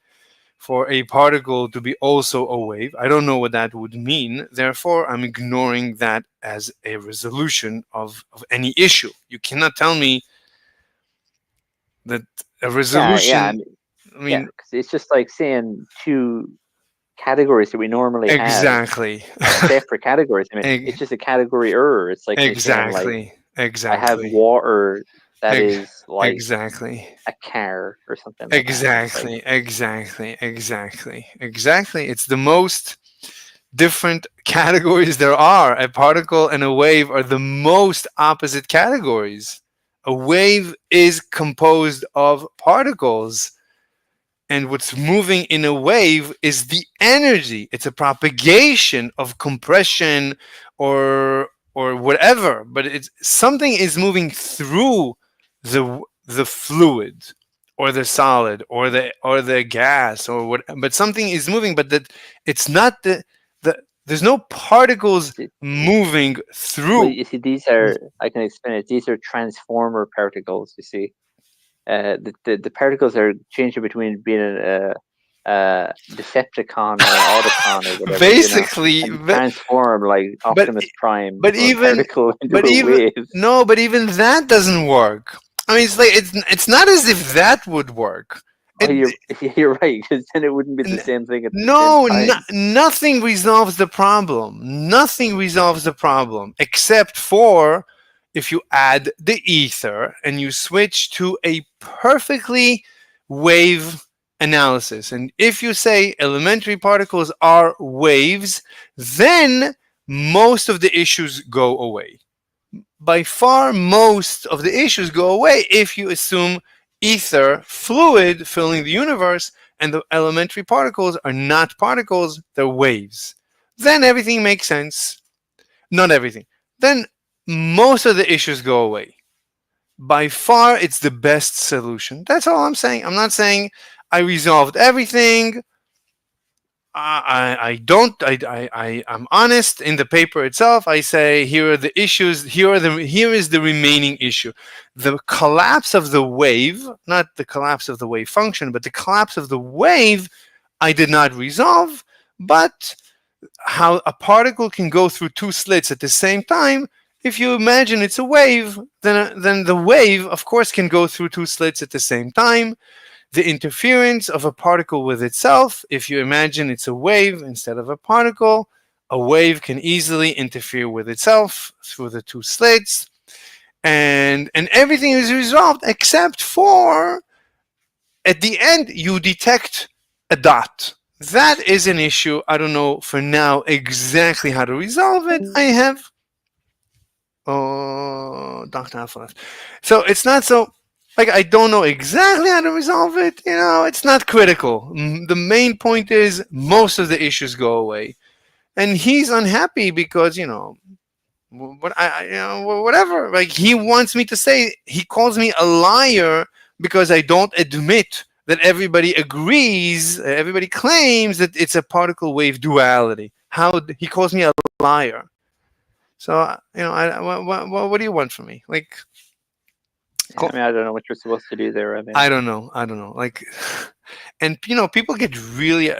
for a particle to be also a wave. I don't know what that would mean. Therefore, I'm ignoring that as a resolution of any issue. You cannot tell me that a resolution. I mean, because it's just like saying two categories that we normally have. Exactly. Separate categories. I mean, it's just a category error. It's like exactly. I have water that is like exactly a car or something. Like exactly. It's the most different categories there are. A particle and a wave are the most opposite categories. A wave is composed of particles. And what's moving in a wave is the energy. It's a propagation of compression or whatever. But it's something is moving through the fluid or the solid or the gas or what. But something is moving. But that it's not there's no particles moving through. Well, you see, these are. I can explain it. These are transformer particles. You see. The particles are changing between being a Decepticon or an Autocon or whatever. Basically, and transform like Optimus Prime. But even that doesn't work. I mean, it's like it's not as if that would work. You're right, because then it wouldn't be the same thing. Nothing resolves the problem. Nothing resolves the problem except for if you add the ether and you switch to a perfectly wave analysis. And if you say elementary particles are waves, then most of the issues go away. By far, most of the issues go away if you assume ether, fluid filling the universe, and the elementary particles are not particles, they're waves. Then everything makes sense. Not everything. then most of the issues go away. By far, it's the best solution. That's all I'm saying. I'm not saying I resolved everything. I don't. I'm honest in the paper itself. I say here are the issues. Here is the remaining issue. The collapse of the wave, not the collapse of the wave function, but the collapse of the wave, I did not resolve. But how a particle can go through two slits at the same time, if you imagine it's a wave, then the wave, of course, can go through two slits at the same time. The interference of a particle with itself, if you imagine it's a wave instead of a wave can easily interfere with itself through the two slits, and everything is resolved except for at the end you detect a dot. That is an issue. I don't know for now exactly how to resolve it. I have Dr. Alpha. So it's not so like I don't know exactly how to resolve it. It's not critical. The main point is most of the issues go away, and he's unhappy because whatever. Like he wants me to say, he calls me a liar because I don't admit that everybody agrees, everybody claims that it's a particle wave duality. How he calls me a liar. So what do you want from me? Like, I mean, I don't know what you're supposed to do there. I don't know. Like, and people get really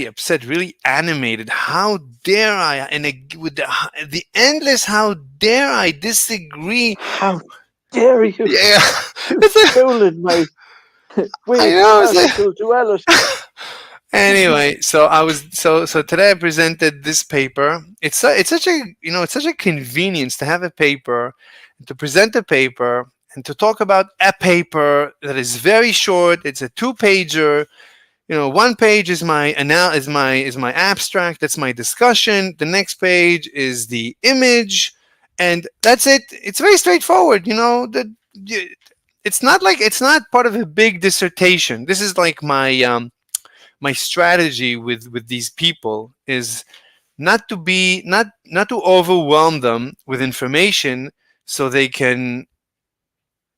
upset, really animated. How dare I? And with the endless, how dare I disagree? How dare you? Yeah, You've stolen my particle duality. Anyway, so today I presented this paper. It's such a convenience to have a paper, to present a paper, and to talk about a paper that is very short. It's a 2-pager. One page is my abstract. That's my discussion. The next page is the image, and that's it. It's very straightforward. It's not part of a big dissertation. This is like my strategy with these people is not to overwhelm them with information so they can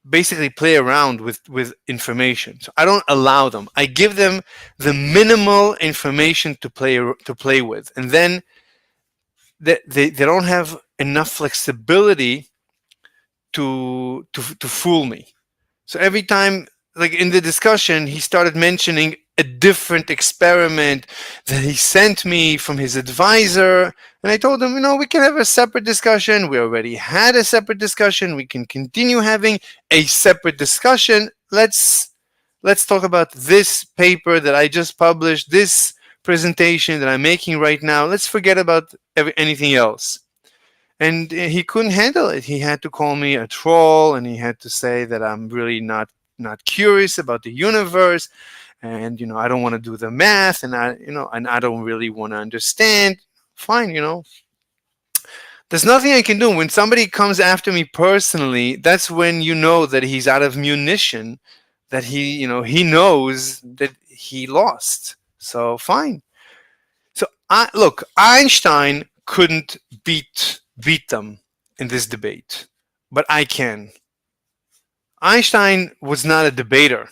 basically play around with information. So I don't allow them. I give them the minimal information to play with, and then they don't have enough flexibility to fool me. So every time, like in the discussion, he started mentioning a different experiment that he sent me from his advisor. And I told him, we can have a separate discussion. We already had a separate discussion. We can continue having a separate discussion. Let's talk about this paper that I just published, this presentation that I'm making right now. Let's forget about anything else. And he couldn't handle it. He had to call me a troll, and he had to say that I'm really not curious about the universe, and I don't want to do the math, and I don't really want to understand. Fine, there's nothing I can do. When somebody comes after me personally, that's when you know that he's out of munition, that he knows that he lost. So fine. So look, Einstein couldn't beat them in this debate, but I can. Einstein was not a debater,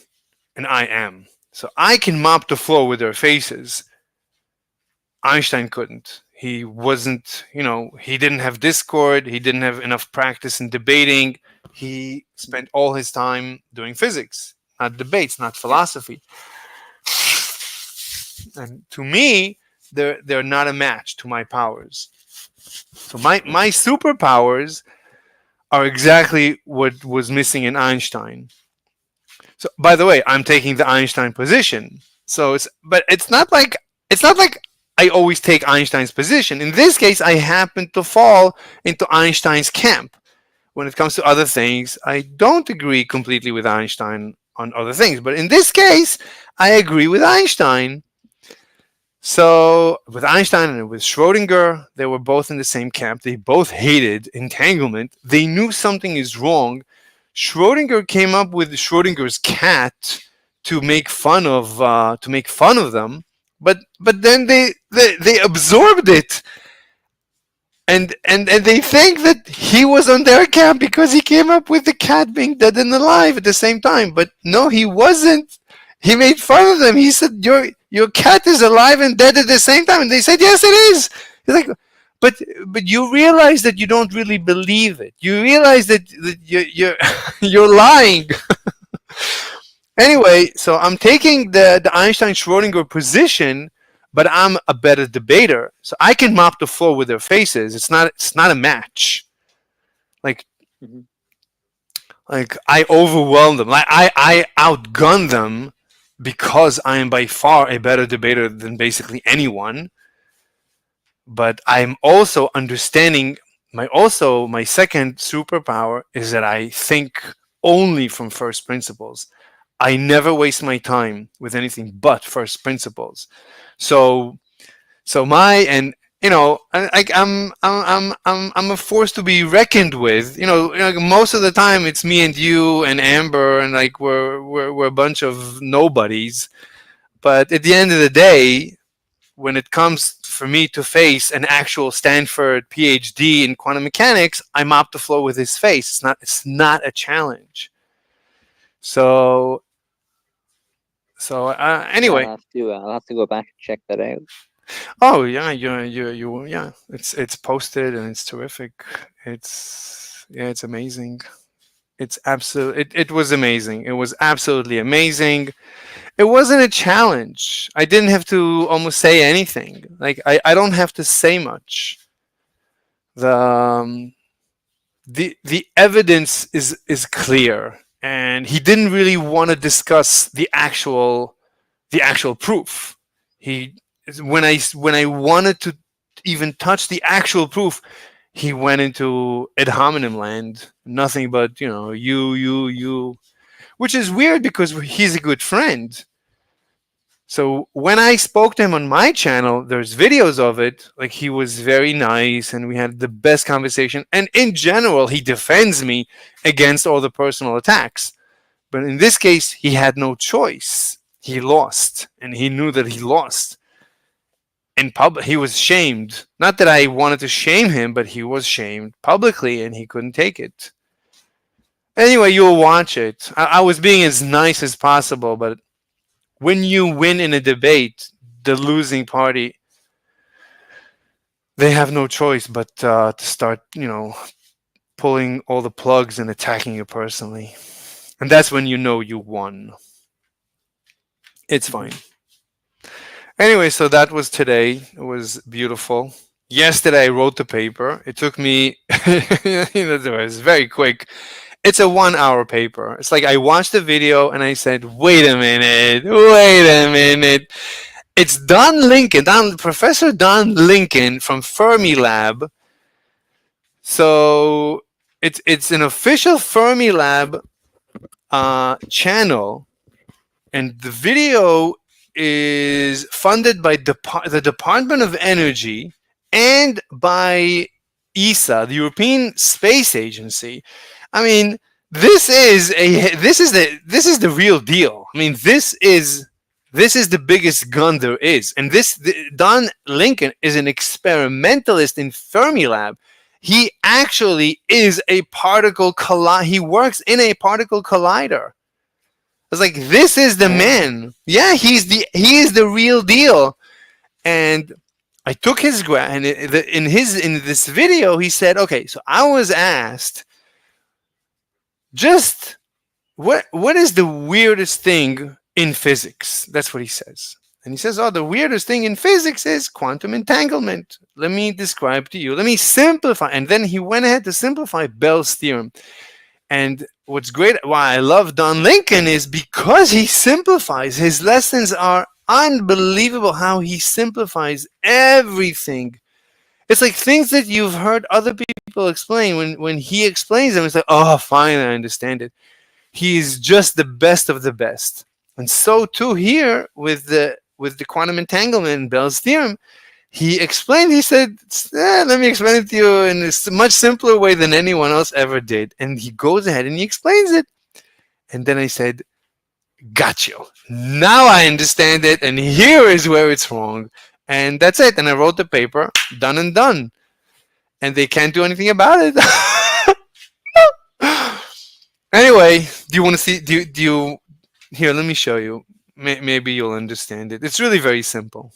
and I am. So I can mop the floor with their faces. Einstein couldn't. He wasn't, he didn't have Discord. He didn't have enough practice in debating. He spent all his time doing physics, not debates, not philosophy. And to me, they're not a match to my powers. So my superpowers are exactly what was missing in Einstein. So, by the way, I'm taking the Einstein position. So it's not like I always take Einstein's position. In this case, I happen to fall into Einstein's camp. When it comes to other things, I don't agree completely with Einstein on other things. But in this case, I agree with Einstein. So with Einstein and with Schrodinger, they were both in the same camp. They both hated entanglement. They knew something is wrong. Schrodinger came up with Schrodinger's cat to make fun of them, but then they absorbed it, and they think that he was on their camp because he came up with the cat being dead and alive at the same time. But no, he wasn't. He made fun of them. He said, your cat is alive and dead at the same time. And they said, yes, it is. He's like, but you realize that you don't really believe it. You realize that you're you're lying. Anyway, so I'm taking the Einstein Schrodinger position, but I'm a better debater, so I can mop the floor with their faces. It's not a match. Like I overwhelm them. Like I outgun them because I am by far a better debater than basically anyone. But I'm also understanding my second superpower is that I think only from first principles. I never waste my time with anything but first principles. So I'm a force to be reckoned with. Like most of the time it's me and you and Amber, and like we're a bunch of nobodies. But at the end of the day, when it comes for me to face an actual Stanford PhD in quantum mechanics, I mop the floor with his face. It's not a challenge. So anyway, I'll have to go back and check that out. Oh yeah, yeah. It's posted and it's terrific. It's amazing. It's absolute. It was amazing. It was absolutely amazing. It wasn't a challenge. I didn't have to almost say anything. Like I don't have to say much. The evidence is clear, and he didn't really want to discuss the actual proof. When I wanted to even touch the actual proof, he went into ad hominem land. Nothing but you, which is weird because he's a good friend. So when I spoke to him on my channel, there's videos of it. Like he was very nice, and we had the best conversation. And in general, he defends me against all the personal attacks. But in this case, he had no choice. He lost, and he knew that he lost. In public, he was shamed. Not that I wanted to shame him, but he was shamed publicly, and he couldn't take it. Anyway, you'll watch it. I was being as nice as possible, but when you win in a debate, the losing party, they have no choice but to start, pulling all the plugs and attacking you personally. And that's when you know you won. It's fine. Anyway, so that was today. It was beautiful. Yesterday I wrote the paper. It took me, it was very quick. It's a 1 hour paper. It's like I watched the video and I said, wait a minute. It's Professor Don Lincoln from Fermilab. So it's an official Fermilab channel, and the video is funded by the Department of Energy and by ESA, the European Space Agency. I mean, this is the real deal. I mean, this is the biggest gun there is. And Don Lincoln is an experimentalist in Fermilab. He actually is a particle he works in a particle collider. It's like, this is the man. Yeah, he is the real deal. And I took his graph, and in this video he said, okay, so I was asked, just what is the weirdest thing in physics? That's what he says. And he says, oh, the weirdest thing in physics is quantum entanglement. Let me describe to you. Let me simplify. And then he went ahead to simplify Bell's theorem. And what's great, why I love Don Lincoln, is because he simplifies. His lessons are unbelievable, how he simplifies everything. It's like things that you've heard other people explain. When he explains them, it's like, oh, fine, I understand it. He's just the best of the best. And so too here with the quantum entanglement and Bell's theorem, he explained, he said, let me explain it to you in a much simpler way than anyone else ever did. And he goes ahead and he explains it. And then I said, got you. Now I understand it. And here is where it's wrong. And that's it. And I wrote the paper, done and done. and they can't do anything about it. Anyway, do you want to see? Do you? Here, let me show you. Maybe you'll understand it. It's really very simple.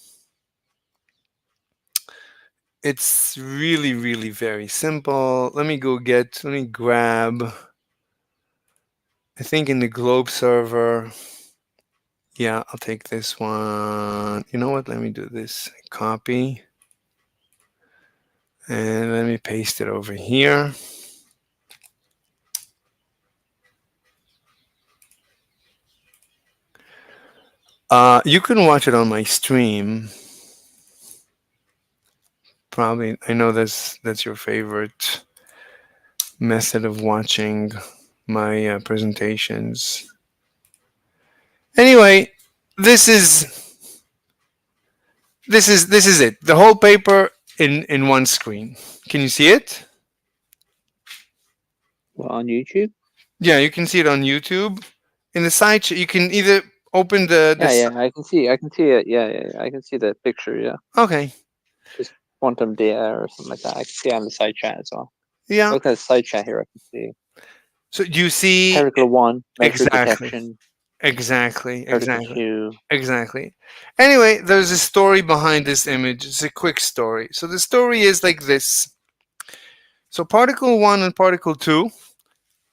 It's really, really very simple. Let me grab, I think in the globe server. Yeah, I'll take this one. You know what? Let me do this. Copy. And let me paste it over here. You can watch it on my stream. Probably, I know that's your favorite method of watching my presentations. Anyway, this is it. The whole paper in one screen. Can you see it? Well, on YouTube? Yeah, you can see it on YouTube. In the side, you can either open the. Yeah, I can see it. Yeah, I can see the picture. Yeah. Okay. Just quantum data or something like that. I can see it on the side chat as well. Yeah. Look at the side chat here. I can see. So do you see Particle 1 measure exactly? detection. Exactly. Particle 2. Exactly. Anyway, there's a story behind this image. It's a quick story. So the story is like this. So particle 1 and particle 2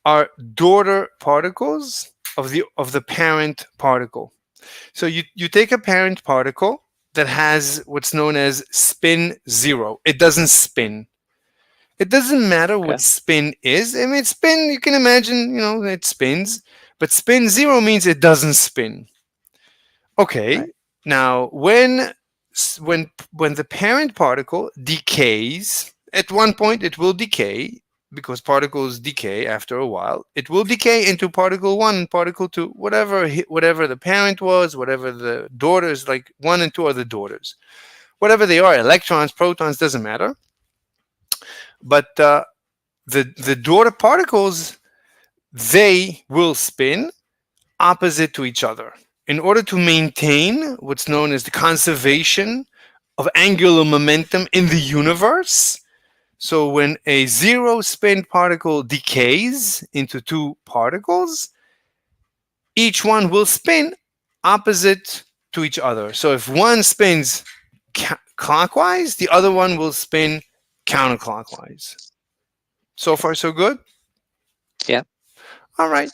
are daughter particles of the parent particle. So you take a parent particle that has what's known as spin 0. It doesn't spin. It doesn't matter what spin is. I mean, spin, you can imagine, it spins. But spin 0 means it doesn't spin. Okay. Right. Now, when the parent particle decays, at one point it will decay, because particles decay after a while. It will decay into particle 1 and particle 2, whatever the parent was, whatever the daughters, like 1 and 2 are the daughters. Whatever they are, electrons, protons, doesn't matter. But the daughter particles, they will spin opposite to each other in order to maintain what's known as the conservation of angular momentum in the universe. So when a 0 spin particle decays into 2 particles, each one will spin opposite to each other. So if one spins clockwise, the other one will spin counterclockwise. So far, so good? Yeah. All right.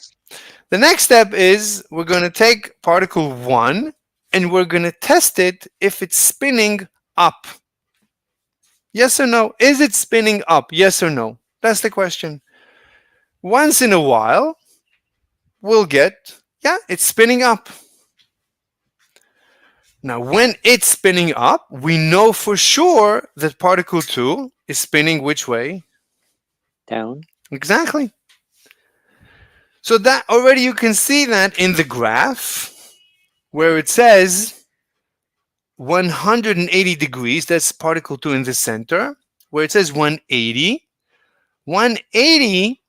The next step is we're going to take particle 1 and we're going to test it if it's spinning up. Yes or no? Is it spinning up? Yes or no? That's the question. Once in a while, we'll get, yeah, it's spinning up. Now, when it's spinning up, we know for sure that particle 2 is spinning which way? Down. Exactly. So that already you can see that in the graph where it says 180 degrees, that's particle 2 in the center, where it says 180. 180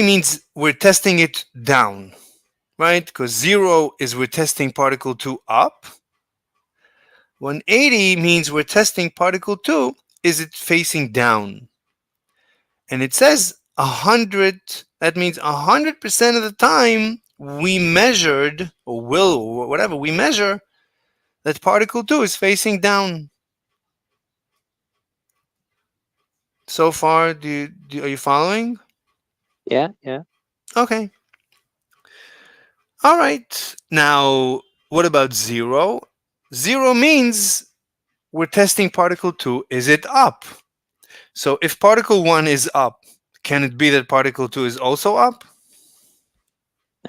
means we're testing it down, right? Because 0 is we're testing particle 2 up. 180 means we're testing particle 2, is it facing down? And it says 100, that means 100% of the time we measured, or whatever we measure, that particle 2 is facing down. So far, are you following? Yeah. Okay. All right. Now, what about 0? 0 means we're testing particle 2, is it up? So if particle 1 is up, can it be that particle 2 is also up?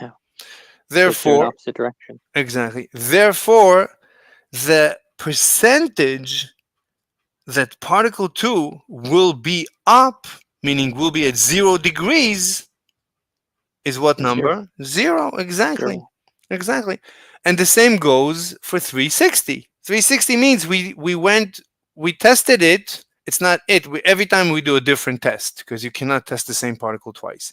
No. Therefore, opposite direction. Exactly. Therefore, the percentage that particle 2 will be up, meaning will be at 0 degrees, is what number? 0. Exactly. 0. Exactly. And the same goes for 360. 360 means we tested it. It's not it. Every time we do a different test, because you cannot test the same particle twice.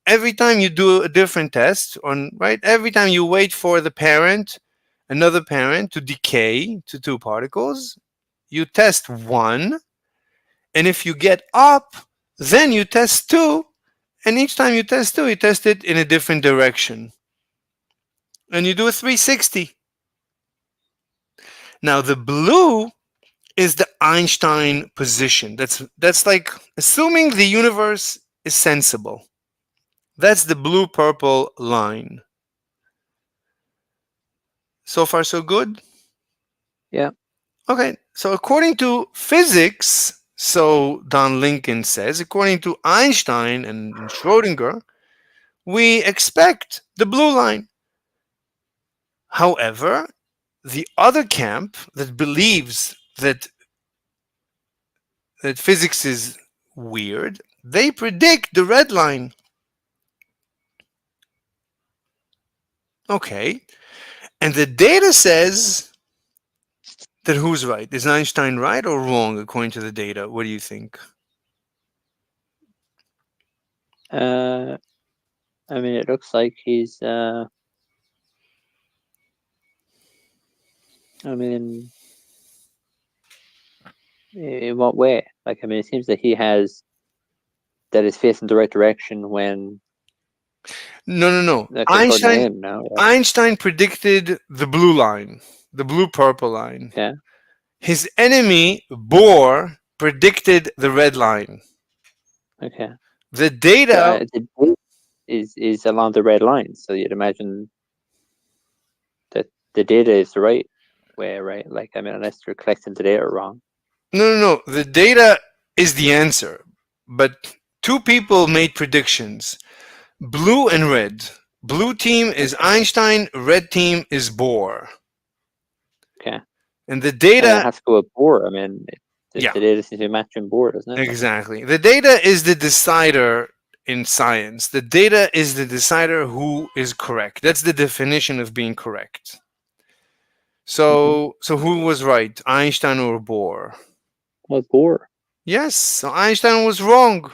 Every time you do a different test, right? Every time you wait for the parent, another parent, to decay to 2 particles, you test 1, and if you get up, then you test 2, and each time you test 2, you test it in a different direction. And you do a 360. Now the blue is the Einstein position. That's like assuming the universe is sensible. That's the blue-purple line. So far, so good? Yeah. Okay, so according to physics, so Don Lincoln says, according to Einstein and Schrödinger, we expect the blue line. However, the other camp that believes that physics is weird, they predict the red line. Okay, and the data says that who's right? Is Einstein right or wrong according to the data? What do you think? I mean, it looks like he's. I mean, in what way? Like, I mean, it seems that that is facing the right direction when. No. Like, according to Einstein. him now. Yeah. Einstein predicted the blue line, the blue-purple line. Yeah. His enemy Bohr predicted the red line. Okay. The data The date is along the red line, so you'd imagine that the data is the right way, right? Like, I mean, unless you're collecting the data wrong. No. The data is the answer, but two people made predictions: blue and red. Blue team is Einstein. Red team is Bohr. Okay. And the data has to go with Bohr. I mean, the Yeah. data seems to be matching Bohr, doesn't it? Exactly. The data is the decider in science. The data is the decider who is correct. That's the definition of being correct. So who was right, Einstein or Bohr? Well, Bohr. Yes, so Einstein was wrong.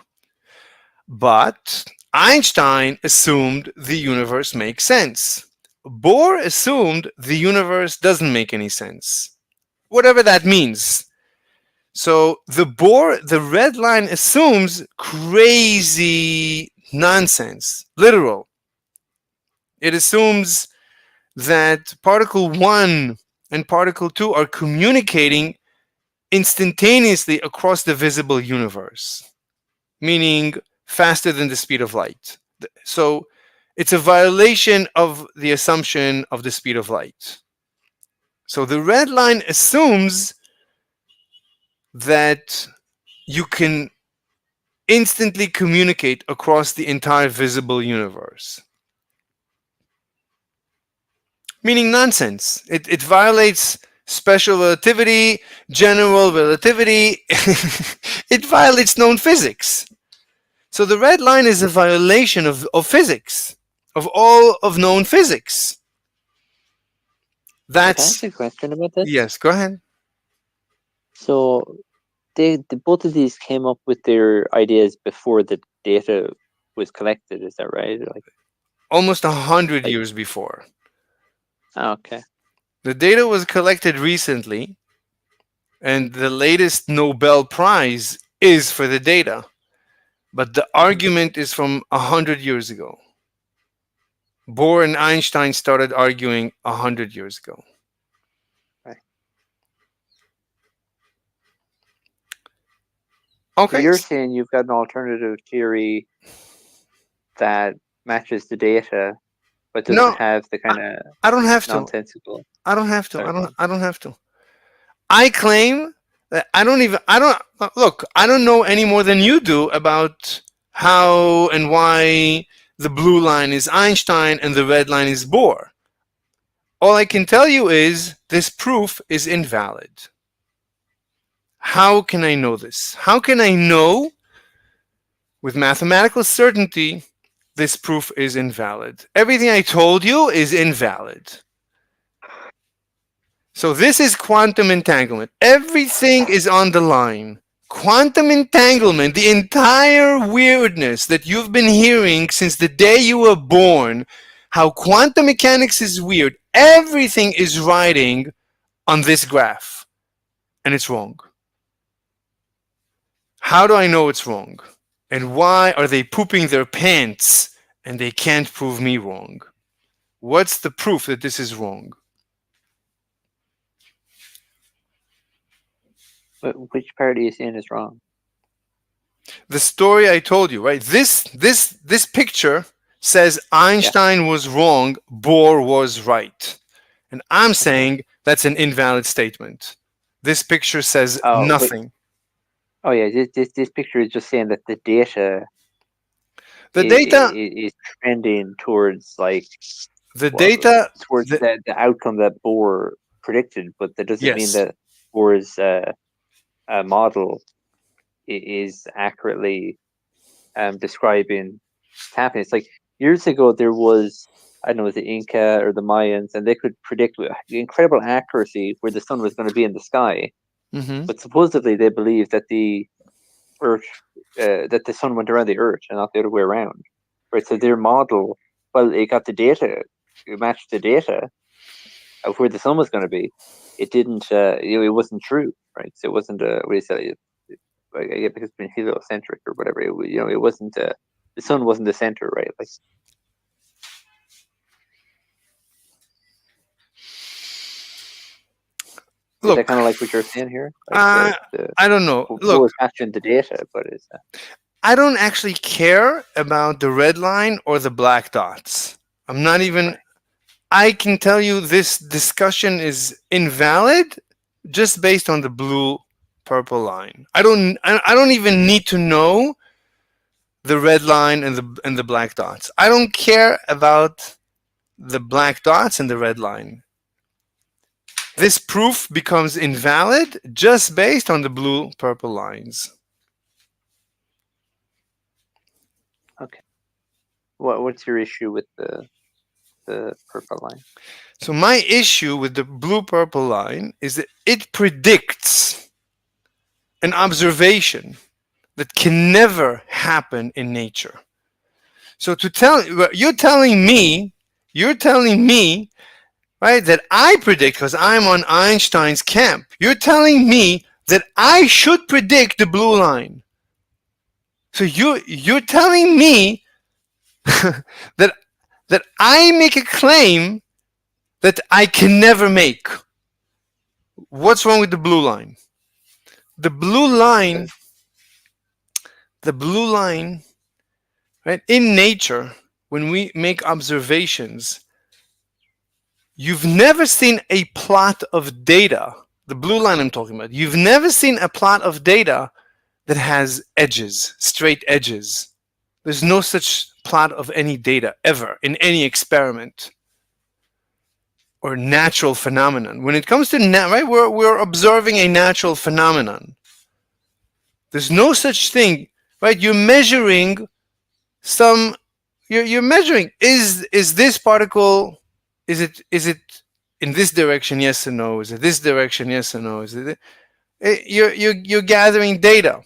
But Einstein assumed the universe makes sense. Bohr assumed the universe doesn't make any sense. Whatever that means. So the red line assumes crazy nonsense, literal. It assumes that particle 1 and particle 2 are communicating instantaneously across the visible universe, meaning faster than the speed of light. So it's a violation of the assumption of the speed of light. So the red line assumes that you can instantly communicate across the entire visible universe. Meaning nonsense. It violates special relativity, general relativity. It violates known physics. So the red line is a violation of physics, of all of known physics. Can I That's ask a question about this? yes. Go ahead. So, both of these came up with their ideas before the data was collected. Is that right? Like Almost 100 years before. Okay. The data was collected recently, and the latest Nobel Prize is for the data. But the argument is from 100 years ago. Bohr and Einstein started arguing 100 years ago. Right. Okay. So you're saying you've got an alternative theory that matches the data, but doesn't No, have the kind of I don't have to. nonsensical. I don't have to. Sorry, I don't have to. I claim that I don't look, I don't know any more than you do about how and why the blue line is Einstein and the red line is Bohr. All I can tell you is this proof is invalid. How can I know this? How can I know with mathematical certainty this proof is invalid? Everything I told you is invalid. So this is quantum entanglement. Everything is on the line. Quantum entanglement, the entire weirdness that you've been hearing since the day you were born, how quantum mechanics is weird, everything is riding on this graph. and it's wrong. How do I know it's wrong? And why are they pooping their pants and they can't prove me wrong? What's the proof that this is wrong? Which part are you saying is wrong? The story I told you, right? This picture says Einstein was wrong, Bohr was right. And I'm saying that's an invalid statement. This picture says nothing. Oh yeah, this picture is just saying that the data is trending towards like towards the outcome that Bohr predicted, but that doesn't mean that Bohr's model is accurately describing what's happening. It's like years ago there was, I don't know, was the Inca or the Mayans, and they could predict with incredible accuracy where the sun was going to be in the sky. Mm-hmm. But supposedly they believed that the Earth, that the sun went around the Earth and not the other way around. Right. So their model, well, it got the data, it matched the data of where the sun was going to be. It didn't, it wasn't true, right? So it wasn't what do you say? I guess it's been heliocentric or whatever. It wasn't. The sun wasn't the center, right? Like. Look, is that kind of like what you're saying here? Like I don't know. Look, it's matching the data, but it's. I don't actually care about the red line or the black dots. I'm not even. I can tell you this discussion is invalid just based on the blue-purple line. I don't even need to know the red line and the black dots. I don't care about the black dots and the red line. This proof becomes invalid just based on the blue-purple lines. Okay. What's your issue with the purple line? So my issue with the blue-purple line is that it predicts an observation that can never happen in nature. So you're telling me, right, that I predict, because I'm on Einstein's camp, you're telling me that I should predict the blue line. So you're telling me that I make a claim that I can never make. What's wrong with the blue line? The blue line, right, in nature, when we make observations, you've never seen a plot of data, the blue line I'm talking about, you've never seen a plot of data that has edges, straight edges. There's no such plot of any data ever in any experiment or natural phenomenon. When it comes to right, we're observing a natural phenomenon. There's no such thing, right? You're measuring you're measuring is this particle, is it in this direction, yes or no? Is it this direction, yes or no? Is it you're gathering data.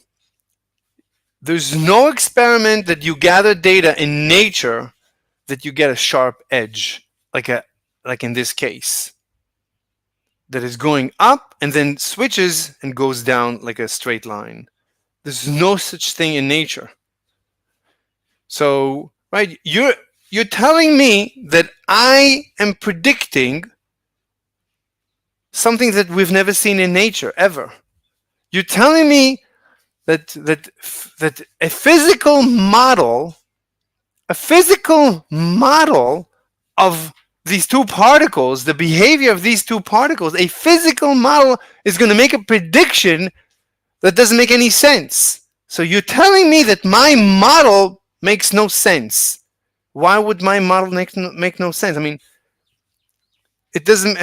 There's no experiment that you gather data in nature that you get a sharp edge, like in this case, that is going up and then switches and goes down like a straight line. There's no such thing in nature. So, right, you're telling me that I am predicting something that we've never seen in nature ever. You're telling me that a physical model of these two particles, the behavior of these two particles, a physical model is going to make a prediction that doesn't make any sense. So you're telling me that my model makes no sense. Why would my model make no sense? I mean, it doesn't.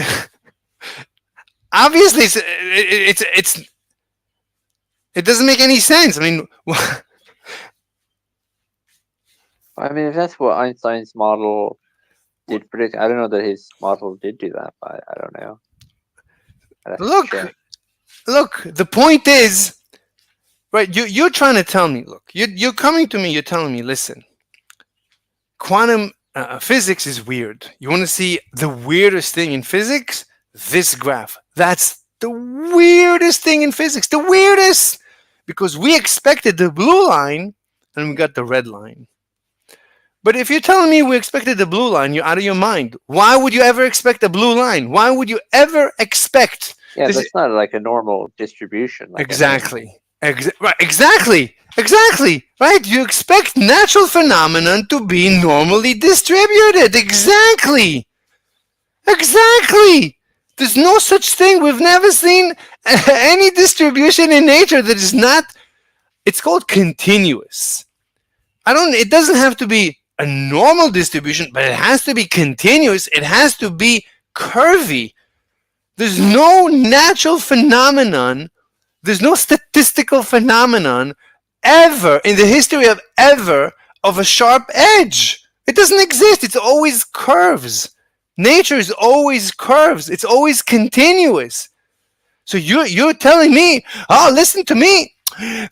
Obviously, it doesn't make any sense. I mean, if that's what Einstein's model did predict, I don't know that his model did do that, but I don't know. Look. The point is, right? You're trying to tell me. Look, you're coming to me. You're telling me, listen, quantum physics is weird. You want to see the weirdest thing in physics? This graph. That's The weirdest thing in physics. The weirdest. Because we expected the blue line and we got the red line. But if you're telling me we expected the blue line, you're out of your mind. Why would you ever expect a blue line? Why would you ever expect? Yeah, that's not like a normal distribution. Like Exactly. Right. Exactly. Right. You expect natural phenomenon to be normally distributed. Exactly. There's no such thing. We've never seen any distribution in nature that is not. It's called continuous. It doesn't have to be a normal distribution, but it has to be continuous. It has to be curvy. There's no natural phenomenon. There's no statistical phenomenon ever in the history of a sharp edge. It doesn't exist. It's always curves. Nature is always curves. It's always continuous. So you're telling me, oh, listen to me.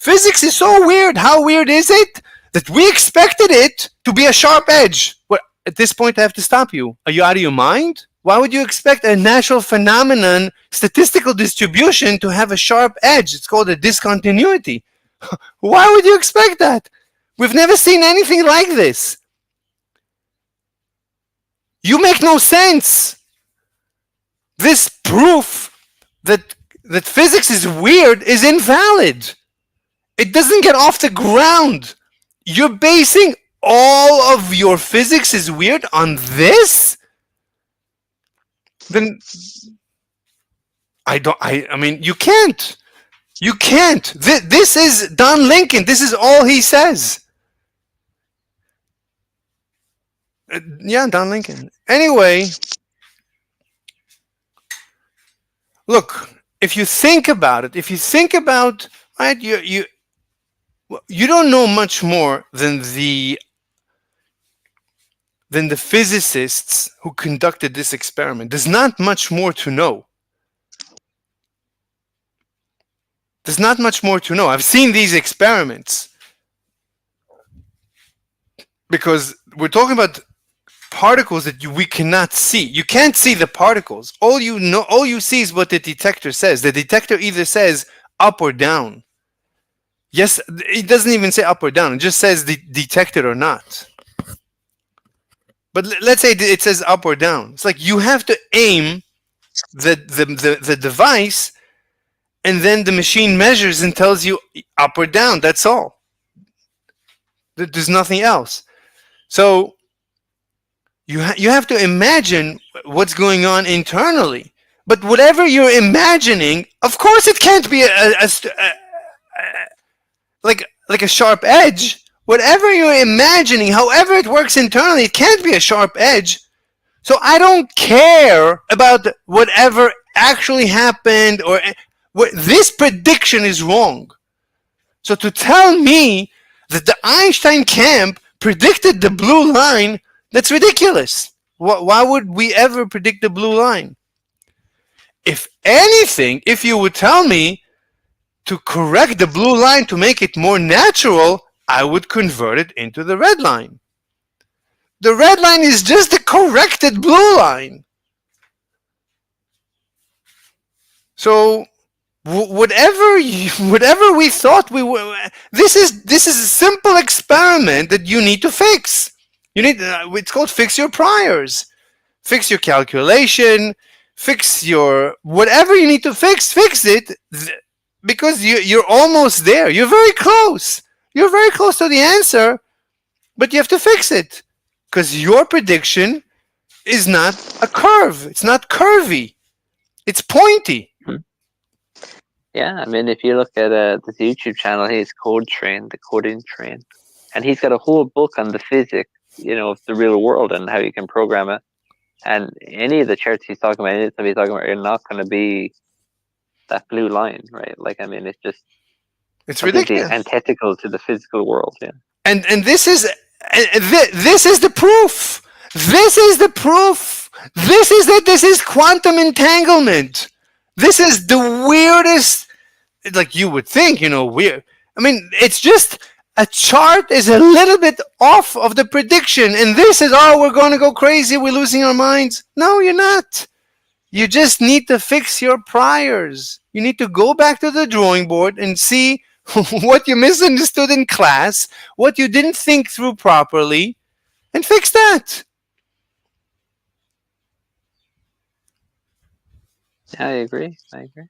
Physics is so weird. How weird is it that we expected it to be a sharp edge? Well, at this point, I have to stop you. Are you out of your mind? Why would you expect a natural phenomenon, statistical distribution, to have a sharp edge? It's called a discontinuity. Why would you expect that? We've never seen anything like this. You make no sense. This proof that physics is weird is invalid. It doesn't get off the ground. You're basing all of your physics is weird on this? Then I mean, you can't. This is Don Lincoln. This is all he says. Yeah, Don Lincoln. Anyway, look, if you think about it, right, you don't know much more than the physicists who conducted this experiment. There's not much more to know. I've seen these experiments because we're talking about particles that we cannot see. You can't see the particles. All you see is what the detector says. The detector either says up or down. Yes, it doesn't even say up or down. It just says detected or not. But let's say it says up or down. It's like you have to aim the device, and then the machine measures and tells you up or down. That's all. There's nothing else. So you have to imagine what's going on internally. But whatever you're imagining, of course, it can't be like a sharp edge. Whatever you're imagining, however it works internally, it can't be a sharp edge. So I don't care about whatever actually happened or this prediction is wrong. So to tell me that the Einstein camp predicted the blue line, that's ridiculous. Why would we ever predict the blue line? If anything, if you would tell me to correct the blue line to make it more natural, I would convert it into the red line. The red line is just the corrected blue line. So whatever we thought we were, this is a simple experiment that you need to fix. You need it's called fix your priors, fix your calculation, fix your whatever you need to fix it, because you're almost there. You're very close. You're very close to the answer, but you have to fix it because your prediction is not a curve. It's not curvy. It's pointy. Yeah, I mean, if you look at this YouTube channel, he's Code Train, the coding train, and he's got a whole book on the physics, of the real world and how you can program it. And any of the charts he's talking about, anything he's talking about, are not going to be that blue line, right? Like, I mean, it's ridiculous, antithetical to the physical world. Yeah, and this is the proof. This is the proof. This is quantum entanglement. This is the weirdest, like you would think, weird. I mean, it's just a chart is a little bit off of the prediction, and this is, we're going to go crazy, we're losing our minds. No, you're not. You just need to fix your priors. You need to go back to the drawing board and see what you misunderstood in class, what you didn't think through properly, and fix that. I agree. I agree.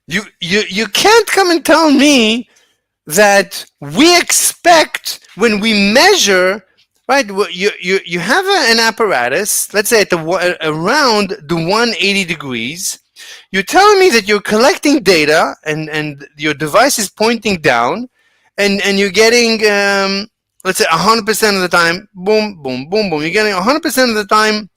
You can't come and tell me that we expect when we measure, right? You have an apparatus, let's say at around the 180 degrees. You're telling me that you're collecting data and your device is pointing down, and you're getting let's say 100% of the time, boom, boom, boom, boom. You're getting 100% of the time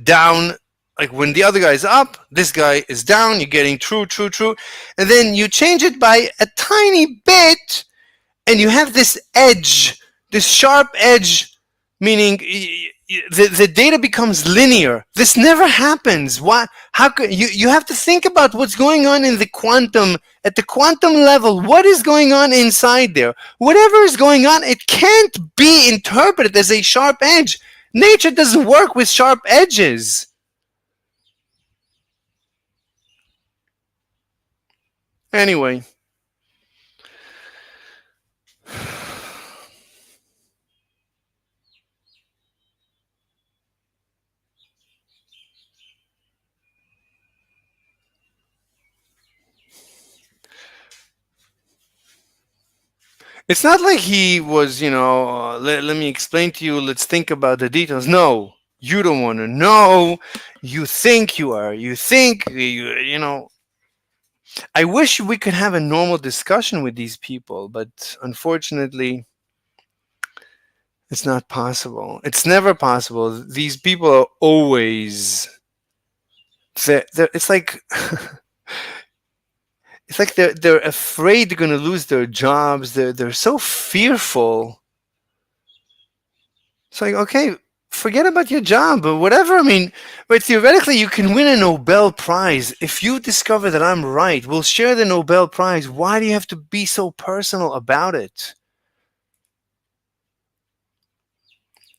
down. Like when the other guy is up, this guy is down. You're getting true, true, true, and then you change it by a tiny bit, and you have this edge, this sharp edge, meaning the data becomes linear. This never happens. Why? How could you have to think about what's going on in the quantum, at the quantum level? What is going on inside there? Whatever is going on, it can't be interpreted as a sharp edge. Nature doesn't work with sharp edges. Anyway. It's not like he was, let me explain to you, let's think about the details. No, you don't want to know. You think you are. You think, you know. I wish we could have a normal discussion with these people, but unfortunately, it's not possible. It's never possible. These people are always. It's like. It's like they're afraid they're going to lose their jobs. They're so fearful. It's like, okay, forget about your job or whatever. I mean, but theoretically, you can win a Nobel Prize. If you discover that I'm right, we'll share the Nobel Prize. Why do you have to be so personal about it?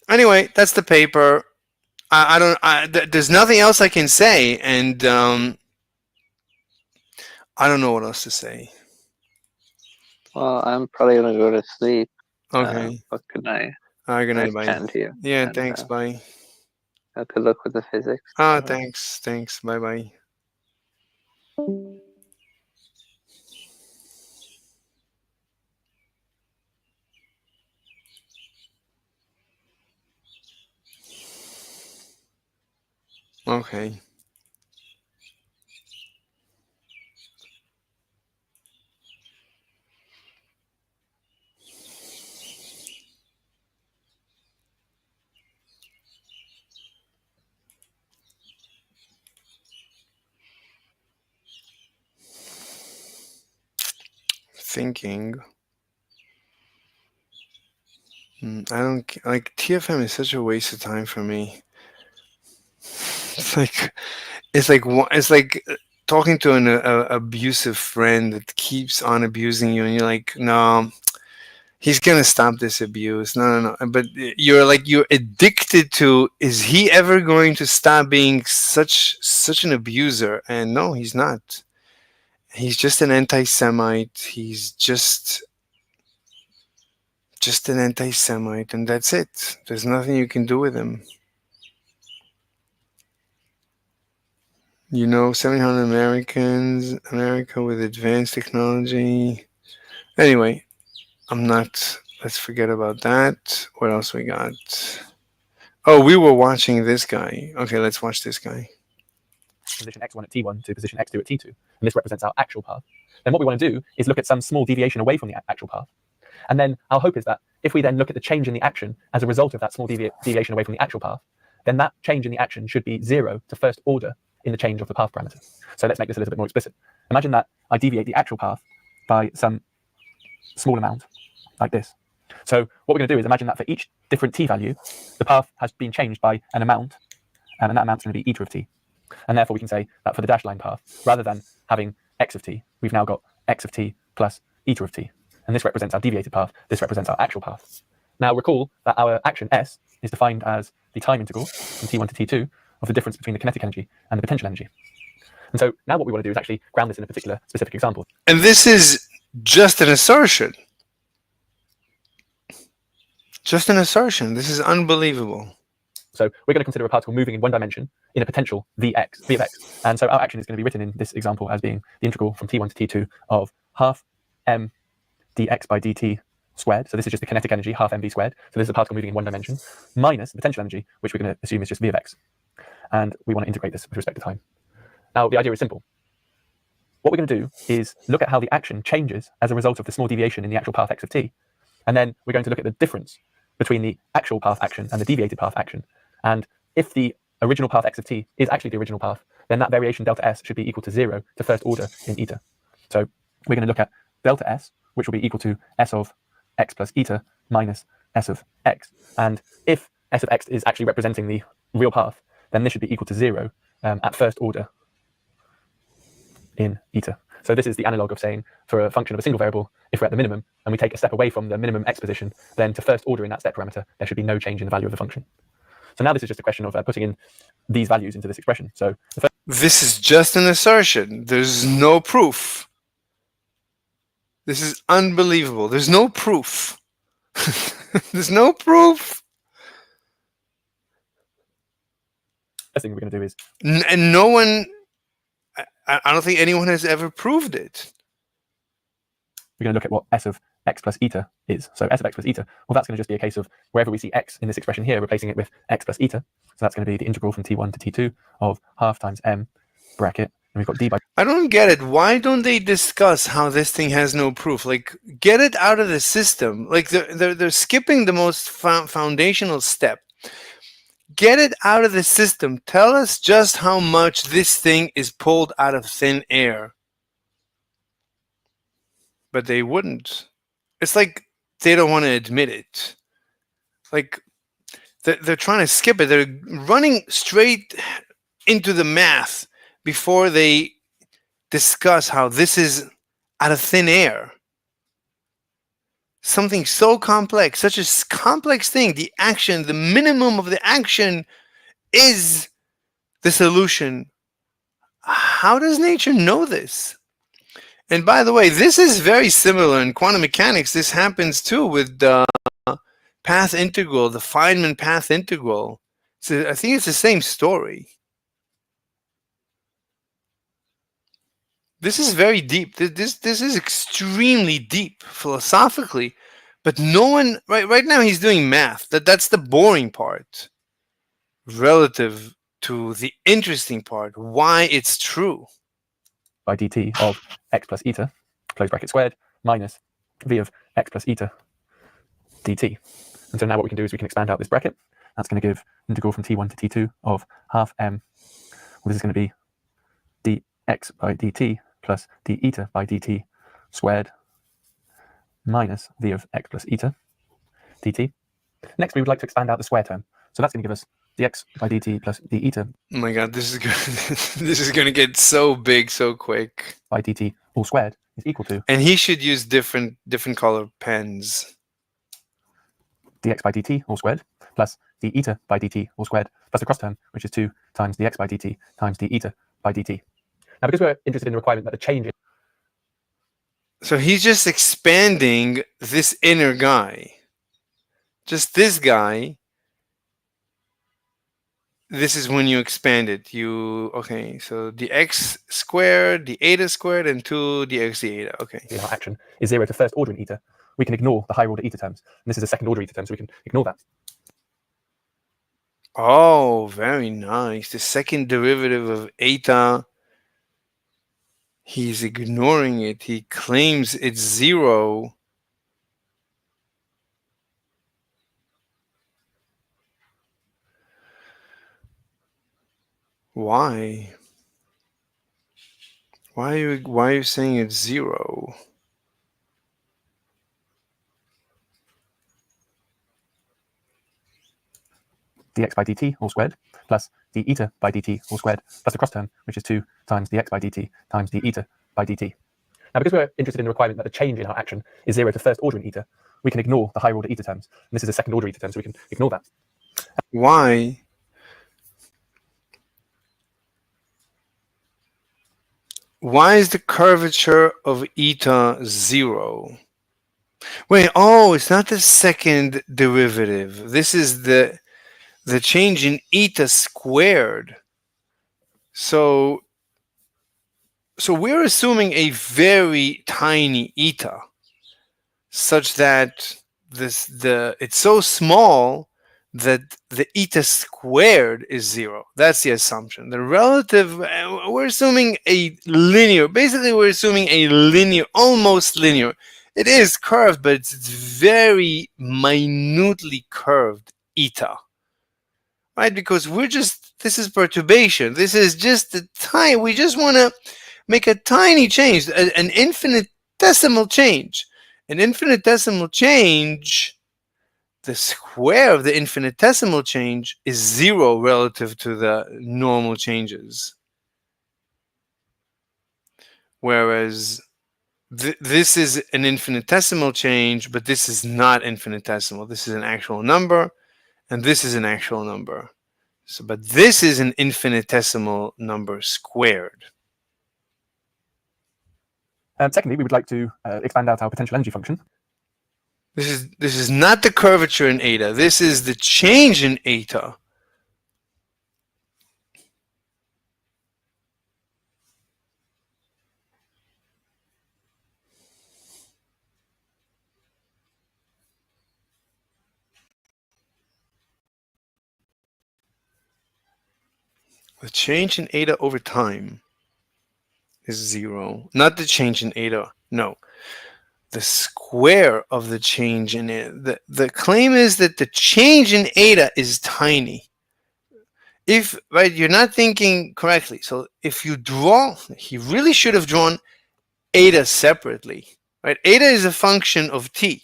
Anyway, that's the paper. There's nothing else I can say, and I don't know what else to say. Well, I'm probably gonna go to sleep. Okay. But good night. All right, good night, Nice bye. chatting to you. Yeah, And, thanks, bye. Good luck with the physics. Thanks, bye, bye. Okay. Thinking. I don't like TFM is such a waste of time for me. It's like talking to an abusive friend that keeps on abusing you, and you're like, no, he's gonna stop this abuse. No. But you're addicted to. Is he ever going to stop being such an abuser? And no, he's not. He's just an anti-Semite. He's just an anti-Semite, and that's it. There's nothing you can do with him. 700 America with advanced technology. Anyway, let's forget about that. What else we got? Oh, we were watching this guy. Okay, let's watch this guy. Position x1 at t1 to position x2 at t2, and this represents our actual path. Then what we want to do is look at some small deviation away from the actual path. And then our hope is that if we then look at the change in the action as a result of that small deviation away from the actual path, then that change in the action should be 0 to first order in the change of the path parameter. So let's make this a little bit more explicit. Imagine that I deviate the actual path by some small amount, like this. So what we're going to do is imagine that for each different t value, the path has been changed by an amount, and that amount's going to be eta of t. And therefore we can say that for the dashed line path, rather than having x of t, we've now got x of t plus eta of t. And this represents our deviated path. This represents our actual path. Now recall that our action S is defined as the time integral from t1 to t2 of the difference between the kinetic energy and the potential energy. And so now what we want to do is actually ground this in a particular specific example. And this is just an assertion. Just an assertion. This is unbelievable. So we're going to consider a particle moving in one dimension in a potential v of x. And so our action is going to be written in this example as being the integral from t1 to t2 of half m dx by dt squared. So this is just the kinetic energy, half mv squared. So this is a particle moving in one dimension, minus the potential energy, which we're going to assume is just v of x. And we want to integrate this with respect to time. Now, the idea is simple. What we're going to do is look at how the action changes as a result of the small deviation in the actual path x of t. And then we're going to look at the difference between the actual path action and the deviated path action. And if the original path x of t is actually the original path, then that variation delta s should be equal to 0 to first order in eta. So we're going to look at delta s, which will be equal to s of x plus eta minus s of x. And if s of x is actually representing the real path, then this should be equal to 0 at first order in eta. So this is the analog of saying for a function of a single variable, if we're at the minimum and we take a step away from the minimum x position, then to first order in that step parameter, there should be no change in the value of the function. So now this is just a question of putting in these values into this expression. So this is just an assertion. There's no proof. This is unbelievable. There's no proof. There's no proof. First thing we're going to do is... And no one... I don't think anyone has ever proved it. We're going to look at what s of x plus eta is. So s of x plus eta, well, that's going to just be a case of wherever we see x in this expression here, replacing it with x plus eta. So that's going to be the integral from t1 to t2 of half times m bracket. And we've got d by... I don't get it. Why don't they discuss how this thing has no proof? Like, get it out of the system. Like, they're skipping the most foundational step. Get it out of the system. Tell us just how much this thing is pulled out of thin air. But they wouldn't. It's like they don't want to admit it. Like, they're trying to skip it. They're running straight into the math before they discuss how this is out of thin air. Something so complex, such a complex thing, the action, the minimum of the action is the solution. How does nature know this? And by the way, this is very similar in quantum mechanics. This happens too with the path integral, the Feynman path integral. So I think it's the same story. This is very deep. This is extremely deep philosophically, but no one right now he's doing math. That's the boring part relative to the interesting part, why it's true. By dt of x plus eta, close bracket squared, minus v of x plus eta dt. And so now what we can do is we can expand out this bracket. That's going to give integral from t1 to t2 of half m. Well, this is going to be dx by dt plus d eta by dt squared minus v of x plus eta dt. Next, we would like to expand out the square term. So that's going to give us dx by dt plus d eta. Oh my god, this is good. This is going to get so big so quick. By dt all squared is equal to... And he should use different color pens. dx by dt all squared plus d eta by dt all squared plus the cross term, which is 2 times dx by dt times d eta by dt. Now, because we're interested in the requirement that the change in... So he's just expanding this inner guy. Just this guy. This is when you expand it. Okay, so the x squared, the eta squared, and 2 dx the eta. Okay. Our action is 0 to first order in eta. We can ignore the higher order eta terms. And this is a second order eta term, so we can ignore that. Oh, very nice. The second derivative of eta. He's ignoring it. He claims it's 0. Why? Why are you saying it's 0? dx by dt all squared plus d eta by dt all squared plus the cross term, which is 2 times dx by dt times d eta by dt. Now, because we're interested in the requirement that the change in our action is 0 to first order in eta, we can ignore the higher order eta terms. And this is a second order eta term, so we can ignore that. Why? why is the curvature of eta 0? Wait, oh, it's not the second derivative. This is the change in eta squared. So we're assuming a very tiny eta, such that it's so small that the eta squared is 0. That's the assumption. The relative, we're assuming a linear. Basically, we're assuming a linear, almost linear. It is curved, but it's very minutely curved eta. Right? Because this is perturbation. This is just a tiny, we just want to make a tiny change, an infinitesimal change. An infinitesimal change, the square of the infinitesimal change is 0 relative to the normal changes. Whereas this is an infinitesimal change, but this is not infinitesimal. This is an actual number, and this is an actual number. So, but this is an infinitesimal number squared. Secondly, we would like to expand out our potential energy function. This is not the curvature in eta. This is the change in eta. The change in eta over time is 0. Not the change in eta. No. The square of the change in eta. The claim is that the change in eta is tiny. If, right, you're not thinking correctly. So if you draw, he really should have drawn eta separately. Right? Eta is a function of t.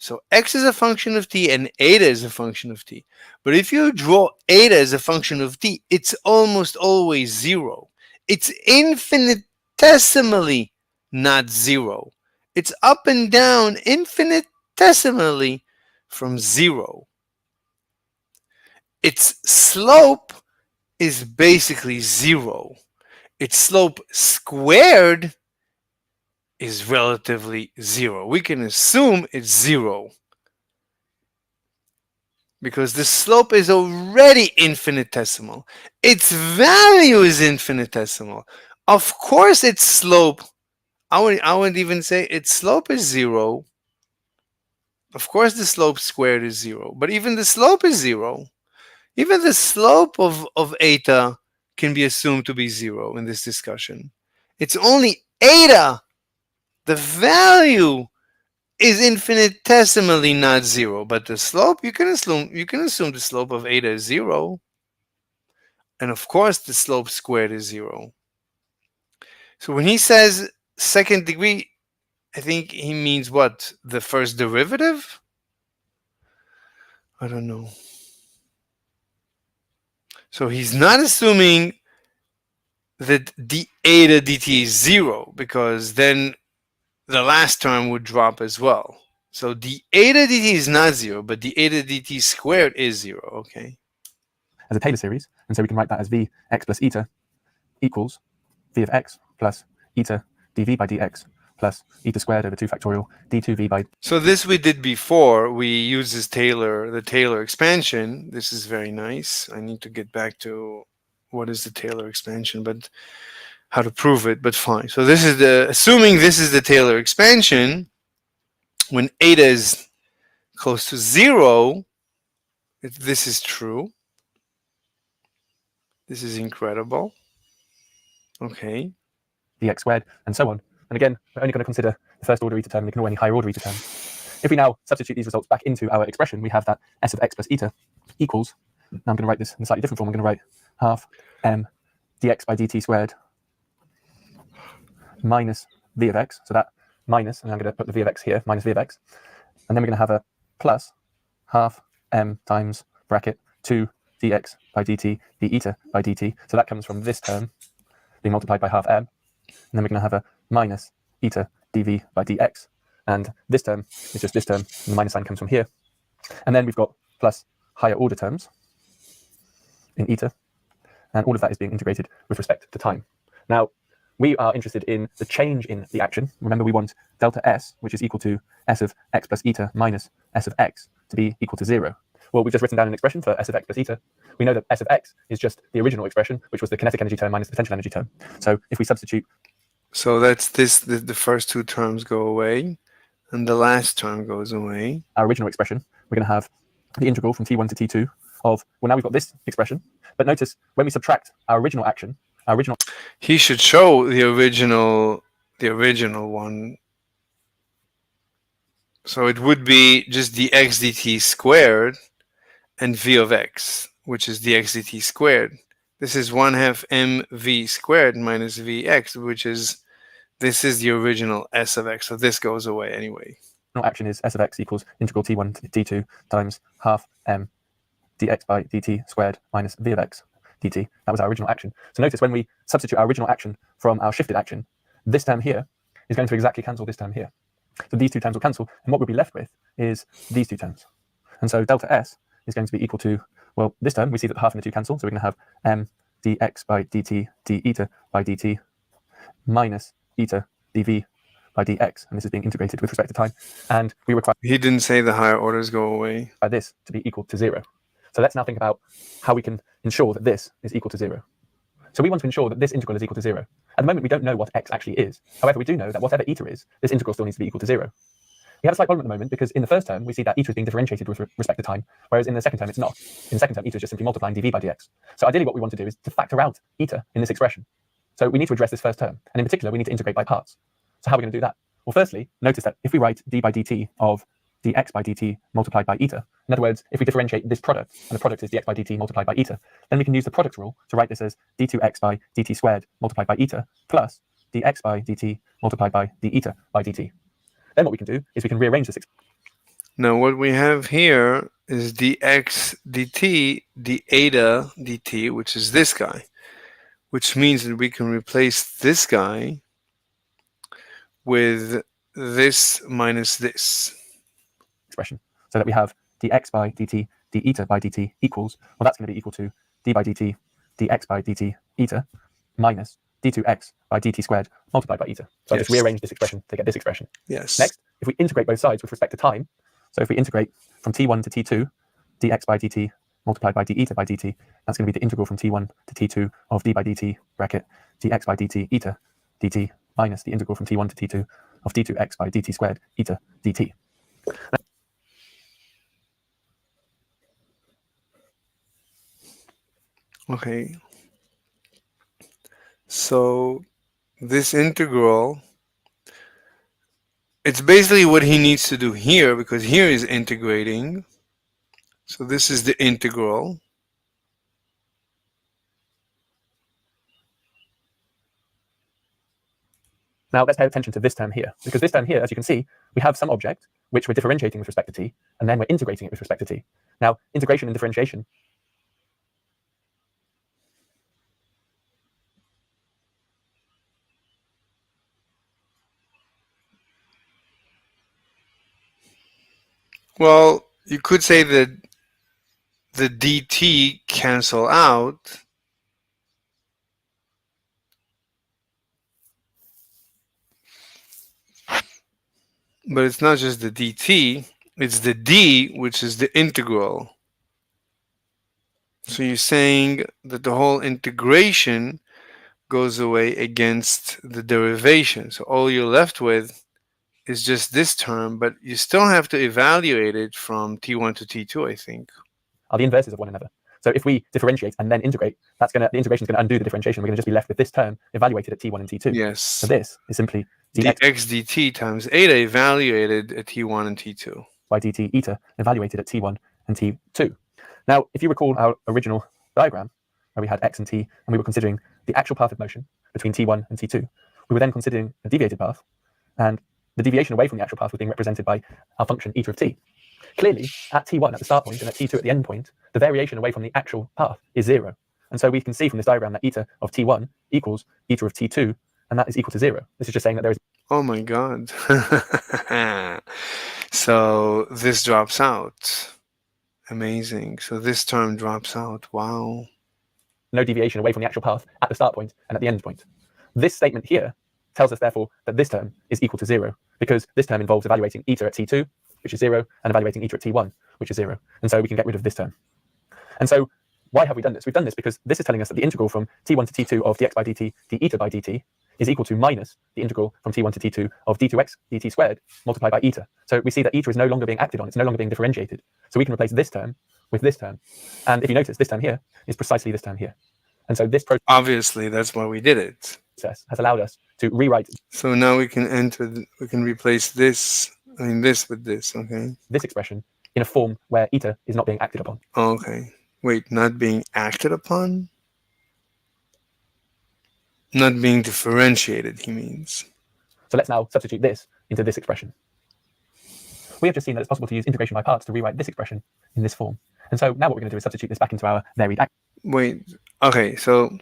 So x is a function of t and eta is a function of t. But if you draw eta as a function of t, it's almost always 0. It's infinitesimally not 0. It's up and down infinitesimally from 0. Its slope is basically 0. Its slope squared is relatively 0. We can assume it's 0 because the slope is already infinitesimal. Its value is infinitesimal. Of course, its slope, I would even say its slope is 0. Of course, the slope squared is 0, but even the slope is 0. Even the slope of eta can be assumed to be 0 in this discussion. It's only eta. The value is infinitesimally not 0, but the slope, you can assume the slope of eta is 0. And of course, the slope squared is 0. So when he says second degree, I think he means what? The first derivative? I don't know. So he's not assuming that the eta dt is 0, because then the last term would drop as well. So the eta dt is not 0, but the eta dt squared is 0. Okay. As a Taylor series, and so we can write that as v x plus eta equals v of x plus eta dv by dx plus eta squared over 2 factorial d2v by. So this we did before. We used the Taylor expansion. This is very nice. I need to get back to what is the Taylor expansion, but how to prove it, but fine. So this is assuming this is the Taylor expansion, when eta is close to 0, if this is true. This is incredible. Okay. dx squared, and so on. And again, we're only going to consider the first order eta term and ignore any higher order eta term. If we now substitute these results back into our expression, we have that s of x plus eta equals, now I'm going to write this in a slightly different form. I'm going to write half m dx by dt squared minus v of x. So that minus, and I'm going to put the v of x here, minus v of x. And then we're going to have a plus half m times bracket 2 dx by dt d eta by dt. So that comes from this term being multiplied by half m. And then we're going to have a minus eta dv by dx. And this term is just this term, and the minus sign comes from here. And then we've got plus higher order terms in eta. And all of that is being integrated with respect to time. Now, we are interested in the change in the action. Remember, we want delta S, which is equal to S of x plus eta minus S of x, to be equal to 0. Well, we've just written down an expression for S of x plus eta. We know that S of x is just the original expression, which was the kinetic energy term minus the potential energy term. So if we substitute... So that's this, the first two terms go away, and the last term goes away. Our original expression, we're going to have the integral from t1 to t2 of, well, now we've got this expression, but notice when we subtract our original action, our original... He should show the original one. So it would be just dx dt squared and v of x, which is dx dt squared. This is 1/2 mv squared minus vx, which is, this is the original s of x. So this goes away anyway. Action is S of x equals integral t1 to t2 times half m dx by dt squared minus v of x dt. That was our original action. So notice when we substitute our original action from our shifted action, this term here is going to exactly cancel this term here. So these two terms will cancel, and what we'll be left with is these two terms. And so delta S is going to be equal to, well, this term, we see that the half and the two cancel, so we're going to have m dx by dt d eta by dt minus eta dv by dx, and this is being integrated with respect to time. And we require... He didn't say the higher orders go away. ...by this to be equal to 0. So let's now think about how we can ensure that this is equal to 0. So we want to ensure that this integral is equal to 0. At the moment, we don't know what x actually is. However, we do know that whatever eta is, this integral still needs to be equal to 0. We have a slight problem at the moment because in the first term, we see that eta is being differentiated with respect to time, whereas in the second term, it's not. In the second term, eta is just simply multiplying dv by dx. So ideally, what we want to do is to factor out eta in this expression. So we need to address this first term. And in particular, we need to integrate by parts. So how are we going to do that? Well, firstly, notice that if we write d by dt of dx by dt multiplied by eta, in other words, if we differentiate this product, and the product is dx by dt multiplied by eta, then we can use the product rule to write this as d2x by dt squared multiplied by eta plus dx by dt multiplied by d eta by dt. Then what we can do is we can rearrange this. Now what we have here is dx dt d eta dt, which is this guy, which means that we can replace this guy with this minus this expression, so that we have dx by dt d eta by dt equals, well, that's going to be equal to d by dt dx by dt eta minus d2x by dt squared multiplied by eta. So I just rearrange this expression to get this expression. Yes. Next, if we integrate both sides with respect to time, so if we integrate from t1 to t2 dx by dt multiplied by d eta by dt, that's going to be the integral from t1 to t2 of d by dt bracket dx by dt eta dt minus the integral from t1 to t2 of d2x by dt squared eta dt. Okay. So this integral, it's basically what he needs to do here, because here is integrating. So this is the integral. Now let's pay attention to this term here, because this term here, as you can see, we have some object which we're differentiating with respect to t, and then we're integrating it with respect to t. Now, integration and differentiation. Well, you could say that the dt cancel out. But it's not just the dt, it's the d, which is the integral. So you're saying that the whole integration goes away against the derivation. So all you're left with is just this term, but you still have to evaluate it from t1 to t2, I think. Are the inverses of one another. So if we differentiate and then integrate, that's the integration is going to undo the differentiation. We're going to just be left with this term evaluated at t1 and t2. Yes. So this is simply dx dt times eta evaluated at t1 and t2. By dt eta evaluated at t1 and t2. Now, if you recall our original diagram, where we had x and t, and we were considering the actual path of motion between t1 and t2, we were then considering a deviated path, and the deviation away from the actual path was being represented by our function eta of t. Clearly, at t1 at the start point and at t2 at the end point, the variation away from the actual path is 0. And so we can see from this diagram that eta of t1 equals eta of t2, and that is equal to 0. This is just saying that there is... Oh my god. So this drops out. Amazing. So this term drops out. Wow. No deviation away from the actual path at the start point and at the end point. This statement here tells us, therefore, that this term is equal to 0, because this term involves evaluating eta at t2, which is 0, and evaluating eta at t1, which is 0. And so we can get rid of this term. And so why have we done this? We've done this because this is telling us that the integral from t1 to t2 of dx by dt d eta by dt is equal to minus the integral from t1 to t2 of d2x dt squared multiplied by eta. So we see that eta is no longer being acted on. It's no longer being differentiated. So we can replace this term with this term. And if you notice, this term here is precisely this term here. And so this process, obviously, that's why we did it. Has allowed us to rewrite. So now we can we can replace this, this with this, okay? This expression in a form where eta is not being acted upon. Okay. Wait, not being acted upon? Not being differentiated, he means. So let's now substitute this into this expression. We have just seen that it's possible to use integration by parts to rewrite this expression in this form. And so now what we're going to do is substitute this back into our varied act. Wait, okay, so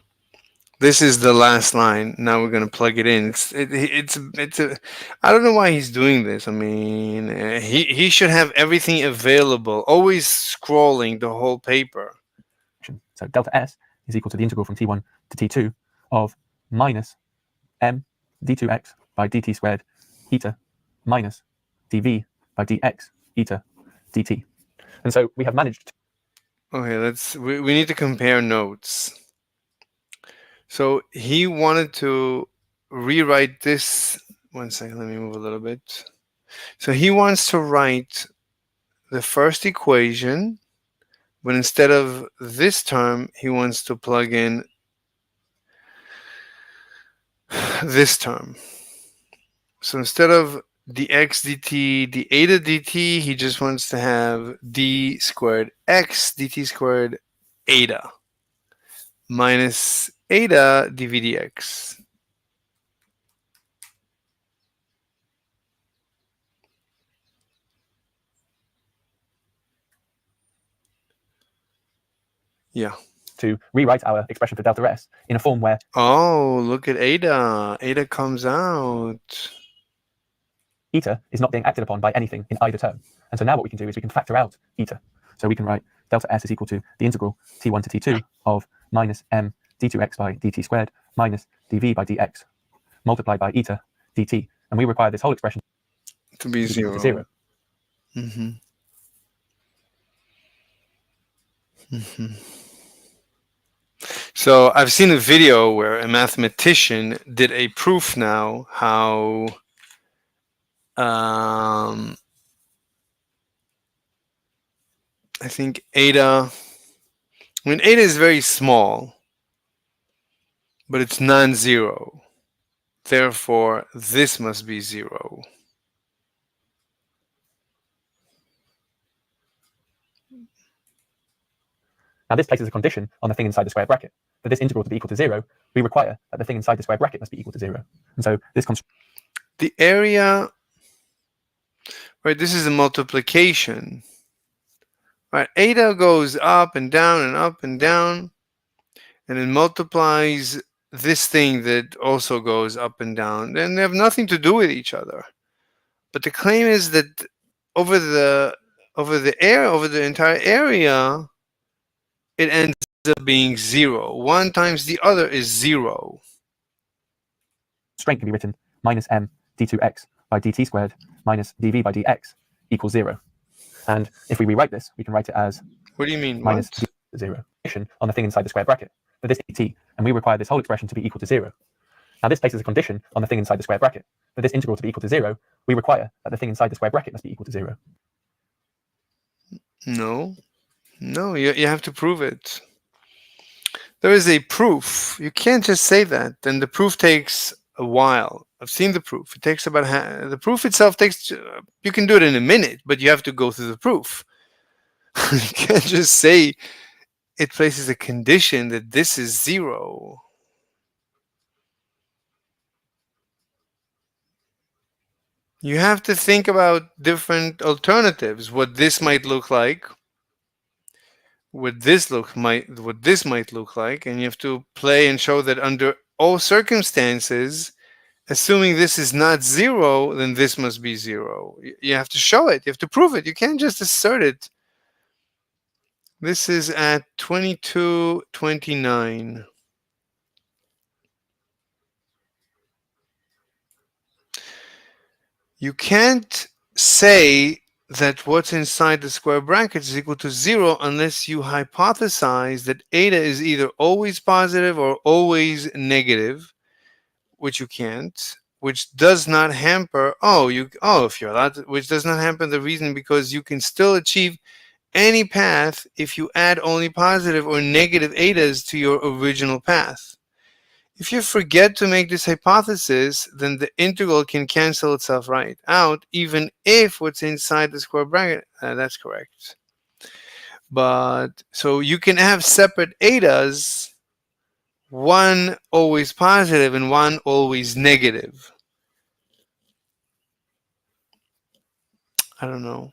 this is the last line. Now we're going to plug it in. I don't know why he's doing this. I mean, he should have everything available, always scrolling the whole paper. So delta S is equal to the integral from t1 to t2 of minus m d2x by dt squared eta minus dv by dx eta dt. And so we have managed to... Okay, we need to compare notes. So he wanted to rewrite this. 1 second, let me move a little bit. So he wants to write the first equation, but instead of this term, he wants to plug in this term. So instead of dx dt, d eta dt, he just wants to have d squared x dt squared eta minus eta dv dx. Yeah. To rewrite our expression for delta S in a form where... Oh, look at eta. Eta comes out. Eta is not being acted upon by anything in either term. And so now what we can do is we can factor out eta. So we can write delta S is equal to the integral t1 to t2 of minus m d2x by dt squared minus dv by dx multiplied by eta dt. And we require this whole expression to be zero. To zero. Mm-hmm. Mm-hmm. So I've seen a video where a mathematician did a proof now how I think eta, eta is very small, but it's non-zero. Therefore, this must be 0. Now this places a condition on the thing inside the square bracket. For this integral to be equal to 0, we require that the thing inside the square bracket must be equal to 0. And so this the area, right, this is a multiplication. Right, eta goes up and down and up and down, and it multiplies this thing that also goes up and down. And they have nothing to do with each other. But the claim is that over the entire area, it ends up being 0. 1 times the other is 0. Strength can be written minus m d2x by dt squared minus dv by dx equals 0. And if we rewrite this, we can write it as... What do you mean? Minus 0. On the thing inside the square bracket for this dt, and we require this whole expression to be equal to 0. Now this places a condition on the thing inside the square bracket. For this integral to be equal to 0, we require that the thing inside the square bracket must be equal to 0. No. No, you have to prove it. There is a proof. You can't just say that. And the proof takes a while. I've seen the proof. It takes about the proof itself takes. You can do it in a minute, but you have to go through the proof. You can't just say it places a condition that this is 0. You have to think about different alternatives. What this might look like. What this might look like, and you have to play and show that under all circumstances, assuming this is not 0, then this must be 0. You have to show it. You have to prove it. You can't just assert it. This is at 22:29. You can't say that what's inside the square brackets is equal to 0 unless you hypothesize that eta is either always positive or always negative, which you can't, which does not hamper, if you're allowed to, which does not hamper the reason, because you can still achieve any path if you add only positive or negative etas to your original path. If you forget to make this hypothesis, then the integral can cancel itself right out, even if what's inside the square bracket, that's correct. But, so you can have separate etas, one always positive and one always negative. I don't know.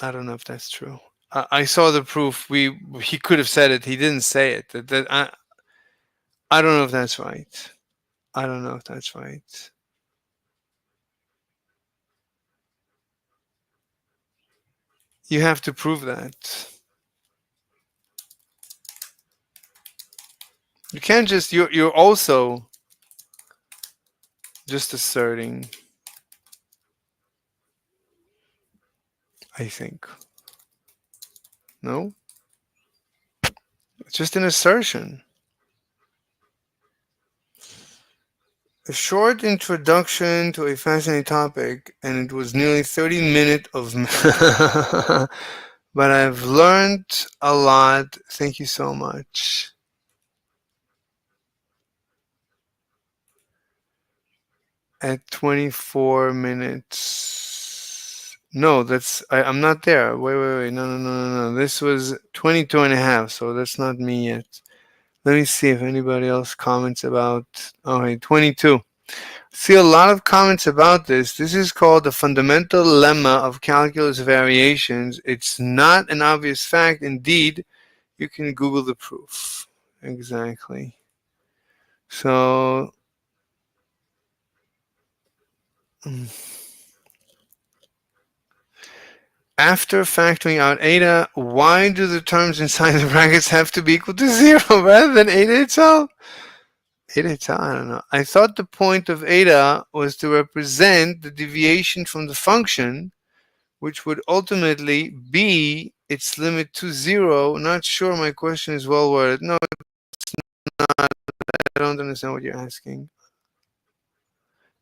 I don't know if that's true. I saw the proof. He could have said it. He didn't say it. I don't know if that's right. I don't know if that's right. You have to prove that. You can't just, you're also just asserting, I think. No? It's just an assertion. A short introduction to a fascinating topic, and it was nearly 30 minutes of but I've learned a lot. Thank you so much. At 24 minutes. No, I'm not there. Wait. No. This was 22 and a half, so that's not me yet. Let me see if anybody else comments about, okay, 22. See a lot of comments about this. This is called the fundamental lemma of calculus variations. It's not an obvious fact. Indeed, you can Google the proof. Exactly. So, after factoring out eta, why do the terms inside the brackets have to be equal to 0 rather than eta itself? Eta itself, I don't know. I thought the point of eta was to represent the deviation from the function, which would ultimately be its limit to 0. Not sure my question is well worded. No, it's not. I don't understand what you're asking.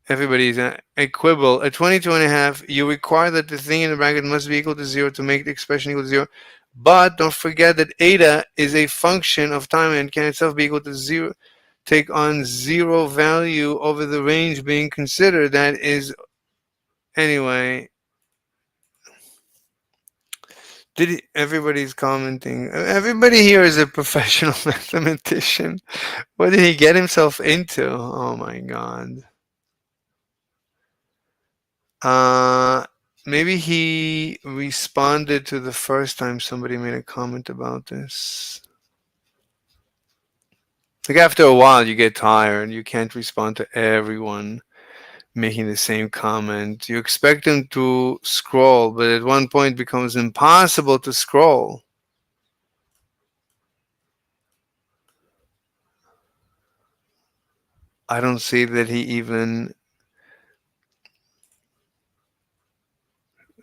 Everybody's a quibble. At 22 and a half, you require that the thing in the bracket must be equal to 0 to make the expression equal to 0. But don't forget that eta is a function of time and can itself be equal to 0. Take on 0 value over the range being considered. That is, anyway. Everybody's commenting. Everybody here is a professional mathematician. What did he get himself into? Oh my god. Maybe he responded to the first time somebody made a comment about this. Like after a while you get tired. You can't respond to everyone making the same comment. You expect them to scroll, but at one point it becomes impossible to scroll. I don't see that he even,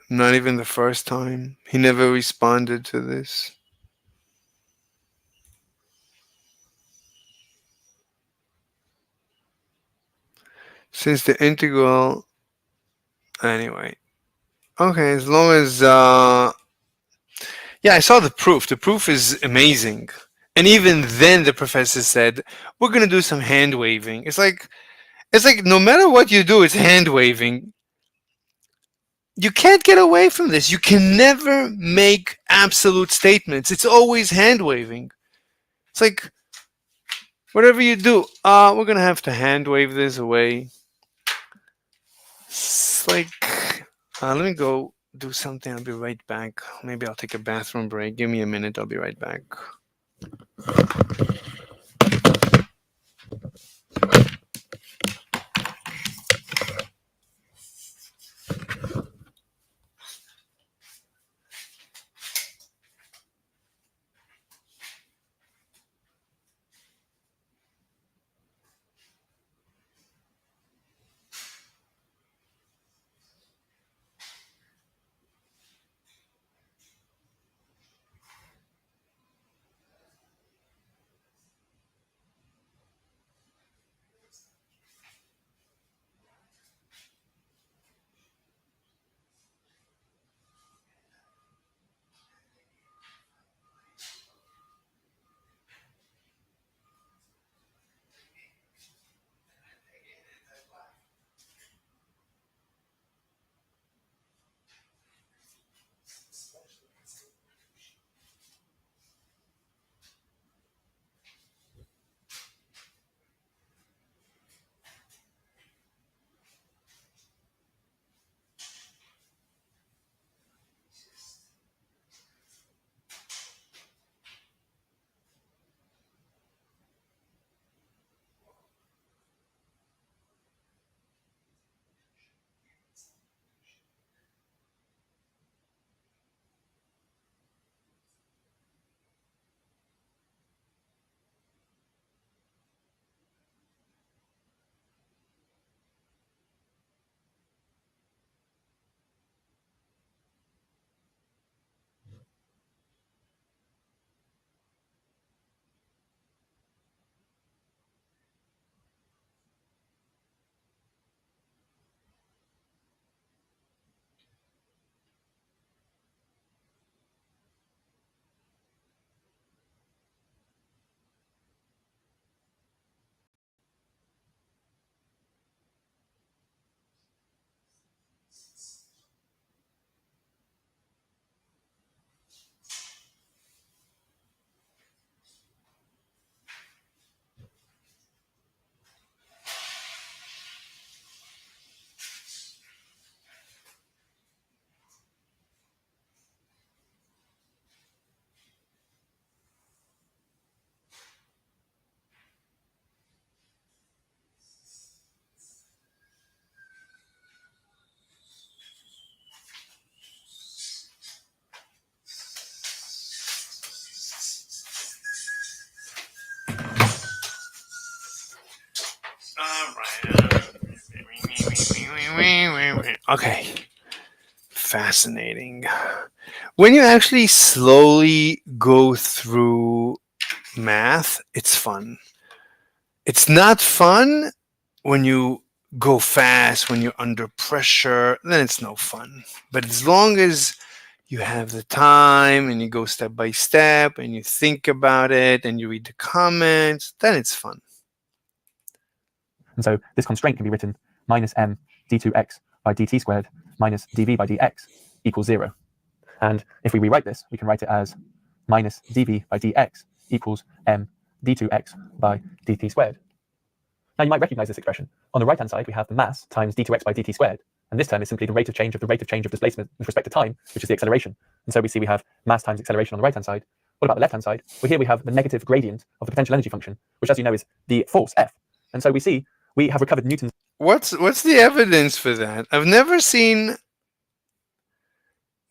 not even the first time, he never responded to this. Since the integral, anyway. Okay, as long as, yeah, I saw the proof. The proof is amazing. And even then the professor said, we're going to do some hand waving. It's like no matter what you do, it's hand waving. You can't get away from this. You can never make absolute statements. It's always hand waving. It's like, whatever you do, we're going to have to hand wave this away. It's like, let me go do something. I'll be right back. Maybe I'll take a bathroom break. Give me a minute. I'll be right back. Okay. Fascinating. When you actually slowly go through math, it's fun. It's not fun when you go fast, when you're under pressure, then it's no fun. But as long as you have the time and you go step by step and you think about it and you read the comments, then it's fun. And so this constraint can be written minus m d2x by dt squared minus dv by dx equals 0. And if we rewrite this, we can write it as minus dv by dx equals m d2x by dt squared. Now you might recognize this expression. On the right-hand side, we have the mass times d2x by dt squared. And this term is simply the rate of change of displacement with respect to time, which is the acceleration. And so we see we have mass times acceleration on the right-hand side. What about the left-hand side? Well, here we have the negative gradient of the potential energy function, which, as you know, is the force F. And so we see we have recovered Newton's. What's the evidence for that? I've never seen.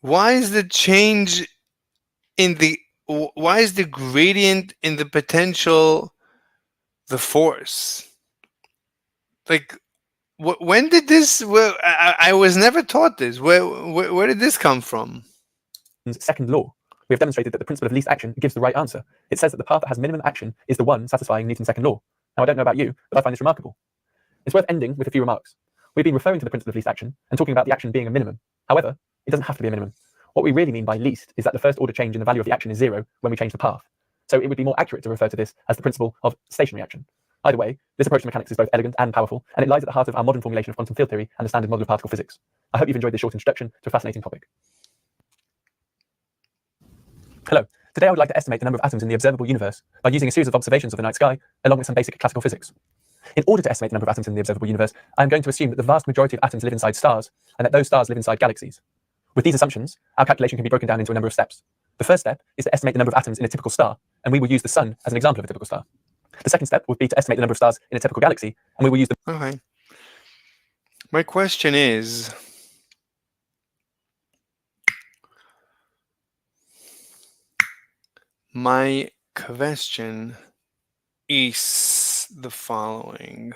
Why is the change in the why is the gradient in the potential the force? Like, when did this? Well, I was never taught this. Where did this come from? Second law. We have demonstrated that the principle of least action gives the right answer. It says that the path that has minimum action is the one satisfying Newton's second law. Now, I don't know about you, but I find this remarkable. It's worth ending with a few remarks. We've been referring to the principle of least action and talking about the action being a minimum. However, it doesn't have to be a minimum. What we really mean by least is that the first order change in the value of the action is 0 when we change the path. So it would be more accurate to refer to this as the principle of stationary action. Either way, this approach to mechanics is both elegant and powerful, and it lies at the heart of our modern formulation of quantum field theory and the standard model of particle physics. I hope you've enjoyed this short introduction to a fascinating topic. Hello. Today I would like to estimate the number of atoms in the observable universe by using a series of observations of the night sky along with some basic classical physics. In order to estimate the number of atoms in the observable universe, I am going to assume that the vast majority of atoms live inside stars and that those stars live inside galaxies. With these assumptions, our calculation can be broken down into a number of steps. The first step is to estimate the number of atoms in a typical star, and we will use the sun as an example of a typical star. The second step would be to estimate the number of stars in a typical galaxy, and we will use the... Okay. My question is, the following.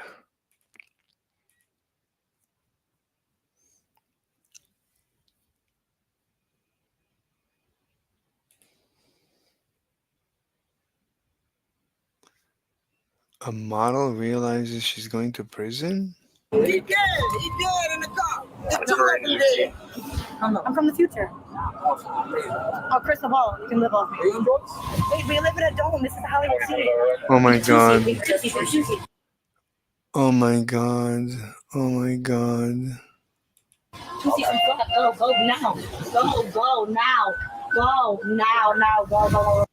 A model realizes she's going to prison? He dead in the car. It's two of them dead. I'm from the future. Oh, crystal ball. You can live off me. We live in a dome. This is Hollywood City. Oh my god. Oh my god. Oh my god. Go now. Go now. Go now. Go.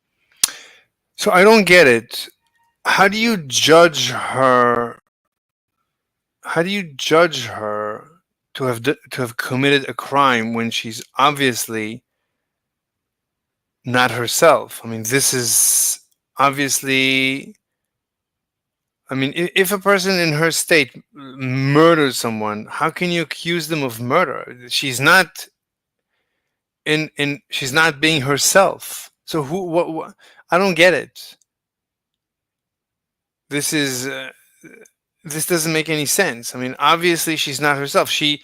So I don't get it. How do you judge her? How do you judge her to have committed a crime when she's obviously not herself? I mean, this is obviously. I mean, if a person in her state murders someone, how can you accuse them of murder? She's not she's not being herself. So what I don't get it. This doesn't make any sense. I mean, obviously she's not herself. She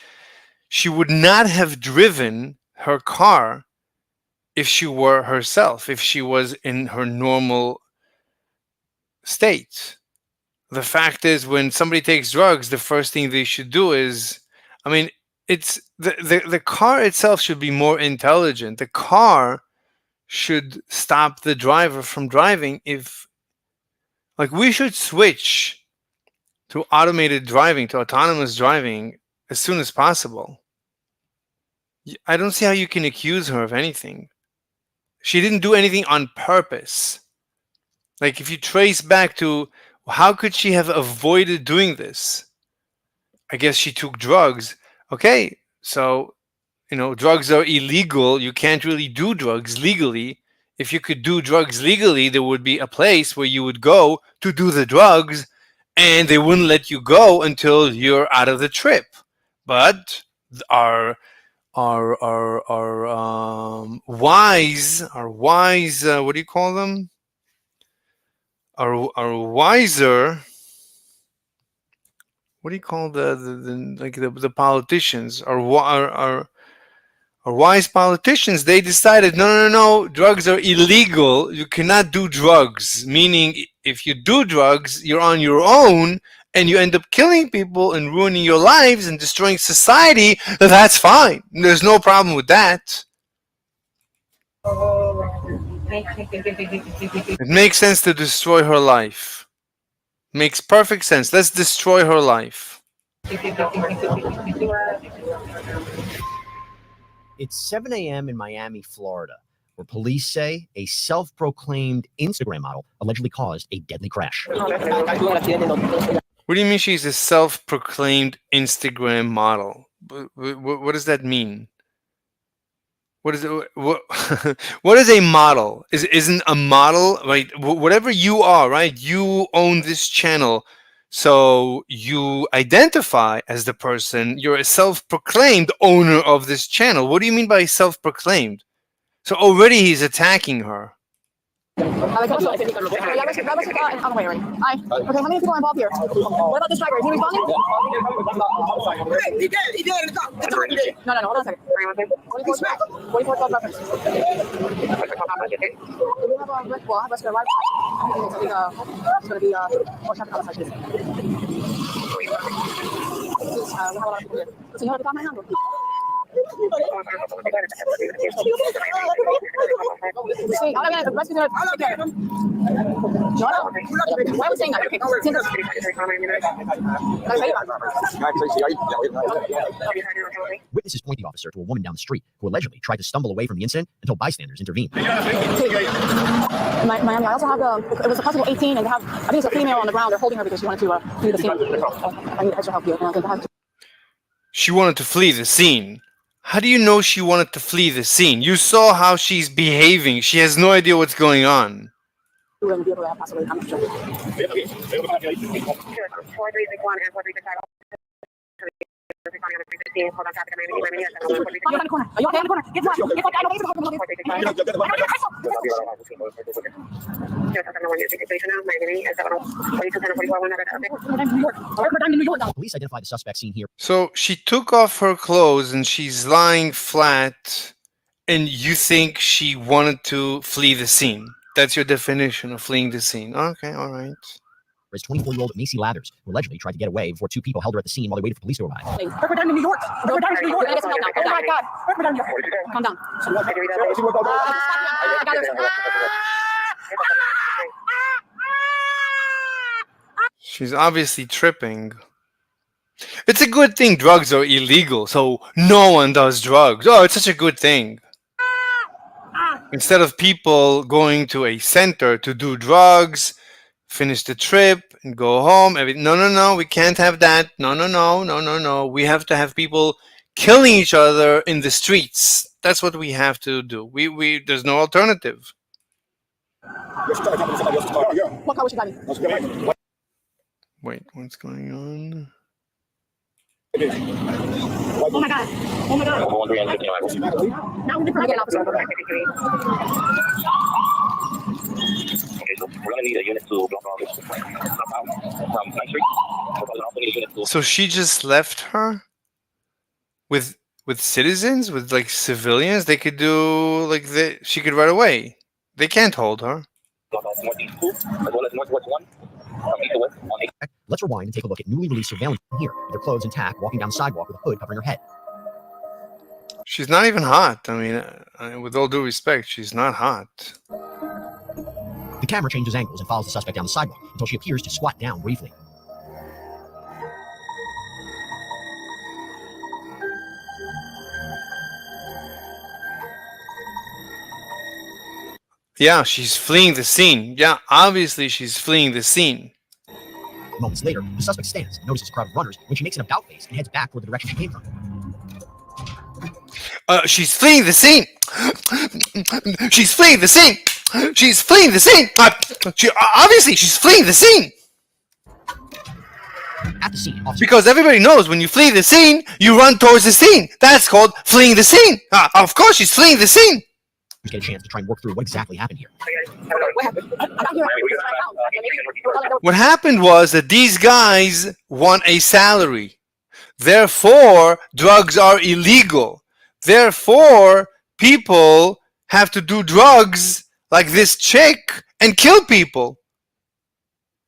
would not have driven her car if she were herself, if she was in her normal state. The fact is, when somebody takes drugs, the first thing they should do is, I mean, it's the car itself should be more intelligent. The car should stop the driver from driving. If, like, we should switch to automated driving, to autonomous driving as soon as possible. I don't see how you can accuse her of anything. She didn't do anything on purpose. Like, if you trace back to how could she have avoided doing this? I guess she took drugs. Okay, so, drugs are illegal. You can't really do drugs legally. If you could do drugs legally, there would be a place where you would go to do the drugs, and they wouldn't let you go until you're out of the trip. But our wise, what do you call them? Our wiser what do you call the politicians or wise politicians? They decided no, drugs are illegal. You cannot do drugs. Meaning, if you do drugs, you're on your own and you end up killing people and ruining your lives and destroying society. That's fine. There's no problem with that. It makes sense to destroy her life. Makes perfect sense. Let's destroy her life. It's 7 a.m. in Miami, Florida, where police say a self-proclaimed Instagram model allegedly caused a deadly crash. What do you mean she's a self-proclaimed Instagram model? What does that mean? What is it? What is a model? Isn't a model, right? Whatever you are, right? You own this channel, so you identify as the person. You're a self-proclaimed owner of this channel. What do you mean by self-proclaimed? So already he's attacking her. Okay, how many people are involved here? What about this driver? Is he responding? He did in the car. No, hold on a second. 44 12 reference. Do we have a risk? Well, I have rescue arrived. It's going to be more traffic outside this. We have a lot of people here. So you have to come right now. Why are we saying that? Witnesses point the officer to a woman down the street who allegedly tried to stumble away from the incident until bystanders intervened. Miami, I also have it was a possible 18, and I think it's a female on the ground. They're holding her because she wanted to flee the scene. I need extra help here. She wanted to flee the scene. How do you know she wanted to flee the scene? You saw how she's behaving. She has no idea what's going on. Police identified the suspect seen here. So she took off her clothes and she's lying flat, and you think she wanted to flee the scene. That's your definition of fleeing the scene. Okay, all right. There's 24-year-old Macy Lathers, who allegedly tried to get away before two people held her at the scene while they waited for police to arrive. We're down in New York. We're down in New York. Oh my God. We're down here. Calm down. She's obviously tripping. It's a good thing drugs are illegal, so no one does drugs. Oh, it's such a good thing. Instead of people going to a center to do drugs, finish the trip and go home. No, we can't have that. No. We have to have people killing each other in the streets. That's what we have to do. There's no alternative. What car was she driving? Wait, what's going on? Oh my God. Now we can get an officer. We're gonna need a unit to block off from 9th Street. So she just left her with citizens, with like civilians. They could do like she could run away. They can't hold her. Let's rewind and take a look at newly released surveillance here, with her clothes intact, walking down the sidewalk with a hood covering her head. She's not even hot. I mean, with all due respect, she's not hot. The camera changes angles and follows the suspect down the sidewalk until she appears to squat down briefly. Yeah, she's fleeing the scene. Yeah, obviously she's fleeing the scene. Moments later, the suspect stands, notices a crowd of runners when she makes an about face and heads back toward the direction she came from. She's fleeing the scene. She's fleeing the scene. She's fleeing the scene. Obviously, she's fleeing the scene. At the scene, because everybody knows when you flee the scene, you run towards the scene. That's called fleeing the scene. Of course, she's fleeing the scene. get a chance to try and work through what exactly happened here. What happened was that these guys want a salary. Therefore, drugs are illegal. Therefore, people have to do drugs like this chick and kill people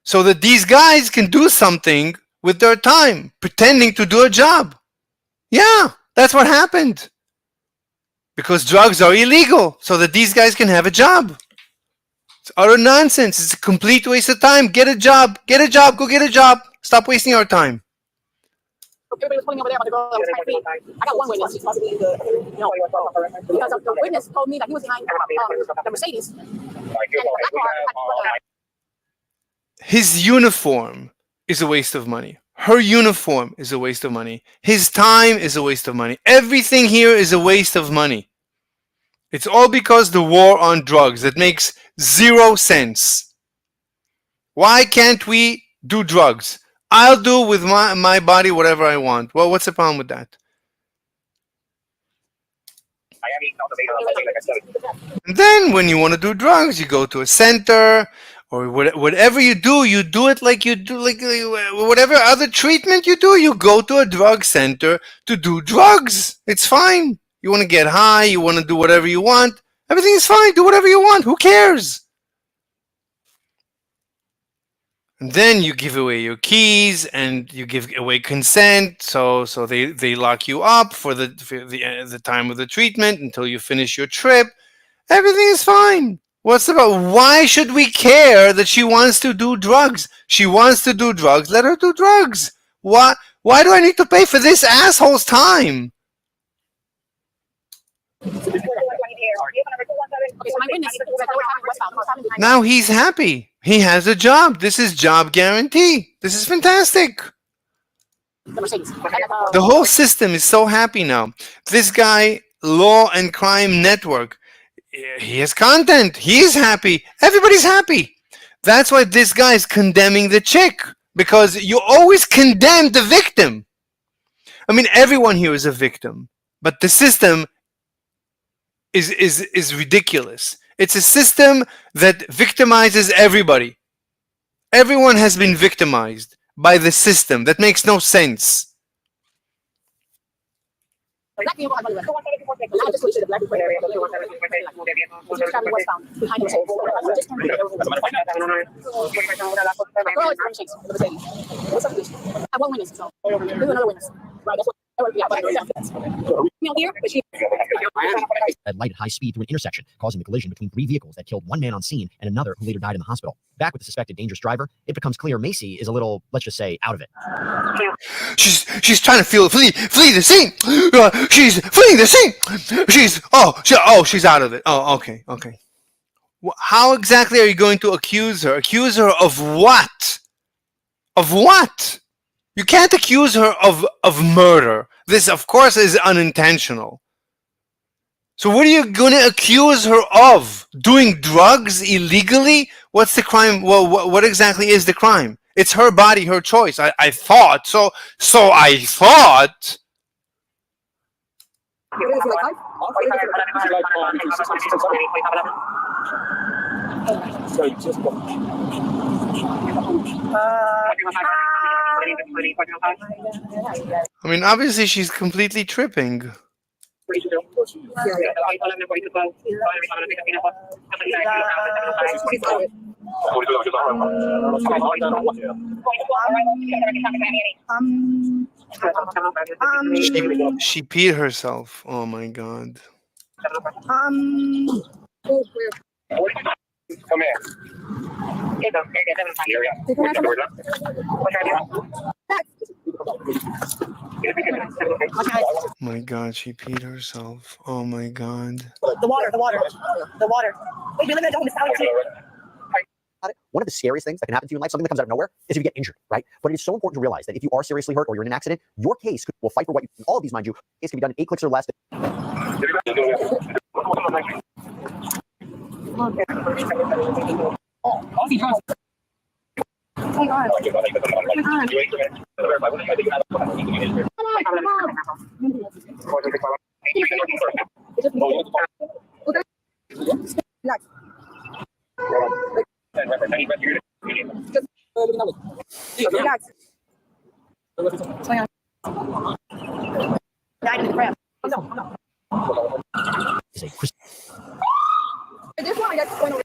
so that these guys can do something with their time, pretending to do a job. Yeah, that's what happened. Because drugs are illegal so that these guys can have a job. It's utter nonsense. It's a complete waste of time. Get a job. Get a job. Go get a job. Stop wasting our time. Everybody was pulling over there, but the girl that was 5 feet. I got one witness. Because the witness told me that he was behind the Mercedes. His uniform is a waste of money. Her uniform is a waste of money. His time is a waste of money. Everything here is a waste of money. It's all because the war on drugs. That makes 0 sense. Why can't we do drugs? I'll do with my body whatever I want. Well, what's the problem with that? And then when you want to do drugs, you go to a center or whatever you do it like you do, like whatever other treatment you do, you go to a drug center to do drugs. It's fine. You want to get high, you want to do whatever you want. Everything is fine. Do whatever you want. Who cares? And then you give away your keys and you give away consent, so they lock you up for the time of the treatment until you finish your trip. Everything is fine. What's about? Why should we care that she wants to do drugs? She wants to do drugs. Let her do drugs. Why do I need to pay for this asshole's time? Now he's happy. He has a job. This is job guarantee. This is fantastic. The whole system is so happy now. This guy, Law and Crime Network, he has content. He's happy. Everybody's happy. That's why this guy is condemning the chick, because you always condemn the victim. I mean, everyone here is a victim, but the system is ridiculous. It's a system that victimizes everybody. Everyone has been victimized by the system. That makes no sense. Black vehicle on Hollywood. I just switched to the black vehicle area. Traveling westbound behind the Mercedes. Girl is from Chase, the Mercedes. What's up with this? I have one witness, so there's another witness. Right, that's what. At light at high speed through an intersection, causing the collision between 3 vehicles that killed 1 man on scene and another who later died in the hospital. Back with the suspected dangerous driver, it becomes clear Macy is a little, let's just say, out of it. She's trying to flee the scene. She's fleeing the scene. She's out of it. Oh, okay. How exactly are you going to accuse her? Accuse her of what? Of what? You can't accuse her of murder. This, of course, is unintentional. So what are you going to accuse her of? Doing drugs illegally? What's the crime? Well, what exactly is the crime? It's her body, her choice. I thought. So I thought. I mean, obviously she's completely tripping. She peed herself. Oh my god. Come here. My god, she peed herself. Oh my god. The water. Wait, we live in a dome. One of the scariest things that can happen to you in life, something that comes out of nowhere, is if you get injured, right? But it is so important to realize that if you are seriously hurt or you're in an accident, your case will fight for what you, all of these, mind you, case can be done in 8 clicks or less. Relax. What's going on? Died in the crab. Oh, no. Is a Chris- This one I got going over.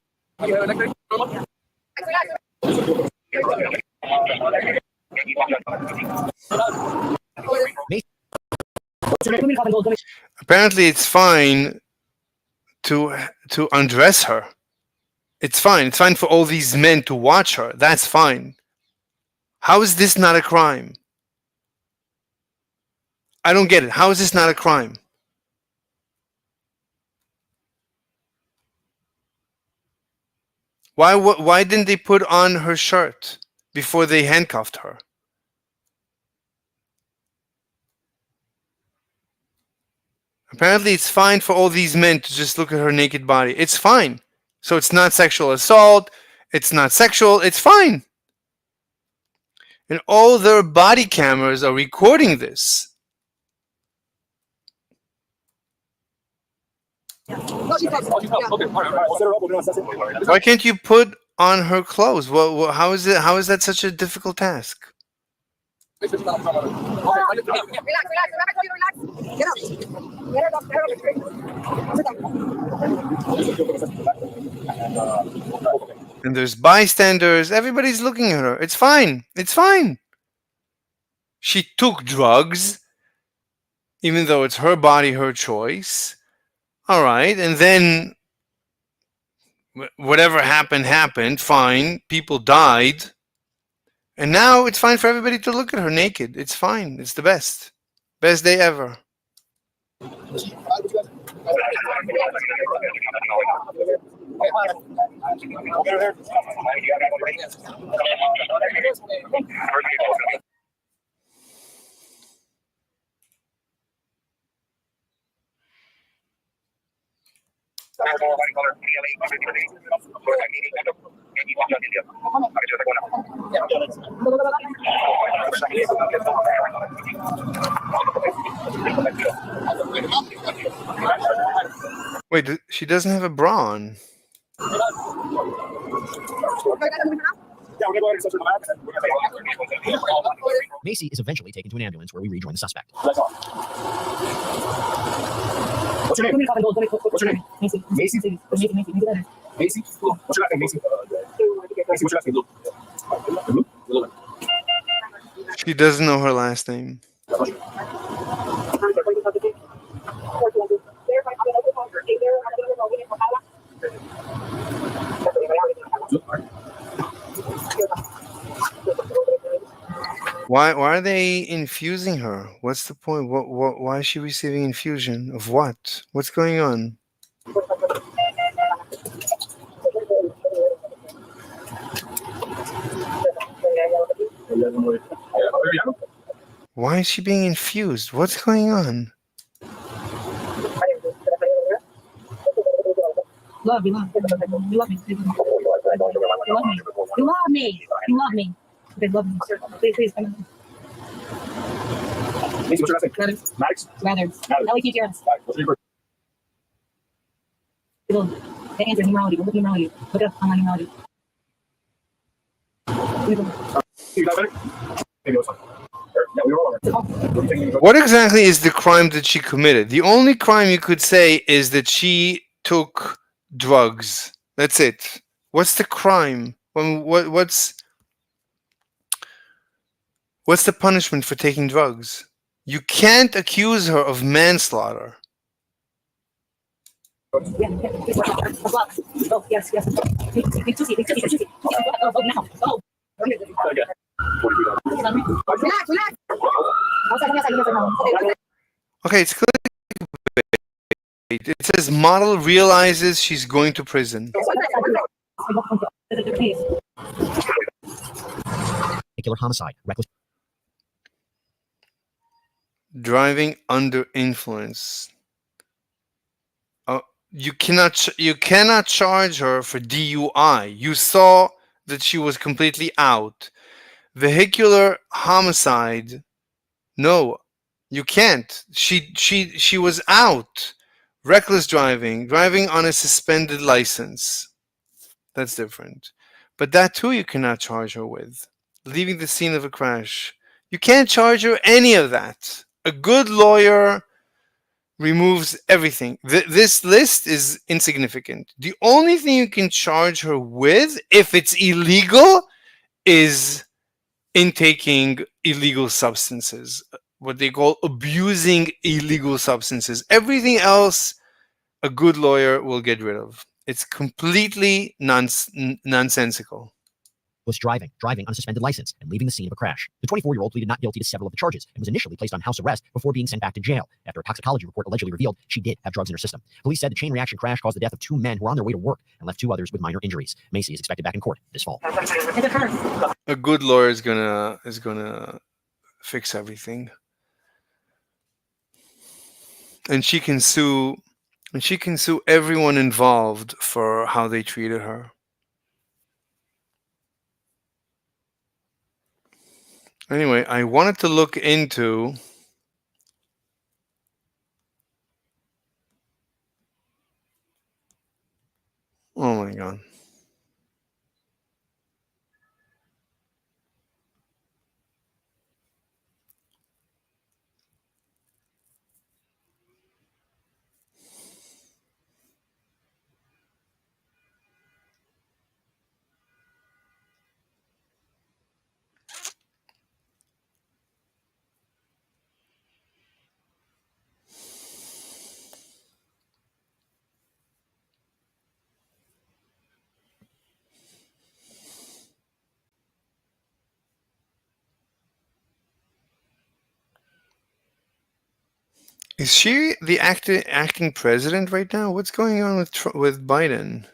Apparently, it's fine to undress her. It's fine. It's fine for all these men to watch her. That's fine. How is this not a crime? I don't get it. How is this not a crime? Why didn't they put on her shirt before they handcuffed her? Apparently, it's fine for all these men to just look at her naked body. It's fine. So it's not sexual assault. It's not sexual. It's fine. And all their body cameras are recording this. Why can't you put on her clothes? Well, how is it? How is that such a difficult task? Relax. Get up. Get up. Sit down. And there's bystanders. Everybody's looking at her. It's fine. It's fine. She took drugs, even though it's her body, her choice. All right. And then whatever happened. Fine. People died. And now it's fine for everybody to look at her naked. It's fine. It's the best. Best day ever. Wait, she doesn't have a bra on. Macy is eventually taken to an ambulance where we rejoin the suspect. What's your name? What's your name? Macy. Macy. Macy. Macy. What's your last name, Macy? Macy, what's your last name? Blue. She doesn't know her last name. Why are they infusing her? What's the point? Why is she receiving infusion of what? What's going on? Why is she being infused? What's going on? Love you, love me. You love me. You love me. You love me. You love me. Okay, love me. Please, come on. Macy, what's your last name? Max. Rather. L-E-T-T-S. What's your The answer is numerology. Look at numerology. Look up online numerology. You got better? Maybe it was fine. Yeah, we were all What exactly is the crime that she committed? The only crime you could say is that she took drugs. That's it. What's the crime? What's the punishment for taking drugs? You can't accuse her of manslaughter. Oh, yes. Big juicy. Oh, now. Oh. Relax. Okay, it's clear. It says model realizes she's going to prison. Particular homicide, reckless. Driving under influence. You cannot charge her for DUI. You saw that she was completely out. Vehicular homicide. No, you can't. She was out. Reckless driving on a suspended license. That's different. But that too you cannot charge her with. leaving the scene of a crash. You can't charge her any of that. A good lawyer removes everything. This list is insignificant. The only thing you can charge her with, if it's illegal, is intaking illegal substances, what they call abusing illegal substances. Everything else, a good lawyer will get rid of. It's completely nonsensical. Was driving on a suspended license, and leaving the scene of a crash. The 24-year-old pleaded not guilty to several of the charges and was initially placed on house arrest before being sent back to jail after a toxicology report allegedly revealed she did have drugs in her system. Police said the chain reaction crash caused the death of 2 men who were on their way to work and left 2 others with minor injuries. Macy is expected back in court this fall. A good lawyer is gonna fix everything, and she can sue everyone involved for how they treated her. Anyway, I wanted to look into oh my god. Is she the acting president right now? What's going on with Biden?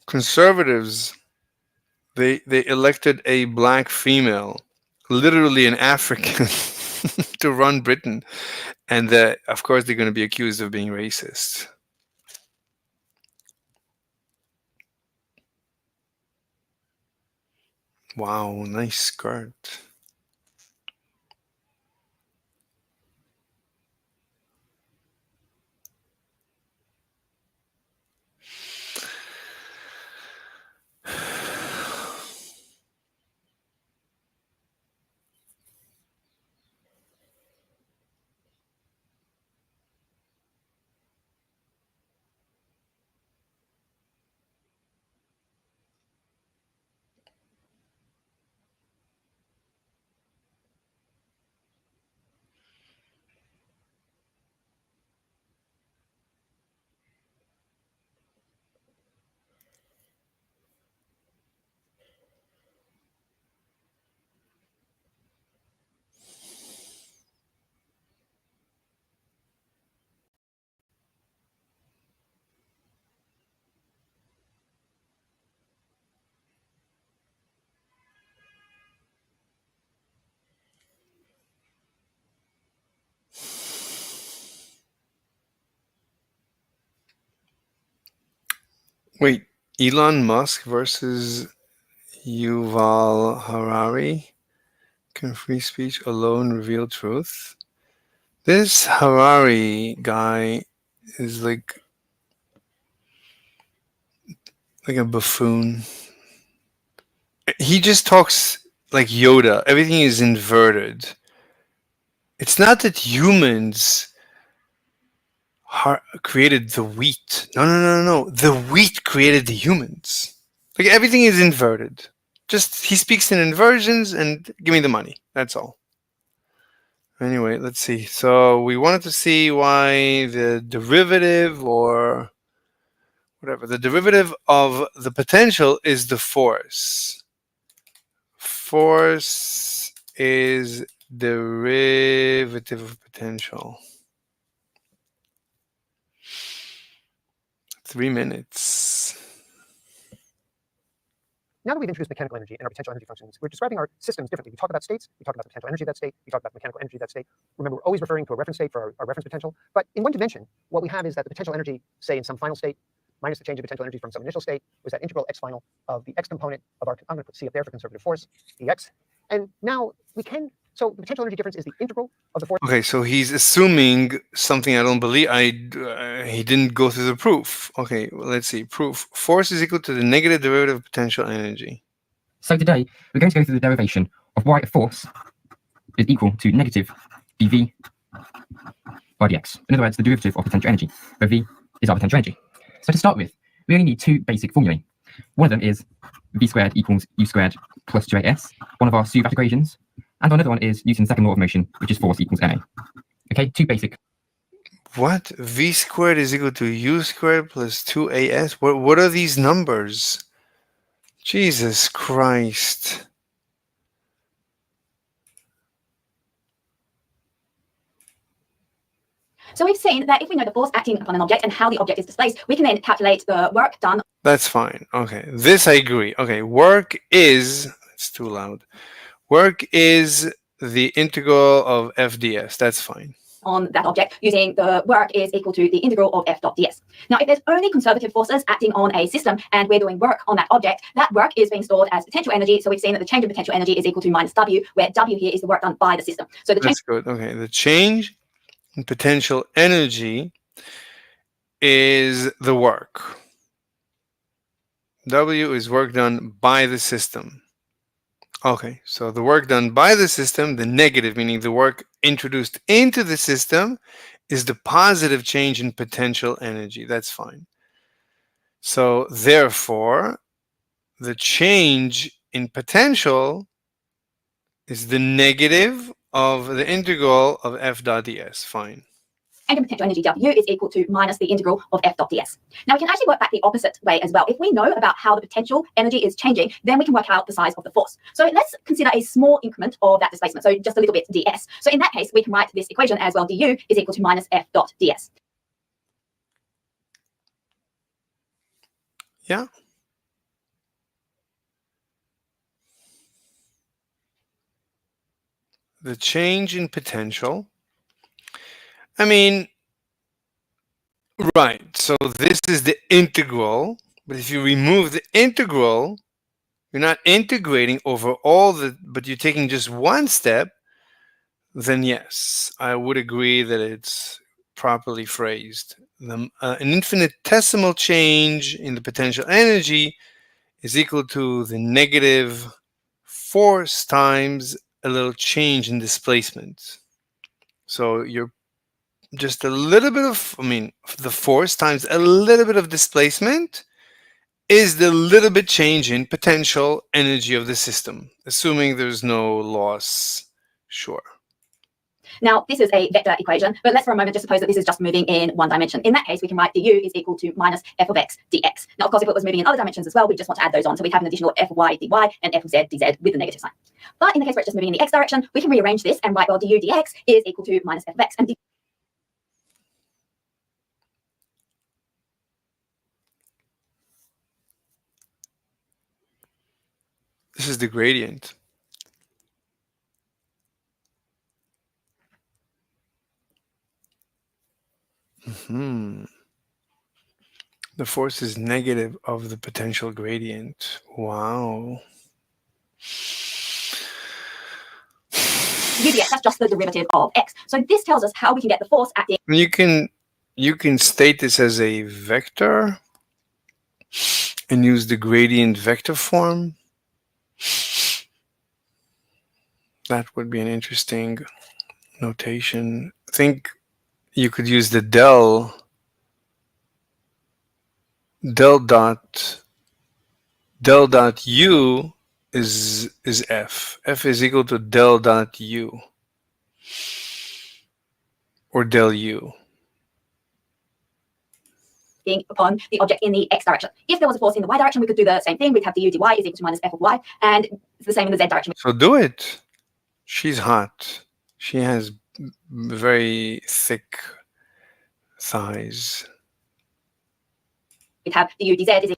Conservatives, they elected a black female, literally an African, to run Britain, and of course they're going to be accused of being racist. Wow, nice skirt. Wait, Elon Musk versus Yuval Harari? Can free speech alone reveal truth? This Harari guy is like a buffoon. He just talks like Yoda. Everything is inverted. It's not that humans created the wheat. No. The wheat created the humans. Like everything is inverted. Just he speaks in inversions and give me the money. That's all. Anyway, let's see. So we wanted to see why the derivative or whatever, the derivative of the potential is the force. Force is derivative of potential. 3 minutes. Now that we've introduced mechanical energy and our potential energy functions, we're describing our systems differently. We talk about states, we talk about the potential energy of that state, we talk about the mechanical energy of that state. Remember, we're always referring to a reference state for our reference potential. But in one dimension, what we have is that the potential energy, say in some final state, minus the change in potential energy from some initial state was that integral x final of the x component of our, I'm going to put C up there for conservative force, dx. And now we can, so the potential energy difference is the integral of the force. Okay, so he's assuming something I don't believe. He didn't go through the proof. Okay, well, let's see. Proof. Force is equal to the negative derivative of potential energy. So today, we're going to go through the derivation of why a force is equal to negative dV by dx. In other words, the derivative of potential energy, where V is our potential energy. So to start with, we only need two basic formulae. One of them is V squared equals U squared plus 2AS, one of our Suvac equations, and another one is Newton's second law of motion, which is force equals ma. Okay, two basic. What? V squared is equal to U squared plus 2AS? What are these numbers? Jesus Christ. So we've seen that if we know the force acting upon an object and how the object is displaced, we can then calculate the work done. That's fine. Okay, this I agree. Okay, work is, it's too loud. Work is the integral of f ds. That's fine. On that object using the work is equal to the integral of f dot ds. Now, if there's only conservative forces acting on a system and we're doing work on that object, that work is being stored as potential energy. So we've seen that the change in potential energy is equal to minus W, where W here is the work done by the system. So the change. That's good. Okay, the change in potential energy is the work. W is work done by the system. Okay, so the work done by the system, the negative, meaning the work introduced into the system, is the positive change in potential energy. That's fine. So therefore, the change in potential is the negative of the integral of f dot ds. Fine. And potential energy W is equal to minus the integral of f dot ds. Now we can actually work back the opposite way as well. If we know about how the potential energy is changing, then we can work out the size of the force. So let's consider a small increment of that displacement, so just a little bit ds. So in that case, we can write this equation as well, du is equal to minus f dot ds. Yeah. The change in potential. I mean, right, so this is the integral, but if you remove the integral, you're not integrating over all the, but you're taking just one step, then yes, I would agree that it's properly phrased. An infinitesimal change in the potential energy is equal to the negative force times a little change in displacement. So you're just a little bit of, the force times a little bit of displacement is the little bit change in potential energy of the system, assuming there's no loss. Sure. Now, this is a vector equation, but let's for a moment just suppose that this is just moving in one dimension. In that case, we can write du is equal to minus f of x dx. Now, of course, if it was moving in other dimensions as well, we just want to add those on. So we'd have an additional f of y dy and f of z dz with the negative sign. But in the case where it's just moving in the x direction, we can rearrange this and write, well, du dx is equal to minus f of x. And this is the gradient. The force is negative of the potential gradient. Wow. dx, that's just the derivative of x. So this tells us how we can get the force acting. You can state this as a vector and use the gradient vector form. That would be an interesting notation. I think you could use the del dot u is f. F is equal to del dot u or del u. Upon the object in the x direction. If there was a force in the y direction, we could do the same thing. We'd have du dy is equal to minus f of y, and it's the same in the z direction. So do it. She's hot. She has very thick thighs. We'd have du dz is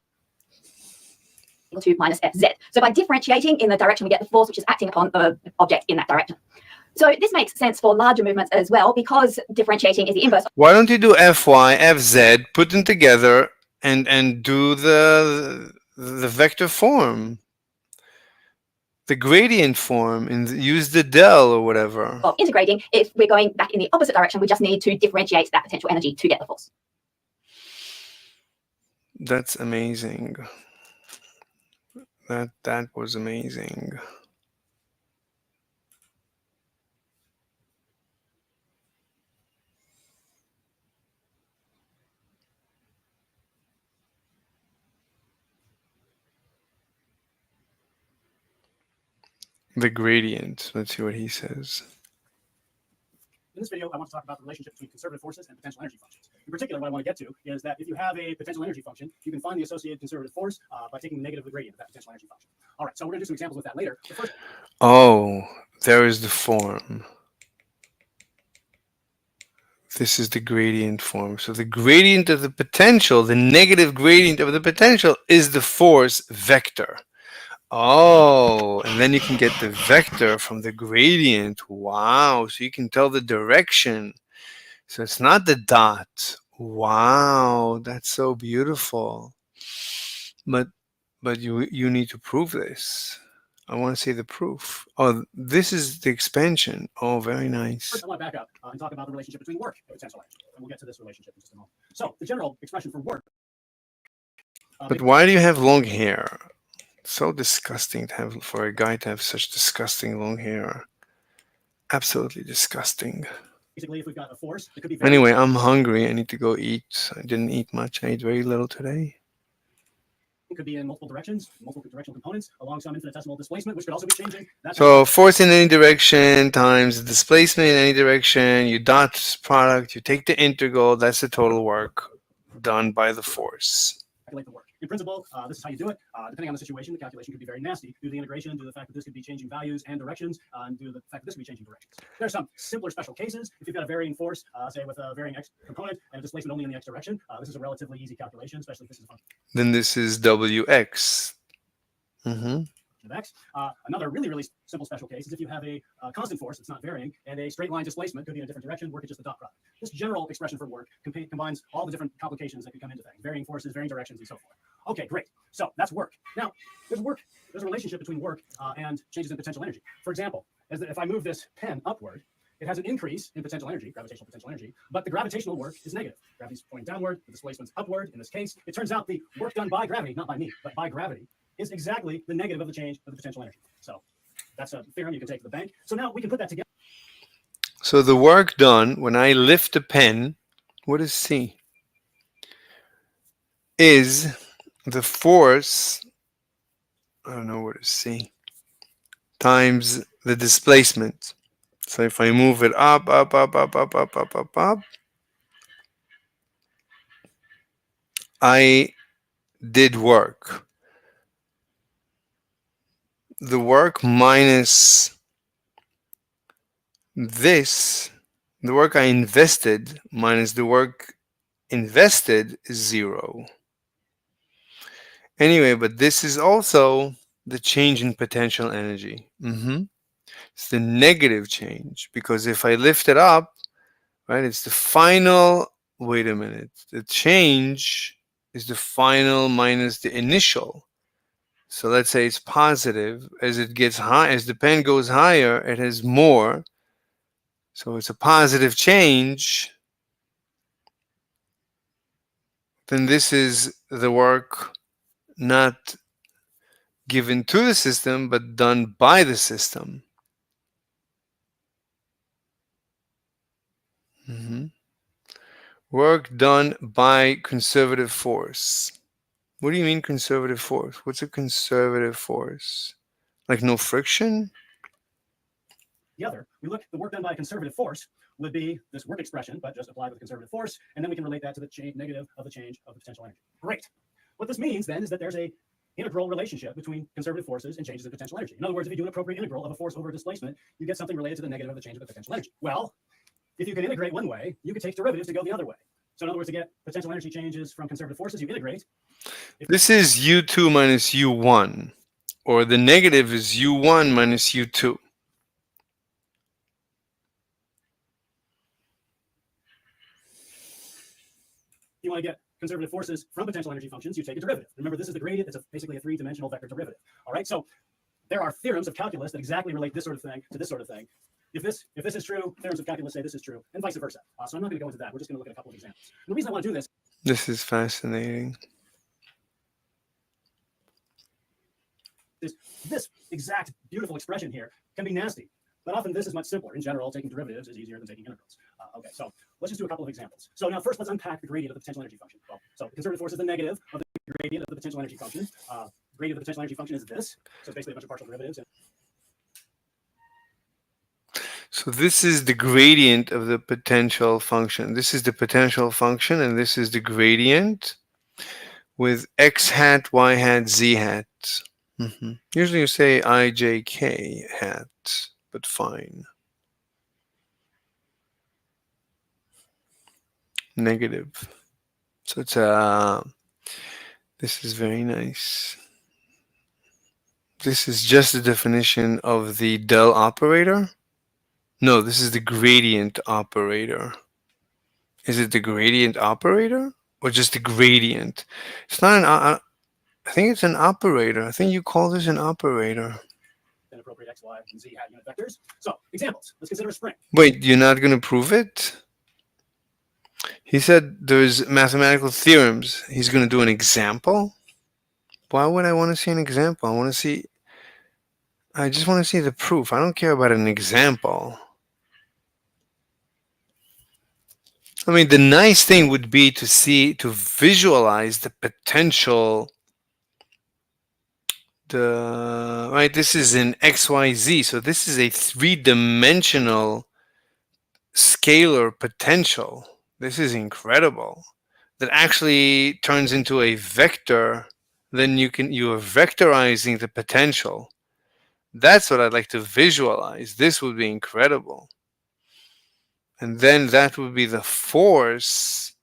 equal to minus fz. So by differentiating in the direction, we get the force which is acting upon the object in that direction. So this makes sense for larger movements as well, because differentiating is the inverse. Why don't you do fy, fz, put them together, and do the vector form, the gradient form, and use the del or whatever. Of integrating, if we're going back in the opposite direction, we just need to differentiate that potential energy to get the force. That's amazing. That was amazing. The gradient. Let's see what he says. In this video, I want to talk about the relationship between conservative forces and potential energy functions. In particular, what I want to get to is that if you have a potential energy function, you can find the associated conservative force by taking the negative of the gradient of that potential energy function. All right, so we're going to do some examples with that later. But first, Oh, there is the form. This is the gradient form. So the gradient of the potential, the negative gradient of the potential, is the force vector. Oh, and then you can get the vector from the gradient. Wow, so you can tell the direction. So it's not the dot. Wow, that's so beautiful. But you need to prove this. I want to see the proof. Oh, this is the expansion. Oh, very nice. first I want to back up and talk about the relationship between work and potential energy. And we'll get to this relationship in just a moment. So the general expression for work. But why do you have long hair? It's so disgusting to have for a guy to have such disgusting long hair. Absolutely disgusting. Basically, if we've got a force, it could be Anyway, I'm hungry. I need to go eat. I didn't eat much. I ate very little today. It could be in multiple directions, multiple directional components along some infinitesimal displacement, which could also be changing. That's So force in any direction times the displacement in any direction. You dot product. You take the integral. That's the total work done by the force. calculate the work. In principle, this is how you do it. Depending on the situation, the calculation could be very nasty due to the integration, due to the fact that this could be changing values and directions, and due to the fact that this could be changing directions. There are some simpler special cases. If you've got a varying force, say with a varying x component and a displacement only in the x direction, this is a relatively easy calculation, especially if this is a function Then this is Wx. Mm-hmm. of x. Another really simple special case is if you have a constant force that's not varying and a straight line displacement could be in a different direction, work is just the dot product. This general expression for work combines all the different complications that could come into things, varying forces, varying directions, and so forth. Okay, great. So that's work. Now, there's a relationship between work and changes in potential energy. For example, if I move this pen upward, it has an increase in potential energy, gravitational potential energy, but the gravitational work is negative. Gravity's pointing downward, the displacement's upward. In this case, it turns out the work done by gravity, not by me, but by gravity, is exactly the negative of the change of the potential energy. So that's a theorem you can take to the bank. So now we can put that together. So the work done when I lift a pen, what is C? Is the force, I don't know what is C, times the displacement. So if I move it up, I did work. The work minus this, the work I invested minus the work invested is 0. Anyway, but this is also the change in potential energy. It's the negative change, because if I lift it up, right, it's the final, wait a minute, the change is the final minus the initial. So let's say it's positive. As it gets high, as the pen goes higher, it has more. So it's a positive change. Then this is the work not given to the system, but done by the system. Work done by conservative force. What do you mean conservative force? What's a conservative force? Like no friction? The other, we look, the work done by a conservative force would be this work expression, but just applied with conservative force, and then we can relate that to the change negative of the change of the potential energy. Great. What this means then is that there's a integral relationship between conservative forces and changes in potential energy. In other words, if you do an appropriate integral of a force over a displacement, you get something related to the negative of the change of the potential energy. Well, if you can integrate one way, you could take derivatives to go the other way. So in other words, to get potential energy changes from conservative forces, you integrate. This is U2 minus U1, or the negative is U1 minus U2. You want to get conservative forces from potential energy functions, you take a derivative. Remember, this is the gradient. It's basically a three-dimensional vector derivative. All right, so there are theorems of calculus that exactly relate this sort of thing to this sort of thing. If this is true, theorems of calculus say this is true, and vice versa. So I'm not going to go into that. We're just going to look at a couple of examples. And the reason I want to do this. This is fascinating. This exact beautiful expression here can be nasty, but often this is much simpler. In general, taking derivatives is easier than taking integrals. Okay, so let's just do a couple of examples. So now first, let's unpack the gradient of the potential energy function. Well, so the conservative force is the negative of the gradient of the potential energy function. Gradient of the potential energy function is this. So it's basically a bunch of partial derivatives. So this is the gradient of the potential function. This is the potential function, and this is the gradient with x hat, y hat, z hat. Usually you say I, j, k hat, but fine. Negative. So it's this is very nice. This is just the definition of the del operator. No, this is the gradient operator. Is it the gradient operator or just the gradient? It's not an. I think it's an operator. I think you call this an operator. Then appropriate x, y, and z hat unit vectors. So examples. Let's consider a spring. Wait, you're not going to prove it? He said there's mathematical theorems. He's going to do an example. Why would I want to see an example? I just want to see the proof. I don't care about an example. I mean, the nice thing would be to visualize the potential. Right, this is in XYZ, so this is a three-dimensional scalar potential. This is incredible. That actually turns into a vector. Then you are vectorizing the potential. That's what I'd like to visualize. This would be incredible. And then that would be the force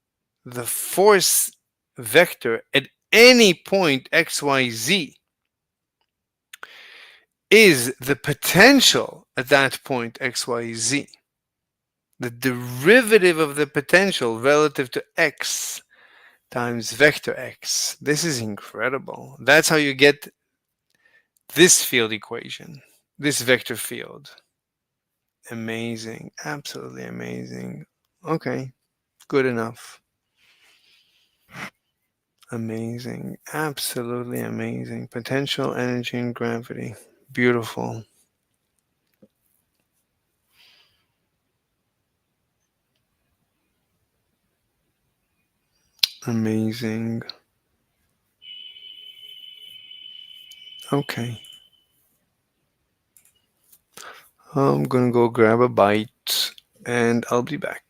vector at any point XYZ is the potential at that point XYZ. The derivative of the potential relative to x times vector x. This is incredible. That's how you get this field equation, this vector field. Amazing, absolutely amazing. Okay, good enough. Amazing, absolutely amazing. Potential, energy, and gravity. Beautiful. Amazing. Okay. I'm gonna go grab a bite and I'll be back.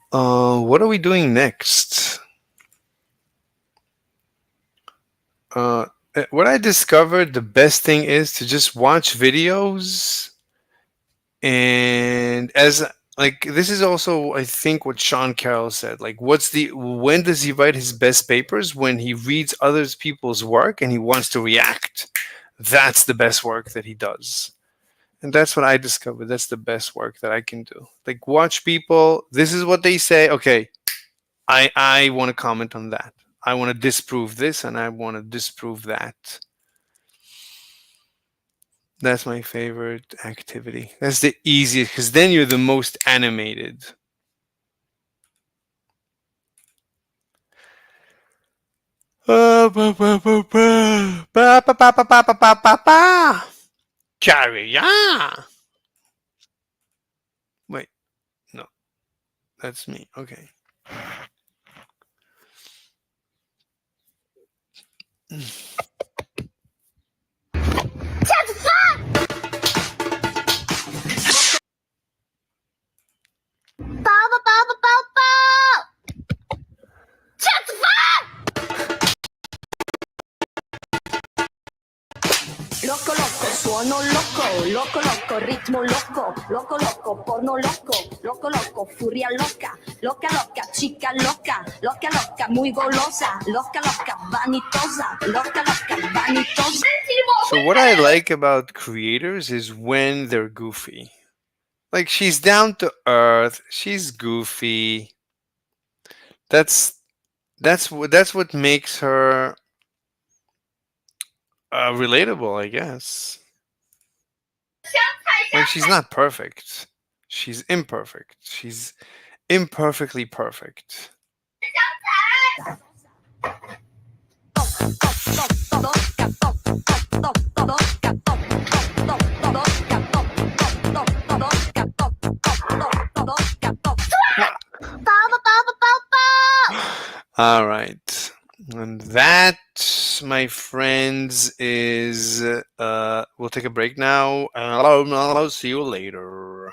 What are we doing next? What I discovered, the best thing is to just watch videos, and this is also, I think, what Sean Carroll said. Like, when does he write his best papers? When he reads other people's work and he wants to react. That's the best work that he does. And that's what I discovered. That's the best work that I can do. Like, watch people. This is what they say. Okay, I want to comment on that. I want to disprove this, and I want to disprove that. That's my favorite activity. That's the easiest, because then you're the most animated. Carry on. Wait, no, that's me. Okay. Loco, loco, suono loco, loco, loco, ritmo loco, loco, loco, porno loco, loco, loco, furia loca, loca, loca, chica loca, loca, loca, muy golosa, loca, loca, vanitosa, loca, loca, vanitosa. So what I like about creators is when they're goofy. Like, she's down to earth, she's goofy. That's That's what makes her relatable, I guess. Like, she's not perfect. She's imperfect. She's imperfectly perfect. All right. And that, my friends, is we'll take a break now. I'll see you later.